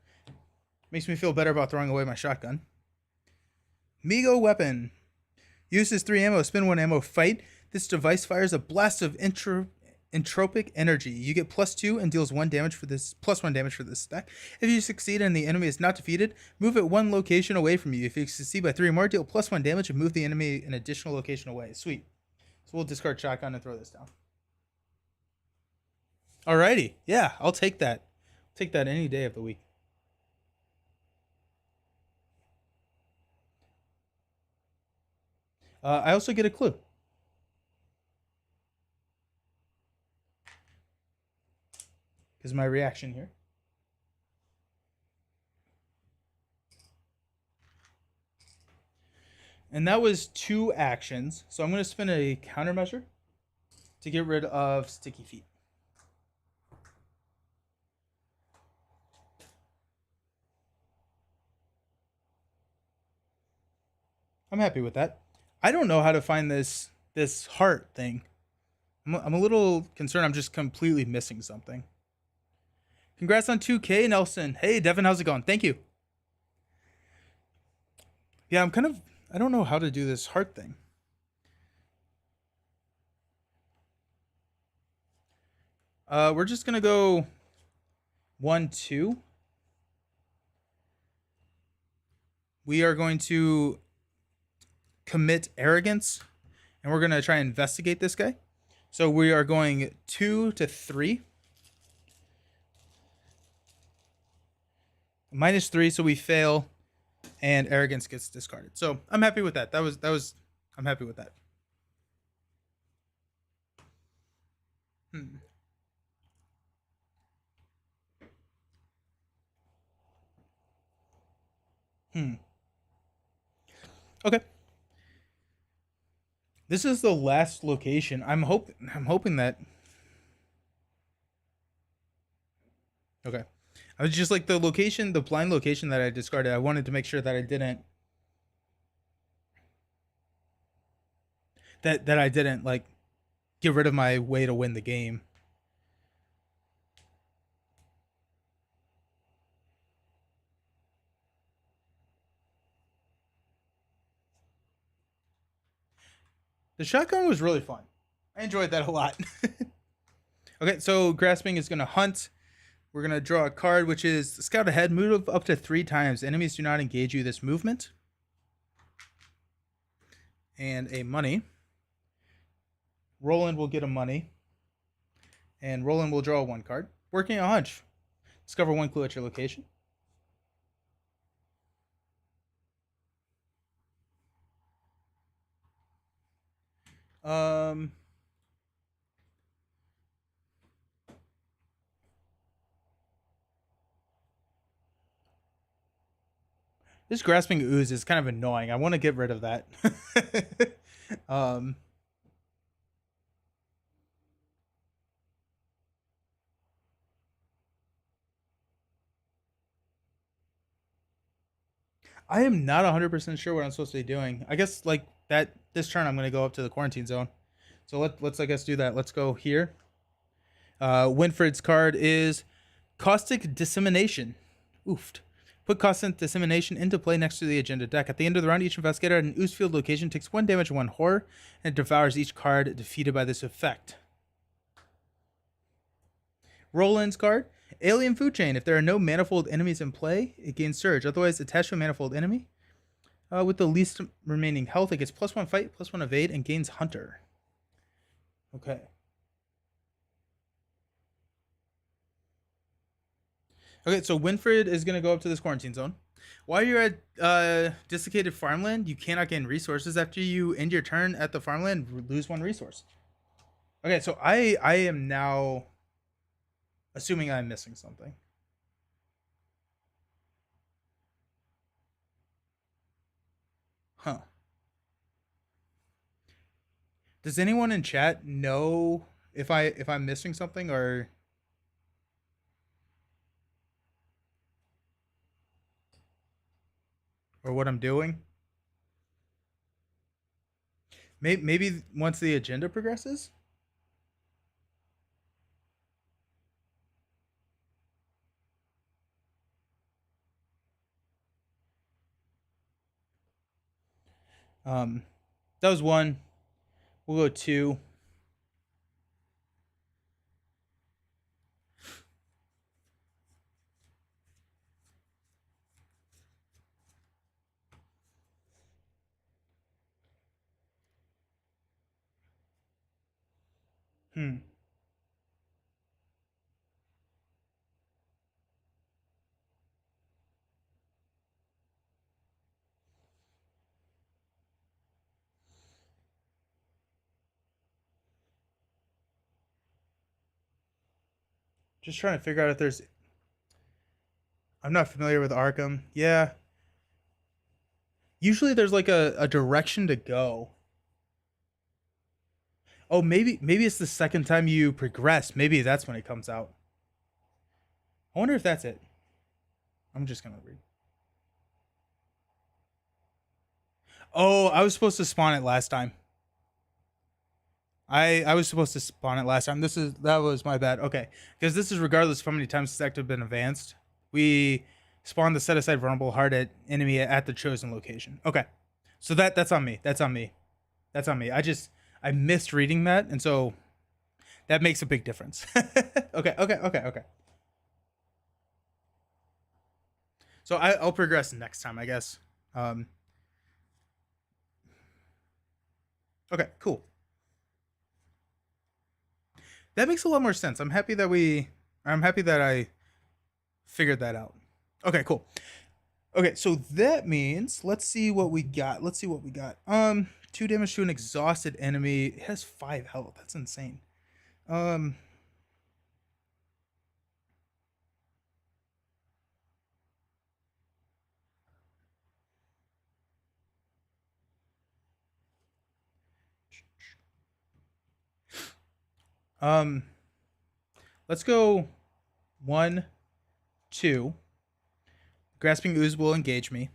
Makes me feel better about throwing away my shotgun. Migo weapon. Uses 3 ammo, spin 1 ammo, fight. This device fires a blast of entropic energy. You get +2 and deals 1 damage for this, +1 damage for this stack. If you succeed and the enemy is not defeated, move it 1 location away from you. If you succeed by 3 or more, deal +1 damage and move the enemy an additional location away. Sweet. So we'll discard shotgun and throw this down. Alrighty. Yeah, I'll take that. Take that any day of the week. I also get a clue. Because my reaction here. And that was 2 actions. So I'm going to spin a countermeasure to get rid of Sticky Feet. I'm happy with that. I don't know how to find this heart thing. I'm a little concerned I'm just completely missing something. Congrats on 2K, Nelson. Hey, Devin, how's it going? Thank you. Yeah, I don't know how to do this heart thing. We're just going to go 1, 2. We are going to commit arrogance, and we're going to try and investigate this guy. So we are going 2 to 3. -3, so we fail, and arrogance gets discarded. So I'm happy with that. I'm happy with that. Okay. This is the last location. I'm hoping that. Okay. I was just like the location, the blind location that I discarded. I wanted to make sure that I didn't that I didn't like get rid of my way to win the game. The shotgun was really fun. I enjoyed that a lot. Okay, so grasping is going to hunt. We're going to draw a card, which is scout ahead. Move up to 3 times. Enemies do not engage you this movement. And a money. Roland will get a money. And Roland will draw 1 card. Working a hunch. Discover 1 clue at your location. This grasping ooze is kind of annoying. I want to get rid of that. I am not 100% sure what I'm supposed to be doing. I guess like that this turn I'm going to go up to the quarantine zone. So let's I guess do that. Let's go here. Winfred's card is Caustic Dissemination. Oofed. Put Caustic Dissemination into play next to the agenda deck. At the end of the round, each investigator at an ooze field location takes 1 damage and 1 horror, and it devours each card defeated by this effect. Roland's card, Alien Food Chain. If there are no manifold enemies in play, it gains Surge. Otherwise, attached to a manifold enemy with the least remaining health, it gets +1 fight, +1 evade, and gains Hunter. Okay. Okay, so Winfred is going to go up to this quarantine zone. While you're at desiccated farmland, you cannot gain resources. After you end your turn at the farmland, lose 1 resource. Okay, so I am now assuming I'm missing something. Huh. Does anyone in chat know if I'm missing something or what I'm doing? Maybe once the agenda progresses? That was 1. We'll go 2. Just trying to figure out if there's. I'm not familiar with Arkham. Yeah. Usually there's like a direction to go. Oh, maybe it's the second time you progress. Maybe that's when it comes out. I wonder if that's it. I'm just gonna read. Oh, I was supposed to spawn it last time. I was supposed to spawn it last time. That was my bad. Okay, because this is regardless of how many times this act have been advanced. We spawn the set aside vulnerable heart at enemy at the chosen location. Okay, so that's on me. That's on me. That's on me. I missed reading that, and so that makes a big difference. Okay. So I'll progress next time, I guess. Um, okay, cool. That makes a lot more sense. I'm happy that I figured that out. Okay, cool. Okay, so that means let's see what we got. Let's see what we got. 2 damage to an exhausted enemy. It has 5 health. That's insane. Um um let's go 1, 2. Grasping ooze will engage me.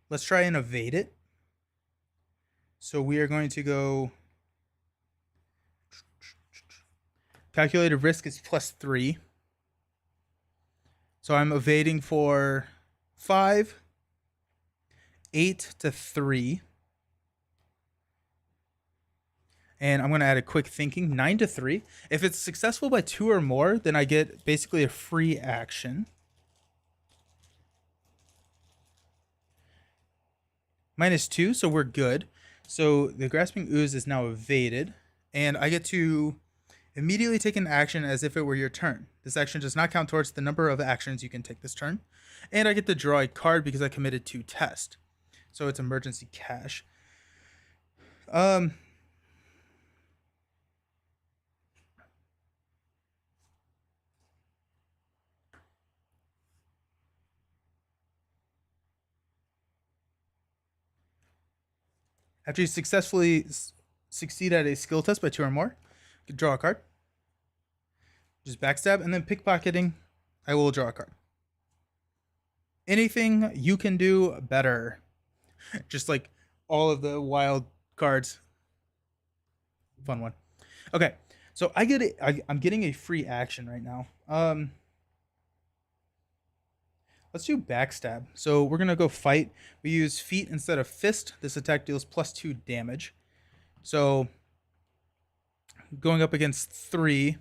Let's try and evade it. So we are going to go. Calculated risk is +3. So I'm evading for 5, 8 to 3. And I'm going to add a quick thinking, 9 to 3. If it's successful by 2 or more, then I get basically a free action. -2, so we're good. So the grasping ooze is now evaded, and I get to immediately take an action as if it were your turn. This action does not count towards the number of actions you can take this turn. And I get to draw a card because I committed to test. So it's emergency cash. After you successfully succeed at a skill test by 2 or more, you can draw a card. Just backstab, and then pickpocketing, I will draw a card. Anything you can do better. Just like all of the wild cards. Fun one. Okay, so I'm getting a free action right now. Let's do backstab. So we're gonna go fight. We use feet instead of fist. This attack deals +2 damage. So going up against 3,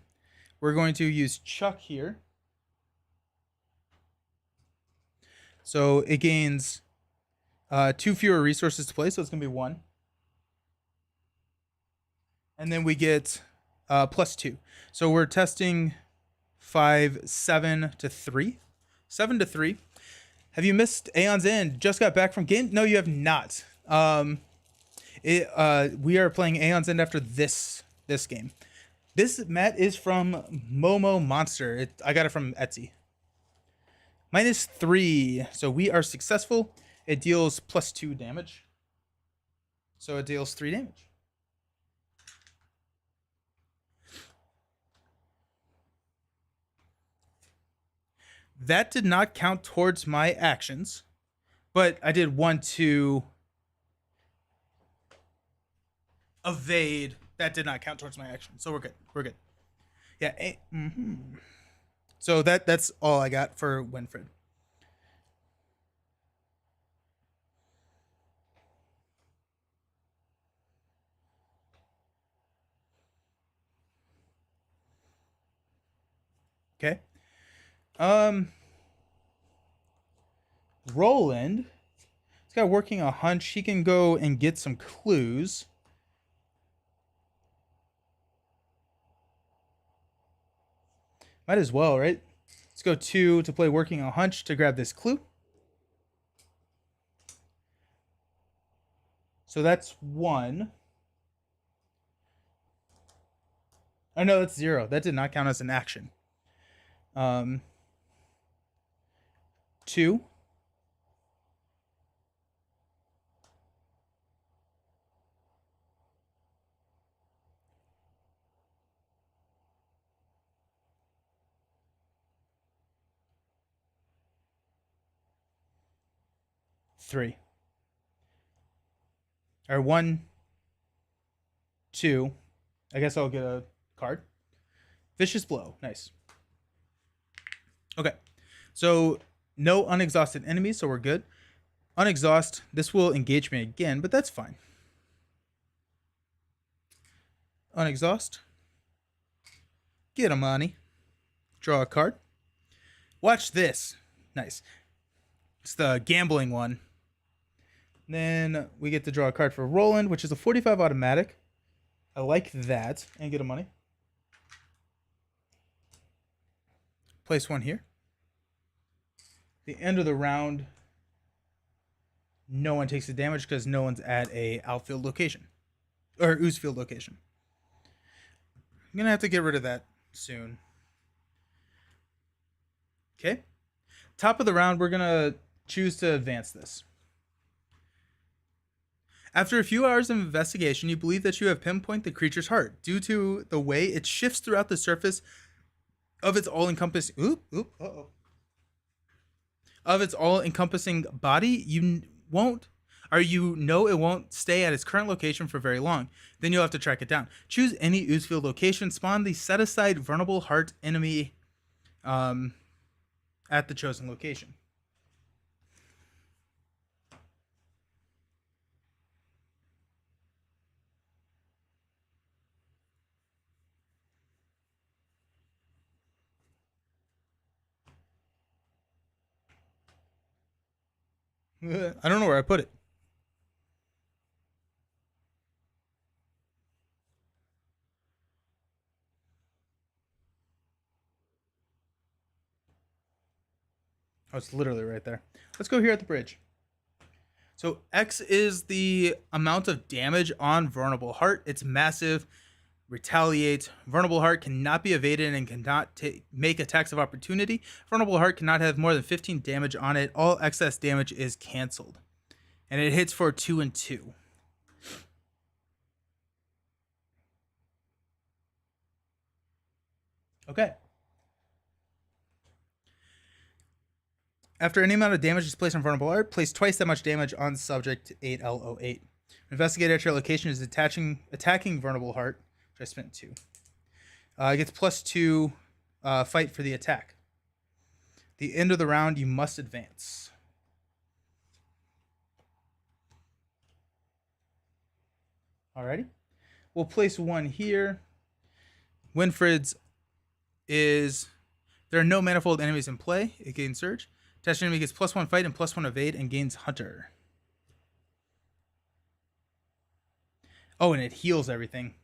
we're going to use Chuck here. So it gains 2 fewer resources to play, so it's gonna be 1. And then we get +2. So we're testing 5, 7 to 3. 7 to 3. Have you missed Aeon's End? Just got back from game? No, you have not. We are playing Aeon's End after this game. This mat is from Momo Monster. I got it from Etsy. -3. So we are successful. It deals +2 damage. So it deals 3 damage. That did not count towards my actions, but I did want to evade. That did not count towards my action, so we're good. We're good. Yeah. So that's all I got for Winfred. Okay. Roland, he's got working a hunch. He can go and get some clues. Might as well, right? Let's go 2 to play working a hunch to grab this clue. So that's 1. Oh no, that's 0. That did not count as an action. 2 2. Three. Or 1, 2. I guess I'll get a card. Vicious Blow. Nice. Okay. So no unexhausted enemies, so we're good. Unexhaust. This will engage me again, but that's fine. Unexhaust. Get a money. Draw a card. Watch this. Nice. It's the gambling one. Then we get to draw a card for Roland, which is a 45 automatic. I like that. And get a money. Place one here. The end of the round, no one takes the damage because no one's at a outfield location. Or oozefield location. I'm going to have to get rid of that soon. Okay. Top of the round, we're going to choose to advance this. After a few hours of investigation, you believe that you have pinpointed the creature's heart due to the way it shifts throughout the surface of its all-encompassing of its all-encompassing body. You know it won't stay at its current location for very long. Then you'll have to track it down. Choose any oozefield location. Spawn the set-aside vulnerable heart enemy at the chosen location. I don't know where I put it. Oh, it's literally right there. Let's go here at the bridge. So X is the amount of damage on Vulnerable Heart. It's massive. Retaliate. Vulnerable Heart cannot be evaded and cannot make attacks of opportunity. Vulnerable Heart cannot have more than 15 damage on it. All excess damage is canceled. And it hits for 2 and 2. Okay. After any amount of damage is placed on Vulnerable Heart, place twice that much damage on subject 8L08. Investigate at your location is attacking Vulnerable Heart, which I spent 2. It gets +2 fight for the attack. The end of the round, you must advance. Alrighty. We'll place 1 here. Winfred's is... There are no manifold enemies in play. It gains Surge. Attached enemy gets +1 fight and +1 evade and gains Hunter. Oh, and it heals everything.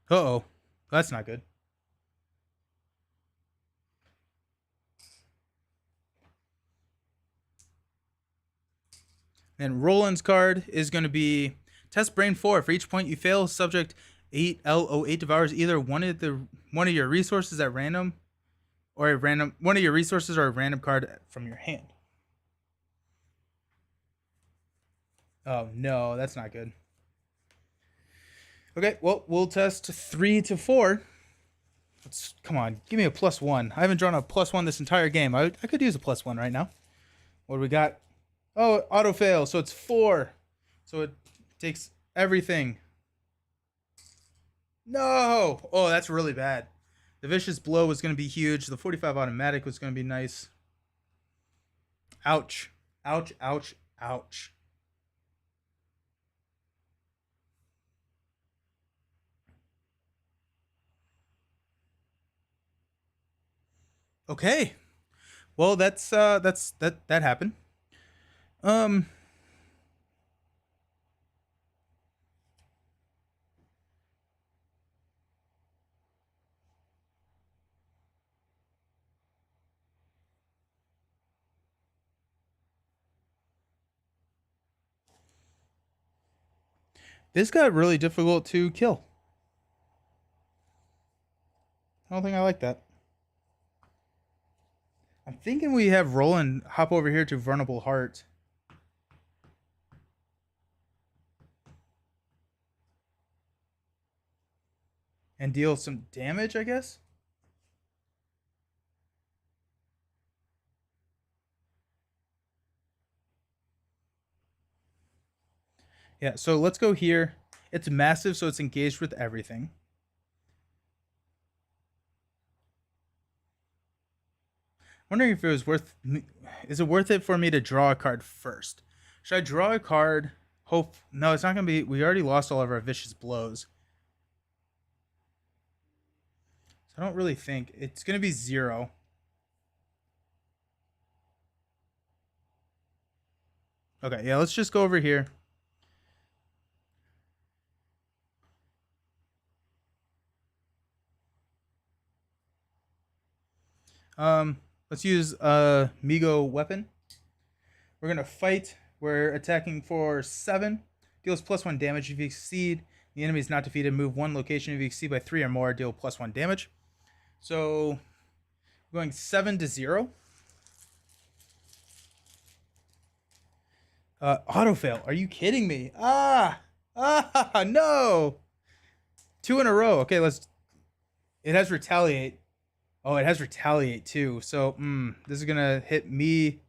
Uh-oh. That's not good. And Roland's card is going to be Test Brain 4. For each point you fail, subject 8L08 devours either one of your resources at random, or one of your resources or a random card from your hand. Oh no, that's not good. Okay, well, we'll test 3 to 4. Come on, give me a +1. I haven't drawn a +1 this entire game. I could use a +1 right now. What do we got? Oh, auto fail, so it's 4. So it takes everything. No! Oh, that's really bad. The Vicious Blow was going to be huge. The 45 automatic was going to be nice. Ouch. Ouch, ouch, ouch. Okay. Well, that happened. This got really difficult to kill. I don't think I like that. I'm thinking we have Roland hop over here to Vulnerable Heart. And deal some damage, I guess? Yeah, so let's go here. It's massive, so it's engaged with everything. Wondering if it was worth. Is it worth it for me to draw a card first? Should I draw a card? Hope. No, it's not going to be. We already lost all of our vicious blows. So I don't really think. It's going to be 0. Okay, yeah, let's just go over here. Let's use a Migo weapon. We're gonna fight. We're attacking for 7. Deals +1 damage if you exceed. The enemy is not defeated. Move 1 location. If you exceed by 3 or more, deal +1 damage. So we're going 7 to 0. Auto fail. Are you kidding me? No. 2 in a row. Okay, let's. It has retaliate. Oh, it has retaliate too. So, this is gonna hit me.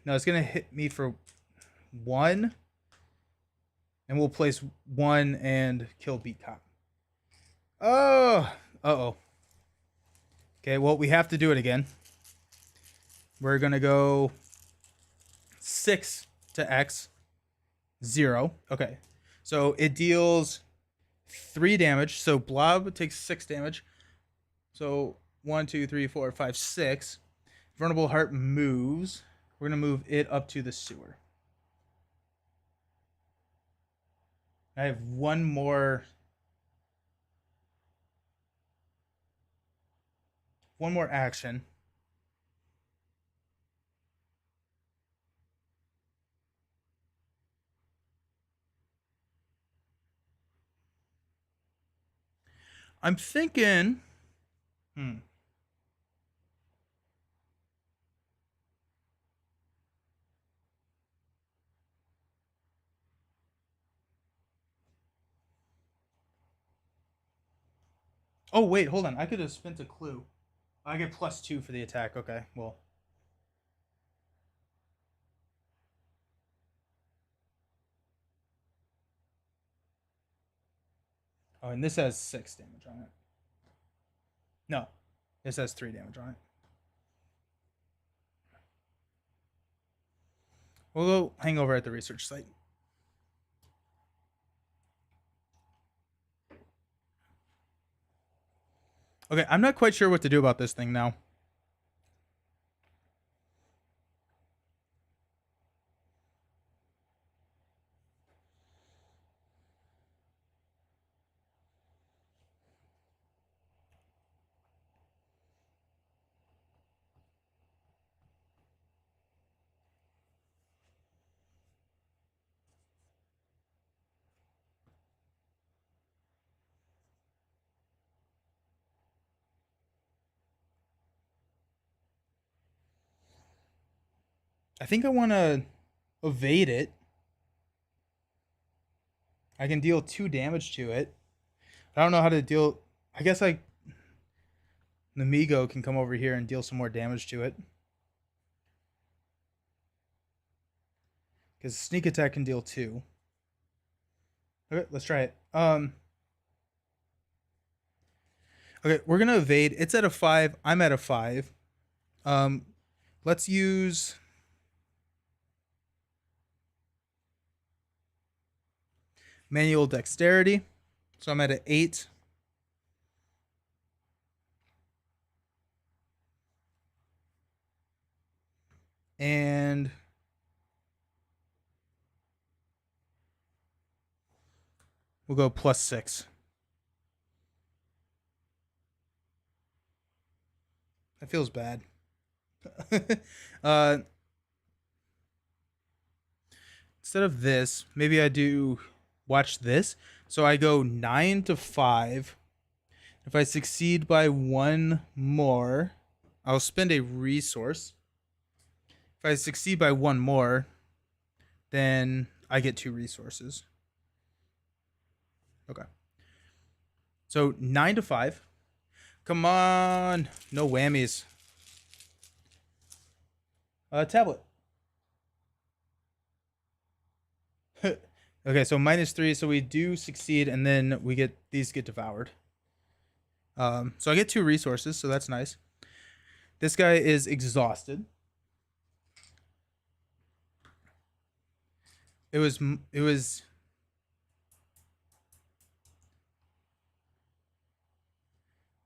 No, it's gonna hit me for 1, and we'll place 1 and kill Beat Cop. Oh, uh-oh. Okay, well, we have to do it again. We're gonna go 6 to X, 0. Okay, so it deals 3 damage. So Blob takes 6 damage. So 1, 2, 3, 4, 5, 6. Vulnerable Heart moves. We're gonna move it up to the sewer. I have one more action. I'm thinking. Oh, wait, hold on. I could have spent a clue. I get +2 for the attack. Okay, well. Oh, and this has 6 damage on it. No, this has 3 damage on it. We'll go hang over at the research site. Okay, I'm not quite sure what to do about this thing now. I think I want to evade it. I can deal 2 damage to it. I don't know how to deal. I guess the Migo can come over here and deal some more damage to it. Because sneak attack can deal 2. Okay, let's try it. Okay, we're gonna evade. It's at a 5. I'm at a 5. Let's use. Manual dexterity. So I'm at an 8. And we'll go +6. That feels bad. Instead of this, maybe I do watch this. So I go 9 to 5. If I succeed by 1 more, I'll spend a resource. If I succeed by one more, then I get 2 resources. Okay. So 9 to 5. Come on. No whammies. Tablet. Okay, so -3, so we do succeed, and then these get devoured. So I get 2 resources, so that's nice. This guy is exhausted. It was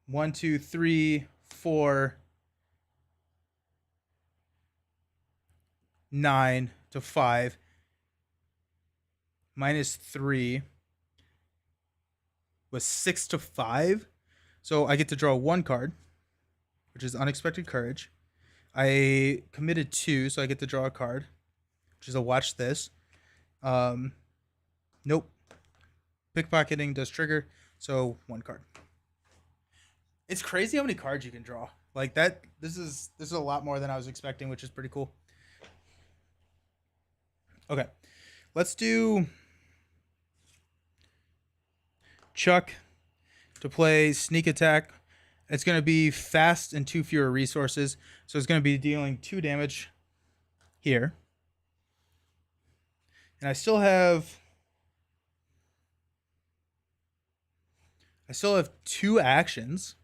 1, 2, 3, 4, 9 to 5. -3 was 6 to 5. So I get to draw 1 card, which is Unexpected Courage. I committed 2, so I get to draw a card, which is a Watch This. Nope. Pickpocketing does trigger, so 1 card. It's crazy how many cards you can draw. Like that. This is a lot more than I was expecting, which is pretty cool. Okay, let's do Chuck to play Sneak Attack. It's going to be fast and 2 fewer resources, so it's going to be dealing 2 damage here. And I still have 2 actions.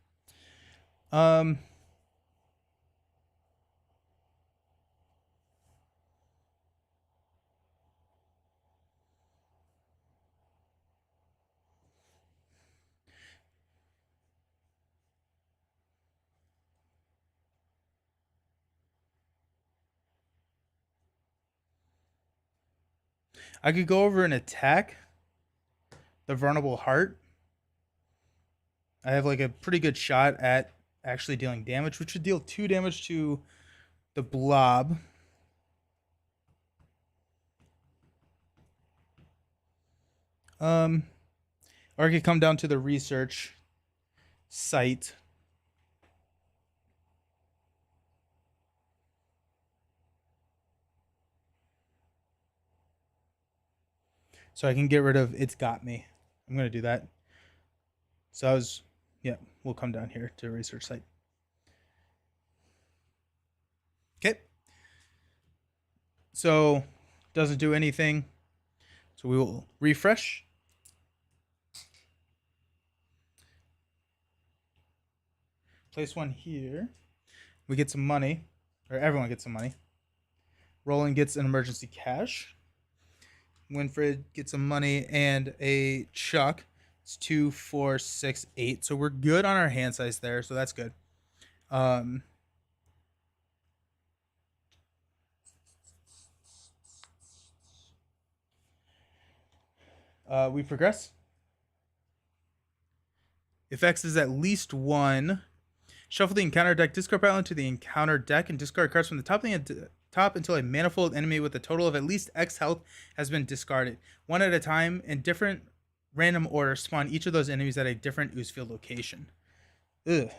I could go over and attack the Vulnerable Heart. I have like a pretty good shot at actually dealing damage, which would deal 2 damage to the blob. Or I could come down to the research site. So I can get rid of It's Got Me. I'm going to do that. So we'll come down here to research site. Okay. So doesn't do anything. So we will refresh. Place 1 here. We get some money, or everyone gets some money. Roland gets an emergency cash. Winfred gets some money and a Chuck. It's 2, 4, 6, 8. So we're good on our hand size there. So that's good. We progress. If X is at least 1, shuffle the encounter deck, discard pile into the encounter deck, and discard cards from the top until a manifold enemy with a total of at least X health has been discarded. 1 at a time in different random order. Spawn each of those enemies at a different Oozefield location. Ugh.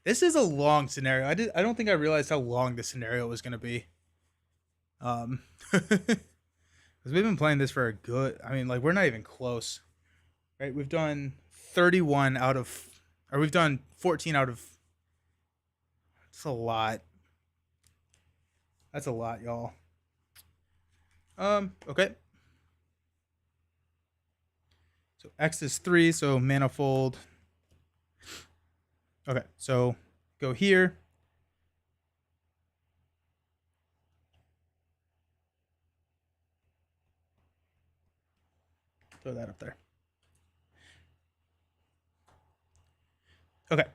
This is a long scenario. I don't think I realized how long this scenario was going to be. Because we've been playing this for a good... I mean, like, we're not even close. Right? We've done 31 out of... Or we've done 14 out of... That's a lot. That's a lot, y'all. Okay. So X is 3, so manifold. Okay, so go here. Throw that up there. Okay.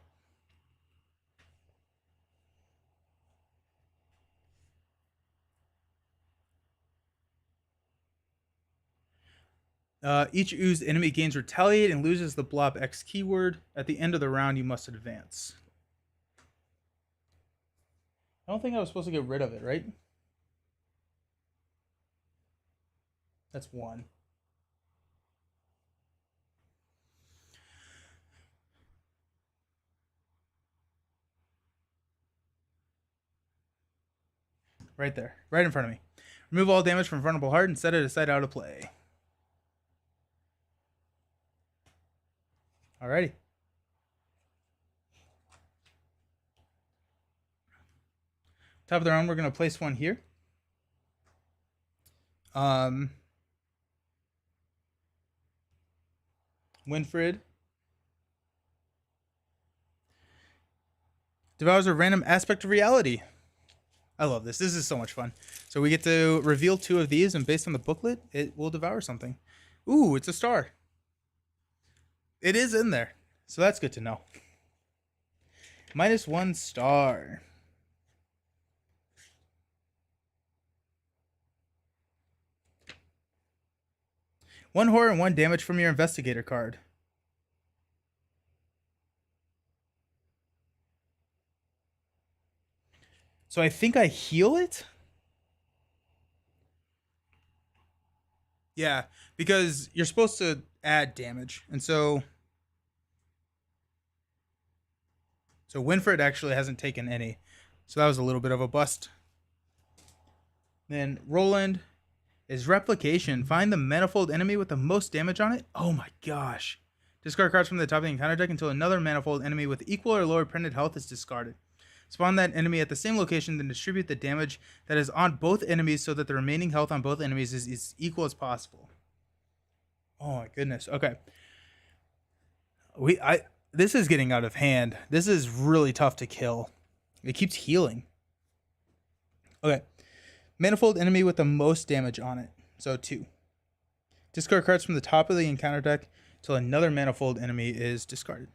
Each oozed enemy gains retaliate and loses the blob X keyword. At the end of the round, you must advance. I don't think I was supposed to get rid of it, right? That's 1. Right there. Right in front of me. Remove all damage from Vulnerable Heart and set it aside out of play. Alrighty. Top of the round, we're going to place one here. Winfred devours a random aspect of reality. I love this. This is so much fun. So we get to reveal 2 of these, and based on the booklet, it will devour something. Ooh, it's a star. It is in there. So that's good to know. -1 star. One horror and 1 damage from your investigator card. So I think I heal it? Yeah, because you're supposed to add damage. And so Winfred actually hasn't taken any. So that was a little bit of a bust. Then Roland is Replication. Find the manifold enemy with the most damage on it. Oh my gosh. Discard cards from the top of the encounter deck until another manifold enemy with equal or lower printed health is discarded. Spawn that enemy at the same location, then distribute the damage that is on both enemies so that the remaining health on both enemies is as equal as possible. Oh my goodness. Okay. This is getting out of hand. This is really tough to kill. It keeps healing. Okay. Manifold enemy with the most damage on it. So 2. Discard cards from the top of the encounter deck until another manifold enemy is discarded.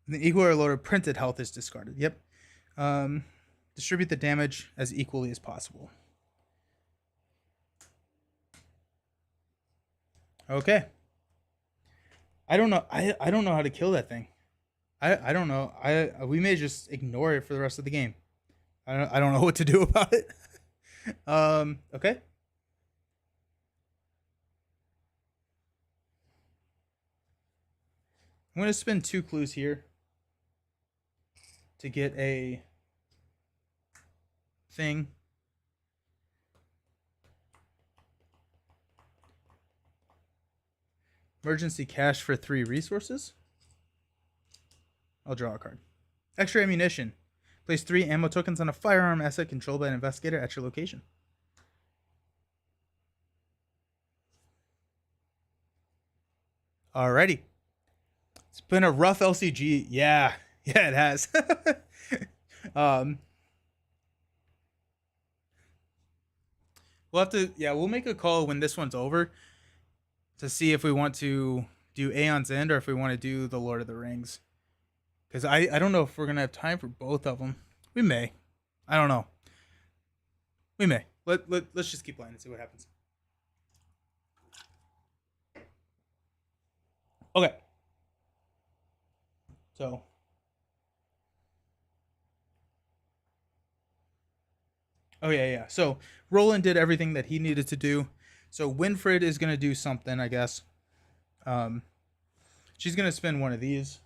And the equal or lower printed health is discarded. Yep. Distribute the damage as equally as possible. Okay. I don't know. I don't know how to kill that thing. I don't know. We may just ignore it for the rest of the game. I don't know what to do about it. Okay. I'm going to spend 2 clues here to get a thing. Emergency cash for 3 resources. I'll draw a card. Extra ammunition. Place 3 ammo tokens on a firearm asset controlled by an investigator at your location. Alrighty. It's been a rough LCG. Yeah, it has. We'll make a call when this one's over to see if we want to do Aeon's End or if we want to do the Lord of the Rings. Because I don't know if we're going to have time for both of them. We may. I don't know. We may. Let's just keep playing and see what happens. Okay. So. Oh, yeah. So Roland did everything that he needed to do. So Winfred is going to do something, I guess. She's going to spend one of these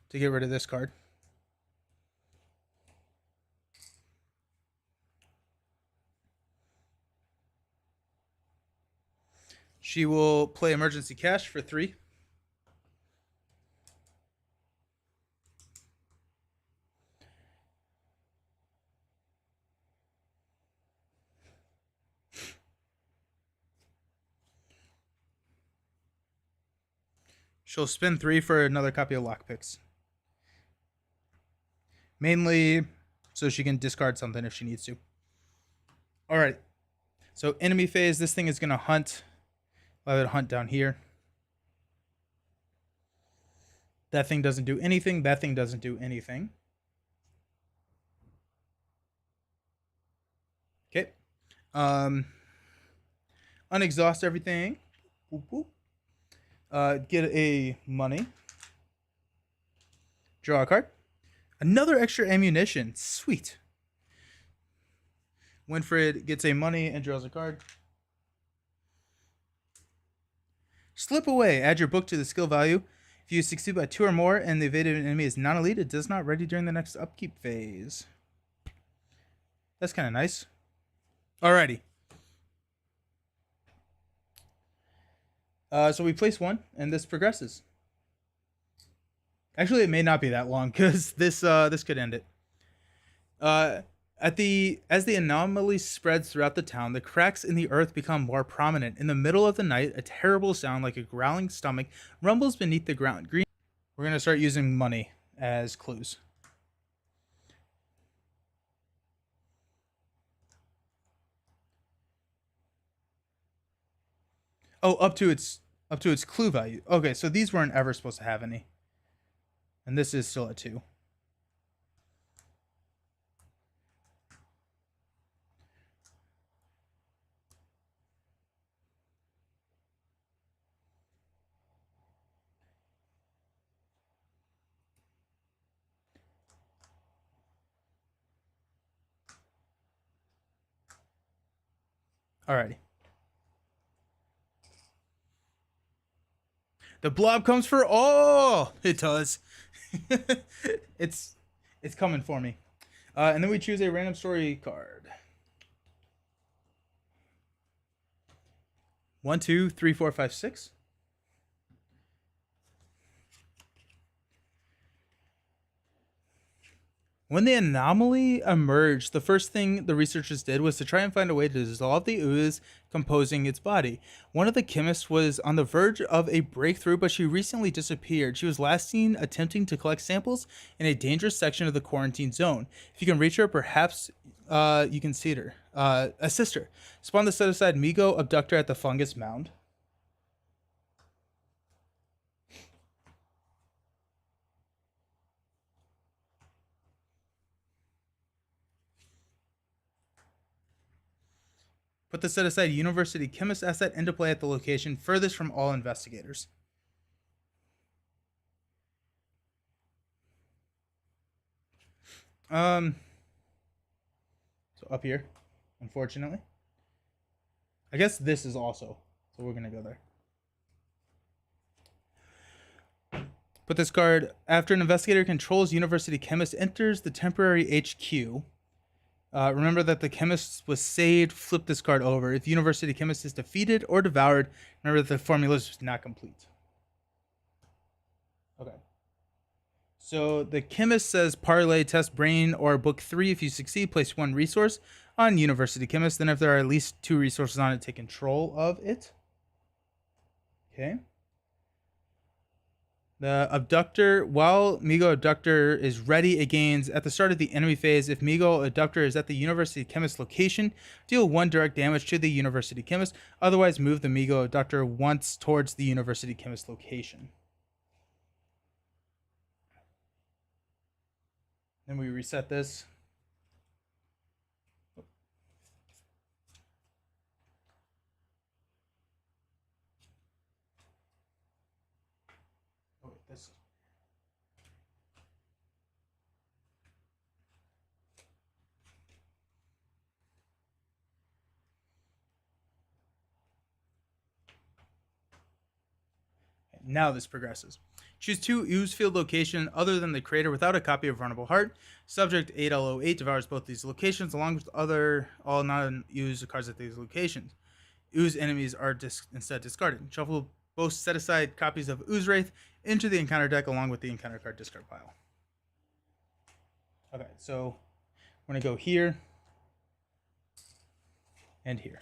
to get rid of this card. She will play Emergency Cash for 3. She'll spend 3 for another copy of Lockpicks. Mainly so she can discard something if she needs to. Alright. So enemy phase, this thing is going to hunt. I'll have it hunt down here. That thing doesn't do anything. That thing doesn't do anything. Okay. Unexhaust everything. Boop, boop. Get a money. Draw a card. Another extra ammunition. Sweet. Winfred gets a money and draws a card. Slip away. Add your book to the skill value. If If you succeed by 2 or more and the evaded enemy is non-elite, it does not ready during the next upkeep phase. That's kind of nice. Alrighty. So we place 1, and this progresses. Actually, it may not be that long because this could end it. As the anomaly spreads throughout the town, the cracks in the earth become more prominent. In the middle of the night, a terrible sound like a growling stomach rumbles beneath the ground. We're gonna start using money as clues. Oh, up to its clue value. Okay, so these weren't ever supposed to have any, and this is still at 2. Alrighty. The blob comes for all. It does. it's coming for me. And then we choose a random story card. 1, 2, 3, 4, 5, 6. When the anomaly emerged, the first thing the researchers did was to try and find a way to dissolve the ooze composing its body. One of the chemists was on the verge of a breakthrough, but she recently disappeared. She was last seen attempting to collect samples in a dangerous section of the quarantine zone. If you can reach her, perhaps you can see her. Assist her. Spawn the set-aside Migo abductor at the fungus mound. Put the set-aside University Chemist asset into play at the location furthest from all investigators. So up here, unfortunately. I guess this is also, so we're gonna go there. Put this card, after an investigator controls University Chemist, enters the temporary HQ. Remember that the chemist was saved. Flip this card over. If University Chemist is defeated or devoured, remember that the formula is not complete. Okay. So the chemist says parlay, test brain, or book 3. If you succeed, place 1 resource on University Chemist. Then if there are at least 2 resources on it, take control of it. Okay. The abductor, while Migo Abductor is ready, it gains at the start of the enemy phase. If Migo Abductor is at the University Chemist location, deal 1 direct damage to the University Chemist. Otherwise, move the Migo Abductor once towards the University Chemist location. Then we reset this. Oh, this. Now this progresses. Choose 2 ooze field location other than the crater without a copy of Vulnerable Heart. Subject 8L08 devours both these locations along with all non-ooze cards at these locations. Ooze enemies are instead discarded. Shuffle both set aside copies of Ooze Wraith into the encounter deck along with the encounter card discard pile. Okay, so we're going to go here and here.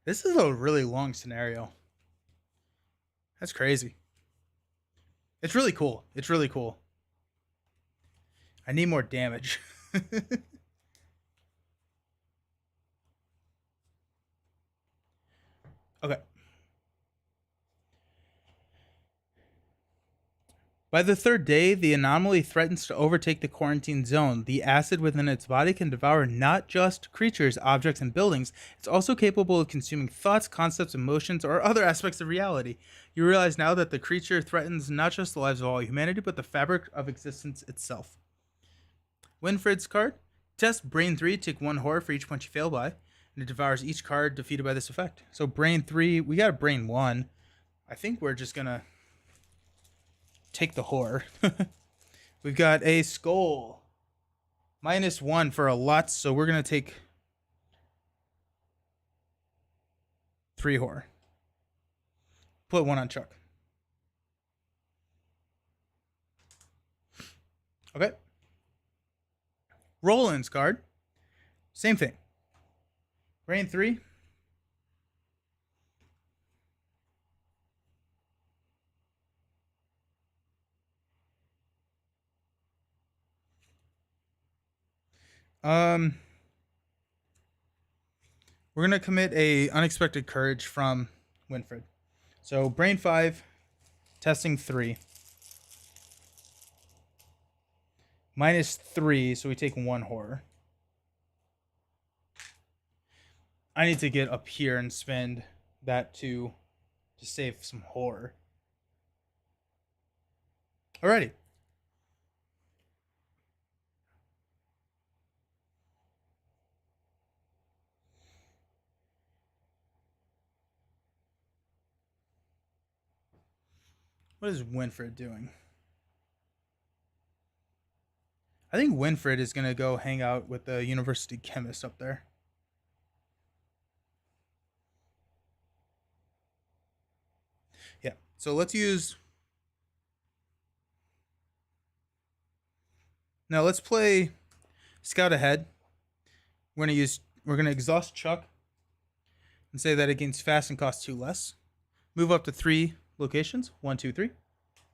This is a really long scenario. That's crazy. It's really cool. It's really cool. I need more damage. Okay. By the third day, the anomaly threatens to overtake the quarantine zone. The acid within its body can devour not just creatures, objects, and buildings. It's also capable of consuming thoughts, concepts, emotions, or other aspects of reality. You realize now that the creature threatens not just the lives of all humanity, but the fabric of existence itself. Winfred's card. Test Brain 3, take 1 horror for each punch you fail by, and it devours each card defeated by this effect. So Brain 3, we got a Brain 1. I think we're just gonna take the horror. We've got a Skull. -1 for a lot, so we're gonna take 3 horror. Put 1 on Chuck. Okay. Roland's card. Same thing. Brain 3. We're gonna commit a unexpected courage from Winfred. So Brain 5, testing 3. -3, so we take 1 horror. I need to get up here and spend that to save some horror. Alrighty. What is Winfred doing? I think Winfred is going to go hang out with the university chemist up there. Yeah, so let's use... Now let's play Scout Ahead. We're gonna exhaust Chuck and say that it gains fast and costs 2 less. Move up to 3 locations. 1, 2, 3.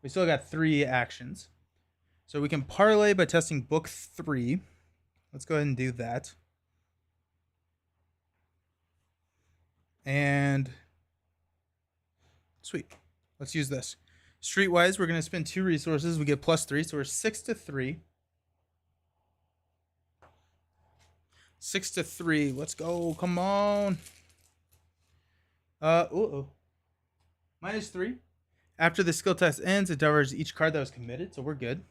We still got 3 actions. So we can parlay by testing book 3. Let's go ahead and do that. And sweet. Let's use this. Streetwise, we're going to spend 2 resources. We get +3, so we're 6 to 3. 6 to 3. Let's go. Come on. -3. After the skill test ends, it devours each card that was committed, so we're good.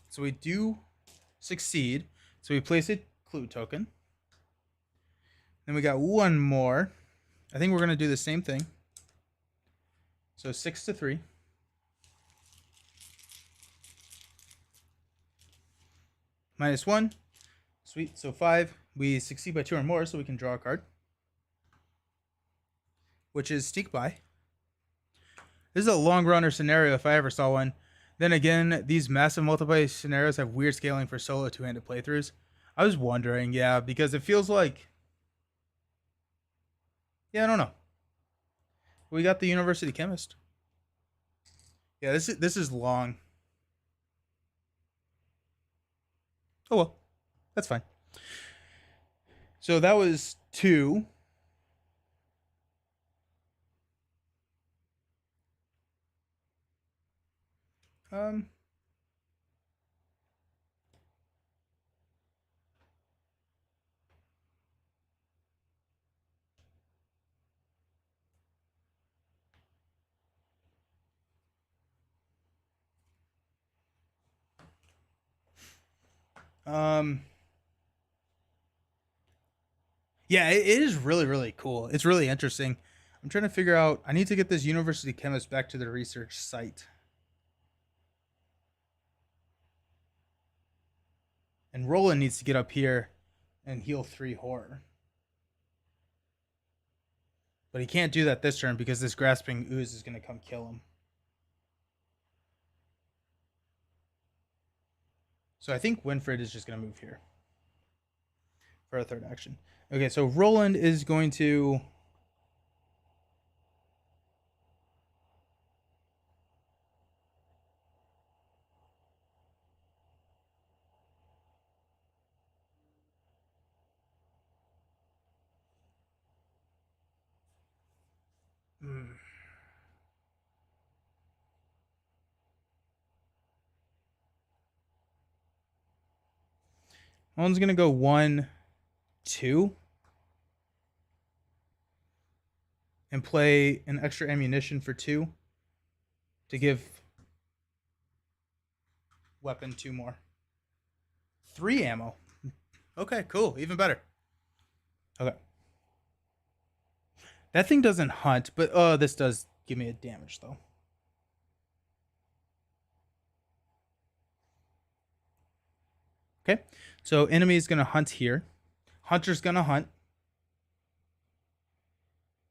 So we do succeed. So we place a clue token. Then we got 1 more. I think we're going to do the same thing. So 6 to 3. -1. Sweet. So 5. We succeed by 2 or more, so we can draw a card, which is Sneak By. This is a long runner scenario if I ever saw one. Then again, these massive multiplayer scenarios have weird scaling for solo two-handed playthroughs. I was wondering, yeah, because it feels like... Yeah, I don't know. We got the university chemist. Yeah, this is long. Oh well, that's fine. So that was 2. Um, yeah, it is really, really cool. It's really interesting. I'm trying to figure out, I need to get this university chemist back to the research site. And Roland needs to get up here and heal 3 horror. But he can't do that this turn because this grasping ooze is going to come kill him. So I think Winfred is just going to move here for a 3rd action. Okay, so Roland is going to... Roland's gonna go 1, 2. And play an extra ammunition for 2 to give weapon 2 more. 3 ammo. Okay, cool. Even better. Okay. That thing doesn't hunt, but this does give me a damage though. Okay, so enemy is gonna hunt here. Hunter's gonna hunt.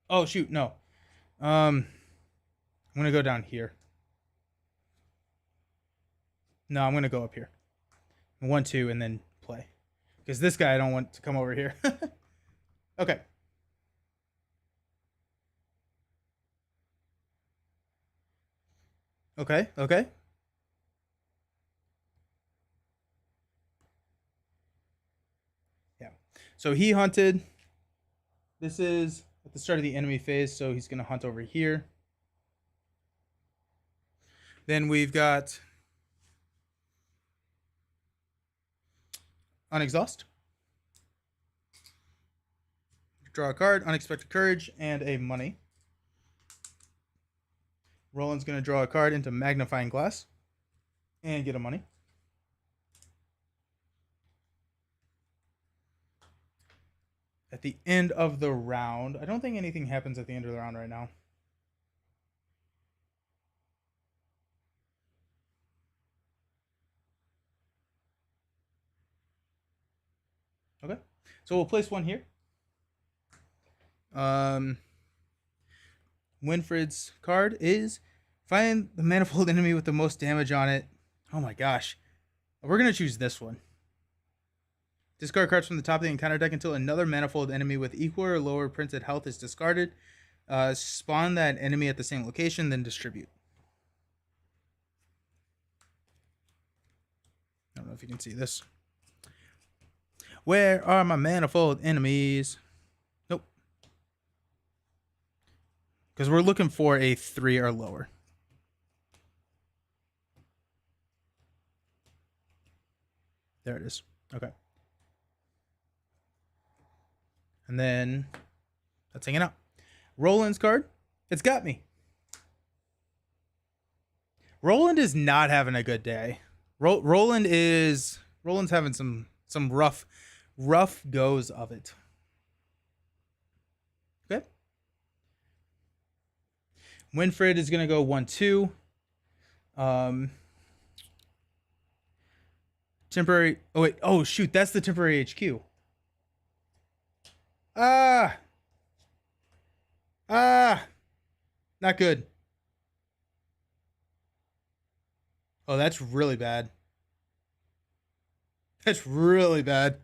Oh shoot, no. I'm gonna go down here. No, I'm gonna go up here. 1, 2, and then play. Because this guy I don't want to come over here. Okay. Okay, okay. Yeah. So he hunted. This is at the start of the enemy phase, so he's going to hunt over here. Then we've got Unexhaust. Draw a card, Unexpected Courage, and a money. Roland's going to draw a card into Magnifying Glass and get a money. At the end of the round, I don't think anything happens at the end of the round right now. Okay, so we'll place 1 here. Winfred's card is find the manifold enemy with the most damage on it. Oh my gosh. We're going to choose this one. Discard cards from the top of the encounter deck until another manifold enemy with equal or lower printed health is discarded. Spawn that enemy at the same location, then distribute. I don't know if you can see this. Where are my manifold enemies? Nope. Because we're looking for a 3 or lower. There it is. Okay. And then that's hanging out. Roland's card. It's got me. Roland is not having a good day. Roland's having some rough goes of it. Okay. Winfred is gonna go 1, 2. Temporary. Oh wait. Oh shoot. That's the temporary HQ. Not good. Oh, that's really bad. That's really bad.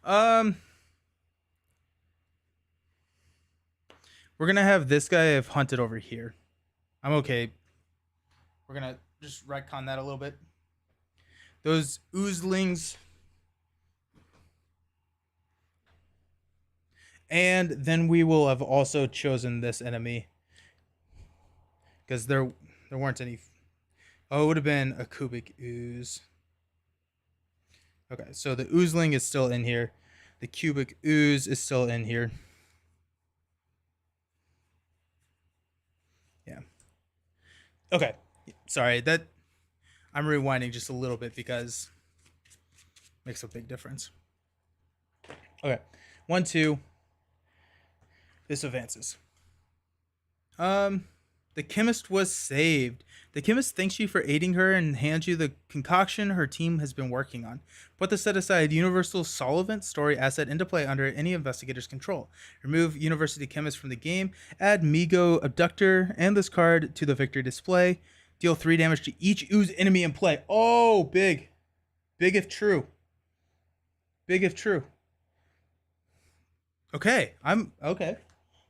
We're gonna have this guy have hunted over here. I'm okay. We're gonna just retcon that a little bit. Those oozlings. And then we will have also chosen this enemy. Because there weren't any. Oh, it would have been a cubic ooze. Okay, so the oozling is still in here. The cubic ooze is still in here. Yeah. Okay. Sorry, that I'm rewinding just a little bit because it makes a big difference. Okay. 1, 2. This advances. The chemist was saved. The chemist thanks you for aiding her and hands you the concoction her team has been working on. Put the set aside Universal Solvent story asset into play under any investigator's control. Remove University Chemist from the game. Add Migo Abductor and this card to the victory display. Deal 3 damage to each ooze enemy in play. Oh, big. Big if true. Big if true. Okay, I'm okay.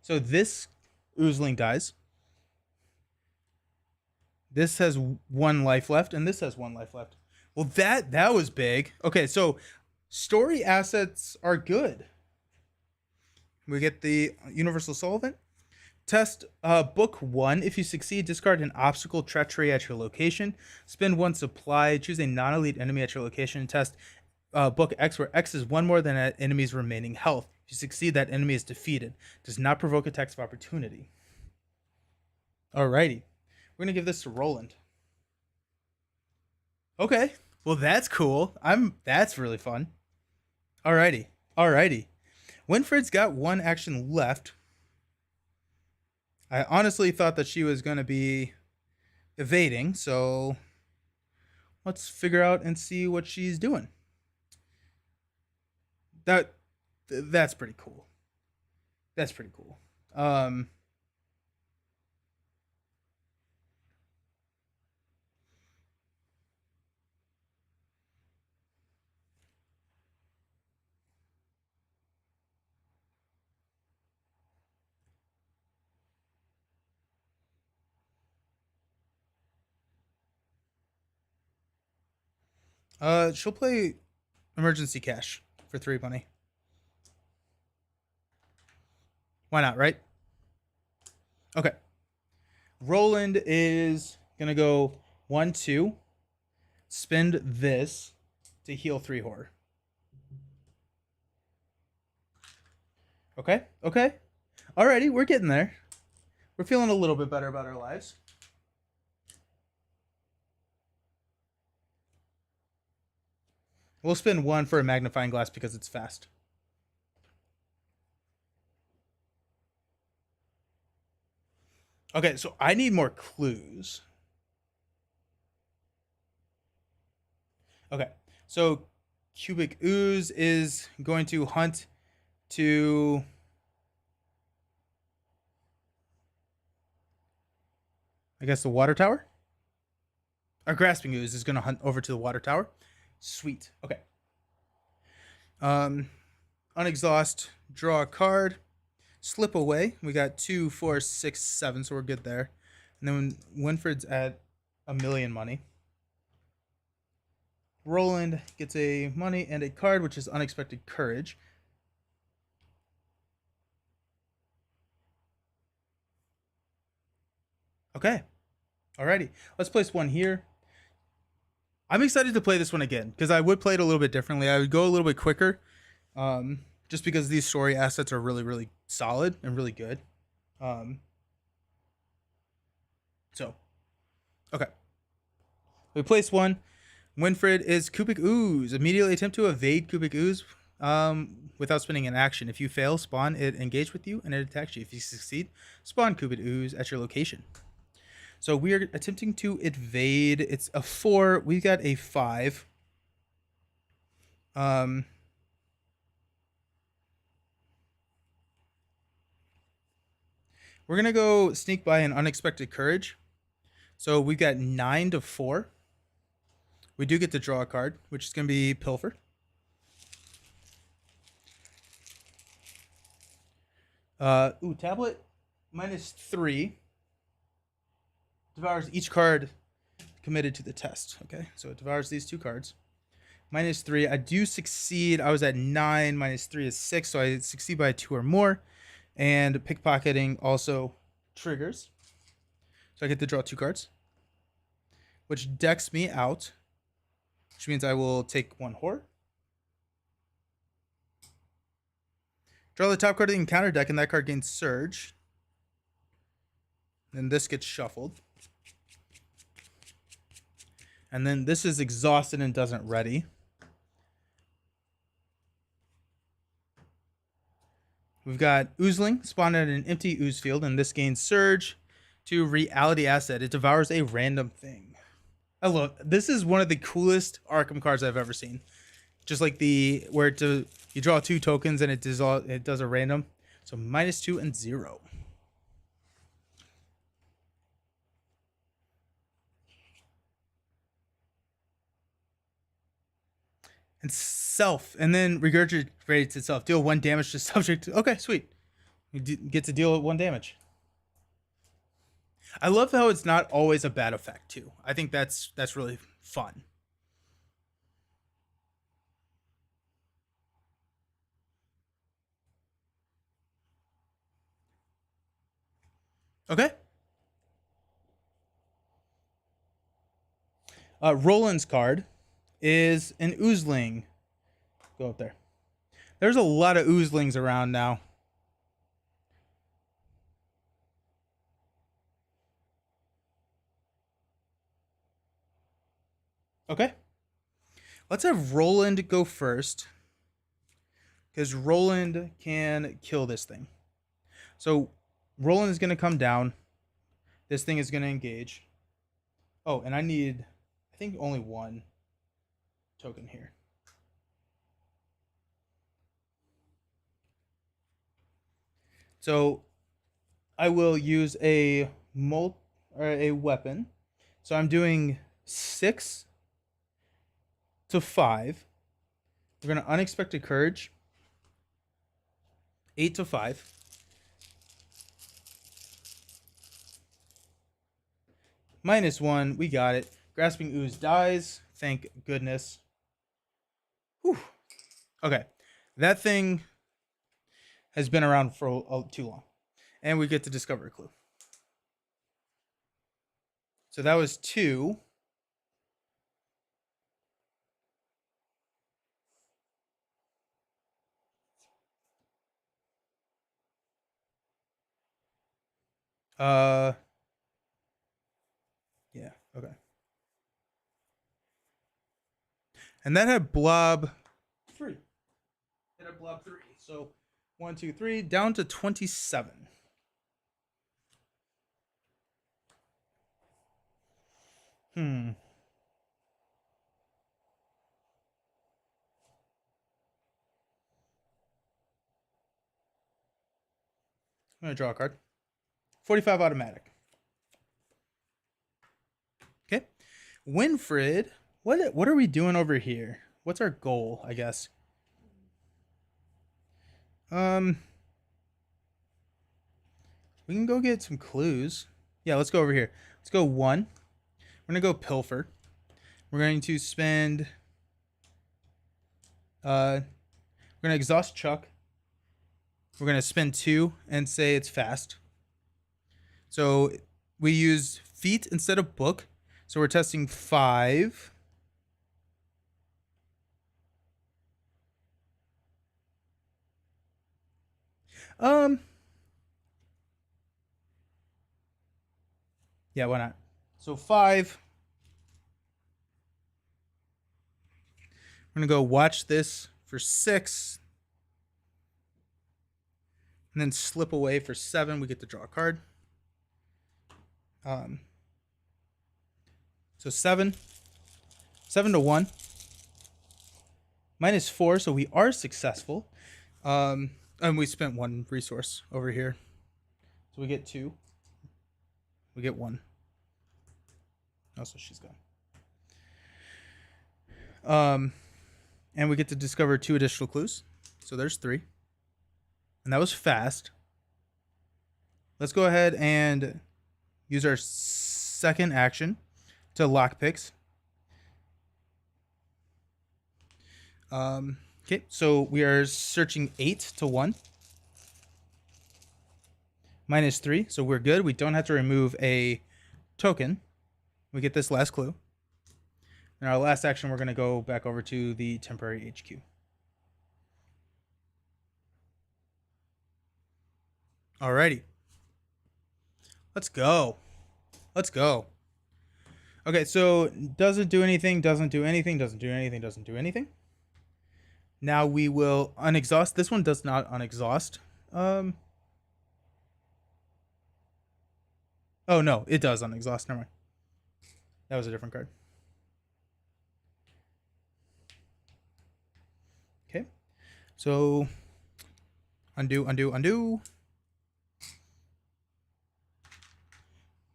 So this oozling dies. This has 1 life left, and this has 1 life left. Well, that was big. Okay, so story assets are good. We get the Universal Solvent. Test book 1. If you succeed, discard an obstacle treachery at your location. Spend 1 supply. Choose a non-elite enemy at your location. Test book X, where X is one more than an enemy's remaining health. If you succeed, that enemy is defeated. Does not provoke attacks of opportunity. Alrighty. We're gonna give this to Roland. Okay. Well, that's cool. That's really fun. Alrighty. Alrighty. Winfred's got one action left. I honestly thought that she was gonna be evading, so let's figure out and see what she's doing. That's pretty cool. That's pretty cool. She'll play emergency cash for 3 money. Why not, right? Okay. Roland is gonna go 1-2. Spend this to heal 3 horror. Okay. Okay. Alrighty, we're getting there. We're feeling a little bit better about our lives. We'll spend 1 for a magnifying glass because it's fast. Okay, so I need more clues. Okay, so Cubic Ooze is going to hunt to... I guess the water tower? Our Grasping Ooze is going to hunt over to the water tower. Sweet. Okay. Unexhaust, draw a card, slip away. We got 2, 4, 6, 7, so we're good there. And then Winfred's at 1,000,000 money. Roland gets a money and a card, which is Unexpected Courage. Okay. Alrighty. Let's place 1 here. I'm excited to play this one again because I would play it a little bit differently. I would go a little bit quicker, just because these story assets are really, really solid and really good. So, okay. We place 1. Winfred is Cubic Ooze. Immediately attempt to evade Cubic Ooze without spending an action. If you fail, spawn it engage with you and it attacks you. If you succeed, spawn Cubic Ooze at your location. So we are attempting to evade. It's a 4. We got a 5. We're gonna go sneak by an Unexpected Courage. So we've got 9 to 4. We do get to draw a card, which is gonna be Pilfer. Tablet -3. Devours each card committed to the test. Okay, so it devours these 2 cards. -3. I do succeed. I was at 9. -3 is 6, so I succeed by 2 or more. And pickpocketing also triggers. So I get to draw 2 cards, which decks me out, which means I will take 1 horror. Draw the top card of the encounter deck, and that card gains Surge. Then this gets shuffled. And then this is exhausted and doesn't ready. We've got Oozling, spawned at an empty ooze field, and this gains Surge to Reality Asset. It devours a random thing. I love this. Is one of the coolest Arkham cards I've ever seen. Just like the where you draw 2 tokens and it does a random. So -2 and 0. And self, and then regurgitates itself. Deal 1 damage to subject. Okay, sweet. You get to deal 1 damage. I love how it's not always a bad effect too. I think that's really fun. Okay. Roland's card is an Oozling. go up there. There's a lot of oozlings around now. Okay. Let's have Roland go first. Because Roland can kill this thing. So Roland is going to come down. This thing is going to engage. Oh, and I need, I think, only one token here. So I will use a weapon. So I'm doing 6 to 5. We're going to Unexpected Courage. 8 to 5. -1. We got it. Grasping Ooze dies. Thank goodness. Whew. Okay. That thing has been around for too long. And we get to discover a clue. So that was 2. Yeah, okay. And that had blob 3. It had blob 3. So 1, 2, 3, down to 27. I'm gonna draw a card. 45 automatic. Okay. Winfred, what are we doing over here? What's our goal, I guess? We can go get some clues. Yeah, let's go over here. Let's go 1. We're gonna go Pilfer. We're going to spend we're gonna exhaust Chuck. We're gonna spend 2 and say it's fast. So we use feet instead of book. So we're testing 5. Yeah, why not? So 5. We're gonna go watch this for 6. And then slip away for 7. We get to draw a card. So 7 to 1. -4, so we are successful. And we spent 1 resource over here. So we get 2. We get 1. Also, she's gone. And we get to discover 2 additional clues. So there's 3. And that was fast. Let's go ahead and use our second action to lockpicks. Okay, so we are searching 8 to 1. -3, so we're good. We don't have to remove a token. We get this last clue. And our last action, we're going to go back over to the temporary HQ. Alrighty. Let's go. Let's go. Okay, so doesn't do anything, doesn't do anything, doesn't do anything, doesn't do anything. Now we will unexhaust. This one does not unexhaust. Oh, no, it does unexhaust. Never mind. That was a different card. Okay. So undo, undo, undo.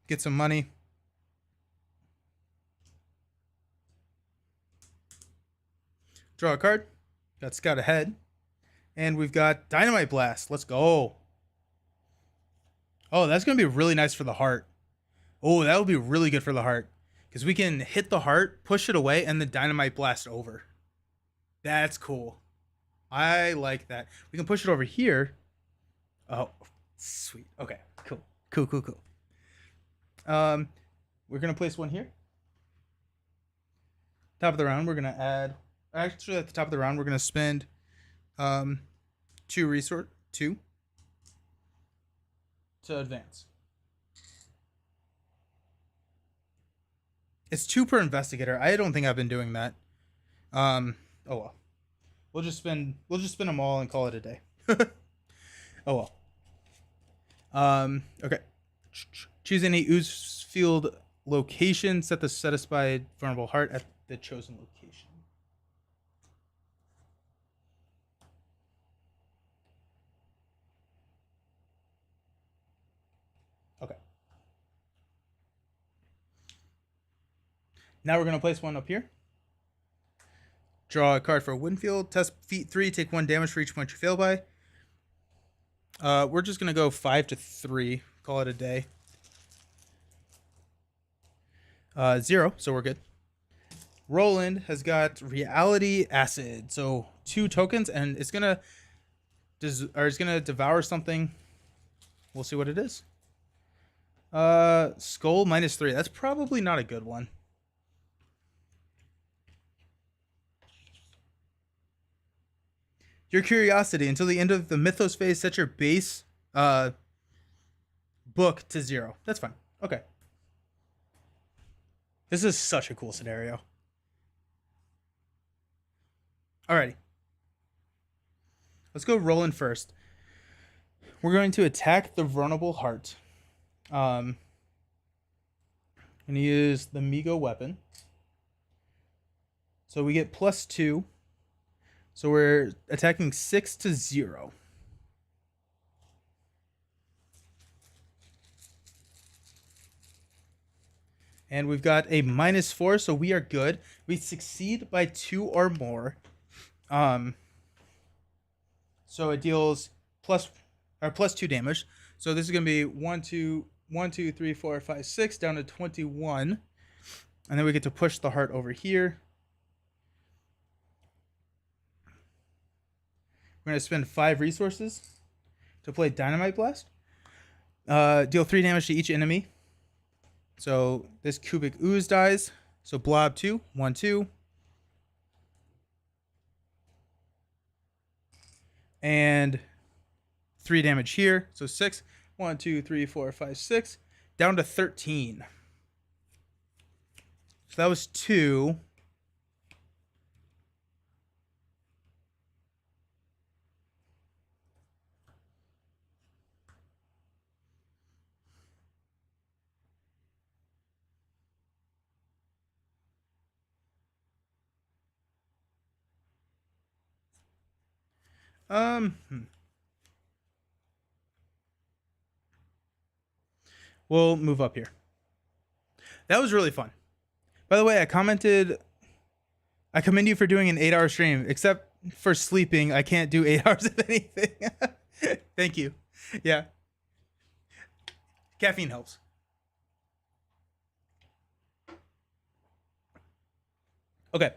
Get some money. Draw a card. Got Scout Ahead. And we've got Dynamite Blast. Let's go. Oh, that's going to be really nice for the heart. Oh, that would be really good for the heart. Because we can hit the heart, push it away, and then Dynamite Blast over. That's cool. I like that. We can push it over here. Oh, sweet. Okay, cool. Cool, cool, cool. We're going to place 1 here. Top of the round, we're going to add Actually, at the top of the round, we're gonna spend 2 to advance. It's 2 per investigator. I don't think I've been doing that. Oh well. We'll just spend them all and call it a day. Oh well. Okay. Choose any ooze field location. Set the satisfied vulnerable heart at the chosen location. Okay. Now we're gonna place one up here. Draw a card for Winfield. Test feat 3. Take 1 damage for each point you fail by. We're just gonna go 5 to 3. Call it a day. 0, so we're good. Roland has got Reality Acid, so 2 tokens, and it's gonna devour something. We'll see what it is. Skull -3. That's probably not a good one. Your curiosity. Until the end of the Mythos phase, set your base book to 0. That's fine. Okay. This is such a cool scenario. Alrighty. Let's go Roland first. We're going to attack the vulnerable heart. I'm going to use the Migo weapon. So we get +2. So we're attacking 6 to 0. And we've got a -4, so we are good. We succeed by 2 or more. So it deals +2 damage. So this is gonna be 1, 2, 3, 4, 5, 6 down to 21. And then we get to push the heart over here. We're going to spend 5 resources to play Dynamite Blast. Deal 3 damage to each enemy. So this Cubic Ooze dies. So Blob 2, 1, 2. And 3 damage here. So 6. 1, 2, 3, 4, 5, 6. Down to 13. So that was 2. We'll move up here. That was really fun. By the way, I commend you for doing an 8-hour stream, except for sleeping. I can't do 8 hours of anything. Thank you. Yeah. Caffeine helps. Okay.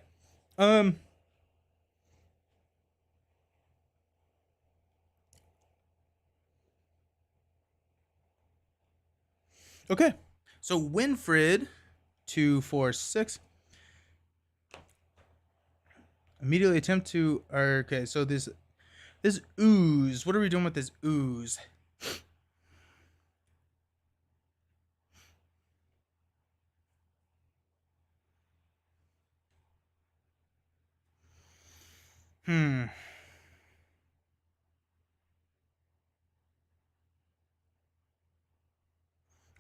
Okay. So Winfred, 2, 4, 6. Immediately attempt to. Okay. So this ooze. What are we doing with this ooze?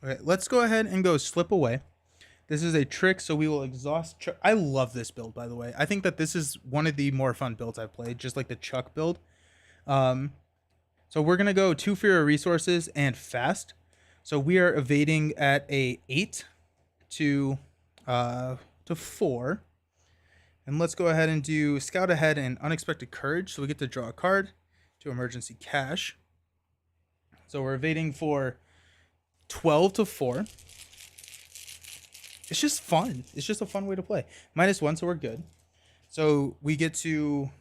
Okay, let's go ahead and go Slip Away. This is a trick, so we will exhaust. I love this build, by the way. I think that this is one of the more fun builds I've played, just like the Chuck build. So we're gonna go 2 fewer resources and fast. So we are evading at a 8 to 4. And let's go ahead and do Scout Ahead and Unexpected Courage. So we get to draw a card to Emergency Cash. So we're evading for 12 to 4. It's just fun. It's just a fun way to play. -1, so we're good. So we get to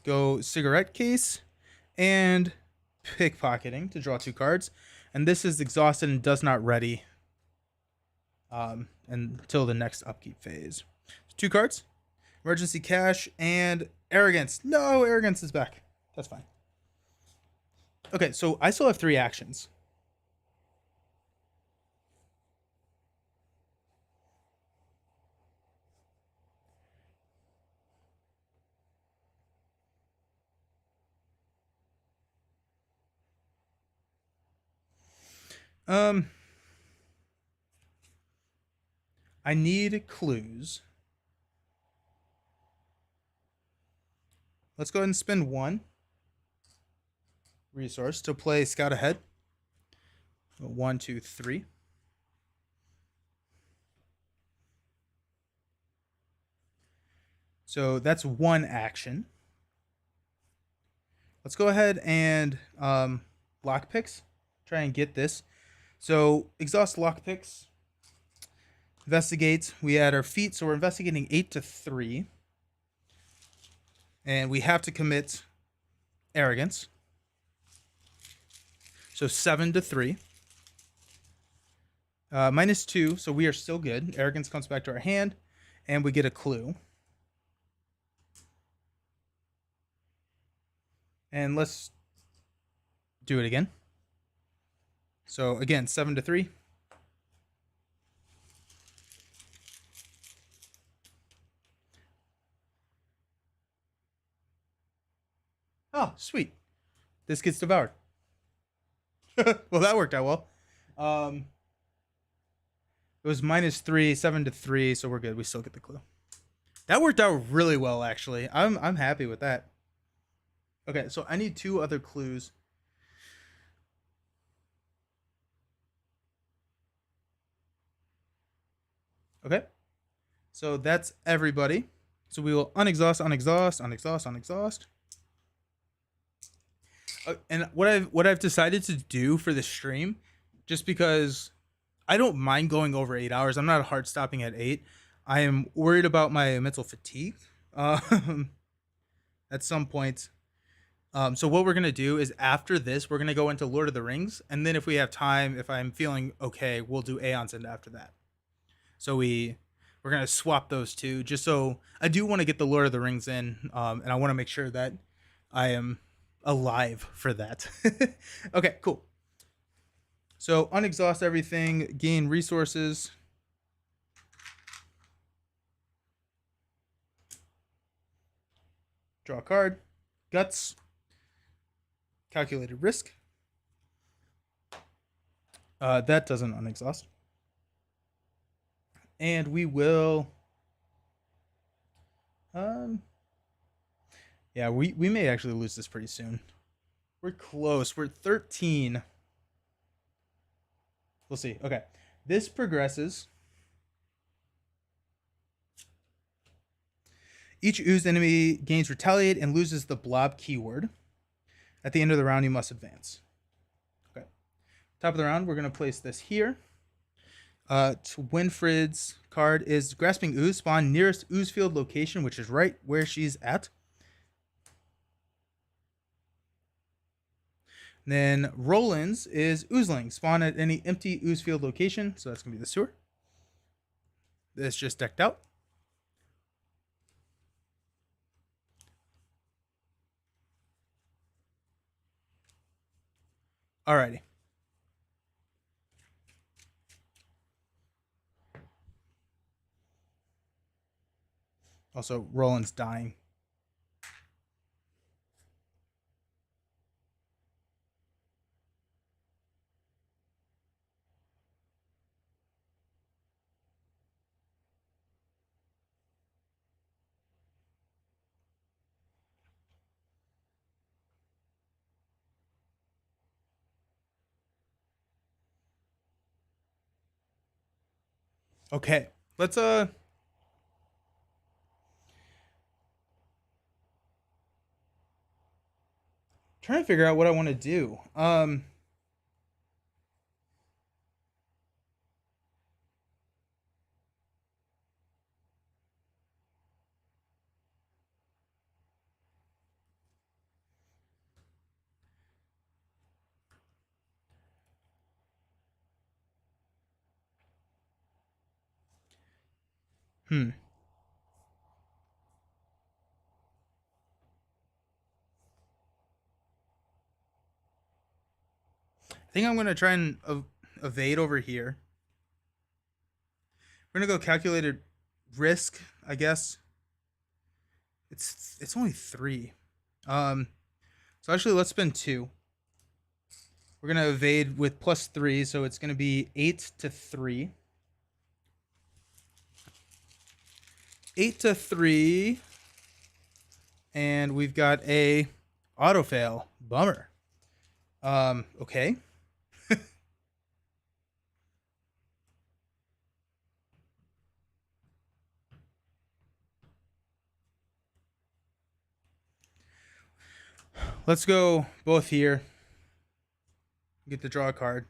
go Cigarette Case and Pickpocketing to draw 2 cards. And this is exhausted and does not ready until the next upkeep phase. 2 cards. Emergency cash and arrogance. No, arrogance is back. That's fine. Okay, so I still have 3 actions. Um, I need clues. Let's go ahead and spend 1 resource to play Scout Ahead. 1, 2, 3. So that's 1 action. Let's go ahead and lockpicks. Try and get this. So exhaust lockpicks. Investigate. We add our feet, so we're investigating 8 to 3. And we have to commit arrogance. So 7 to 3. -2, so we are still good. Arrogance comes back to our hand, and we get a clue. And let's do it again. So again, 7 to 3. Oh, sweet. This gets devoured. Well, that worked out well. It was -3, 7 to 3, so we're good. We still get the clue. That worked out really well, actually. I'm happy with that. Okay, so I need 2 other clues. Okay, so that's everybody. So we will unexhaust, unexhaust, unexhaust, unexhaust. And what I've decided to do for the stream, just because I don't mind going over 8 hours. I'm not hard stopping at 8. I am worried about my mental fatigue at some point. So what we're gonna do is after this, we're gonna go into Lord of the Rings, and then if we have time, if I'm feeling okay, we'll do Aeon's End after that. So we're gonna swap those two, just so I do want to get the Lord of the Rings in, and I want to make sure that I am alive for that. Okay, cool. So unexhaust everything, gain resources. Draw a card. Guts. Calculated risk. That doesn't unexhaust. And we will... yeah, we may actually lose this pretty soon. We're close. We're 13. We'll see. Okay. This progresses. Each oozed enemy gains retaliate and loses the blob keyword. At the end of the round, you must advance. Okay. Top of the round, we're going to place this here. Winfred's card is Grasping Ooze. Spawn nearest ooze field location, which is right where she's at. And then Roland's is Oozling. Spawn at any empty ooze field location. So that's going to be the sewer. This just decked out. Alrighty. Also, Roland's dying. Okay, let's trying to figure out what I want to do. Hmm. I think I'm going to try and evade over here. We're going to go calculated risk, I guess. It's only 3. So actually, let's spend 2. We're going to evade with +3, so it's going to be 8 to 3. 8 to 3. And we've got a auto fail. Bummer. Okay. Let's go both here. Get to draw a card.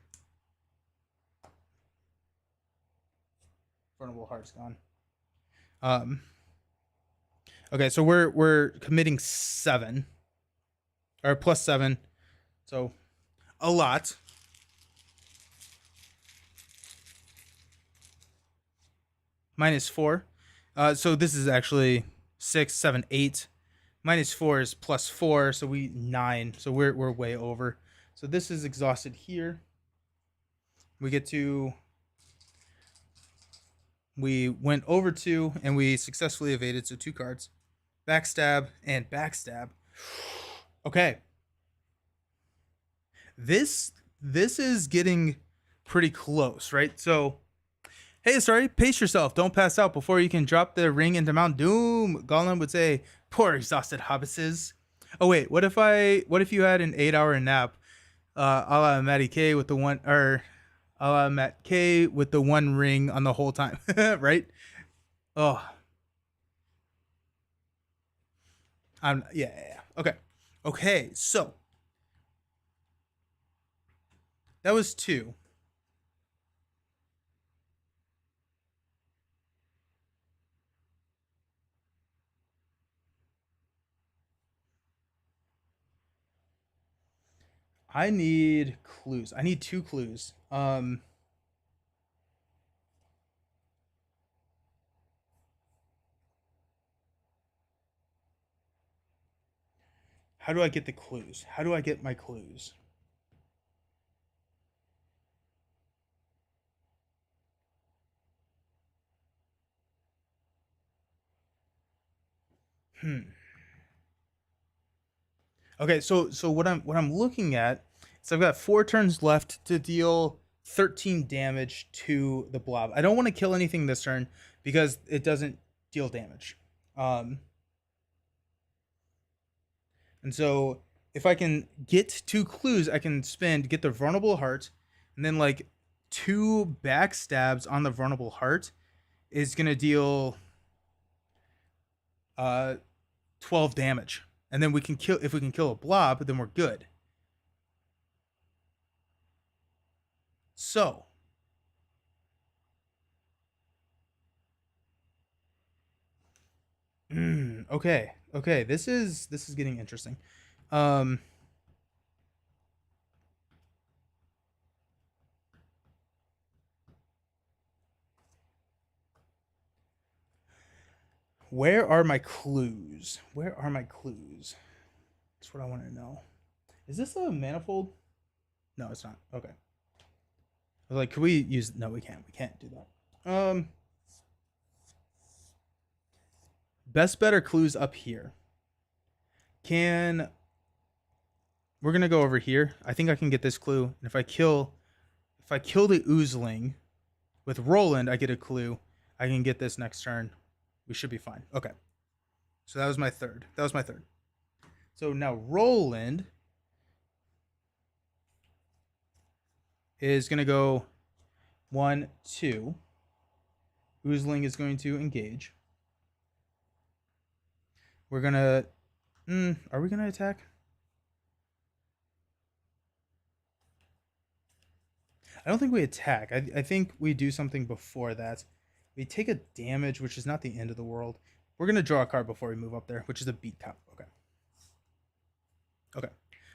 Vulnerable Heart's gone. Okay, so we're committing 7. Or +7. So a lot. -4. So this is actually 6, 7, 8. -4 is +4, so 9. So we're way over. So this is exhausted here. We went over 2 and we successfully evaded. So 2 cards. Backstab and backstab. Okay. This is getting pretty close, right? So, hey, sorry, pace yourself. Don't pass out before you can drop the ring into Mount Doom. Gollum would say, poor exhausted hobbitses. Oh wait, what if you had an 8-hour nap, a la Matty K with the one, or a la Matt K with the 1 ring on the whole time, right? Oh, yeah. Okay. So that was 2. I need clues. I need 2 clues. How do I get the clues? How do I get my clues? Okay, so what I'm looking at is I've got 4 turns left to deal 13 damage to the blob. I don't want to kill anything this turn because it doesn't deal damage. And so if I can get 2 clues, I can get the vulnerable heart, and then like 2 backstabs on the vulnerable heart is gonna deal 12 damage. And then if we can kill a blob, then we're good. So okay. This is getting interesting. Where are my clues? That's what I want to know. Is this a manifold? No, it's not. Okay. I was like, could we use? No, we can't. We can't do that. Best better clues up here. We're gonna go over here. I think I can get this clue. And if I kill the oozling with Roland, I get a clue. I can get this next turn. We should be fine. Okay. So that was my third. So now Roland is gonna go 1, 2. Oozling is going to engage. We're gonna. Are we gonna attack? I don't think we attack. I think we do something before that. We take a damage, which is not the end of the world. We're gonna draw a card before we move up there, which is a beat cop. Okay.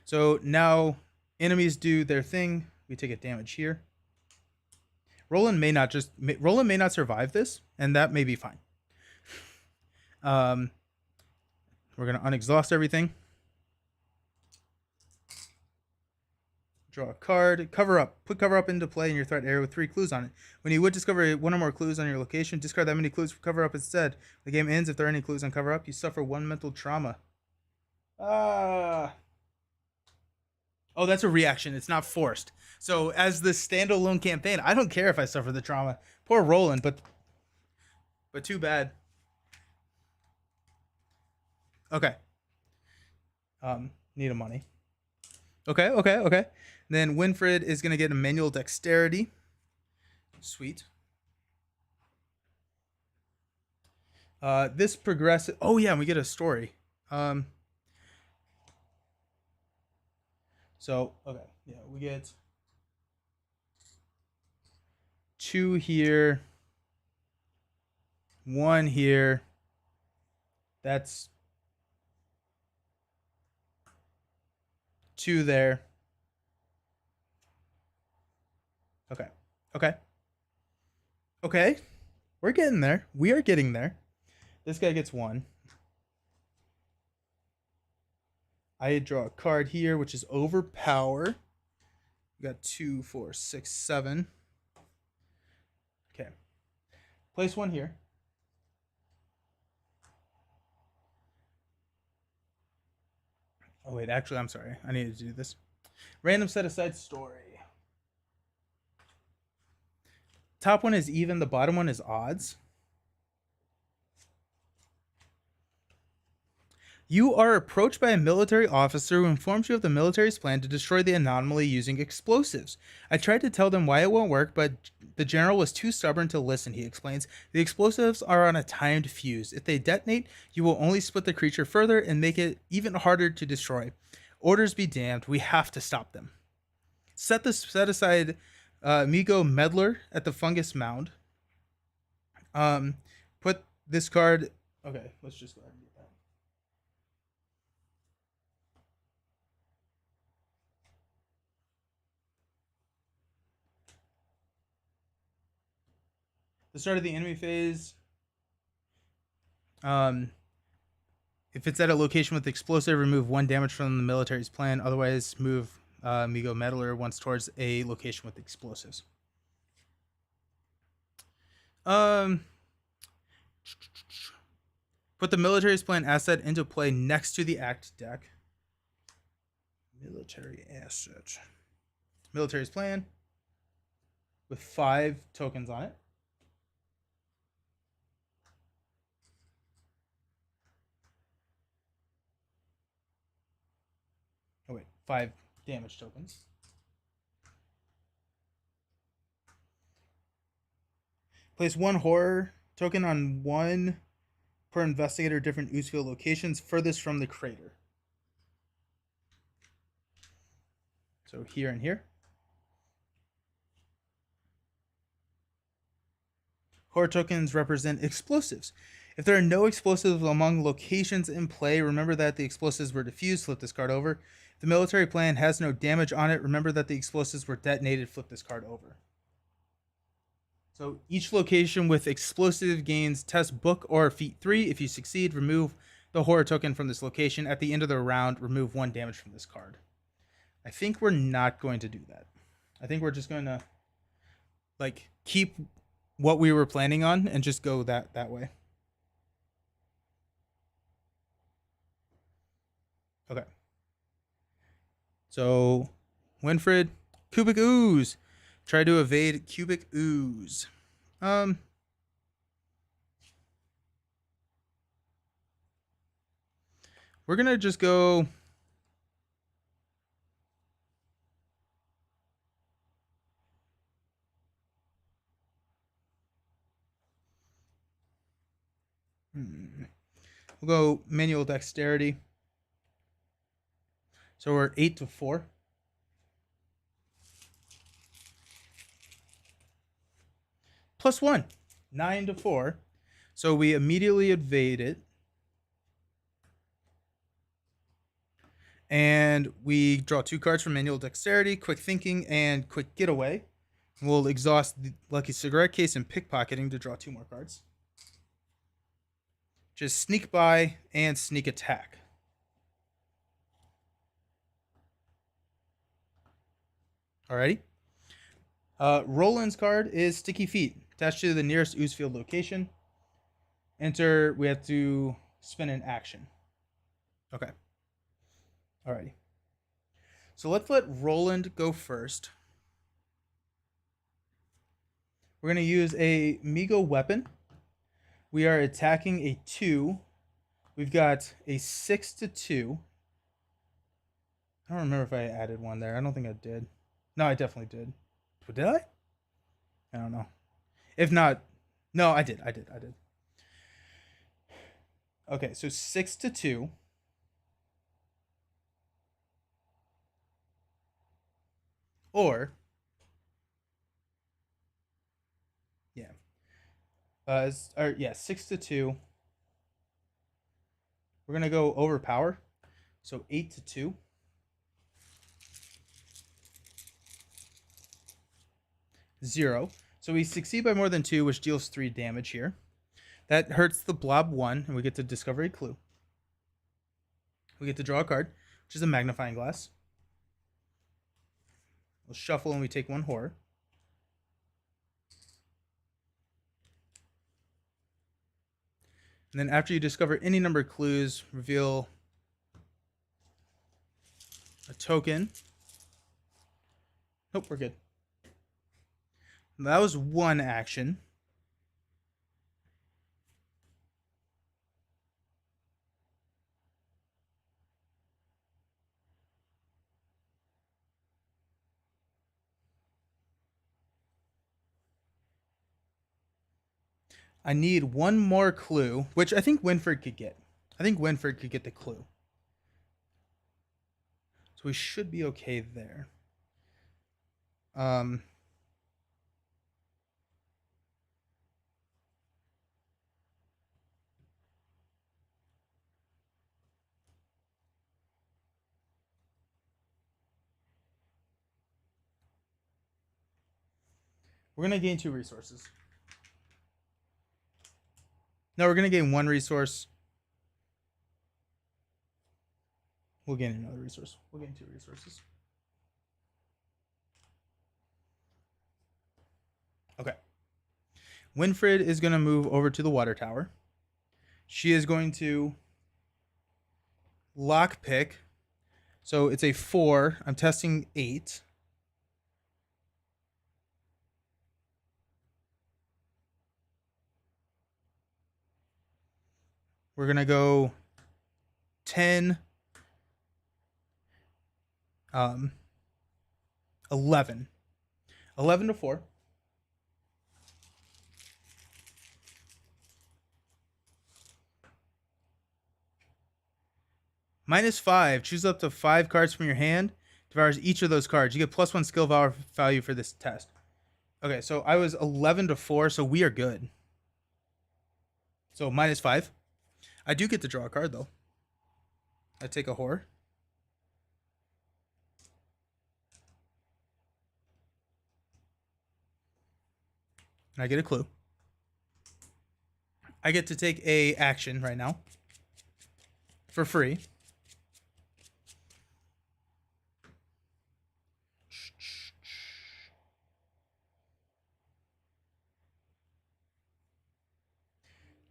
So now enemies do their thing. We take a damage here. Roland may not survive this, and that may be fine. We're gonna unexhaust everything. Draw a card. Cover up. Put cover up into play in your threat area with 3 clues on it. When you would discover 1 or more clues on your location, discard that many clues for cover up instead. The game ends if there are any clues on cover up. You suffer 1 mental trauma. Ah. Oh, that's a reaction. It's not forced. So as the standalone campaign, I don't care if I suffer the trauma. Poor Roland, but too bad. Okay. Need a money. Okay. Then Winfred is gonna get a manual dexterity. Sweet. This progresses. Oh yeah, and we get a story. So okay, yeah, we get 2 here, 1 here. That's 2 there. Okay. We're getting there. We are getting there. This guy gets 1. I draw a card here, which is overpower. We got 2, 4, 6, 7. Okay. Place 1 here. Oh, wait. Actually, I'm sorry. I needed to do this. Random set aside story. Top one is even. The bottom one is odds. You are approached by a military officer who informs you of the military's plan to destroy the anomaly using explosives. I tried to tell them why it won't work, but the general was too stubborn to listen, he explains. The explosives are on a timed fuse. If they detonate, you will only split the creature further and make it even harder to destroy. Orders be damned, we have to stop them. Set aside Migo Meddler at the Fungus Mound. Put this card... Okay, let's just go ahead and get that. The start of the enemy phase. If it's at a location with explosive, remove 1 damage from the military's plan. Otherwise, move Migo Meddler once towards a location with explosives. Put the military's plan asset into play next to the act deck. Military asset. Military's plan with 5 tokens on it. Oh wait, 5 damage tokens. Place 1 horror token on 1 per investigator different Oozefield locations furthest from the crater. So here and here. Horror tokens represent explosives. If there are no explosives among locations in play, remember that the explosives were defused, flip this card over. If the military plan has no damage on it, remember that the explosives were detonated, flip this card over. So each location with explosive gains test book or feat 3. If you succeed, remove the horror token from this location. At the end of the round, remove 1 damage from this card. I think we're not going to do that. I think we're just going to like keep what we were planning on and just go that way. Okay. So Winfred, Cubic Ooze. Try to evade Cubic Ooze. We're gonna just go. We'll go manual dexterity. So we're 8 to 4. Plus 1, 9 to 4. So we immediately evade it. And we draw 2 cards from manual dexterity, quick thinking, and quick getaway. We'll exhaust the lucky cigarette case and pickpocketing to draw 2 more cards. Just sneak by and sneak attack. Alrighty. Roland's card is Sticky Feet. Attached to the nearest ooze field location. Enter, we have to spin an action. Okay. Alrighty. So let's let Roland go first. We're going to use a Migo weapon. We are attacking a 2. We've got a 6-2. I don't remember if I added one there. I don't think I did. No, I definitely did. Did I? I don't know. If not, no, I did. Okay, so 6-2. Or, yeah. 6-2. We're gonna go overpower. So 8-2. 0. So we succeed by more than 2, which deals 3 damage here. That hurts the blob 1, and we get to discover a clue. We get to draw a card, which is a magnifying glass. We'll shuffle and we take 1 horror. And then after you discover any number of clues, reveal a token. Nope, we're good. That was 1 action. I need 1 more clue, which I think Winford could get. I think Winford could get the clue. So we should be okay there. We're going to gain 2 resources. No, we're going to gain 1 resource. We'll gain another resource. We'll gain 2 resources. Okay. Winfred is going to move over to the water tower. She is going to lockpick. So it's a 4. I'm testing 8. We're going to go 10, 11. 11-4. -5. Choose up to 5 cards from your hand. Devours each of those cards. You get +1 skill value for this test. Okay, so I was 11-4, so we are good. So -5. I do get to draw a card, though. I take a horror. And I get a clue. I get to take a action right now. For free.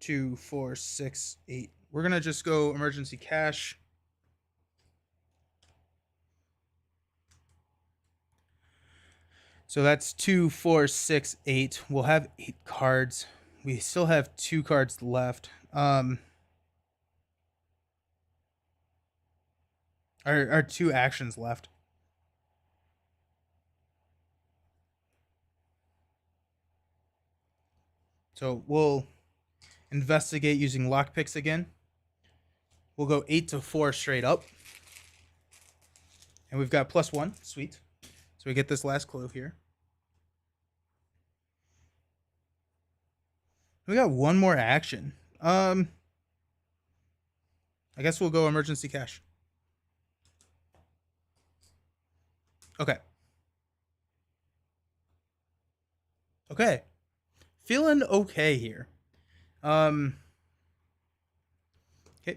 Two, 4, 6, 8. We're gonna just go emergency cash. So that's 2, 4, 6, 8. We'll have 8 cards. We still have 2 cards left. Our 2 actions left. So we'll investigate using lockpicks again. We'll go 8-4 straight up. And we've got +1. Sweet. So we get this last clue here. We got 1 more action. I guess we'll go emergency cash. Okay. Okay. Feeling okay here. Okay,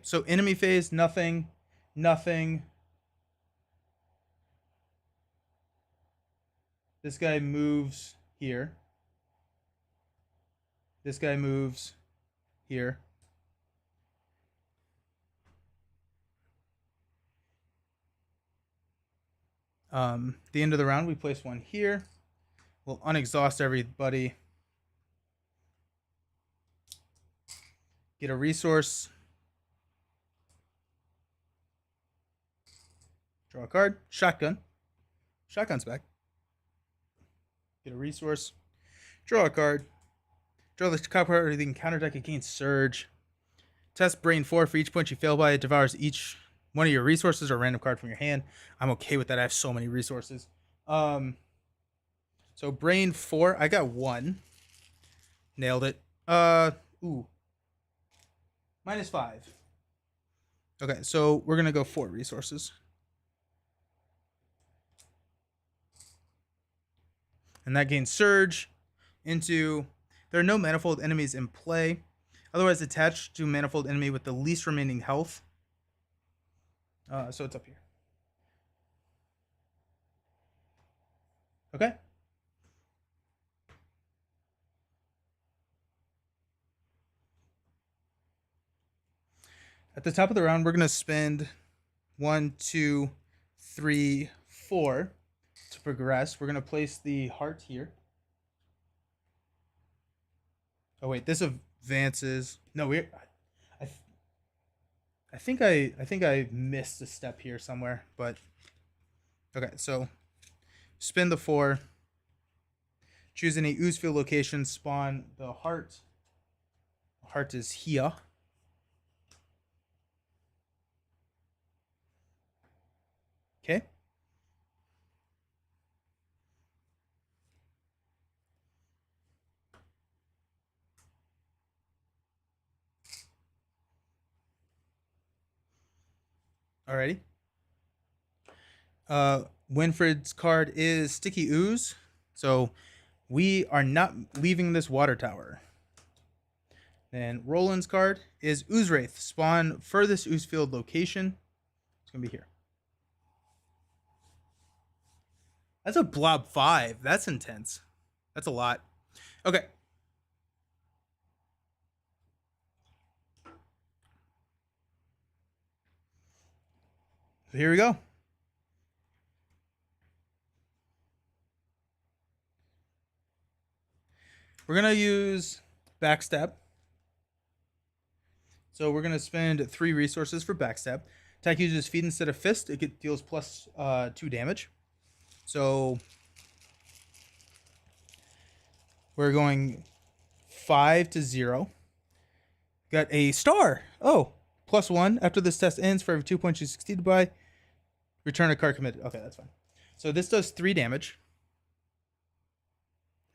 so enemy phase, nothing. This guy moves here. This guy moves here. The end of the round, we place one here. We'll unexhaust everybody. Get a resource. Draw a card. Shotgun. Shotgun's back. Get a resource. Draw a card. Draw the card card or you can counterdeck against Surge. Test Brain 4 for each point you fail by. It devours each one of your resources or a random card from your hand. I'm okay with that. I have so many resources. So Brain 4. I got 1. Nailed it. Ooh. -5. Okay, so we're going to go 4 resources. And that gains Surge into... There are no manifold enemies in play. Otherwise attached to manifold enemy with the least remaining health. So it's up here. Okay. At the top of the round, we're going to spend 1, 2, 3, 4 to progress. We're going to place the heart here. Oh wait, this advances. No, I think I missed a step here somewhere, but okay. So spin the 4. Choose any ooze field location. Spawn the heart. The heart is here. Okay. Alrighty. Winfred's card is Sticky Ooze. So we are not leaving this water tower. And Roland's card is Ooze Wraith. Spawn furthest ooze field location. It's going to be here. That's a blob 5. That's intense. That's a lot. Okay. So here we go. We're going to use Backstab. So we're going to spend 3 resources for Backstab. Attack uses feet instead of fist. It deals plus 2 damage. So we're going 5 to 0. Got a star. Oh, +1. After this test ends, for every 2 points you succeeded by, return a card committed. Okay, that's fine. So this does 3 damage.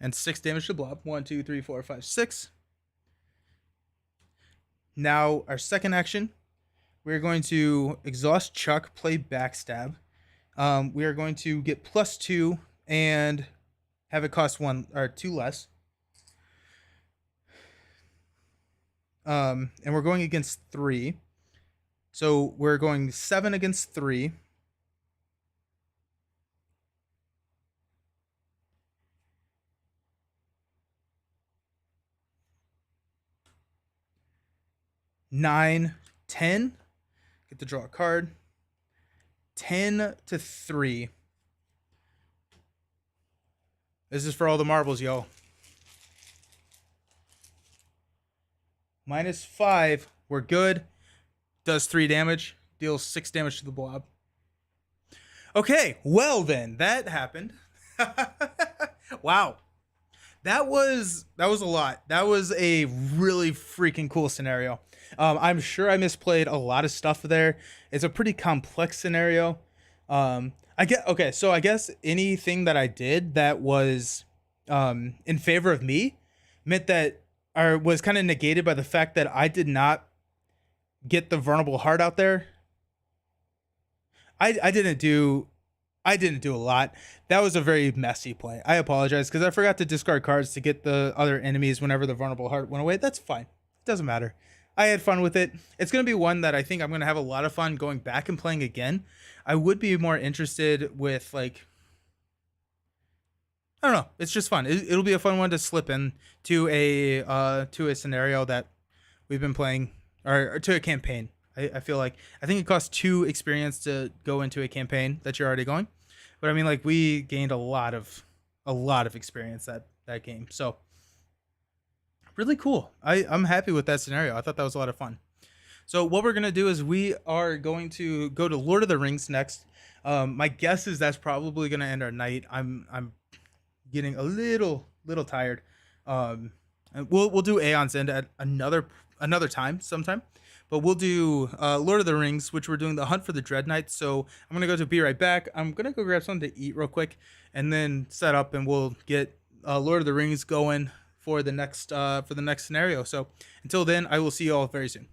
And 6 damage to blob. 1, 2, 3, 4, 5, 6. Now, our second action, we're going to exhaust Chuck, play Backstab. We are going to get +2 and have it cost 1 or 2 less. And we're going against 3. So we're going 7 against 3. Nine, 10. Get to draw a card. 10 to 3. This is for all the marbles, yo. -5. We're good. Does 3 damage. Deals 6 damage to the blob. Okay, well then, that happened. Wow. That was a lot. That was a really freaking cool scenario. I'm sure I misplayed a lot of stuff there. It's a pretty complex scenario. I guess anything that I did that was in favor of me meant that, or was kind of negated by the fact that I did not get the vulnerable heart out there. I didn't do a lot. That was a very messy play. I apologize because I forgot to discard cards to get the other enemies whenever the vulnerable heart went away. That's fine. It doesn't matter. I had fun with it. It's going to be one that I think I'm going to have a lot of fun going back and playing again. I would be more interested with, like, I don't know. It's just fun. It'll be a fun one to slip in to a scenario that we've been playing, or to a campaign. I feel like I think it costs 2 experience to go into a campaign that you're already going, but I mean like we gained a lot of experience that game. So really cool. I'm happy with that scenario. I thought that was a lot of fun. So what we're gonna do is we are going to go to Lord of the Rings next. My guess is that's probably gonna end our night. I'm getting a little tired. And we'll do Aeon's End at another time sometime. But we'll do Lord of the Rings, which we're doing the Hunt for the Dread Knight. So I'm gonna go to be right back. I'm gonna go grab something to eat real quick, and then set up, and we'll get Lord of the Rings going for the next scenario. So until then, I will see you all very soon.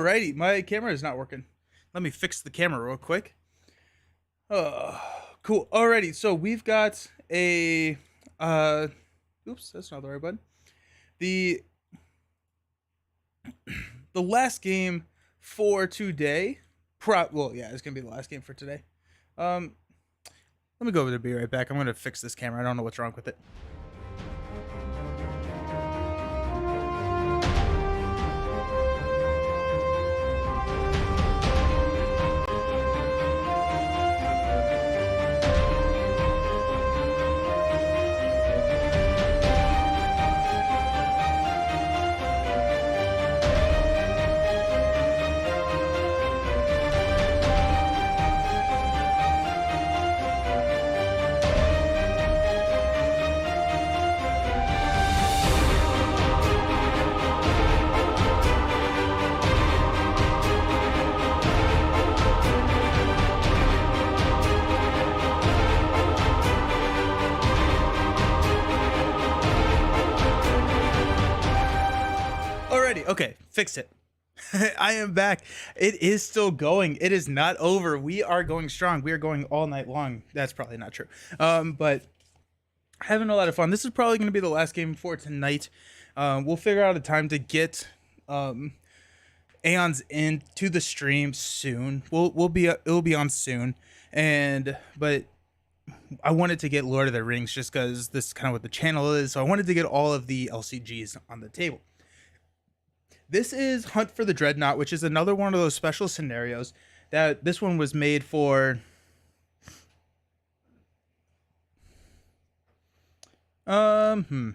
Alrighty, my camera is not working. Let me fix the camera real quick. Cool. Alrighty, so we've got a oops, that's not the right button. The last game for today. Well, yeah, it's gonna be the last game for today. Let me go over to be right back. I'm gonna fix this camera. I don't know what's wrong with it. Okay, fix it. I am back. It is still going. It is not over. We are going strong. We are going all night long. That's probably not true. But having a lot of fun. This is probably going to be the last game for tonight. We'll figure out a time to get Aeons into the stream soon. It'll be on soon. But I wanted to get Lord of the Rings just because this is kind of what the channel is. So I wanted to get all of the LCGs on the table. This is Hunt for the Dreadnought, which is another one of those special scenarios that this one was made for. It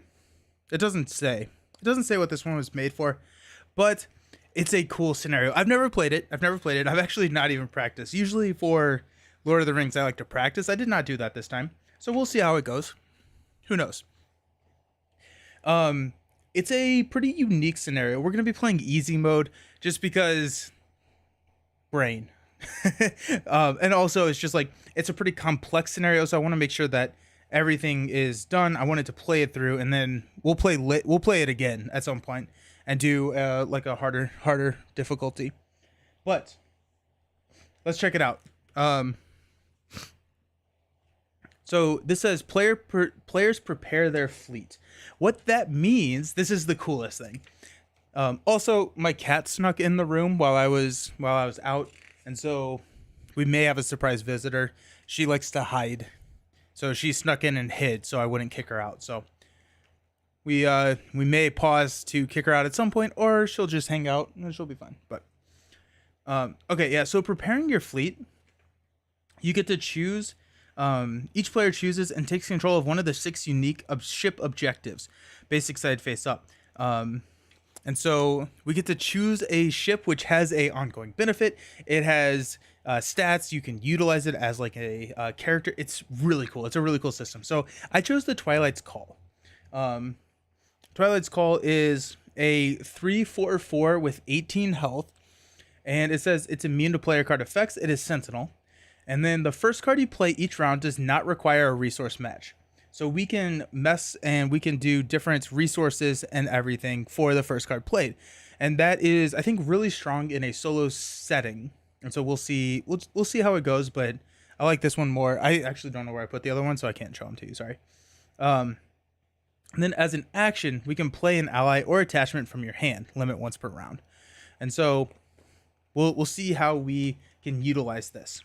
doesn't say. It doesn't say what this one was made for, but it's a cool scenario. I've never played it. I've actually not even practiced. Usually for Lord of the Rings, I like to practice. I did not do that this time, so we'll see how it goes. Who knows? It's a pretty unique scenario. We're going to be playing easy mode just because brain. And also it's just like, it's a pretty complex scenario. So I want to make sure that everything is done. I wanted to play it through and then we'll play it again at some point and do like a harder difficulty. But let's check it out. So this says players prepare their fleet. What that means, this is the coolest thing. Also, my cat snuck in the room while I was out, and so we may have a surprise visitor. She likes to hide, so she snuck in and hid, so I wouldn't kick her out. So we may pause to kick her out at some point, or she'll just hang out and she'll be fine. But okay, yeah. So preparing your fleet, you get to choose. Each player chooses and takes control of one of the 6 unique ship objectives, basic side face up. And so we get to choose a ship which has a ongoing benefit. It has stats. You can utilize it as like a character. It's really cool. It's a really cool system. So I chose the Twilight's Call. Twilight's Call is a 3/4/4 with 18 health. And it says it's immune to player card effects. It is Sentinel. And then the first card you play each round does not require a resource match. So we can mess and we can do different resources and everything for the first card played. And that is, I think, really strong in a solo setting. And so we'll see how it goes, but I like this one more. I actually don't know where I put the other one, so I can't show them to you, sorry. And then as an action, we can play an ally or attachment from your hand, limit once per round. And so we'll see how we can utilize this.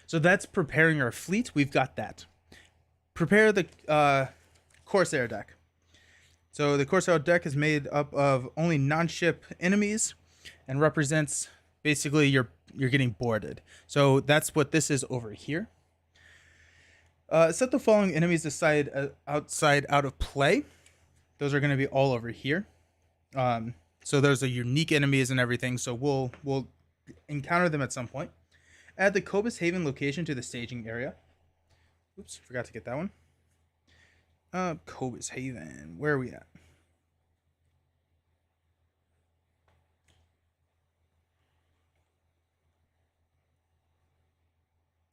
So that's preparing our fleet. We've got that. Prepare the Corsair deck. So the Corsair deck is made up of only non-ship enemies and represents basically you're getting boarded. So that's what this is over here. Set the following enemies aside out of play. Those are going to be all over here. So there's a unique enemies and everything. So we'll encounter them at some point. Add the Cobus Haven location to the staging area. Oops, forgot to get that one. Cobus Haven, where are we at?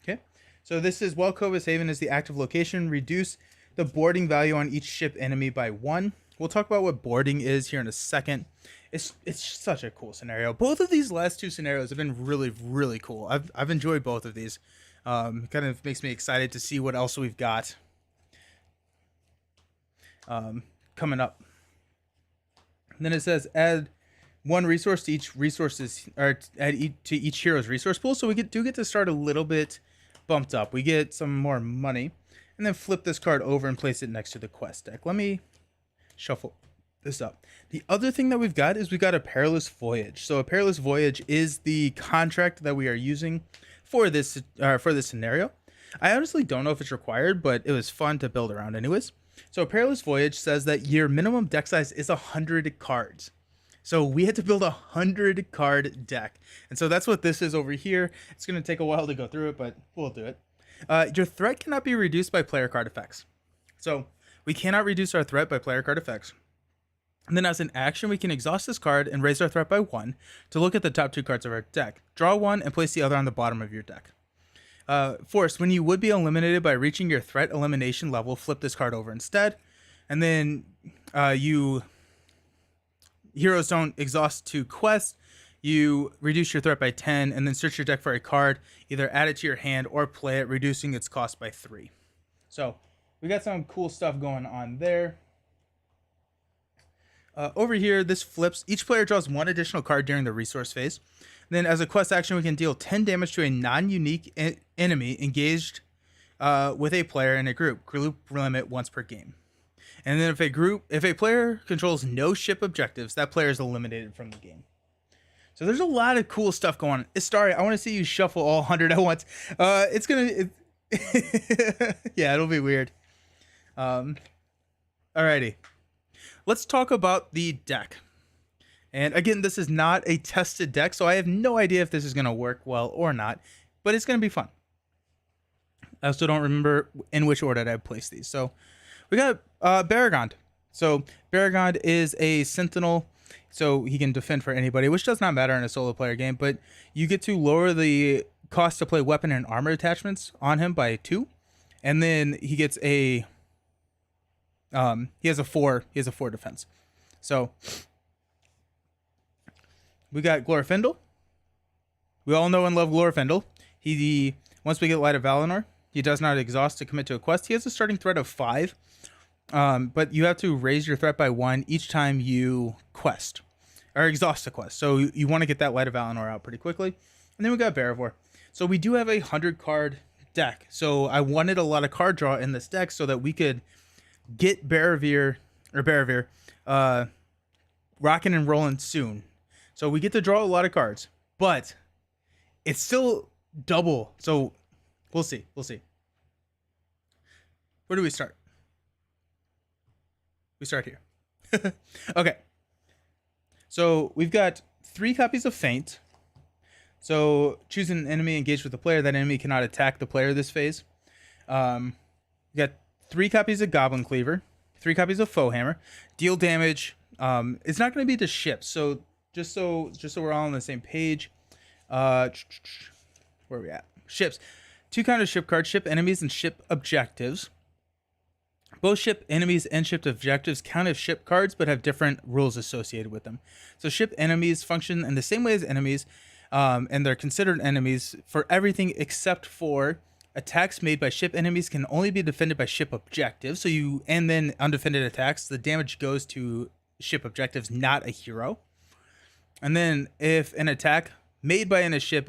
Okay, so this is while Cobus Haven is the active location, reduce the boarding value on each ship enemy by 1. We'll talk about what boarding is here in a second. it's such a cool scenario. Both of these last two scenarios have been really, really cool. I've enjoyed both of these. Kind of makes me excited to see what else we've got coming up. And then it says add one resource to each resources, or to each hero's resource pool. So we do get to start a little bit bumped up. We get some more money, and then flip this card over and place it next to the quest deck. Let me shuffle this up. The other thing that we've got is we've got a perilous voyage. So a perilous voyage is the contract that we are using for this scenario. I honestly don't know if it's required, but it was fun to build around anyways. So a perilous voyage says that your minimum deck size is 100 cards. So we had to build a 100 card deck. And so that's what this is over here. It's going to take a while to go through it, but we'll do it. Your threat cannot be reduced by player card effects. So we cannot reduce our threat by player card effects. And then as an action, we can exhaust this card and raise our threat by 1 to look at the top 2 cards of our deck. Draw 1 and place the other on the bottom of your deck. Force, when you would be eliminated by reaching your threat elimination level, flip this card over instead. And then heroes don't exhaust 2 quests. You reduce your threat by 10 and then search your deck for a card. Either add it to your hand or play it, reducing its cost by 3. So we got some cool stuff going on there. Over here, this flips. Each player draws 1 additional card during the resource phase. And then as a quest action, we can deal 10 damage to a non-unique enemy engaged with a player in a group limit once per game. And then if a player controls no ship objectives, that player is eliminated from the game. So there's a lot of cool stuff going on. Istari, I want to see you shuffle all 100 at once. It's gonna, yeah, it'll be weird. Alrighty. Let's talk about the deck. And again, this is not a tested deck, so I have no idea if this is going to work well or not, but it's going to be fun. I also don't remember in which order I placed these. So we got Barragond. So Barragond is a Sentinel, so he can defend for anybody, which does not matter in a solo player game, but you get to lower the cost to play weapon and armor attachments on him by 2. And then he gets a he has a 4 defense. So we got Glorfindel. We all know and love Glorfindel. Once we get Light of Valinor, he does not exhaust to commit to a quest. He has a starting threat of 5. But you have to raise your threat by 1 each time you quest or exhaust a quest. So you want to get that Light of Valinor out pretty quickly. And then we got Barivor. So we do have a 100 card deck. So I wanted a lot of card draw in this deck so that we could get Barivir rocking and rolling soon. So we get to draw a lot of cards, but it's still double. So we'll see. Where do we start? We start here. Okay. So we've got 3 copies of Feint. So choose an enemy engaged with a player. That enemy cannot attack the player this phase. We got 3 copies of Goblin Cleaver, 3 copies of Foe Hammer. Deal damage. It's not going to be to ships. So just so we're all on the same page. Where are we at? Ships. 2 kind of ship cards: ship enemies and ship objectives. Both ship enemies and ship objectives count as ship cards, but have different rules associated with them. So ship enemies function in the same way as enemies, and they're considered enemies for everything except for attacks made by ship enemies can only be defended by ship objectives. And then undefended attacks, the damage goes to ship objectives, not a hero. And then if an attack made by ship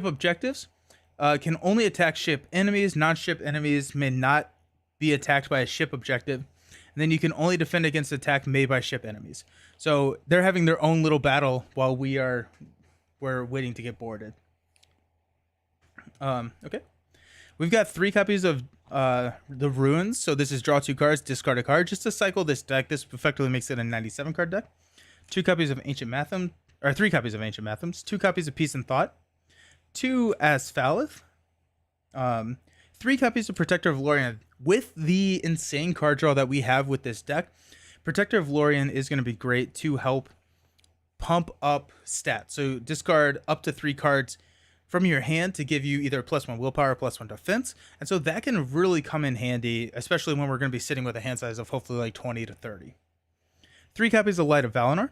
objectives can only attack ship enemies. Non-ship enemies may not be attacked by a ship objective. And then you can only defend against attack made by ship enemies. So they're having their own little battle while we're waiting to get boarded. Okay. We've got 3 copies of the Ruins. So this is draw 2 cards, discard a card. Just to cycle this deck, this effectively makes it a 97 card deck. 2 copies of Ancient Matham, or 3 copies of Ancient Mathams. 2 copies of Peace and Thought. 2 Asphalith. 3 copies of Protector of Lorien. With the insane card draw that we have with this deck, Protector of Lorien is going to be great to help pump up stats. So discard up to 3 cards from your hand to give you either +1 willpower or +1 defense. And so that can really come in handy, especially when we're going to be sitting with a hand size of hopefully like 20 to 30. 3 copies of Light of Valinor.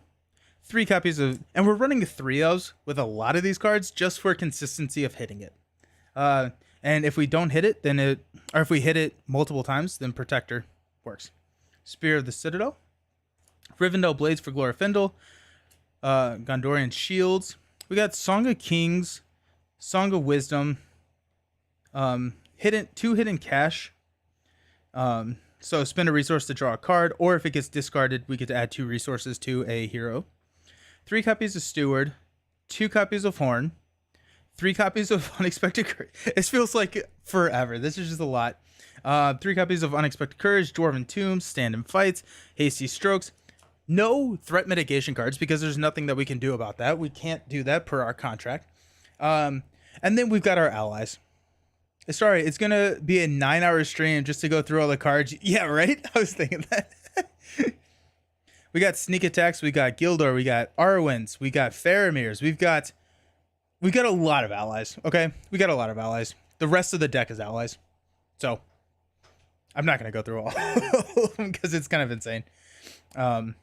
3 copies of, and we're running 3 with a lot of these cards just for consistency of hitting it. And if we don't hit it, then or if we hit it multiple times, then Protector works. Spear of the Citadel, Rivendell Blades for Glorfindel, Gondorian Shields. We got Song of Kings, Song of Wisdom, 2 hidden cash. So spend a resource to draw a card, or if it gets discarded, we get to add 2 resources to a hero. 3 copies of Steward, 2 copies of Horn, 3 copies of Unexpected Courage. This feels like forever. This is just a lot. 3 copies of Unexpected Courage, Dwarven Tombs, Stand and Fights, Hasty Strokes. No threat mitigation cards because there's nothing that we can do about that. We can't do that per our contract. And then we've got our allies. Sorry, it's going to be a 9-hour stream just to go through all the cards. Yeah, right? I was thinking that. We got Sneak Attacks. We got Gildor. We got Arwens. We got Faramirs. We got a lot of allies, okay? We got a lot of allies. The rest of the deck is allies. So, I'm not going to go through all of them because it's kind of insane. But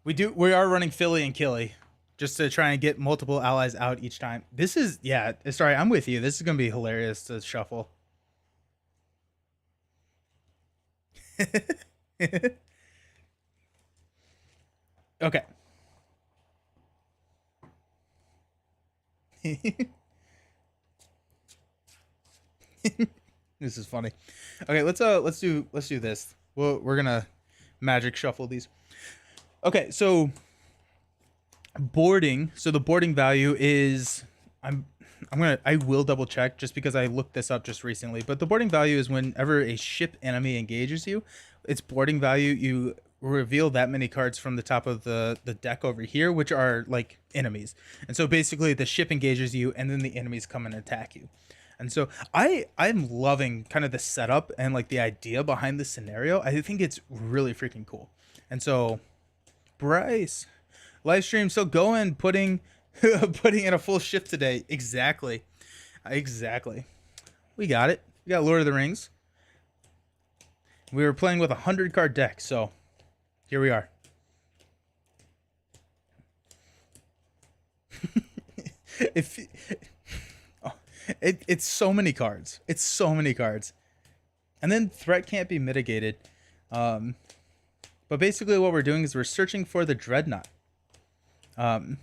we are running Philly and Killy just to try and get multiple allies out each time. This is, yeah, sorry, I'm with you. This is going to be hilarious to shuffle. Okay. This is funny. Okay, let's do this. We're gonna magic shuffle these. Okay, so boarding. So the boarding value is I will double check just because I looked this up just recently. But the boarding value is whenever a ship enemy engages you, its boarding value, you reveal that many cards from the top of the deck over here, which are like enemies. And so basically the ship engages you and then the enemies come and attack you. And so I'm loving kind of the setup and like the idea behind the scenario. I think it's really freaking cool. And so Bryce, live stream still going, putting in a full shift today. Exactly. We got it. We got Lord of the Rings. We were playing with a 100-card deck, so here we are. It's so many cards. It's so many cards. And then threat can't be mitigated. But basically what we're doing is we're searching for the Dreadnought. And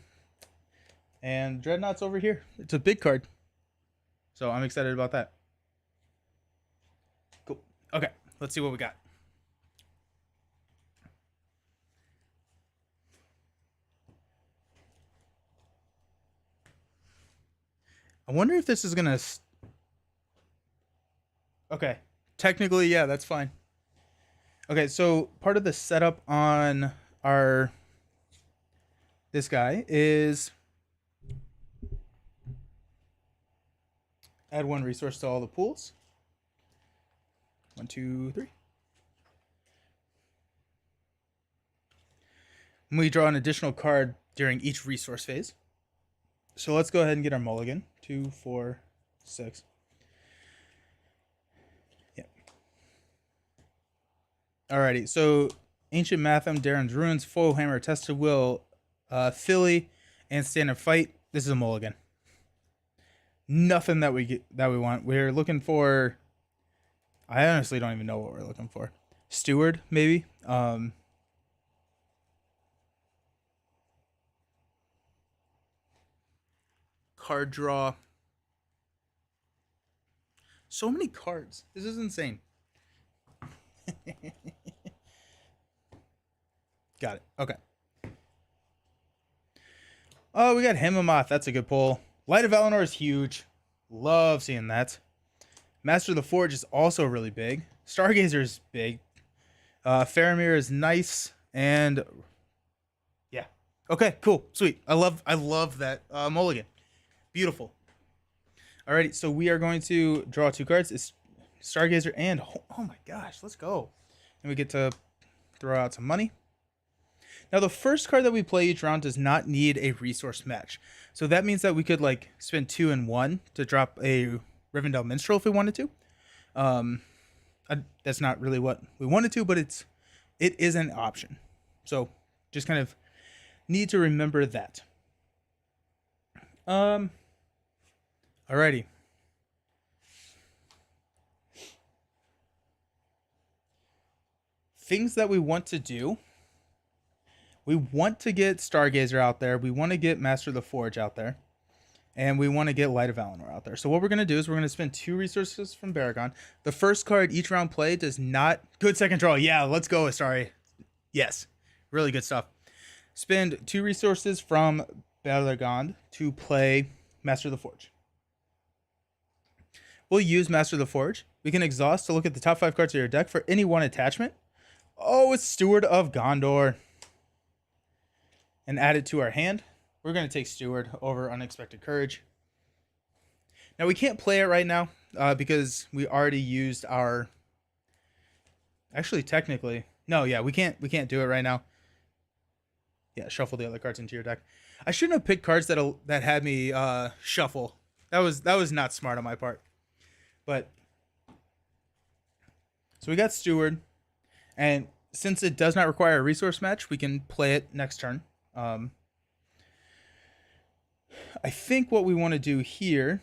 Dreadnought's over here. It's a big card. So I'm excited about that. Cool. Okay, let's see what we got. I wonder if this is gonna. Okay, technically, yeah, that's fine. Okay, so part of the setup on this guy is add 1 resource to all the pools. 1, 2, 3. And we draw an additional card during each resource phase. So let's go ahead and get our mulligan. 2, 4, 6. Yep. Alrighty, so Ancient Matham, Darren's Ruins, Foil Hammer, Tested Will, Philly, and Stand and Fight. This is a mulligan. Nothing that we want. We're looking for. I honestly don't even know what we're looking for. Steward, maybe. Card draw. So many cards. This is insane. Got it. Okay. Oh, we got Hemomoth. That's a good pull. Light of Valinor is huge. Love seeing that. Master of the Forge is also really big. Stargazer is big. Faramir is nice. And yeah. Okay, cool. Sweet. I love that mulligan. Beautiful. Alrighty, so we are going to draw 2 cards. It's Stargazer and oh my gosh, let's go. And we get to throw out some money. Now the first card that we play each round does not need a resource match. So that means that we could like spend 2 and 1 to drop a Rivendell Minstrel if we wanted to. That's not really what we wanted to, but it is an option. So just kind of need to remember that. Alrighty. Things that we want to do. We want to get Stargazer out there. We want to get Master of the Forge out there. And we want to get Light of Valinor out there. So what we're going to do is we're going to spend 2 resources from Baragon. The first card each round play does not... Good second draw. Yeah, let's go, Astari. Yes. Really good stuff. Spend 2 resources from Baragon to play Master of the Forge. We'll use Master of the Forge. We can exhaust to look at the top 5 cards of your deck for any one attachment. Oh, it's Steward of Gondor. And add it to our hand. We're going to take Steward over Unexpected Courage. Now, we can't play it right now because we already used our... Actually, technically... No, yeah, we can't do it right now. Yeah, shuffle the other cards into your deck. I shouldn't have picked cards that had me shuffle. That was not smart on my part. But... So we got Steward. And since it does not require a resource match, we can play it next turn. I think what we want to do here...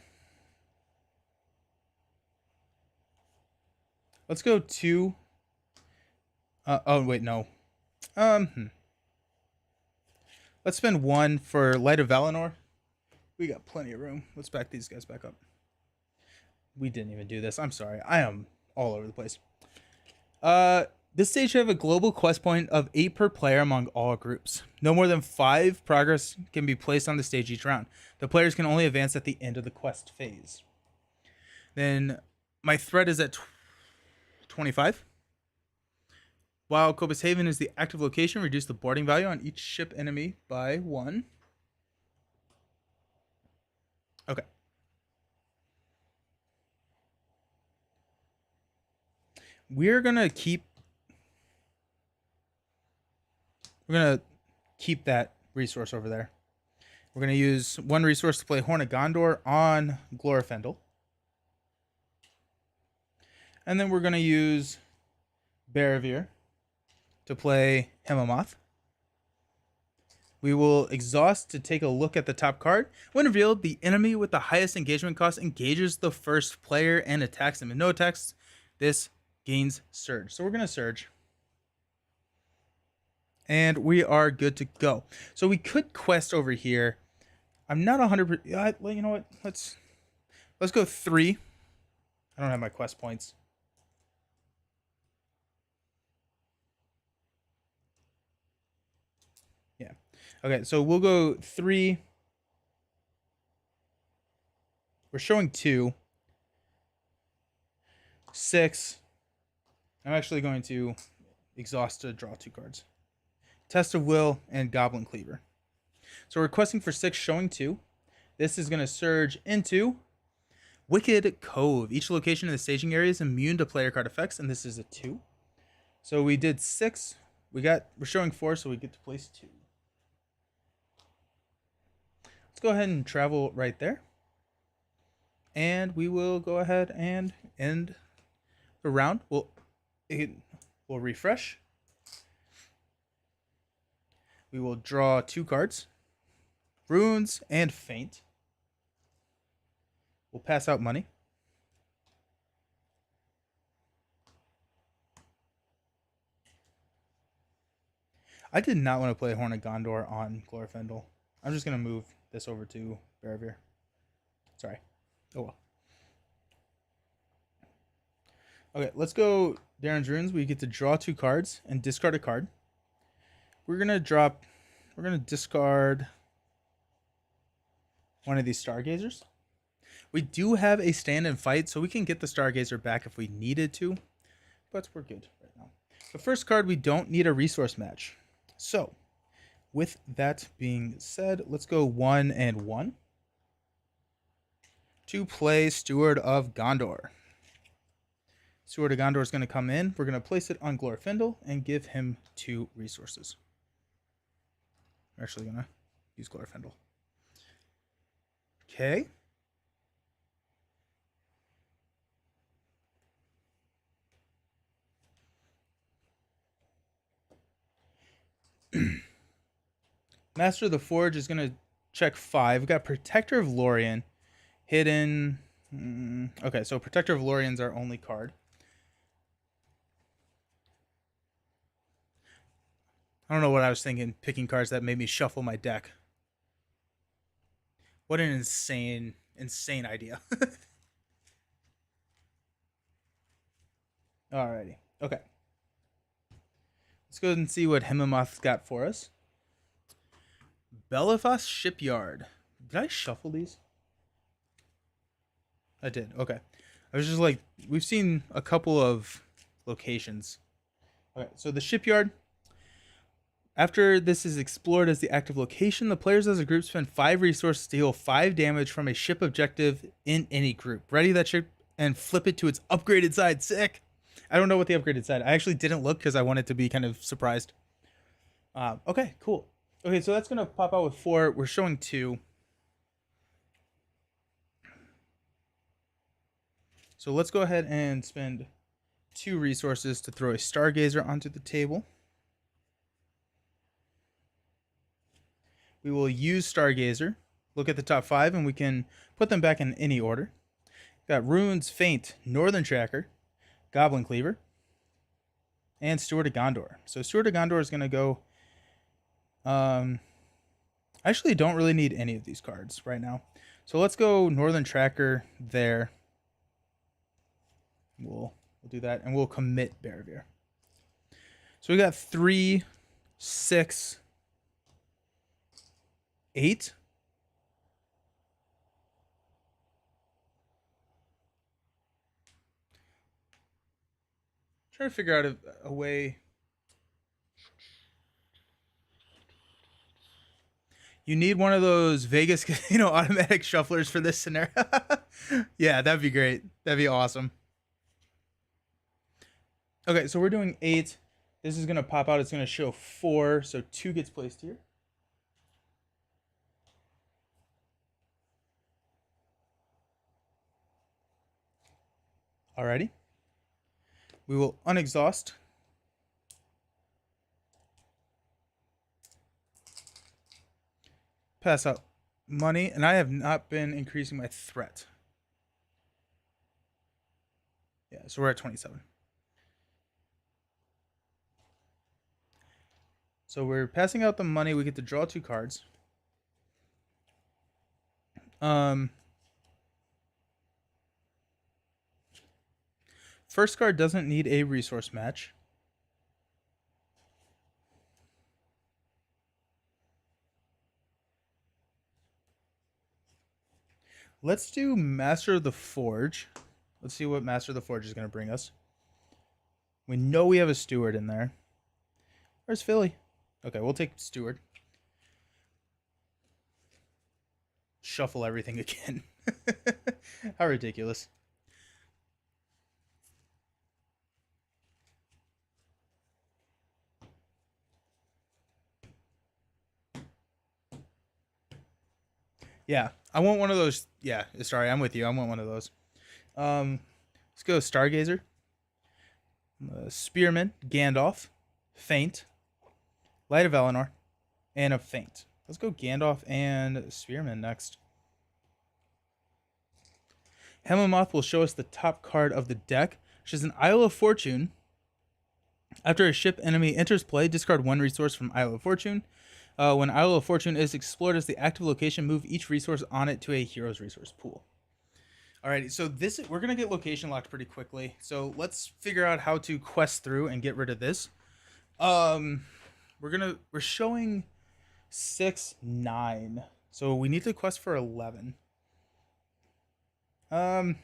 Let's go 2... oh, wait, no. Let's spend 1 for Light of Valinor. We got plenty of room. Let's back these guys back up. We didn't even do this. I'm sorry. I am all over the place. This stage should have a global quest point of 8 per player among all groups. No more than 5 progress can be placed on the stage each round. The players can only advance at the end of the quest phase. Then my threat is at 25. While Cobus Haven is the active location, reduce the boarding value on each ship enemy by 1. Okay. We're going to keep that resource over there. We're going to use 1 resource to play Horn of Gondor on Glorfindel. And then we're going to use Barravir to play Hemamoth. We will exhaust to take a look at the top card. When revealed, the enemy with the highest engagement cost engages the first player and attacks them. If no attacks, this gains Surge. So we're going to Surge. And we are good to go. So we could quest over here. I'm not 100%. You know what? Let's go 3. I don't have my quest points. Yeah. Okay, so we'll go 3. We're showing 2. 6. I'm actually going to exhaust to draw 2 cards. Test of Will and Goblin Cleaver. So we're requesting for 6, showing 2. This is going to surge into Wicked Cove. Each location in the staging area is immune to player card effects, and this is a 2. So we did 6. We're showing 4, so we get to place 2. Let's go ahead and travel right there. And we will go ahead and end the round. We'll refresh. We will draw 2 cards. Runes and Feint. We'll pass out money. I did not want to play Horn of Gondor on Glorfindel. I'm just going to move this over to Barravir. Sorry. Oh well. Okay, let's go Darren's Runes. We get to draw 2 cards and discard a card. We're going to discard one of these Stargazers. We do have a stand and fight, so we can get the Stargazer back if we needed to, but we're good right now. The first card, we don't need a resource match. So, with that being said, let's go 1 and 1 to play Steward of Gondor. Steward of Gondor is going to come in. We're going to place it on Glorfindel and give him 2 resources. We're actually going to use Glorfindel. Okay. Master of the Forge is going to check 5. We got Protector of Lorien. Hidden. Okay, so Protector of Lorien's our only card. I don't know what I was thinking, picking cards that made me shuffle my deck. What an insane idea. Alrighty. Okay. Let's go ahead and see what Hemomoth's got for us. Belafast Shipyard. Did I shuffle these? I did. Okay. I was just like, we've seen a couple of locations. Okay, so the shipyard. After this is explored as the active location, the players as a group spend 5 resources to heal 5 damage from a ship objective in any group. Ready that ship and flip it to its upgraded side. Sick. I don't know what the upgraded side. I actually didn't look because I wanted to be kind of surprised. Okay, cool. Okay, so that's going to pop out with 4. We're showing 2. So let's go ahead and spend 2 resources to throw a Stargazer onto the table. We will use Stargazer, look at the top 5, and we can put them back in any order. Got Runes, Feint, Northern Tracker, Goblin Cleaver, and Steward of Gondor. So Steward of Gondor is going to go... I actually don't really need any of these cards right now. So let's go Northern Tracker there. We'll do that, and we'll commit Barrier. So we got 3, 6... 8. Trying to figure out a way. You need one of those Vegas casino automatic shufflers for this scenario. Yeah, that'd be great. That'd be awesome. Okay, so we're doing 8. This is going to pop out. It's going to show 4, so 2 gets placed here. Alrighty. We will unexhaust. Pass out money, and I have not been increasing my threat. Yeah, so we're at 27. So we're passing out the money. We get to draw 2 cards. First card doesn't need a resource match. Let's do Master of the Forge. Let's see what Master of the Forge is going to bring us. We know we have a Steward in there. Where's Philly? Okay, we'll take Steward. Shuffle everything again. How ridiculous. Yeah, I want one of those. Yeah, sorry, I'm with you. I want one of those. Let's go Stargazer. Spearman, Gandalf, Feint, Light of Eleanor, and a Feint. Let's go Gandalf and Spearman next. Hemomoth will show us the top card of the deck, which is an Isle of Fortune. After a ship enemy enters play, discard 1 resource from Isle of Fortune. When Isle of Fortune is explored as the active location, move each resource on it to a hero's resource pool. Alrighty, so we're gonna get location locked pretty quickly. So let's figure out how to quest through and get rid of this. We're showing 6, 9. So we need to quest for 11. Let's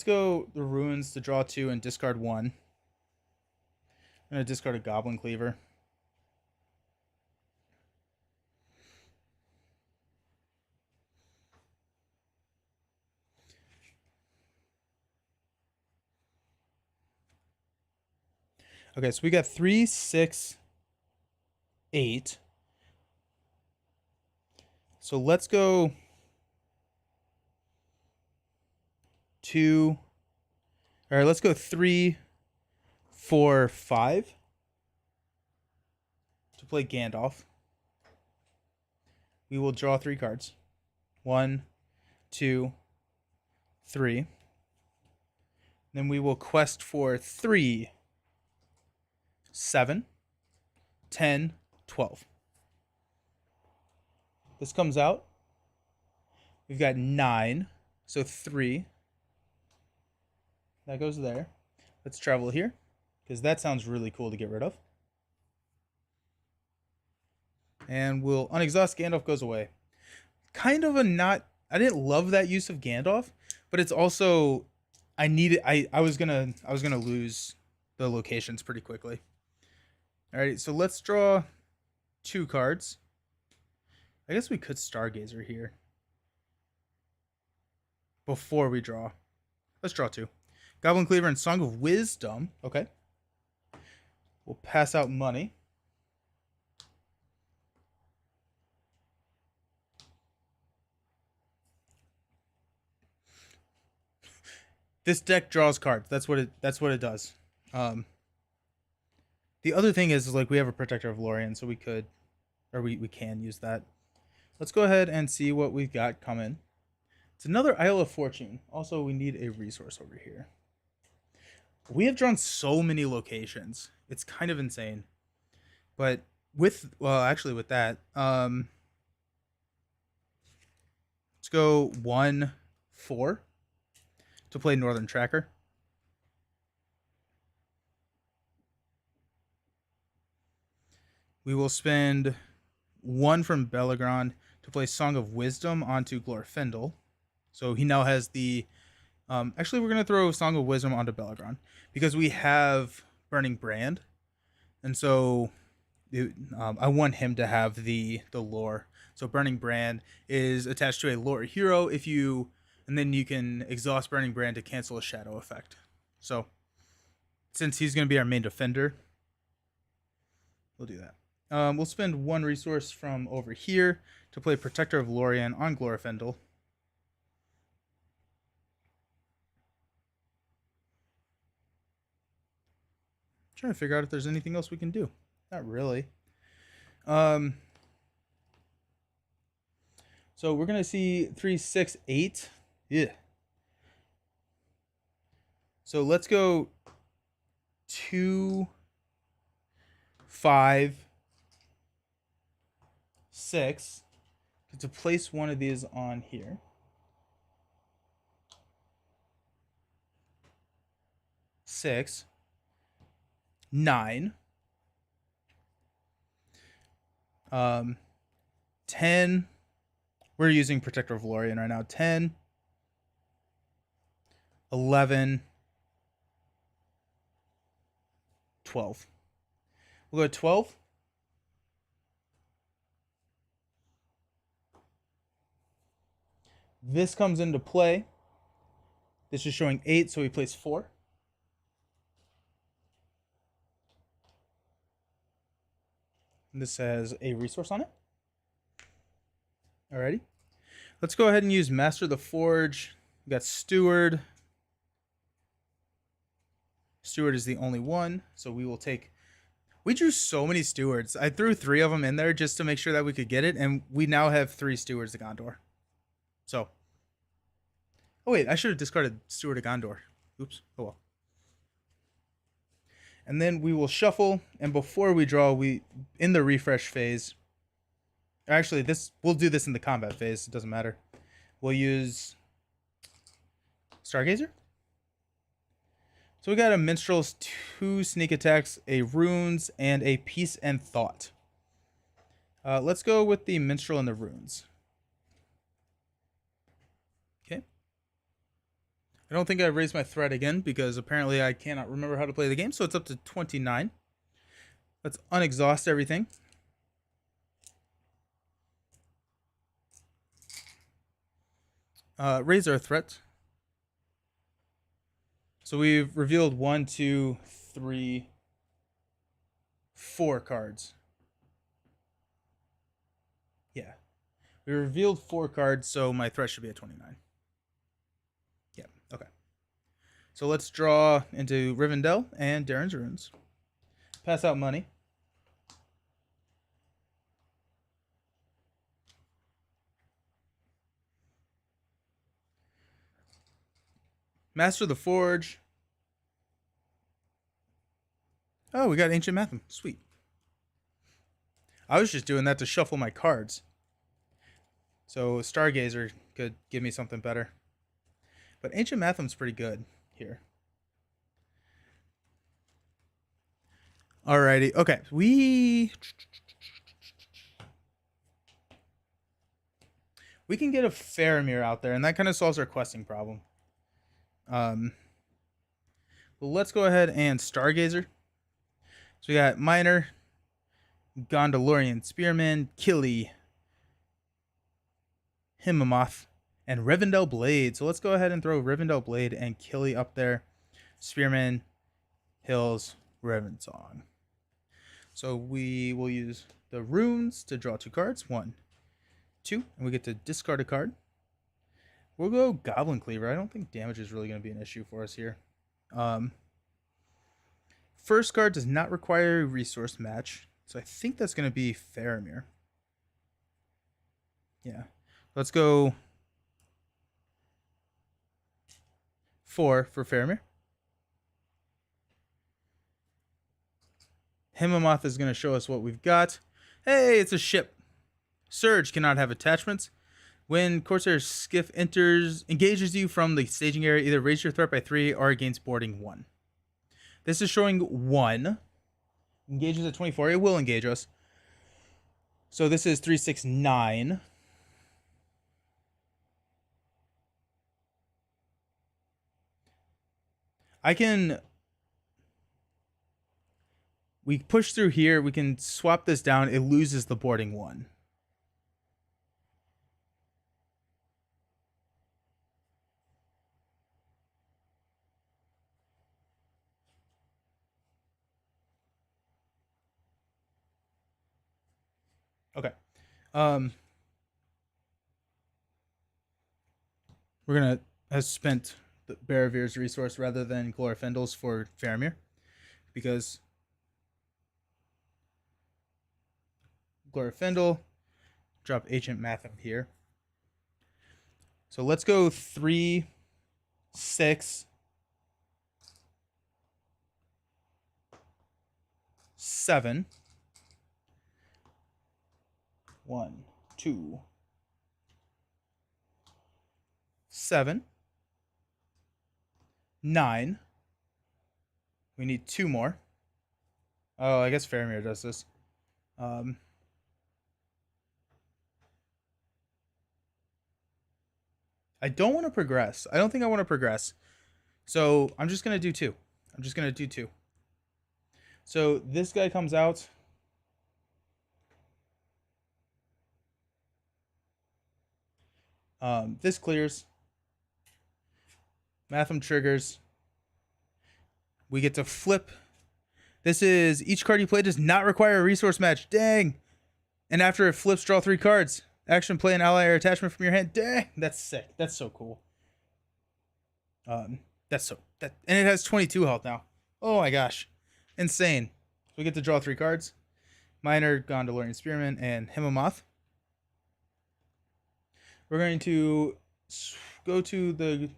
go the Ruins to draw 2 and discard 1. I'm going to discard a Goblin Cleaver. Okay, so we got 3, 6, 8. So let's go 2. All right, let's go 3, 4, 5. to play Gandalf. We will draw 3 cards. 1, 2, 3. Then we will quest for 3, 7, 10, 12. This comes out. We've got 9, so 3. That goes there. Let's travel here, because that sounds really cool to get rid of. And we'll unexhaust. Gandalf goes away. Kind of a not... I didn't love that use of Gandalf, but it's also... I was gonna lose the locations pretty quickly. Alright, so let's draw 2 cards. I guess we could Stargazer here before we draw. Let's draw 2. Goblin Cleaver and Song of Wisdom. Okay. We'll pass out money. This deck draws cards. That's what it does. The other thing is like we have a Protector of Lorien, so we could, or we can use that. Let's go ahead and see what we've got coming. It's another Isle of Fortune. Also, we need a resource over here. We have drawn so many locations. It's kind of insane. But with, well, actually with that, let's go 1, 4 to play Northern Tracker. We will spend 1 from Belagron to play Song of Wisdom onto Glorfindel. So he now has the... actually, we're going to throw Song of Wisdom onto Belagron because we have Burning Brand. And so I want him to have the lore. So Burning Brand is attached to a lore hero if you... And then you can exhaust Burning Brand to cancel a shadow effect. So since he's going to be our main defender, we'll do that. We'll spend 1 resource from over here to play Protector of Lorien on Glorfindel. Trying to figure out if there's anything else we can do. Not really. So we're going to see 3, 6, 8. Yeah. So let's go 2, 5, 6. To place one of these on here. 6, 9, 10. We're using Protector of Lorien right now. 10, 11, 12. We'll go 12. This comes into play. This is showing 8, so we place 4. And this has a resource on it. Alrighty. Let's go ahead and use Master of the Forge. We got Steward. Steward is the only one, so we will take... We drew so many Stewards. I threw 3 of them in there just to make sure that we could get it, and we now have 3 Stewards of Gondor. So... Oh wait, I should have discarded Steward of Gondor. Oops. Oh well. And then we will shuffle, and before we draw, in the refresh phase... Actually, we'll do this in the combat phase. It doesn't matter. We'll use Stargazer. So we got a Minstrel's, 2 sneak attacks, a Runes, and a Peace and Thought. Let's go with the Minstrel and the Runes. Okay. I don't think I raised my threat again because apparently I cannot remember how to play the game. So it's up to 29. Let's unexhaust everything. Raise our threat. So we've revealed 1, 2, 3, 4 cards. Yeah. We revealed 4 cards, so my threat should be at 29. Yeah, okay. So let's draw into Rivendell and Darren's Runes. Pass out money. Master of the Forge. Oh, we got Ancient Matham. Sweet. I was just doing that to shuffle my cards. So Stargazer could give me something better. But Ancient Matham's pretty good here. Alrighty. Okay. We can get a Faramir out there, and that kind of solves our questing problem. Well, let's go ahead and Stargazer. So we got Miner, Gondalorian Spearman, Killy, Himamoth, and Rivendell Blade. So let's go ahead and throw Rivendell Blade and Killy up there. Spearman, Hills, Revensong. So we will use the runes to draw 2 cards. 1, 2, and we get to discard a card. We'll go Goblin Cleaver. I don't think damage is really going to be an issue for us here. First card does not require a resource match, so I think that's going to be Faramir. Yeah. Let's go 4 for Faramir. Himamoth is going to show us what we've got. Hey, it's a ship. Surge cannot have attachments. When Corsair skiff engages you from the staging area, either raise your threat by 3 or against boarding 1. This is showing 1. Engages at 24. It will engage us. So this is 3, 6, 9. We push through here. We can swap this down. It loses the boarding 1. Okay. We're going to have spent the Baravir's resource rather than Glorfindel's for Faramir, because Glorfindel, drop Ancient Matham here. So let's go 3, 6, 7. 1, 2, 7, 9. We need 2 more. Oh, I guess Faramir does this. I don't want to progress. I don't think I want to progress. So I'm just going to do 2. I'm just going to do 2. So this guy comes out. This clears. Matham triggers. We get to flip. This is each card you play does not require a resource match. Dang. And after it flips, draw 3 cards. Action, play an ally or attachment from your hand. Dang. That's sick. That's so cool. And it has 22 health now. Oh my gosh. Insane. So we get to draw 3 cards. Miner, Gondalorian Spearman, and Himamoth. We're going to go to the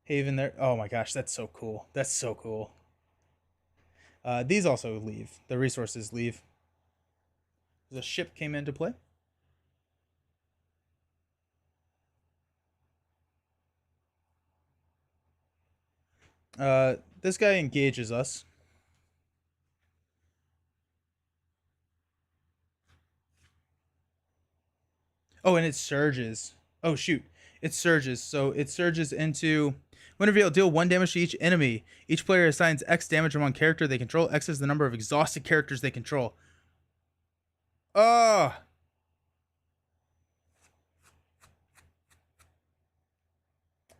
Haven there. Oh my gosh, that's so cool. That's so cool. These also leave. The resources leave. The ship came into play. This guy engages us. Oh, and it surges. Oh, shoot. It surges. So it surges into... When revealed, deal 1 damage to each enemy. Each player assigns X damage among character they control. X is the number of exhausted characters they control. Oh!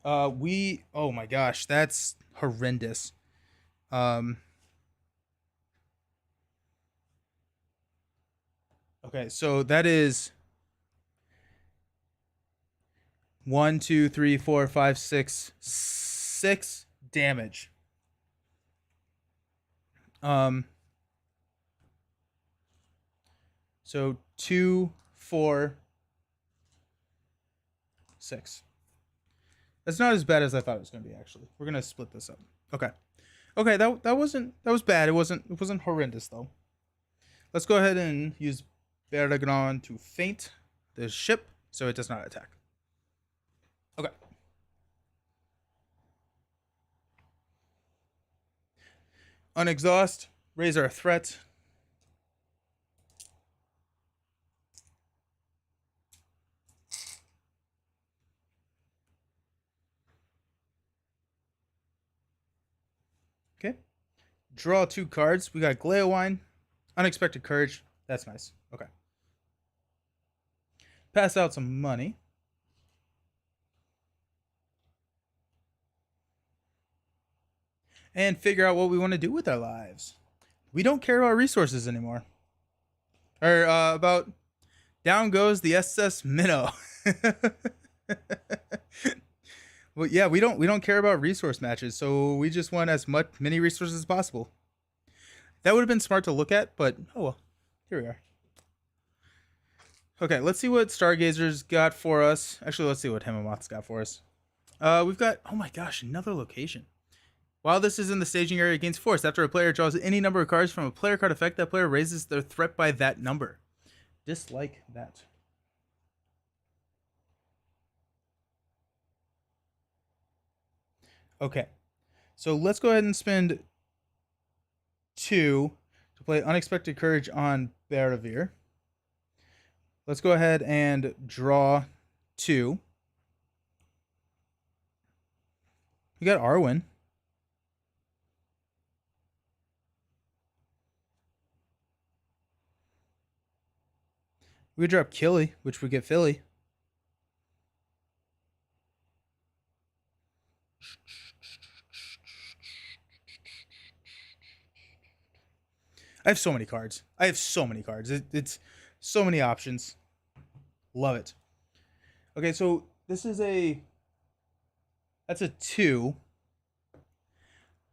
Oh my gosh, that's horrendous. Okay, so that is 1, 2, 3, 4, 5, 6 damage. So 2, 4, 6. It's not as bad as I thought it was going to be, actually. We're going to split this up. Okay. Okay, that was bad. It wasn't horrendous though. Let's go ahead and use Bergnon to feint the ship so it does not attack. Okay. Unexhaust, raise our threat. Okay. Draw 2 cards. We got Gleowine, Unexpected Courage. That's nice. Okay. Pass out some money. And figure out what we want to do with our lives. We don't care about resources anymore. Or about down goes the SS Minnow. Well, yeah, we don't care about resource matches, so we just want as many resources as possible. That would have been smart to look at, but oh well. Here we are. Okay, let's see what Stargazer's got for us. Actually, let's see what Hemamoth's got for us. We've got, oh my gosh, another location. While this is in the staging area, gains force. After a player draws any number of cards from a player card effect, that player raises their threat by that number. Dislike that. Okay, so let's go ahead and spend 2 to play Unexpected Courage on Baravir. Let's go ahead and draw 2. We got Arwen. We could drop Killy, which would get Philly. I have so many cards. It's so many options. Love it. Okay, so this is that's a 2.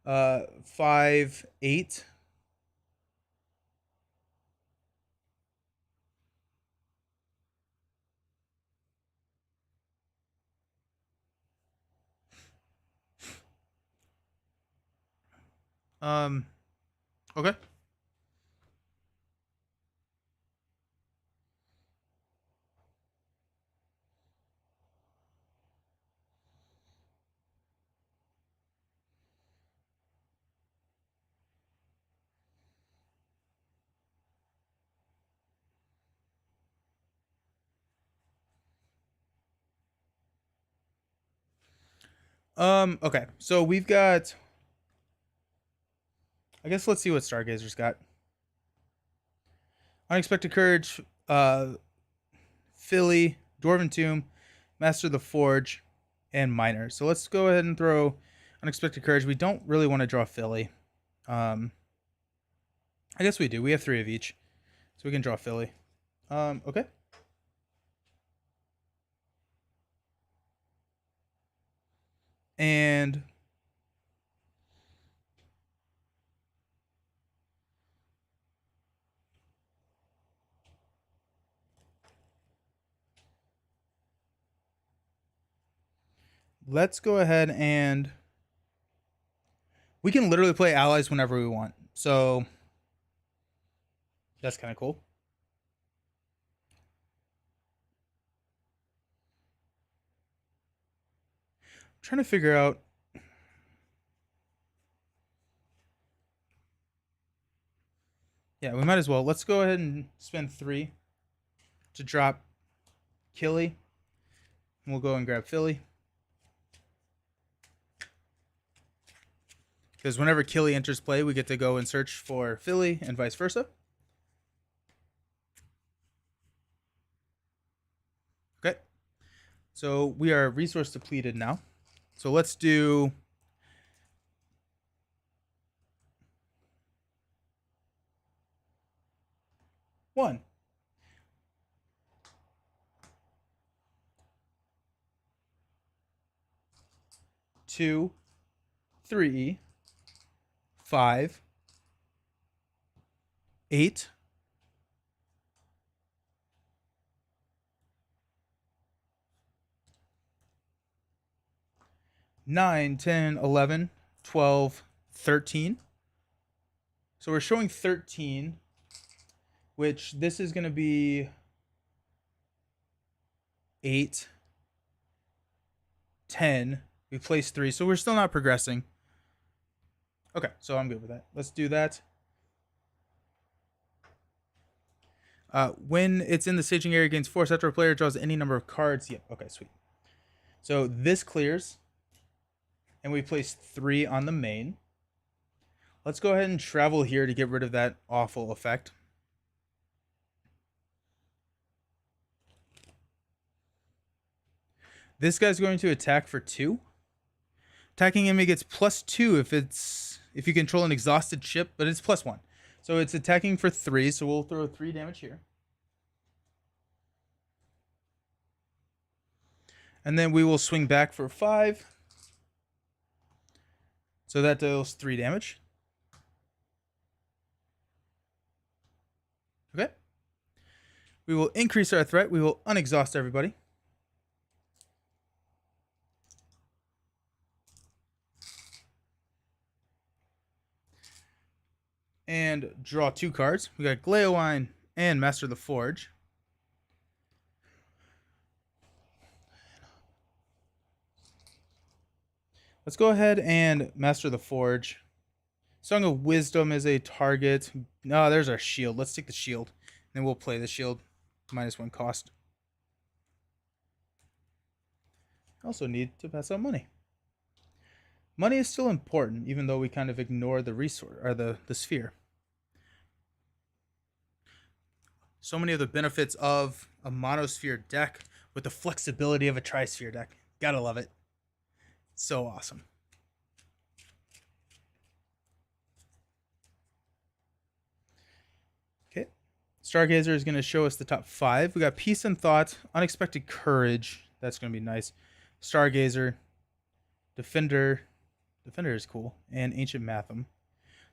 5, 8. Okay. Okay. So we've got, I guess let's see what Stargazer's got. Unexpected Courage, Philly, Dwarven Tomb, Master of the Forge, and Miner. So let's go ahead and throw Unexpected Courage. We don't really want to draw Philly. I guess we do. We have 3 of each. So we can draw Philly. Okay. And let's go ahead and we can literally play allies whenever we want. So that's kind of cool. I'm trying to figure out. Yeah, we might as well. Let's go ahead and spend 3 to drop Killy. And we'll go and grab Philly. Because whenever Killy enters play, we get to go and search for Philly and vice versa. Okay. So we are resource depleted now. So let's do 1. 2, 3, 5, 8, 9, 10, 11, 12, 13. So we're showing 13, which this is going to be 8, 10. We placed 3, so we're still not progressing. Okay, so I'm good with that. Let's do that. When it's in the staging area against force, after a player draws any number of cards. Yep, okay, sweet. So this clears, and we place 3 on the main. Let's go ahead and travel here to get rid of that awful effect. This guy's going to attack for 2. Attacking him, he gets +2 if you control an exhausted ship, but it's +1. So it's attacking for 3, so we'll throw 3 damage here. And then we will swing back for 5. So that deals 3 damage. Okay. We will increase our threat. We will unexhaust everybody. And draw 2 cards. We got Gleowine and Master of the Forge. Let's go ahead and Master of the Forge. Song of Wisdom is a target. No, there's our shield. Let's take the shield. Then we'll play the shield. -1 cost. Also need to pass out money. Money is still important, even though we kind of ignore the resource or the sphere. So many of the benefits of a monosphere deck with the flexibility of a trisphere deck. Gotta love it. So awesome. Okay. Stargazer is going to show us the top 5. We got Peace and Thought, Unexpected Courage. That's going to be nice. Stargazer, Defender. Defender is cool. And Ancient Matham.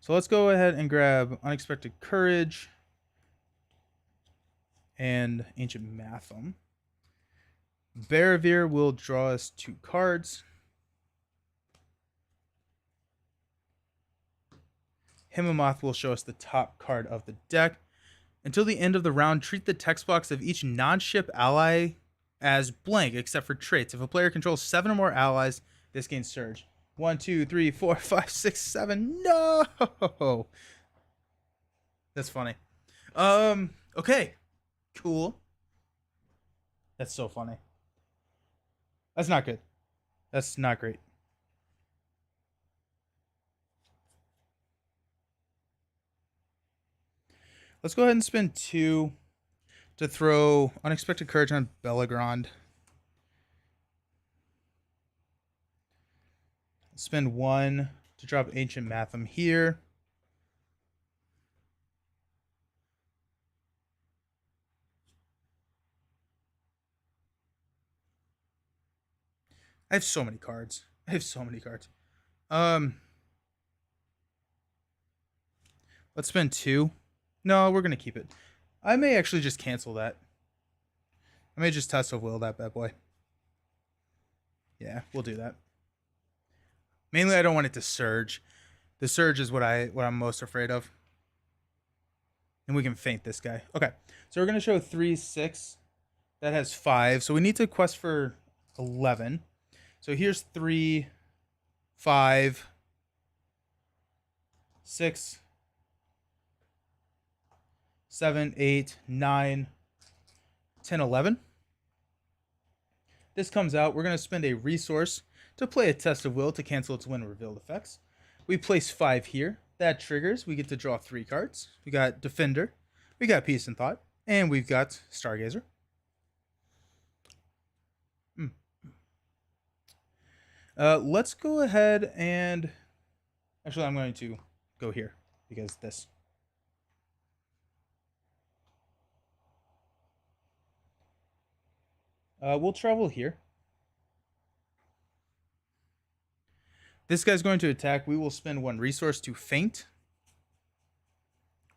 So let's go ahead and grab Unexpected Courage and Ancient Matham. Barravir will draw us 2 cards. Himmomoth will show us the top card of the deck. Until the end of the round, treat the text box of each non-ship ally as blank, except for traits. If a player controls 7 or more allies, this gains Surge. 1, 2, 3, 4, 5, 6, 7. No! That's funny. Okay. Cool. That's so funny. That's not good. That's not great. Let's go ahead and spend 2 to throw Unexpected Courage on Bellagrand. Spend 1 to drop Ancient Matham here. I have so many cards. Let's spend 2. No, we're going to keep it. I may actually just cancel that. I may just Test of Will that bad boy. Yeah, we'll do that. Mainly, I don't want it to surge. The surge is what I'm most afraid of. And we can feint this guy. Okay, so we're going to show 3, 6. That has 5. So we need to quest for 11. So here's 3, 5, 6, 7, 8, 9, 10, 11. This comes out. We're going to spend a resource to play a Test of Will to cancel its win revealed effects. We place 5 here. That triggers. We get to draw 3 cards. We got Defender. We got Peace and Thought. And we've got Stargazer. Let's go ahead and... Actually, I'm going to go here because this... we'll travel here. This guy's going to attack. We will spend 1 resource to feint.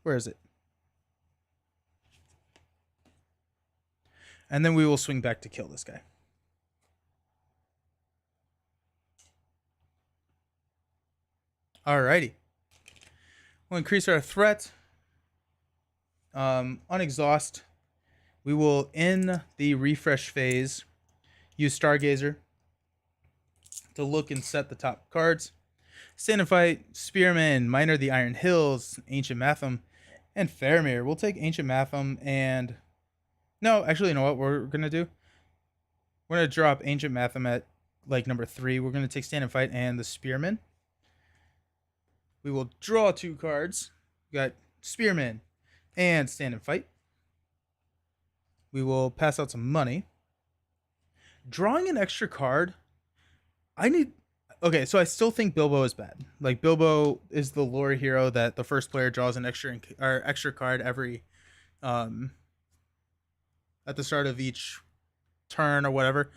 Where is it? And then we will swing back to kill this guy. Alrighty. We'll increase our threat. On exhaust, we will, in the refresh phase, use Stargazer to look and set the top cards. Stand and Fight, Spearman, Miner the Iron Hills, Ancient Matham, and Faramir. We'll take Ancient Matham and... No, actually, you know what we're going to do? We're going to drop Ancient Matham at, like, number 3. We're going to take Stand and Fight and the Spearman. We will draw 2 cards. We got Spearman and Stand and Fight. We will pass out some money. Drawing an extra card... Okay, so I still think Bilbo is bad. Like, Bilbo is the lore hero that the first player draws an extra card every at the start of each turn or whatever.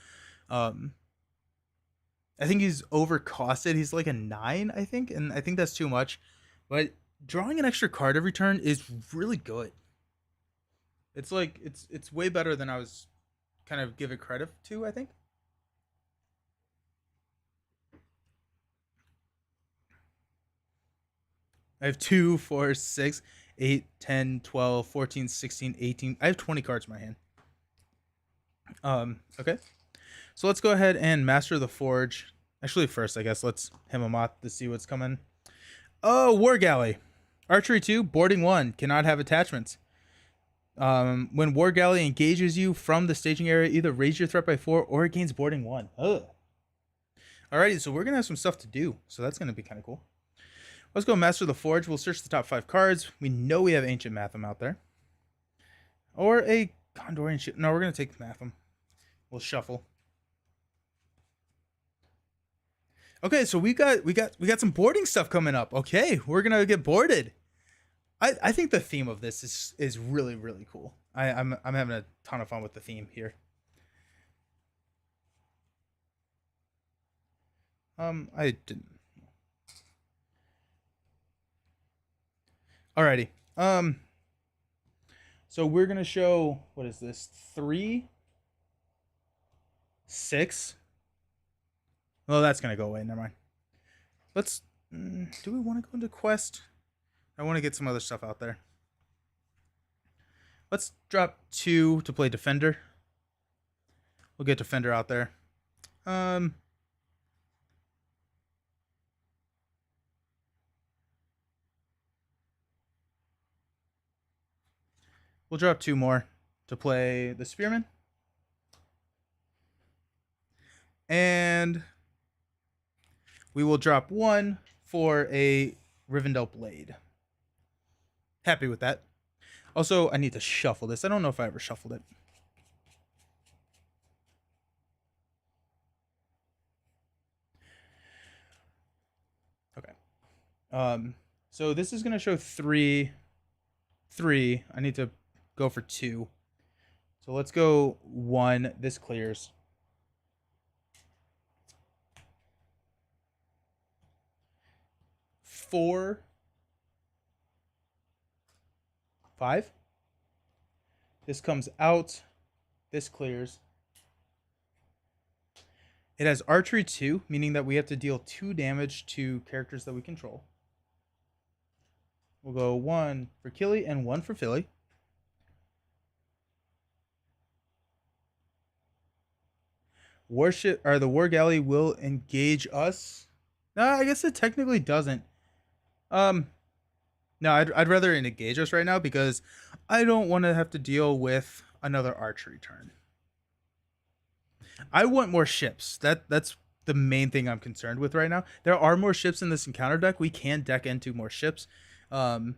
I think he's overcosted. He's like a 9, I think, and I think that's too much. But drawing an extra card every turn is really good. It's like it's way better than I was kind of give it credit to, I think. I have 2, 4, 6, 8, 10, 12, 14, 16, 18. I have 20 cards in my hand. Okay. So let's go ahead and Master the Forge. Actually, first, I guess, let's Hemamoth to see what's coming. Oh, War Galley. Archery 2, boarding 1. Cannot have attachments. When War Galley engages you from the staging area, either raise your threat by 4 or it gains boarding 1. Ugh. Alrighty, so we're going to have some stuff to do. So that's going to be kind of cool. Let's go Master the Forge. We'll search the top 5 cards. We know we have Ancient Matham out there. Or a Gondorian ship. No, we're going to take Matham. We'll shuffle. Okay, so we got some boarding stuff coming up. Okay, we're going to get boarded. I think the theme of this is really, really cool. I'm having a ton of fun with the theme here. I didn't. Alrighty. So we're gonna show, what is this? 3, 6. Well, that's gonna go away. Never mind. Let's. Do we want to go into quest? I want to get some other stuff out there. Let's drop 2 to play Defender. We'll get Defender out there. We'll drop 2 more to play the Spearman. And we will drop 1 for a Rivendell Blade. Happy with that. Also, I need to shuffle this. I don't know if I ever shuffled it. Okay. So this is going to show 3. I need to go for 2. So let's go 1. This clears. 4, 5. This comes out. This clears. It has Archery 2, meaning that we have to deal 2 damage to characters that we control. We'll go 1 for Killy and 1 for Philly. Warship, or the War Galley will engage us. No, I guess it technically doesn't. No, I'd rather it engage us right now because I don't want to have to deal with another archery turn. I want more ships. That's the main thing I'm concerned with right now. There are more ships in this encounter deck. We can deck into more ships. But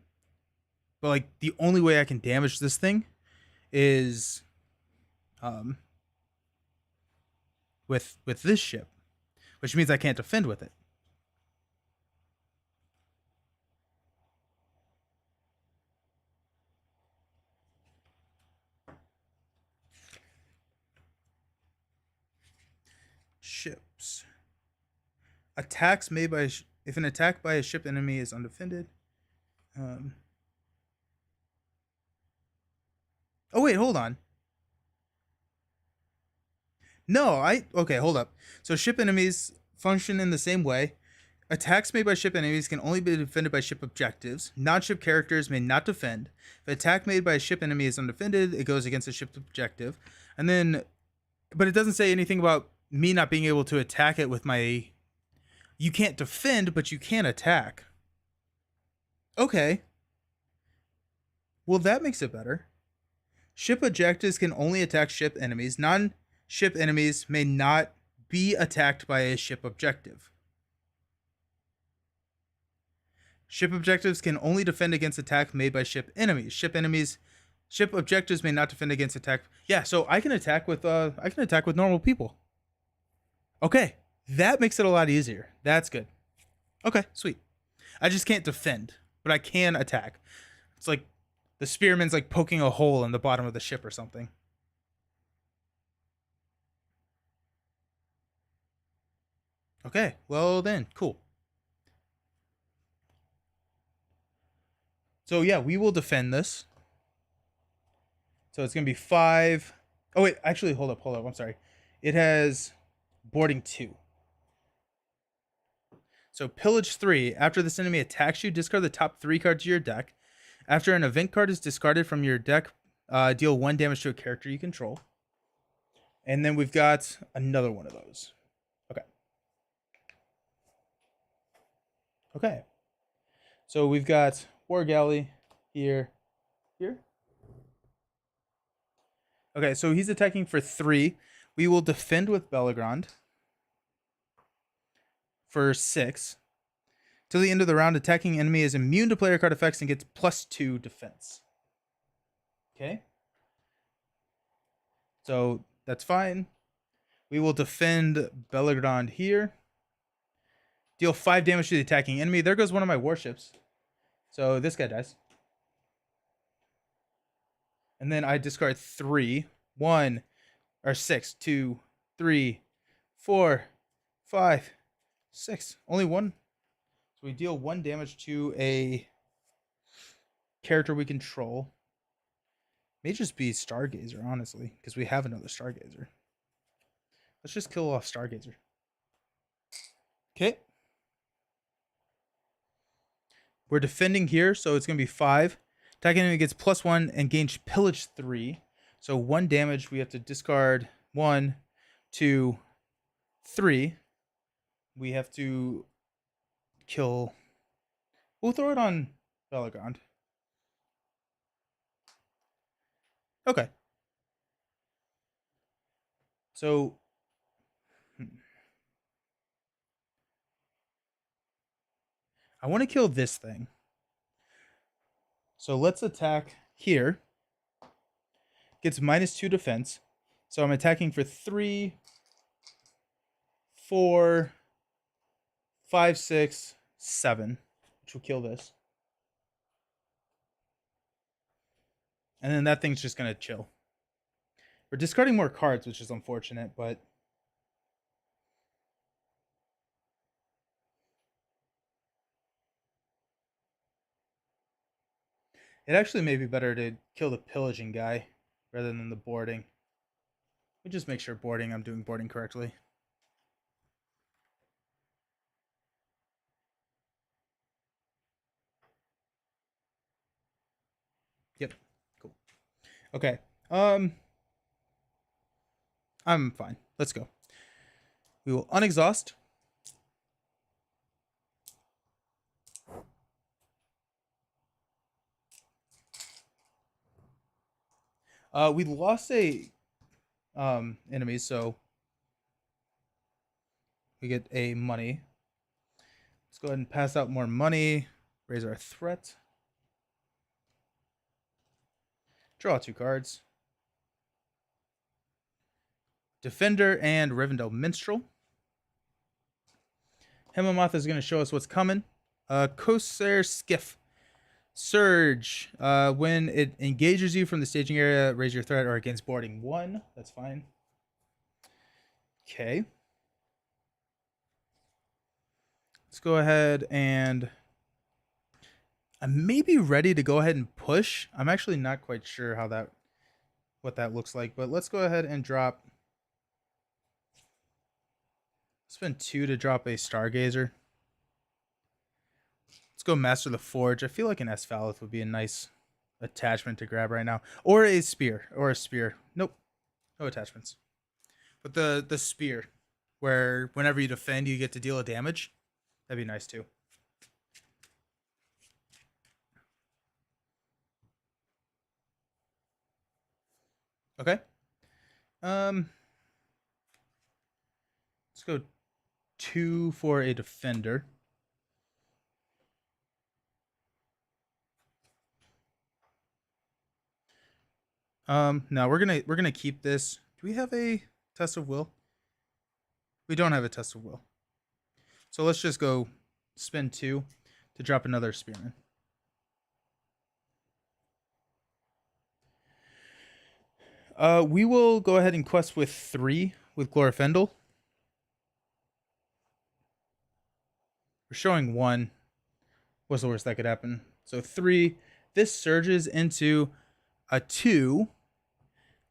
like the only way I can damage this thing is with this ship, which means I can't defend with it. Ships. Attacks made by if an attack by a ship enemy is undefended. Oh wait, hold on. No, okay, hold up. So ship enemies function in the same way. Attacks made by ship enemies can only be defended by ship objectives. Non-ship characters may not defend. If an attack made by a ship enemy is undefended, it goes against a ship's objective. And then, but it doesn't say anything about me not being able to attack it with my... You can't defend, but you can attack. Okay. Well, that makes it better. Ship objectives can only attack ship enemies. Non-ship enemies may not be attacked by a ship objective. Ship objectives can only defend against attack made by ship enemies. Ship objectives may not defend against attack. Yeah, so I can attack with normal people. Okay, that makes it a lot easier. That's good. Okay, sweet. I just can't defend, but I can attack. It's like the spearman's like poking a hole in the bottom of the ship or something. Okay, well then, cool. So yeah, we will defend this. So it's going to be 5. Oh wait, actually, hold up. I'm sorry. It has boarding 2. So pillage 3. After this enemy attacks you, discard the top 3 cards of your deck. After an event card is discarded from your deck, deal 1 damage to a character you control. And then we've got another one of those. Okay. Okay. So we've got War Galley here. Okay, so he's attacking for 3. We will defend with Bellegrand for 6. Till the end of the round, attacking enemy is immune to player card effects and gets +2 defense. Okay. So that's fine. We will defend Bellegrand here. Deal 5 damage to the attacking enemy. There goes one of my warships. So this guy dies. And then I discard 3. 1 or 6, 2, 3, 4, 5, 6. Only 1. So we deal 1 damage to a character we control. May just be Stargazer, honestly, because we have another Stargazer. Let's just kill off Stargazer. Okay. We're defending here, so it's going to be 5. Attacking enemy gets +1 and gains pillage 3. So 1 damage, we have to discard 1, 2, 3. We have to kill... We'll throw it on Bellegrand. Okay. So... I want to kill this thing. So let's attack here. Gets -2 defense. So I'm attacking for 3, 4, 5, 6, 7, which will kill this. And then that thing's just going to chill. We're discarding more cards, which is unfortunate, but... It actually may be better to kill the pillaging guy rather than the boarding. Let me just make sure I'm doing boarding correctly. Yep, cool. Okay, I'm fine. Let's go. We will unexhaust. We lost a enemy, so we get a money. Let's go ahead and pass out more money. Raise our threat. Draw 2 cards. Defender and Rivendell Minstrel. Hemamoth is going to show us what's coming. Corsair Skiff. Surge. When it engages you from the staging area, raise your threat or against boarding 1. That's fine. Okay. Let's go ahead and... I may be ready to go ahead and push. I'm actually not quite sure what that looks like, but let's go ahead and drop... Spend 2 to drop a Stargazer. Let's go Master the Forge. I feel like an Esphalith would be a nice attachment to grab right now. Or a spear. Nope. No attachments. But the spear, where whenever you defend, you get to deal a damage. That'd be nice too. Okay. Let's go 2 for a defender. Now we're gonna keep this. Do we have a test of will? We don't have a test of will. So let's just go spend 2 to drop another spearman. We will go ahead and quest with 3 with Glorfindel. We're showing 1. What's the worst that could happen? So 3. This surges into a 2.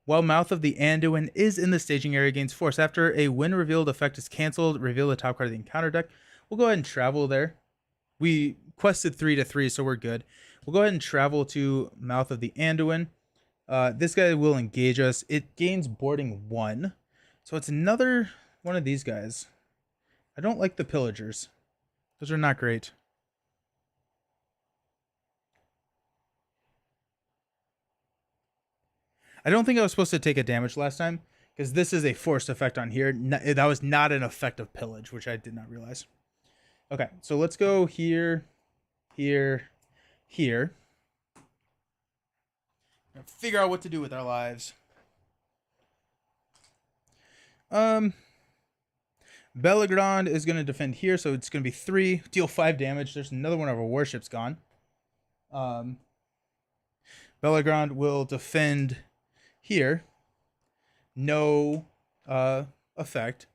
While Mouth of the Anduin is in the staging area, gains force. After a when revealed effect is canceled, reveal the top card of the encounter deck. We'll go ahead and travel there. We quested 3 to 3, so we're good. We'll go ahead and travel to Mouth of the Anduin. This guy will engage us. It gains boarding 1. So it's another one of these guys. I don't like the pillagers. Those are not great. I don't think I was supposed to take a damage last time, because this is a forced effect on here. That was not an effect of pillage, which I did not realize. Okay, so let's go here, here, here. Figure out what to do with our lives. Bellegrand is going to defend here, so it's going to be 3. Deal 5 damage. There's another one of our warships gone. Bellegrand will defend here. No effect.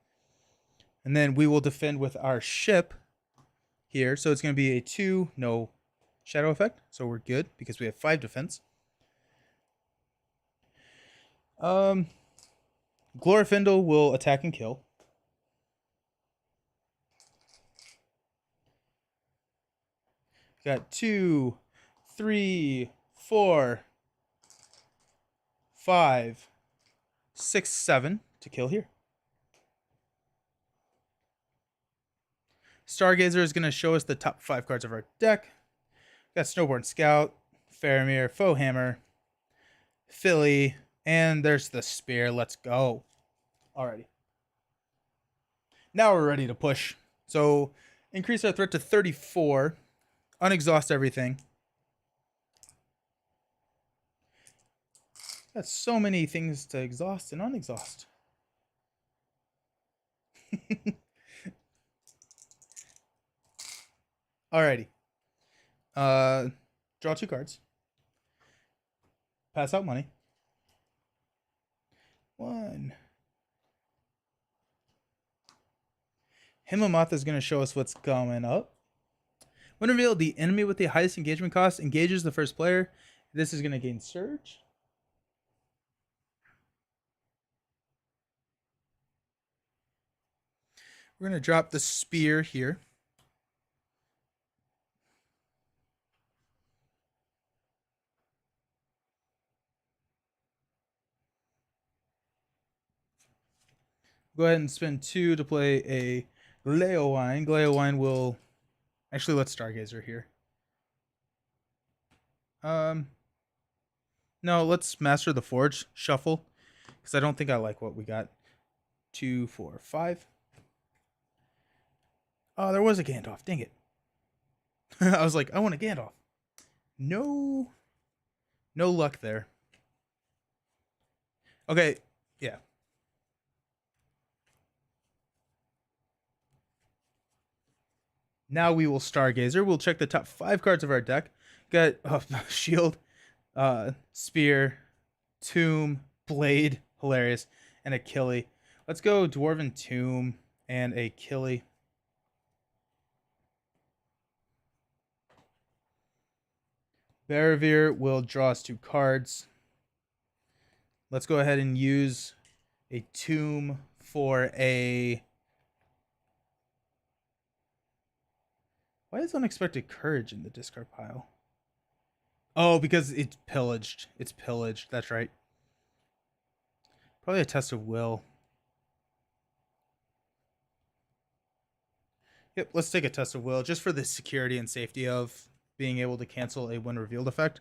And then we will defend with our ship here. So it's going to be a 2, no shadow effect. So we're good because we have 5 defense. Glorfindel will attack and kill. Got 2, 3, 4, 5, 6, 7 to kill here. Stargazer is going to show us the top 5 cards of our deck. Got Snowborn Scout, Faramir, Foehammer, Philly, and there's the Spear. Let's go. Alrighty. Now we're ready to push. So increase our threat to 34. Unexhaust everything. That's so many things to exhaust and unexhaust. Alrighty. Draw 2 cards. Pass out money. 1. Himmelmoth is going to show us what's coming up. When revealed, the enemy with the highest engagement cost engages the first player. This is going to gain Surge. We're going to drop the Spear here. Go ahead and spend 2 to play a Gleowine. Gleowine will... Actually, let's Stargazer here. No, let's Master the Forge. Shuffle. Because I don't think I like what we got. 2, 4, 5. Oh, there was a Gandalf. Dang it. I was like, I want a Gandalf. No. No luck there. Okay. Yeah. Now we will Stargazer. We'll check the top 5 cards of our deck. Got Shield, Spear, Tomb, Blade, hilarious, and Achille. Let's go Dwarven Tomb and Achille. Baravir will draw us 2 cards. Let's go ahead and use a Tomb for a... Why is unexpected courage in the discard pile? Oh, because it's pillaged. It's pillaged. That's right. Probably a test of will. Yep, let's take a test of will just for the security and safety of being able to cancel a when revealed effect.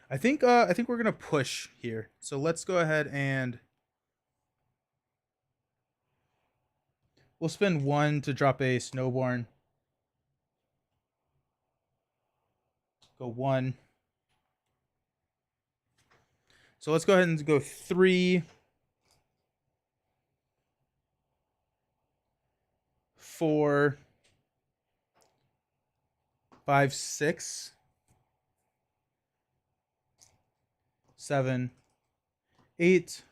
I think we're gonna push here. So let's go ahead and we'll spend 1 to drop a Snowborn. Go 1. So let's go ahead and go 3, 4, 5, 6, 7, 8,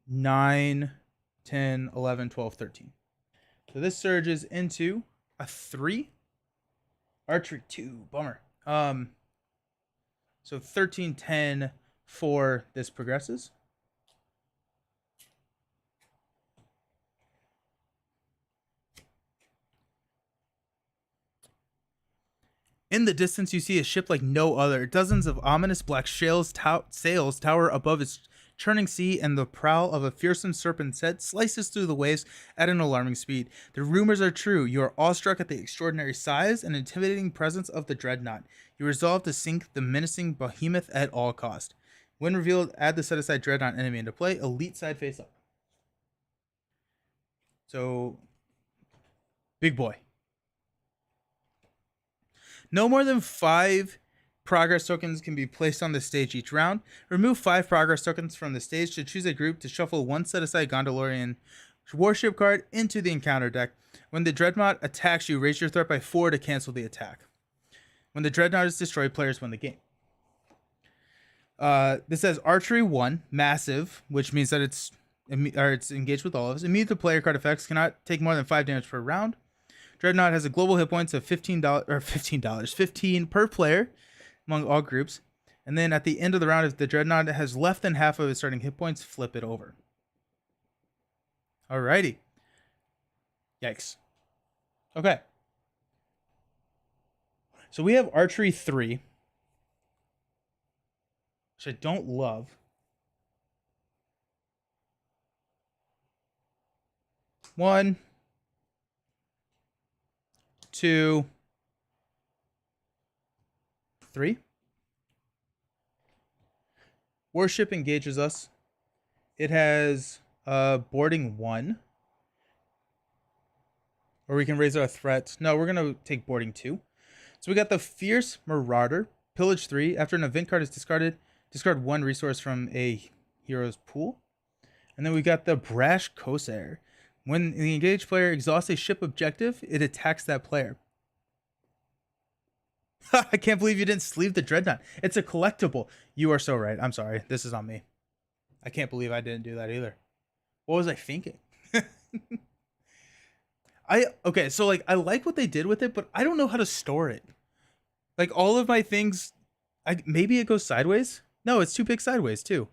9, 10, 11, 12, 13. So this surges into a 3. Archery 2. Bummer. So 13, 10, 4. This progresses. In the distance, you see a ship like no other. Dozens of ominous black sails tower above its churning sea, and the prow of a fearsome serpent's head slices through the waves at an alarming speed. The rumors are true. You are awestruck at the extraordinary size and intimidating presence of the dreadnought. You resolve to sink the menacing behemoth at all cost. When revealed, add the set-aside dreadnought enemy into play. Elite side face up. So, big boy. No more than 5 progress tokens can be placed on the stage each round. Remove 5 progress tokens from the stage to choose a group to shuffle 1 set-aside Gondolian warship card into the encounter deck. When the Dreadnought attacks you, raise your threat by 4 to cancel the attack. When the Dreadnought is destroyed, players win the game. This says Archery 1, massive, which means that it's engaged with all of us. Immediate to player card effects cannot take more than 5 damage per round. Dreadnought has a global hit points of $15 per player among all groups. And then at the end of the round, if the Dreadnought has less than half of its starting hit points, flip it over. Alrighty. Yikes. Okay. So we have Archery 3, which I don't love. One, 2, 3. Warship engages us. It has boarding 1. Or we can raise our threat. No, we're going to take boarding 2. So we got the Fierce Marauder, Pillage 3. After an event card is discarded, discard 1 resource from a hero's pool. And then we got the Brash Corsair. When the engaged player exhausts a ship objective, it attacks that player. I can't believe you didn't sleeve the Dreadnought. It's a collectible. You are so right. I'm sorry. This is on me. I can't believe I didn't do that either. What was I thinking? Okay, so like I like what they did with it, but I don't know how to store it. Like all of my things, maybe it goes sideways. No, it's too big sideways too.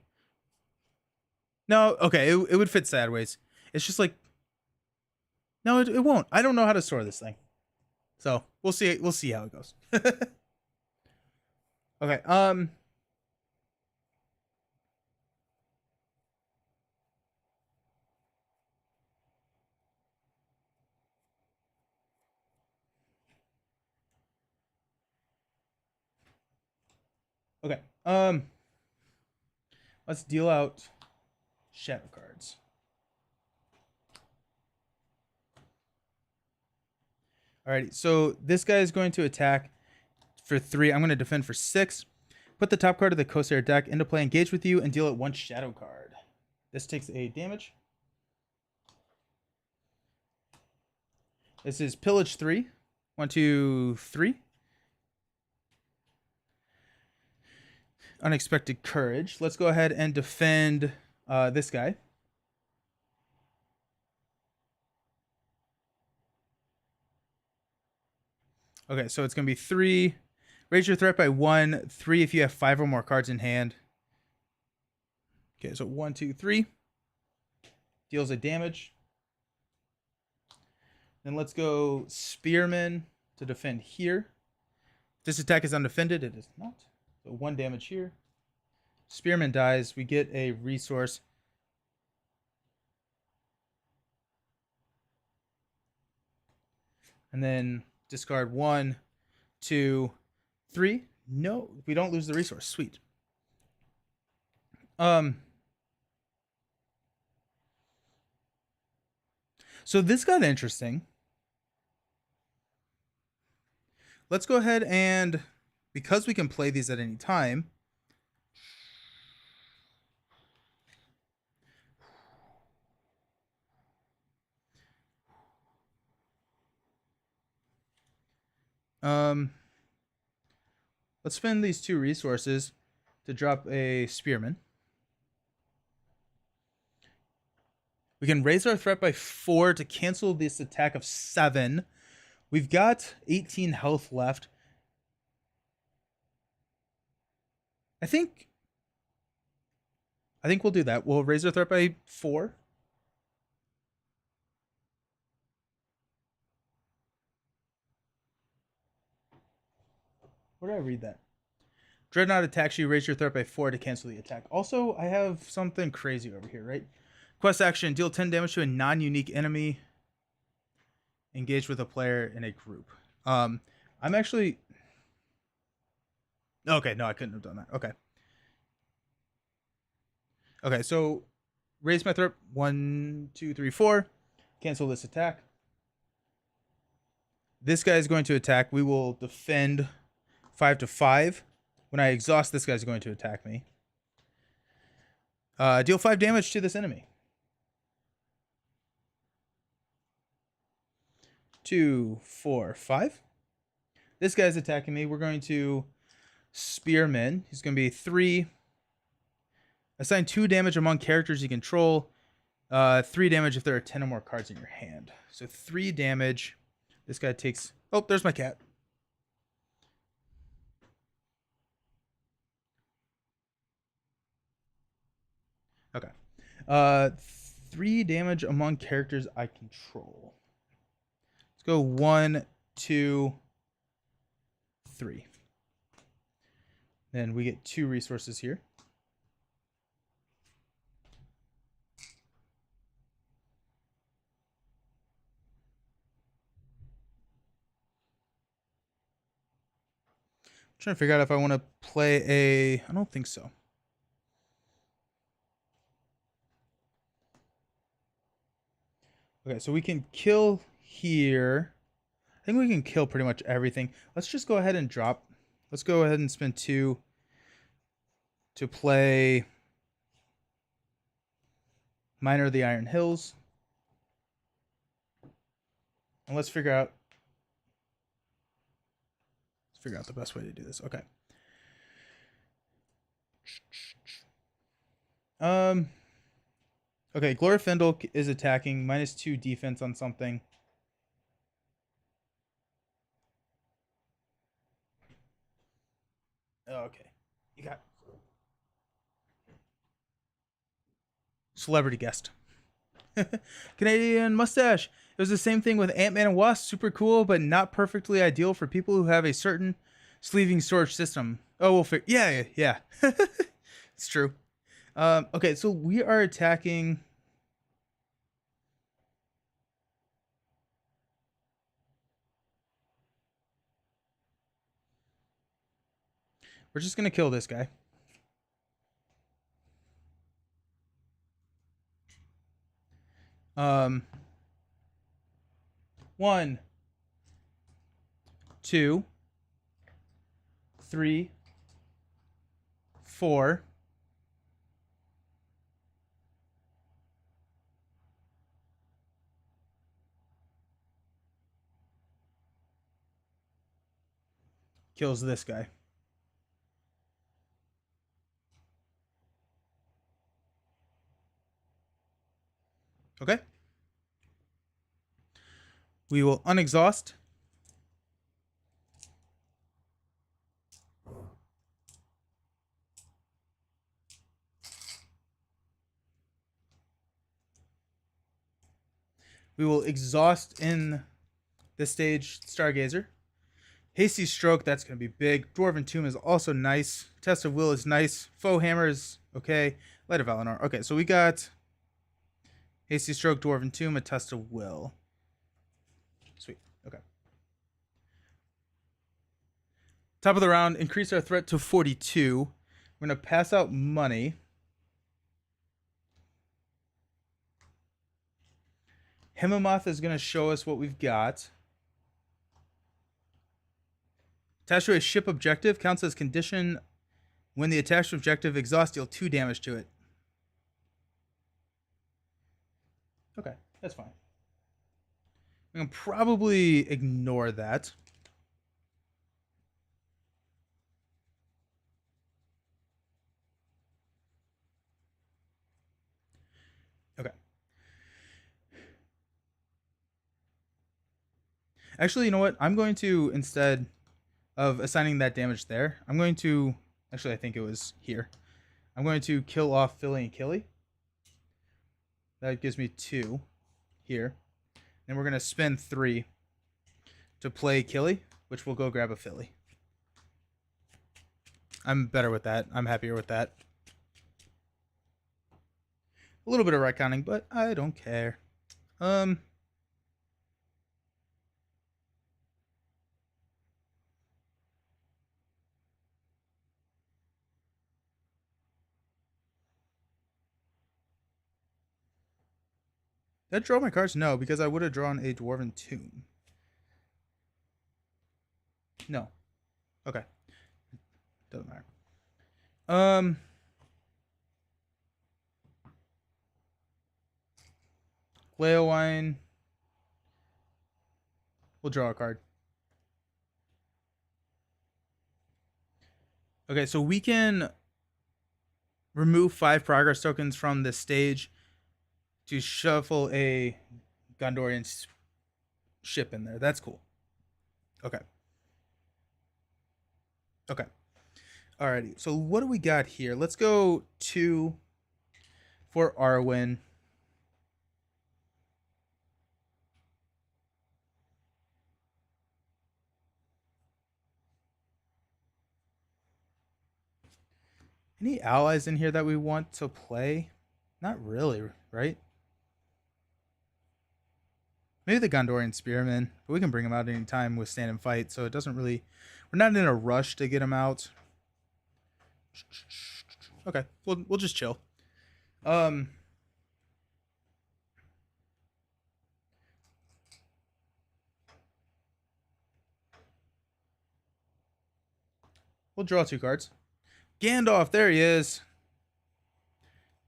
No, okay, it would fit sideways. It's just like, no, it won't. I don't know how to store this thing. So we'll see. We'll see how it goes. Okay. Okay. Let's deal out shadow cards. Alrighty. So this guy is going to attack for 3. I'm going to defend for 6. Put the top card of the Corsair deck into play, engage with you, and deal it 1 shadow card. This takes a damage. This is Pillage 3. 1, 2, 3. Unexpected Courage. Let's go ahead and defend this guy. Okay, so it's going to be 3. Raise your threat by 1. 3 if you have 5 or more cards in hand. Okay, so 1, 2, 3. Deals a damage. Then let's go Spearman to defend here. This attack is undefended. It is not. So 1 damage here. Spearman dies. We get a resource. And then discard 1, 2, 3. No, we don't lose the resource. Sweet. So this got interesting. Let's go ahead and, because we can play these at any time, let's spend these 2 resources to drop a Spearman. We can raise our threat by 4 to cancel this attack of 7. We've got 18 health left. I think we'll do that. We'll raise our threat by 4. Where did I read that? Dreadnought attacks you, raise your threat by 4 to cancel the attack. Also, I have something crazy over here, right? Quest action, deal 10 damage to a non-unique enemy. Engage with a player in a group. I'm actually... Okay, no, I couldn't have done that. Okay. Okay, so raise my threat. 1, 2, 3, 4. Cancel this attack. This guy is going to attack. We will defend 5 to 5. When I exhaust, this guy's going to attack me. Deal 5 damage to this enemy. 2, 4, 5. This guy's attacking me. We're going to Spearman. He's going to be 3. Assign 2 damage among characters you control. 3 damage if there are 10 or more cards in your hand. So 3 damage. This guy takes... Oh, there's my cat. Okay. 3 damage among characters I control. Let's go 1, 2, 3. Then we get 2 resources here. I'm trying to figure out if I want to play a... I don't think so. Okay, so we can kill here. I think we can kill pretty much everything. Let's just go ahead and drop. Let's go ahead and spend 2 to play Miner of the Iron Hills. And let's figure out the best way to do this. Okay. Okay, Glorfindel is attacking. -2 defense on something. Okay. You got celebrity guest. Canadian mustache. It was the same thing with Ant-Man and Wasp. Super cool, but not perfectly ideal for people who have a certain sleeving storage system. Oh, we'll figure. Yeah. It's true. Okay, so we are attacking. We're just gonna kill this guy. One, 2, 3, 4. Kills this guy. Okay. We will unexhaust. We will exhaust in this stage Stargazer. Hasty Stroke, that's going to be big. Dwarven Tomb is also nice. Test of Will is nice. Foe Hammer is okay. Light of Valinor. Okay, so we got Hasty Stroke, Dwarven Tomb, a Test of Will. Sweet. Okay. Top of the round, increase our threat to 42. We're going to pass out money. Hemamoth is going to show us what we've got. Attached to a ship objective, counts as condition. When the attached objective exhausts, deal 2 damage to it. Okay, that's fine. We can probably ignore that. Okay. Actually, you know what? I'm going to, instead of assigning that damage there, I'm going to, actually I think it was here. I'm going to kill off Philly and Killy. That gives me 2 here. And we're going to spend 3 to play Killy, which will go grab a Philly. I'm better with that. I'm happier with that. A little bit of retconning, but I don't care. Did I draw my cards? No, because I would have drawn a Dwarven Tomb. No. Okay. Doesn't matter. Leowine. We'll draw a card. Okay, so we can remove 5 progress tokens from this stage to shuffle a Gondorian ship in there. That's cool. Okay. Okay. Alrighty. So what do we got here? Let's go 2 for Arwen. Any allies in here that we want to play? Not really, right? Maybe the Gondorian Spearman, but we can bring him out anytime with stand and fight, so it doesn't really... We're not in a rush to get him out. Okay, we'll just chill. We'll draw 2 cards. Gandalf, there he is.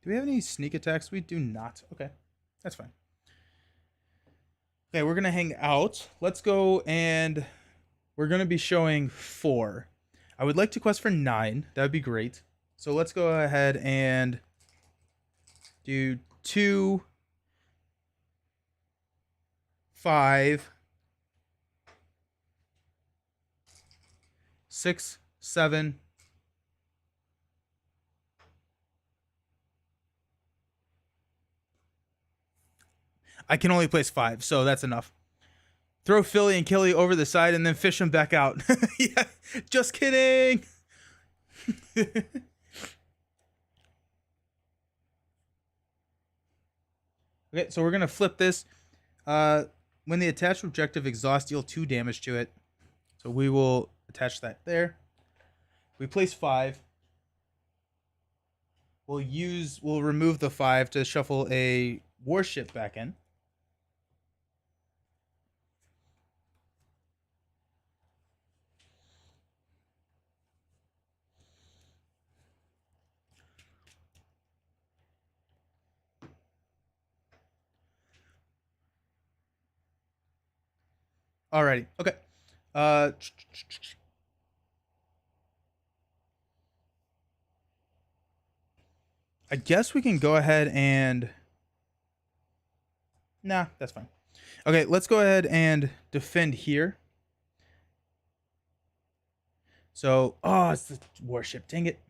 Do we have any sneak attacks? We do not. Okay, that's fine. Okay, we're going to hang out. Let's go, and we're going to be showing 4. I would like to quest for 9. That would be great. So let's go ahead and do 2, 5, 6, 7. I can only place 5, so that's enough. Throw Philly and Killy over the side and then fish them back out. Yeah, just kidding. Okay, so we're going to flip this. When the attached objective exhausts, deal 2 damage to it. So we will attach that there. We place 5. We'll remove the 5 to shuffle a warship back in. Alrighty, okay. I guess we can go ahead and... Nah, that's fine. Okay, let's go ahead and defend here. So, oh, it's the warship. Dang it.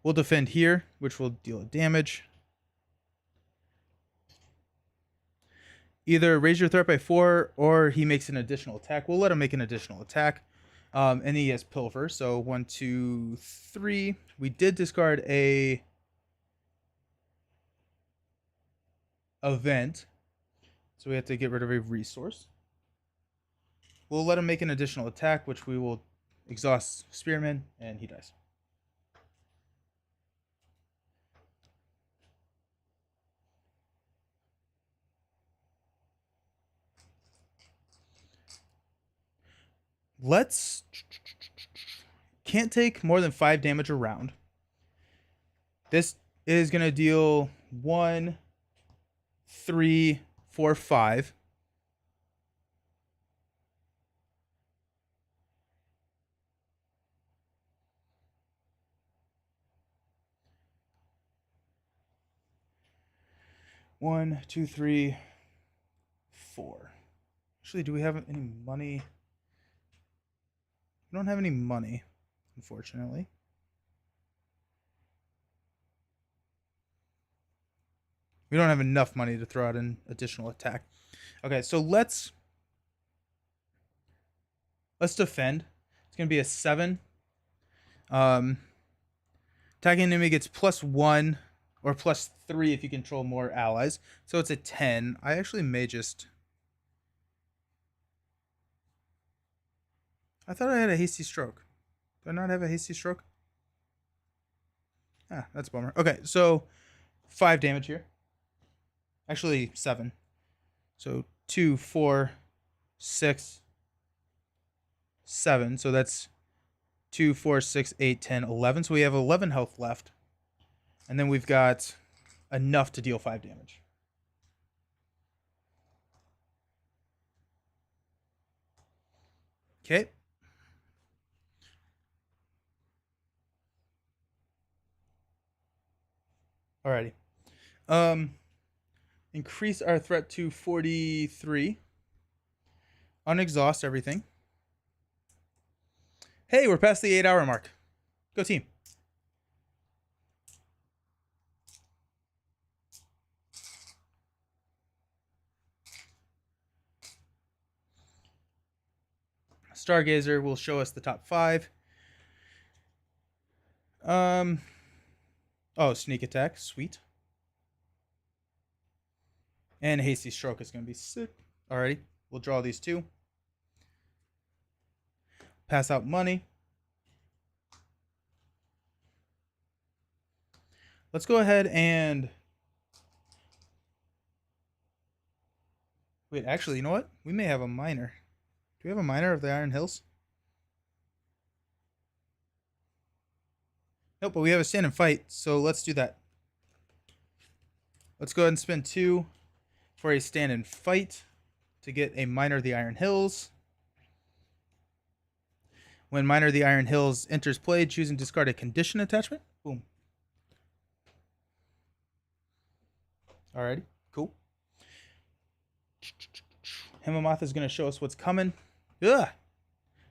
We'll defend here, which will deal damage. Either raise your threat by 4 or he makes an additional attack. We'll let him make an additional attack. And he has Pilfer. So 1, 2, 3. We did discard a event. So we have to get rid of a resource. We'll let him make an additional attack, which we will exhaust Spearman, and he dies. Let's... Can't take more than 5 damage a round. This is going to deal 1, 3, 4, 5. One, two, three, 4. Actually, do we have any money? We don't have any money, unfortunately. We don't have enough money to throw out an additional attack. Okay, so let's defend. It's going to be a 7. Attacking enemy gets +1 or +3 if you control more allies. So it's a 10. I actually may just... I thought I had a hasty stroke. Do I not have a hasty stroke? Ah, that's a bummer. Okay, so 5 damage here. Actually, 7. So 2, 4, 6, 7. So that's 2, 4, 6, 8, 10, 11. So we have 11 health left. And then we've got enough to deal 5 damage. Okay. Alrighty. Increase our threat to 43. Unexhaust everything. Hey, we're past the 8-hour mark. Go team. Stargazer will show us the top 5. Oh, sneak attack. Sweet. And hasty stroke is going to be sick. Alrighty. We'll draw these 2. Pass out money. Let's go ahead and... Wait, actually, you know what? We may have a miner. Do we have a miner of the Iron Hills? Nope, but we have a stand and fight, so let's do that. Let's go ahead and spend 2 for a stand and fight to get a Miner of the Iron Hills. When Miner of the Iron Hills enters play, choose and discard a condition attachment. Boom. Alrighty, cool. Hemamoth is going to show us what's coming. Ugh.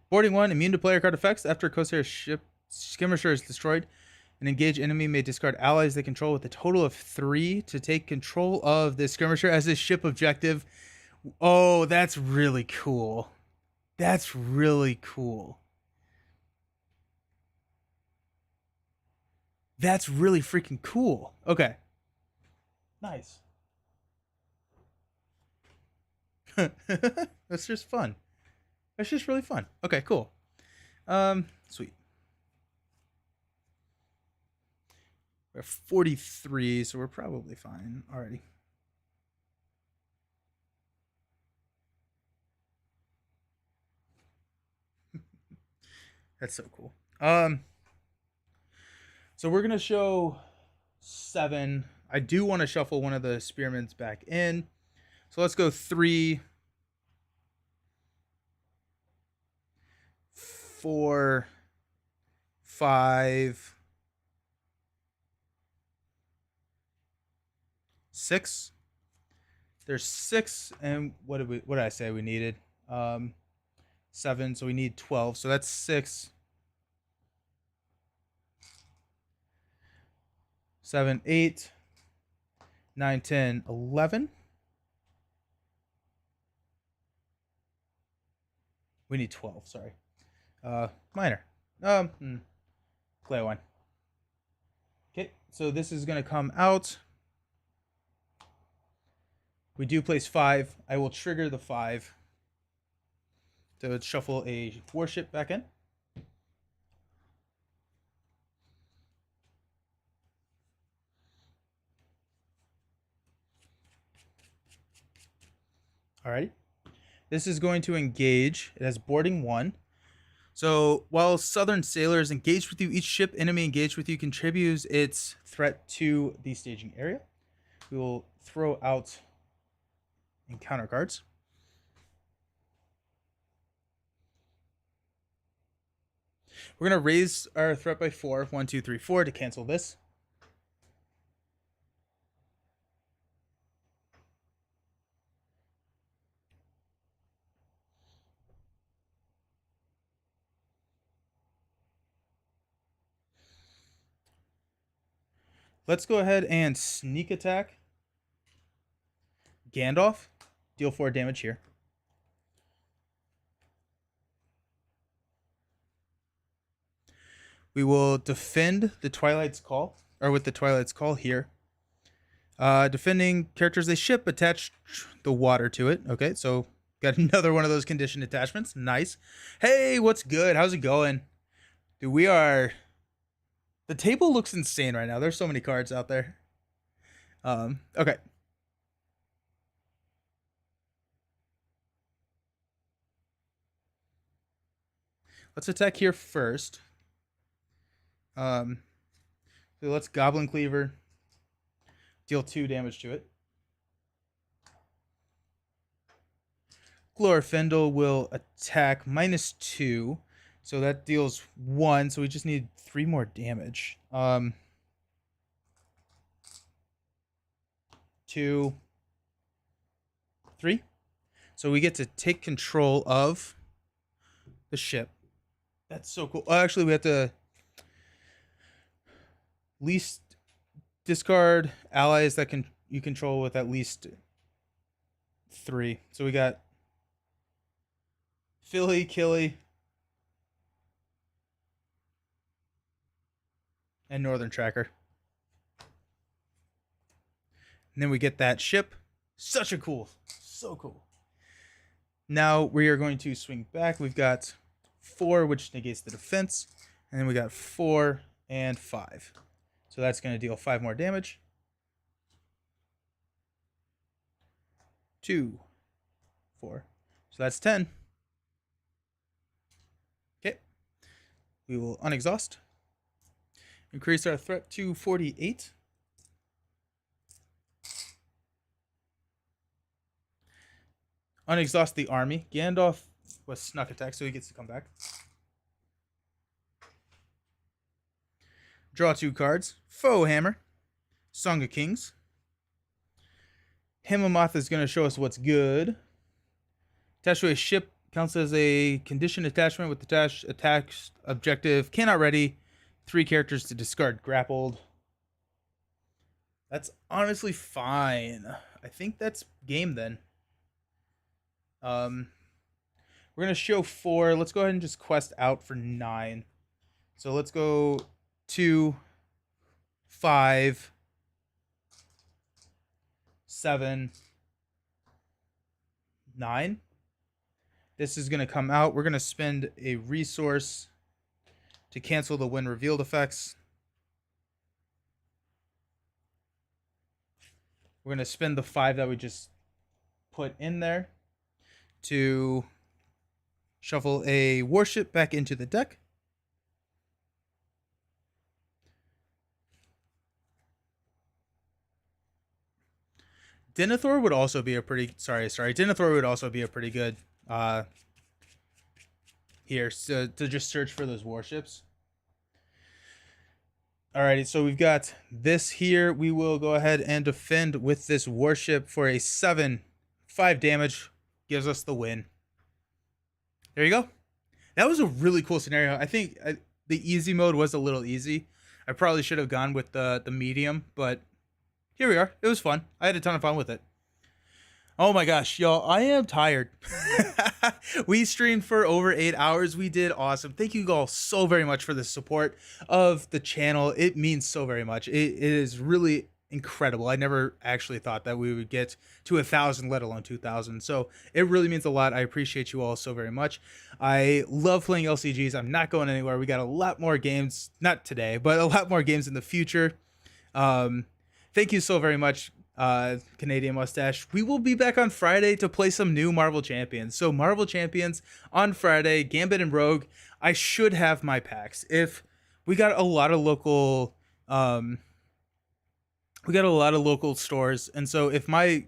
Boarding 1, immune to player card effects. After Corsair ship skirmisher is destroyed, an engaged enemy may discard allies they control with a total of 3 to take control of the skirmisher as a ship objective. Oh, that's really cool. That's really cool. That's really freaking cool. Okay. Nice. That's just fun. That's just really fun. Okay, cool. Sweet. We're 43, so we're probably fine. Alrighty. That's so cool. So we're gonna show 7. I do want to shuffle one of the spearments back in. So let's go 3, 4, 5, 6. There's 6, and what did I say we needed? 7, so we need 12. So that's 6. 7, 8, 9, 10, 11. We need 12, sorry. Minor. Clay one. Okay, so this is going to come out. We do place 5. I will trigger the 5 to shuffle a warship back in. Alrighty. This is going to engage. It has boarding 1. So while Southern Sailor is engaged with you, each ship enemy engaged with you contributes its threat to the staging area. We will throw out encounter cards. We're going to raise our threat by 4. 1, 2, 3, 4 to cancel this. Let's go ahead and sneak attack Gandalf. Deal 4 damage here. We will defend the Twilight's Call, or with the Twilight's Call here. Defending characters they ship, attach the water to it. Okay, so got another one of those conditioned attachments. Nice. Hey, what's good? How's it going? Dude, we are... The table looks insane right now. There's so many cards out there. Okay. Let's attack here first. So let's Goblin Cleaver. Deal 2 damage to it. Glorfindel will attack -2. So that deals 1. So we just need 3 more damage. 2, 3. So we get to take control of the ship. That's so cool. Oh, actually, we have to least discard allies that you control with at least 3. So we got Philly, Killy, and Northern Tracker. And then we get that ship. So cool. Now we are going to swing back. We've got 4, which negates the defense. And then we got 4 and 5. So that's going to deal 5 more damage. 2, 4. So that's 10. Okay. We will unexhaust. Increase our threat to 48. Unexhaust the army. Gandalf was snuck attack, so he gets to come back. Draw 2 cards. Foe Hammer. Song of Kings. Himmelmoth is going to show us what's good. Attached to a ship counts as a conditioned attachment with attached attack objective. Cannot ready. 3 characters to discard grappled. That's honestly fine. I think that's game then. We're going to show 4. Let's go ahead and just quest out for 9. So let's go 2, 5, 7, 9. This is going to come out. We're going to spend a resource to cancel the when revealed effects. We're going to spend the 5 that we just put in there to shuffle a warship back into the deck. Denethor would also be a pretty... Denethor would also be a pretty good... here, so to just search for those warships. Alrighty, so we've got this here. We will go ahead and defend with this warship for a 7. 5 damage. Gives us the win. There you go. That was a really cool scenario. I think the easy mode was a little easy. I probably should have gone with the medium, but here we are. It was fun. I had a ton of fun with it. Oh my gosh, y'all, I am tired. We streamed for over 8 hours. We did awesome. Thank you all so very much for the support of the channel. It means so very much. It is really incredible. I never actually thought that we would get to 1,000, let alone 2,000. So it really means a lot. I appreciate you all so very much. I love playing LCGs. I'm not going anywhere. We got a lot more games, not today, but a lot more games in the future. Thank you so very much, Canadian Mustache. We will be back on Friday to play some new Marvel Champions. So Marvel Champions on Friday, Gambit and Rogue. I should have my packs. If we got a lot of local, stores, and so if my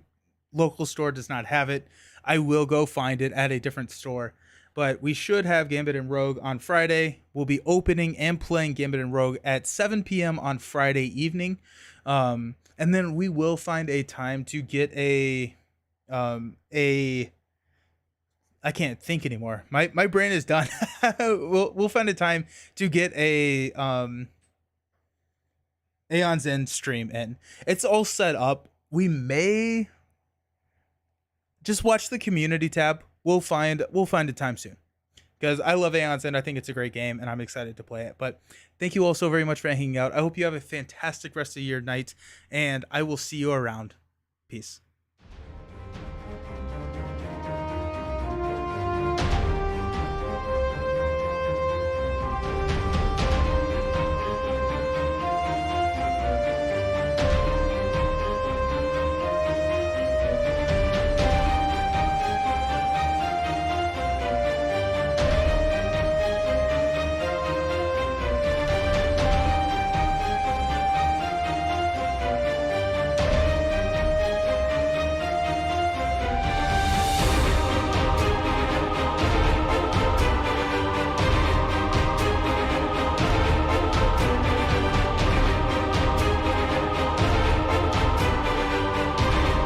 local store does not have it, I will go find it at a different store. But we should have Gambit and Rogue on Friday. We'll be opening and playing Gambit and Rogue at 7 p.m. on Friday evening. And then we will find a time to get I can't think anymore. My brain is done. We'll find a time to get a Aeon's End stream in. It's all set up. We may just watch the community tab. We'll find a time soon, because I love Aeon's End. I think it's a great game, and I'm excited to play it. But thank you all so very much for hanging out. I hope you have a fantastic rest of your night, and I will see you around. Peace.